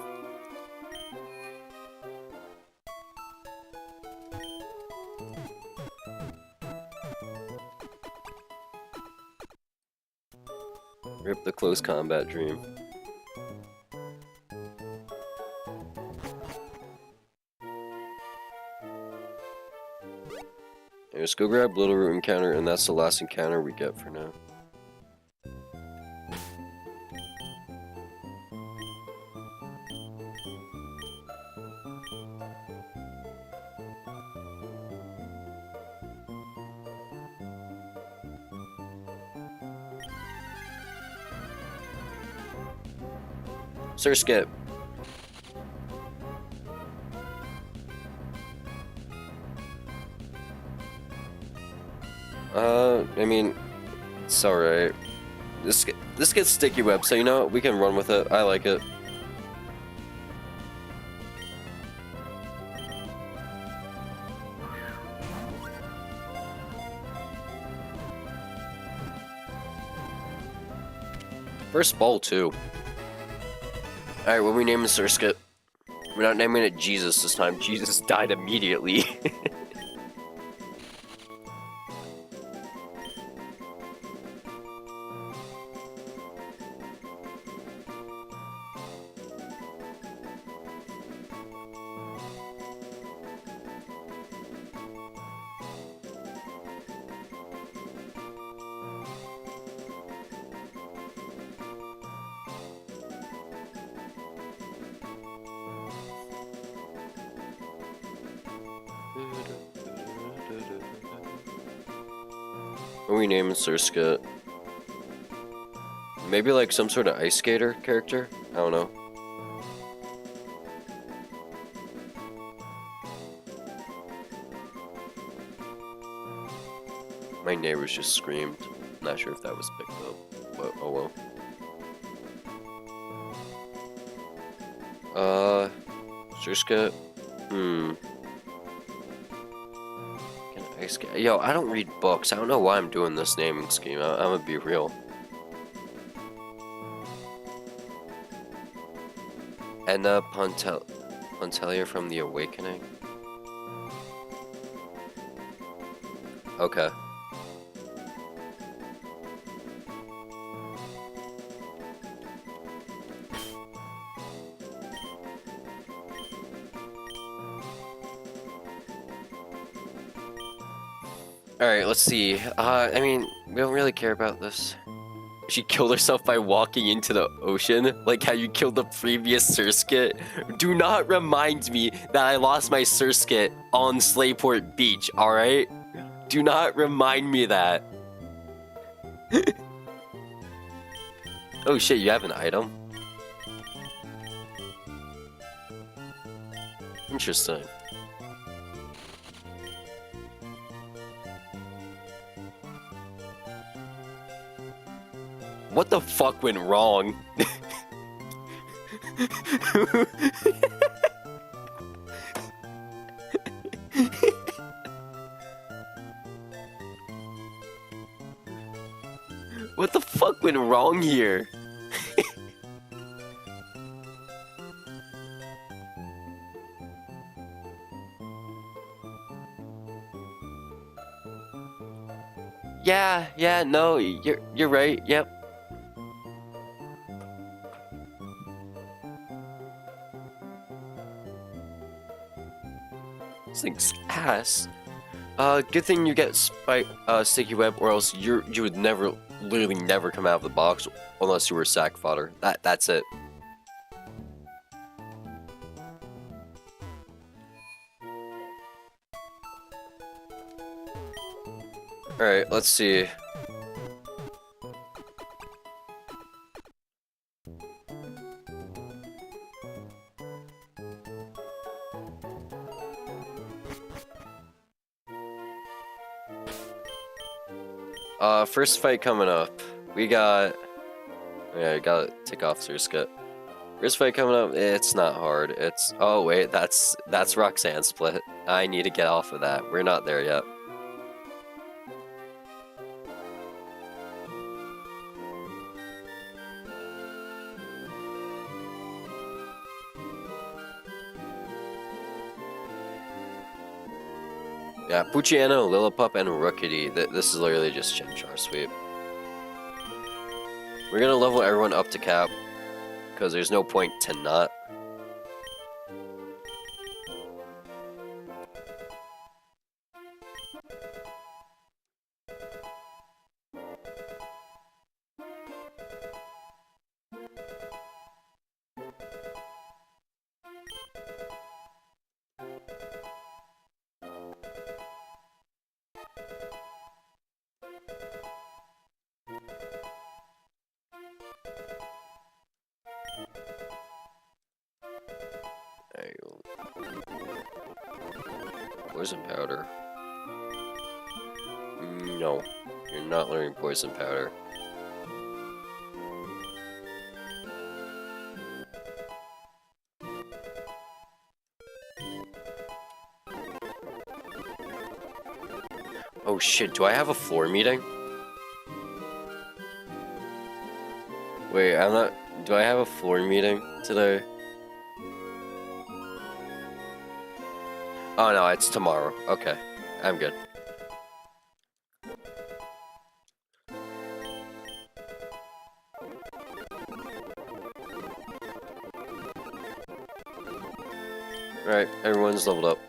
The close combat dream. Let's go grab Little Root encounter, and that's the last encounter we get for now. Surskit. I mean, it's alright. This gets sticky web, so you know what? We can run with it. I like it. First ball, too. Alright, what are we naming Surskit? We're not naming it Jesus this time. Jesus died immediately. What are we naming Surskit? Maybe like some sort of ice skater character? I don't know. My neighbors just screamed. Not sure if that was picked up, but oh well. Surskit? Yo, I don't read books. I don't know why I'm doing this naming scheme. I'm gonna be real. Edna Pontelia from The Awakening. Okay. Alright, let's see. I mean, we don't really care about this. She killed herself by walking into the ocean, like how you killed the previous Surskit. Do not remind me that I lost my Surskit on Slayport Beach, alright? Do not remind me that. Oh shit, you have an item? Interesting. What the fuck went wrong? What the fuck went wrong here? Yeah, no, you're right. Yep. This thing's ass. Good thing you get sticky web, or else you would literally never come out of the box unless you were sack fodder. That's it. All right, let's see. First fight coming up. We got... Yeah, I gotta take off Surskit. First fight coming up, it's not hard. It's... Oh, wait, that's Roxanne split. I need to get off of that. We're not there yet. Yeah, Pucciano, Lillipup, and Rookity. This is literally just Chimchar sweep. We're gonna level everyone up to cap, because there's no point to not. There you go. Poison powder. No, you're not learning poison powder. Oh shit, do I have a floor meeting? Wait, I'm not... Do I have a floor meeting today? Oh no, it's tomorrow. Okay, I'm good. Alright, everyone's leveled up.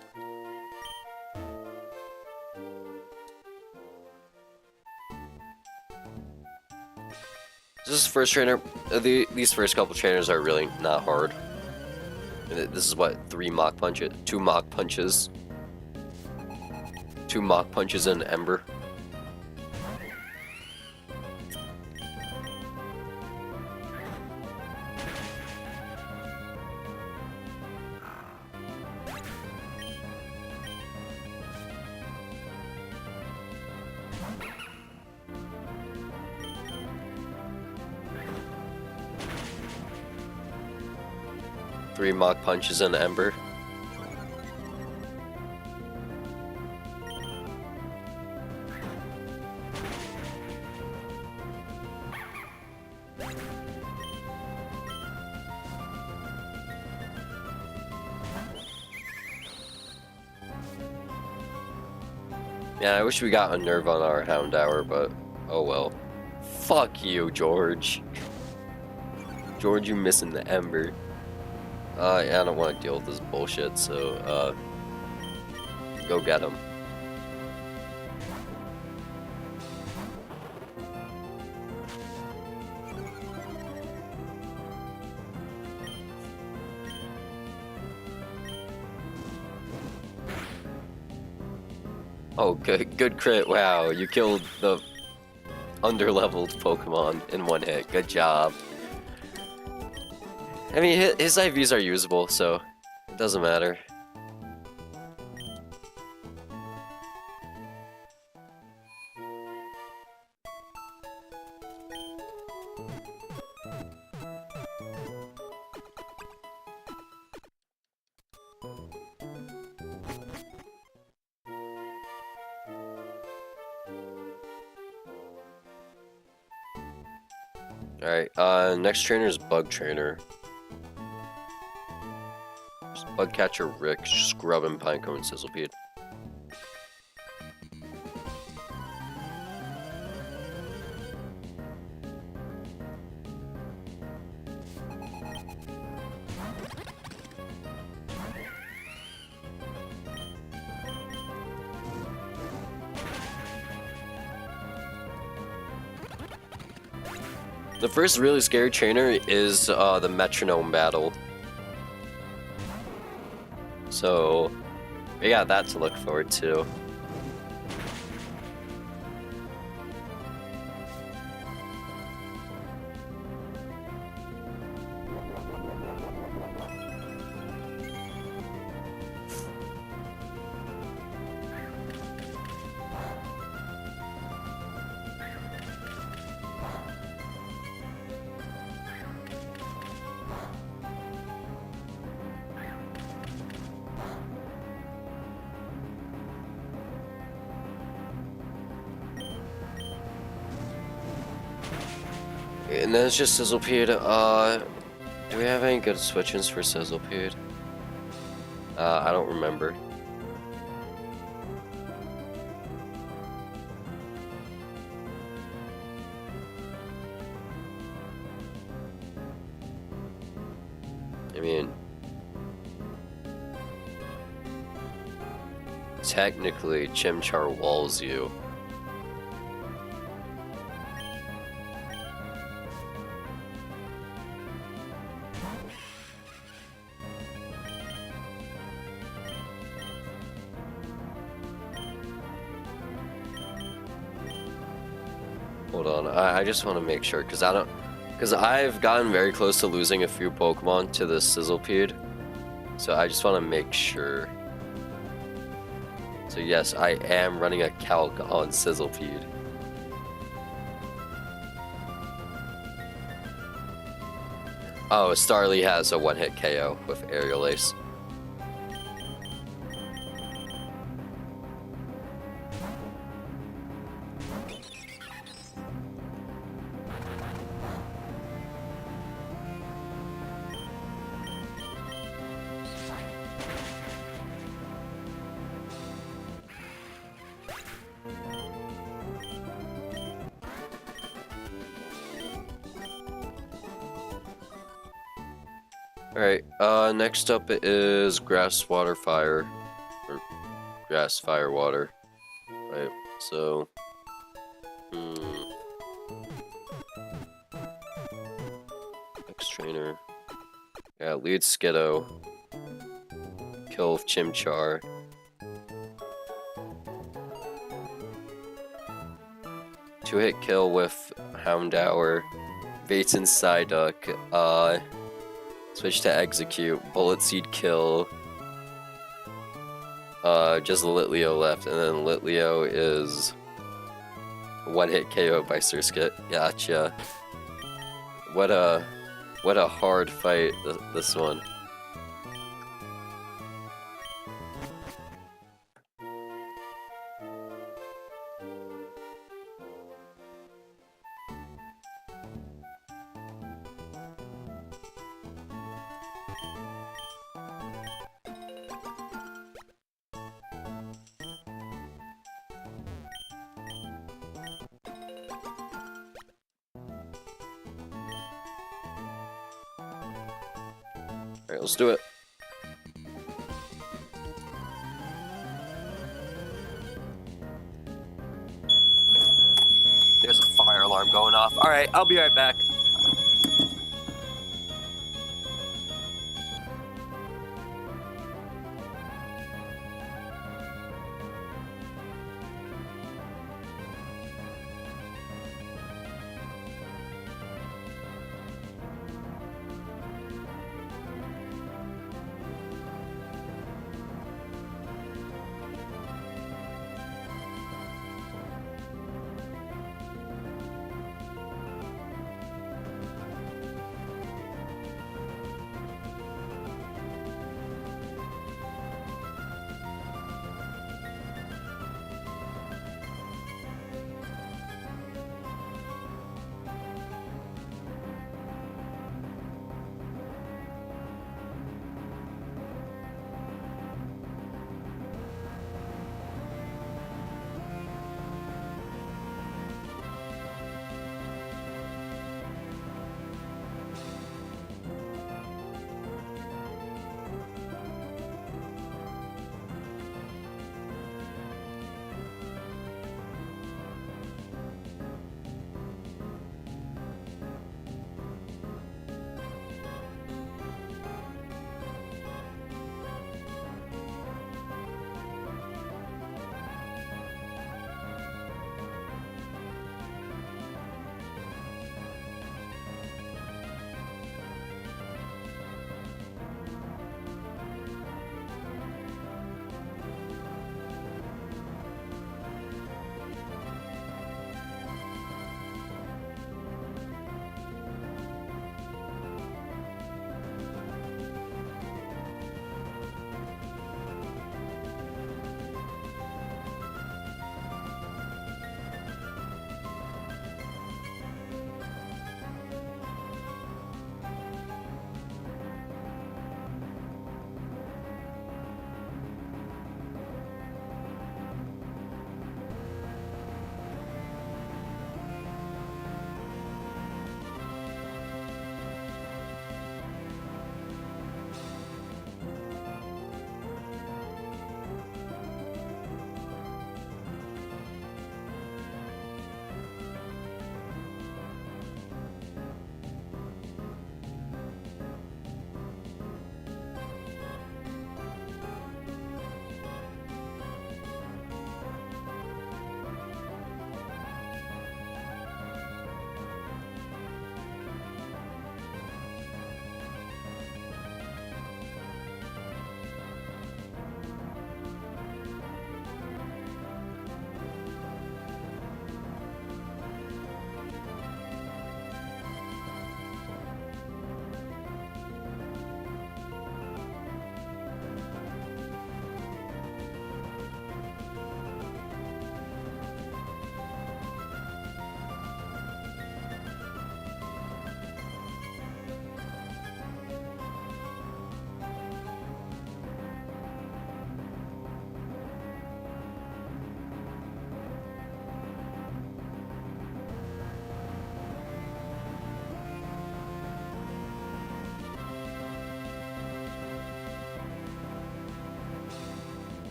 This is first trainer. These first couple trainers are really not hard. This is what, 2 mock punches? 2 mock punches in Ember. Three mock punches in Ember. Yeah, I wish we got a nerve on our Houndour, but oh well. Fuck you, George. George, you missing the Ember. Yeah, I don't want to deal with this bullshit, so, go get him. Oh, good crit, wow, you killed the underleveled Pokemon in 1 hit, good job. I mean, his IVs are usable, so it doesn't matter. Alright, next trainer is Bug Trainer. Bug Catcher Rick, Scrub, and Pinecone and Sizzlepede. The first really scary trainer is the Metronome Battle. So, we got that to look forward to. And then it's just Sizzlepede. Do we have any good switch-ins for Sizzlepede? I don't remember. I mean, technically, Chimchar walls you. Hold on, I just want to make sure, because I've gotten very close to losing a few Pokemon to the Sizzlipede, so I just want to make sure. So yes, I am running a calc on Sizzlipede. Oh, Starly has a one-hit KO with Aerial Ace. Alright, next up is Grass, Water, Fire. Or Grass, Fire, Water. Right, so... X-Trainer. Yeah, lead Skiddo. Kill with Chimchar. Two-hit kill with Houndour. Baits and Psyduck. Switch to Execute. Bullet Seed kill. Just Litleo left, and then Litleo is one-hit KO by Surskit. Gotcha. What a hard fight this one. Alright, let's do it. There's a fire alarm going off. Alright, I'll be right back.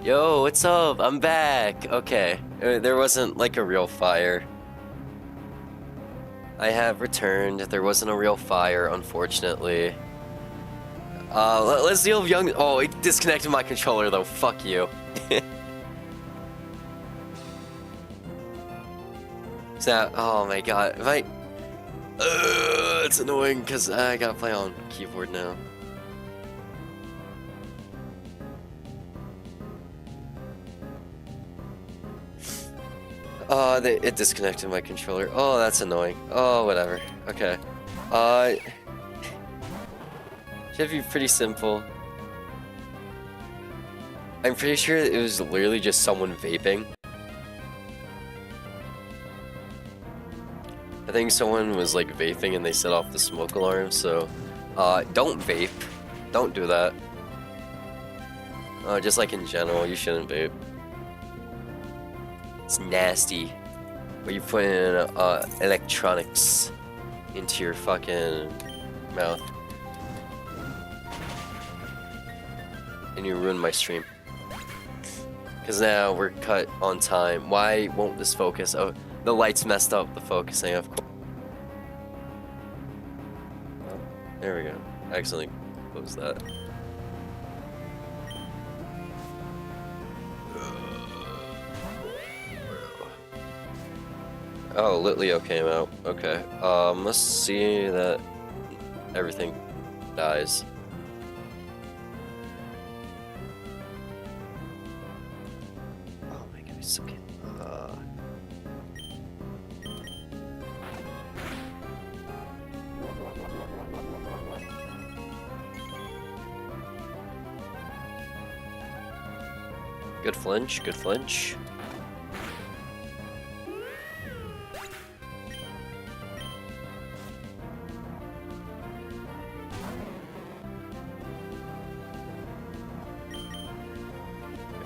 Yo, what's up? I'm back. Okay, there wasn't like a real fire. I have returned. There wasn't a real fire, unfortunately. Let's deal with young. Oh, it disconnected my controller though. Fuck you. So, oh my god, if I. It's annoying because I gotta play on keyboard now. It disconnected my controller. Oh, that's annoying. Oh, whatever. Okay. Should be pretty simple. I'm pretty sure it was literally just someone vaping. I think someone was like vaping and they set off the smoke alarm, so don't vape. Don't do that. Just like in general, you shouldn't vape. It's nasty. Where you put in electronics into your fucking mouth. And you ruined my stream. Because now we're cut on time. Why won't this focus? Oh, the lights messed up the focusing, of course. Oh, there we go. I accidentally closed that. Oh, Litleo came out. Okay. Let's see that everything dies. Oh my god, it's so good. Good flinch, good flinch.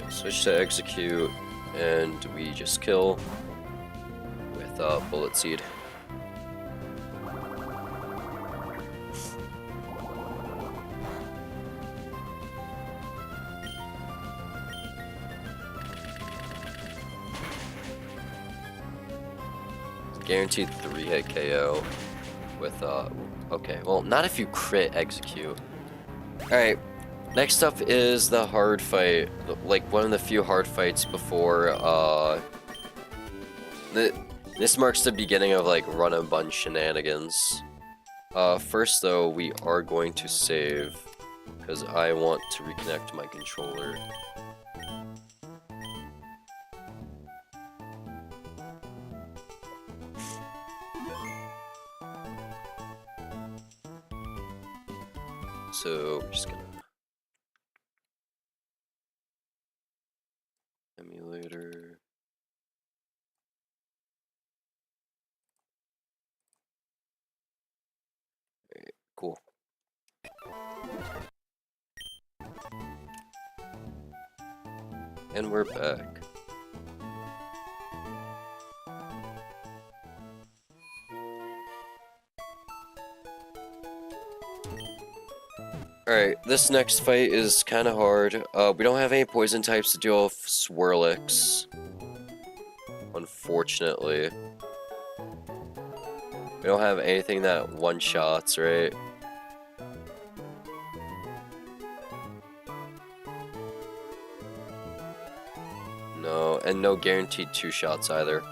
Switch to execute, and we just kill with bullet seed. Guaranteed 3-hit KO with okay, well, not if you crit execute. Alright, next up is the hard fight, like one of the few hard fights before this marks the beginning of like Run Bun shenanigans. First though, we are going to save because I want to reconnect my controller. So we're just gonna emulator. Alright, cool. And we're back. Alright, this next fight is kind of hard. We don't have any poison types to deal with Swirlix. Unfortunately. We don't have anything that one-shots, right? No, and no guaranteed 2-shots either.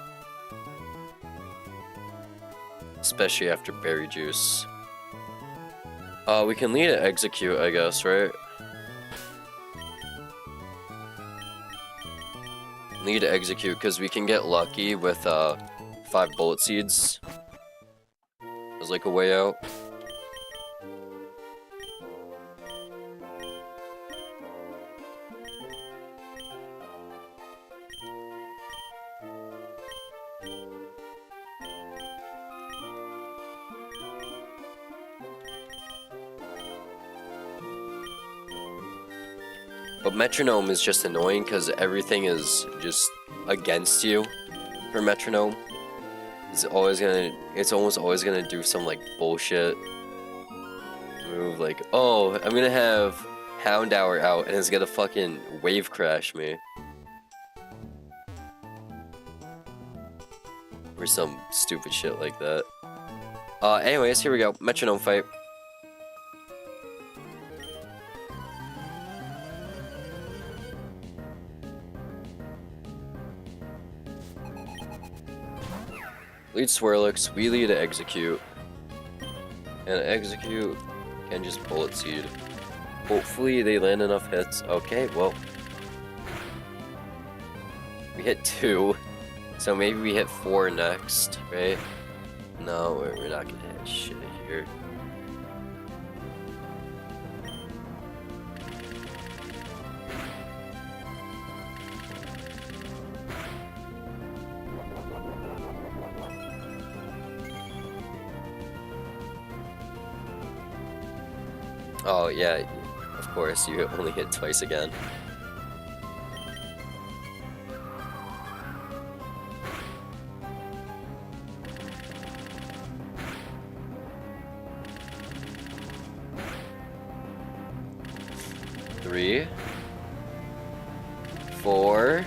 Especially after Berry Juice. We can lead to execute, I guess, right? Lead to execute, because we can get lucky with 5 bullet seeds. There's like a way out. But metronome is just annoying because everything is just against you for metronome. It's almost always gonna do some like bullshit move like, oh, I'm gonna have Houndour out and it's gonna fucking wave crash me. Or some stupid shit like that. Anyways, here we go. Metronome fight. Lead Swirlix, we lead Execute. And Execute can just Bullet Seed. Hopefully they land enough hits. Okay, well. We hit 2. So maybe we hit 4 next, right? No, we're not gonna hit shit here. Oh yeah, of course, you only hit twice again. Three, 4.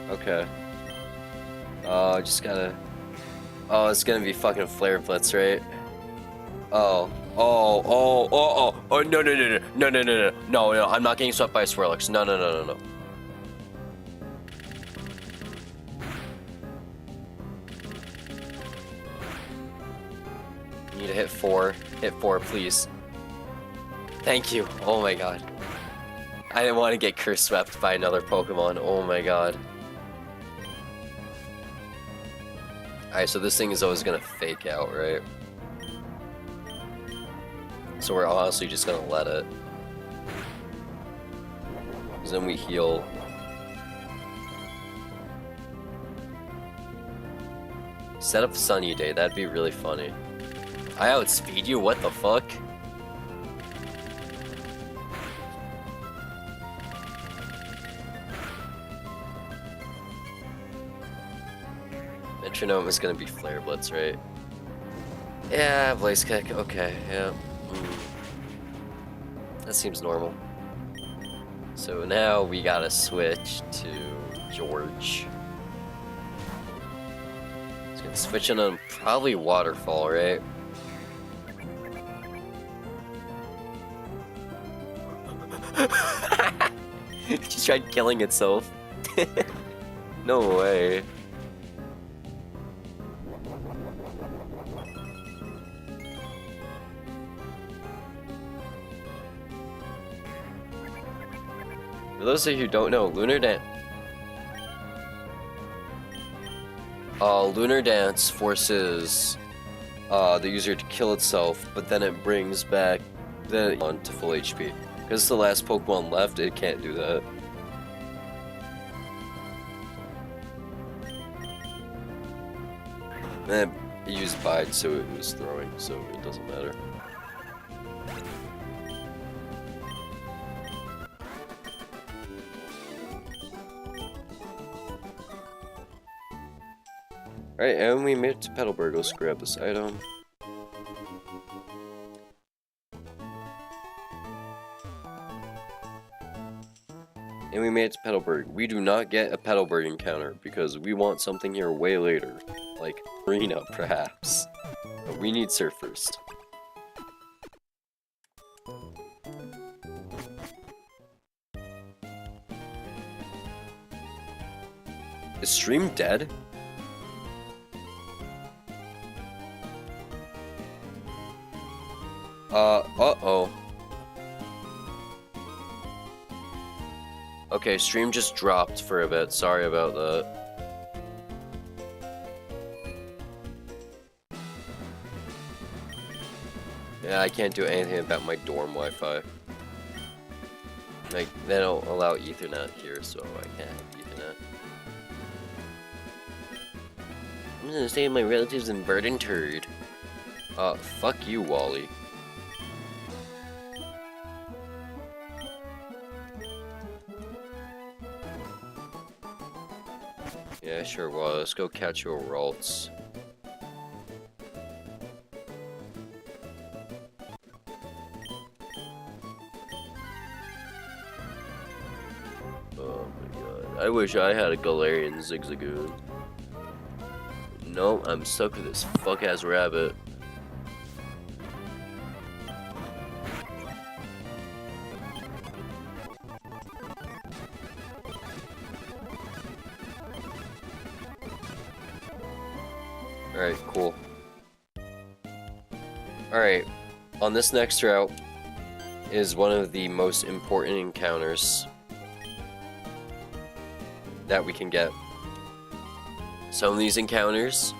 Okay. Just gotta. Oh, it's gonna be fucking Flare Blitz, right? Oh, no, I'm not getting swept by a Swirlix. No. You need to hit 4. Hit 4, please. Thank you. Oh my god. I didn't want to get curse swept by another Pokemon. Oh my god. Alright, so this thing is always gonna fake out, right? So we're honestly just gonna let it. Because then we heal. Set up Sunny Day, that'd be really funny. I outspeed you? What the fuck? Metronome is gonna be Flare Blitz, right? Yeah, Blaze Kick, okay, yeah. That seems normal. So now we gotta switch to George. He's gonna switch in on probably Waterfall, right? It just tried killing itself. No way. For those of you who don't know, Lunar Dance forces the user to kill itself, but then it brings back on to full HP. Because it's the last Pokemon left, it can't do that. And it used Bide, so it was throwing, so it doesn't matter. Alright, and we made it to Petalburg. Let's grab this item. And we made it to Petalburg. We do not get a Petalburg encounter because we want something here way later. Like Arena, perhaps. But we need Surf first. Is Stream dead? Uh-oh. Okay, stream just dropped for a bit. Sorry about that. Yeah, I can't do anything about my dorm Wi-Fi. Like, they don't allow Ethernet here, so I can't have Ethernet. I'm gonna stay with my relatives in Burden Turd. Fuck you, Wally. Yeah, sure was. Let's go catch your Ralts. I wish I had a Galarian Zigzagoon. No, I'm stuck with this fuck-ass rabbit. Alright, cool. Alright, on this next route is one of the most important encounters that we can get. Some of these encounters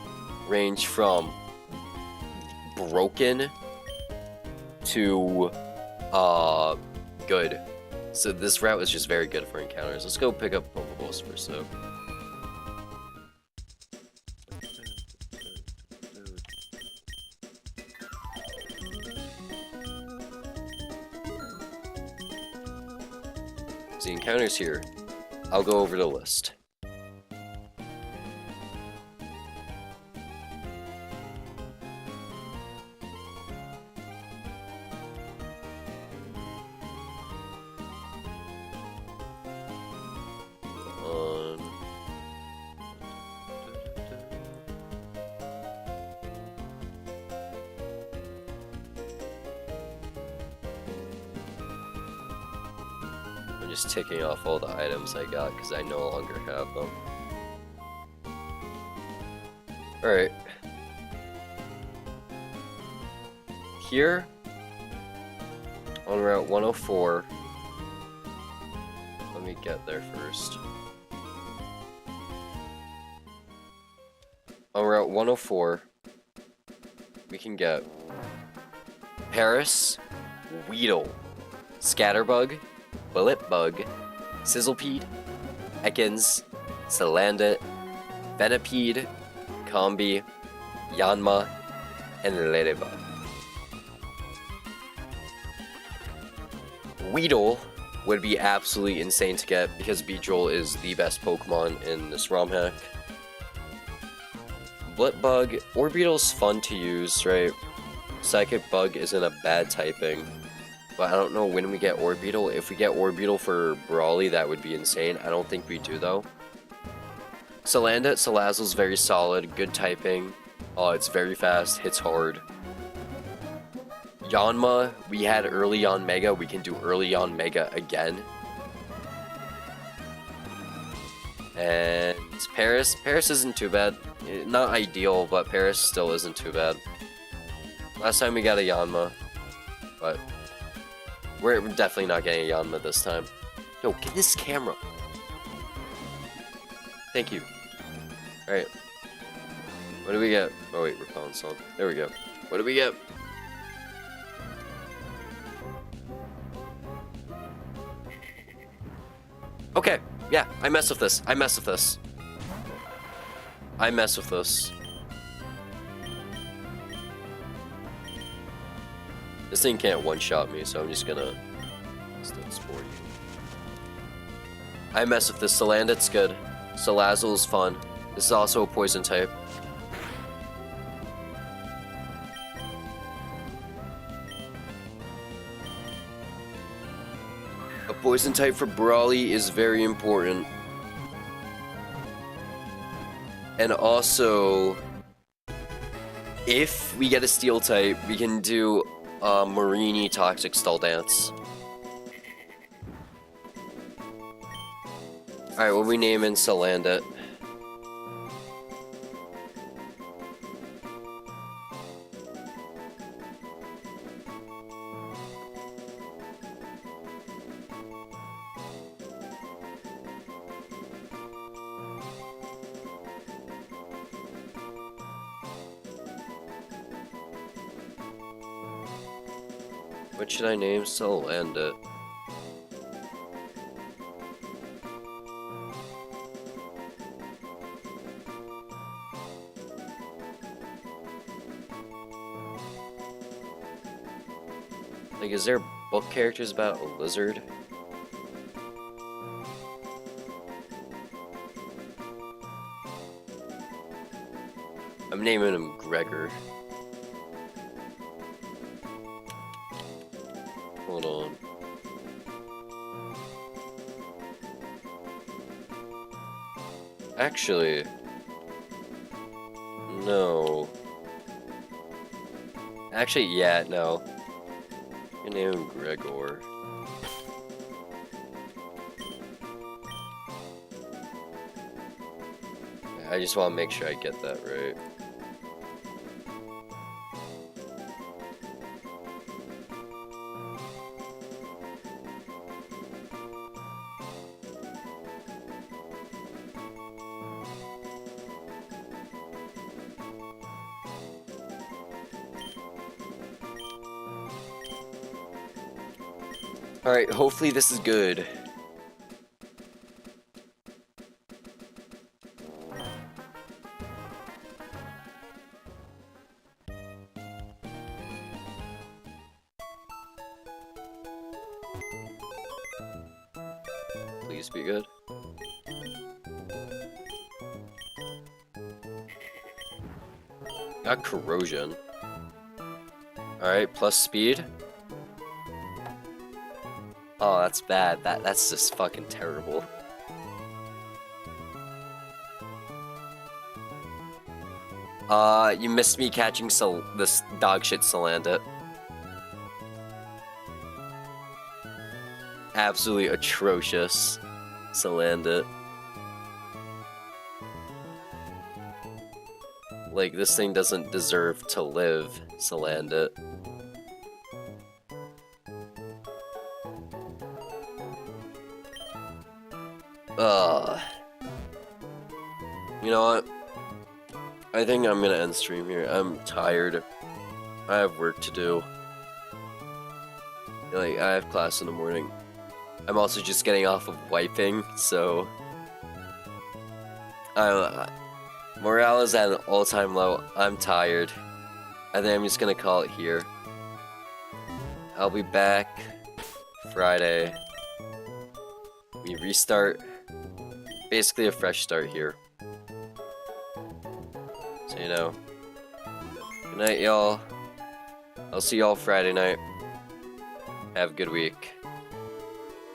range from broken to good. So this route is just very good for encounters. Let's go pick up Pokeballs first though. The encounters here. I'll go over the list. I'm just ticking off all the items I got because I no longer have them. Alright. Here, on Route 104, let me get there first. On Route 104, we can get Paris, Weedle, Scatterbug, Bulletbug, Sizzlepede, Ekans, Salandit, Venipede, Combi, Yanma, and Ladybug. Weedle would be absolutely insane to get because Beedrill is the best Pokemon in this ROM hack. Blipbug, Orbeetle's fun to use, right? Psychic Bug isn't a bad typing. But I don't know when we get Orbeetle. If we get Orbeetle for Brawly, that would be insane. I don't think we do, though. Salandit, Salazzle's very solid, good typing. It's very fast, hits hard. Yanma, we had early on Mega. We can do early on Mega again. And Paris. Paris isn't too bad. Not ideal, but Paris still isn't too bad. Last time we got a Yanma, but we're definitely not getting a Yanma this time. Yo, get this camera. Thank you. Alright. What do we get? Oh wait, we're calling song. There we go. What do we get? Okay, yeah, I mess with this. I mess with this. I mess with this. This thing can't one-shot me, so I'm just gonna still sport you. I mess with this. Salandit's good. Salazzle's fun. This is also a poison type. A poison type for Brawly is very important. And also, if we get a steel type, we can do Marini Toxic Stall Dance. Alright, what we name in Salandit? What should I name Salandit? Like, is there book characters about a lizard? I'm naming him Gregor. Hold on. Actually, no. Actually, yeah, no. Your name Gregor. I just want to make sure I get that right. Alright, hopefully this is good. Please be good. Got corrosion. Alright, plus speed. Oh, that's bad. That's just fucking terrible. You missed me catching this dog shit Salandit. Absolutely atrocious Salandit. Like, this thing doesn't deserve to live, Salandit. You know what? I think I'm gonna end stream here. I'm tired. I have work to do. Like, I have class in the morning. I'm also just getting off of wiping, so... morale is at an all-time low. I'm tired. I think I'm just gonna call it here. I'll be back Friday. We restart. Basically a fresh start here. So, you know. Good night, y'all. I'll see y'all Friday night. Have a good week.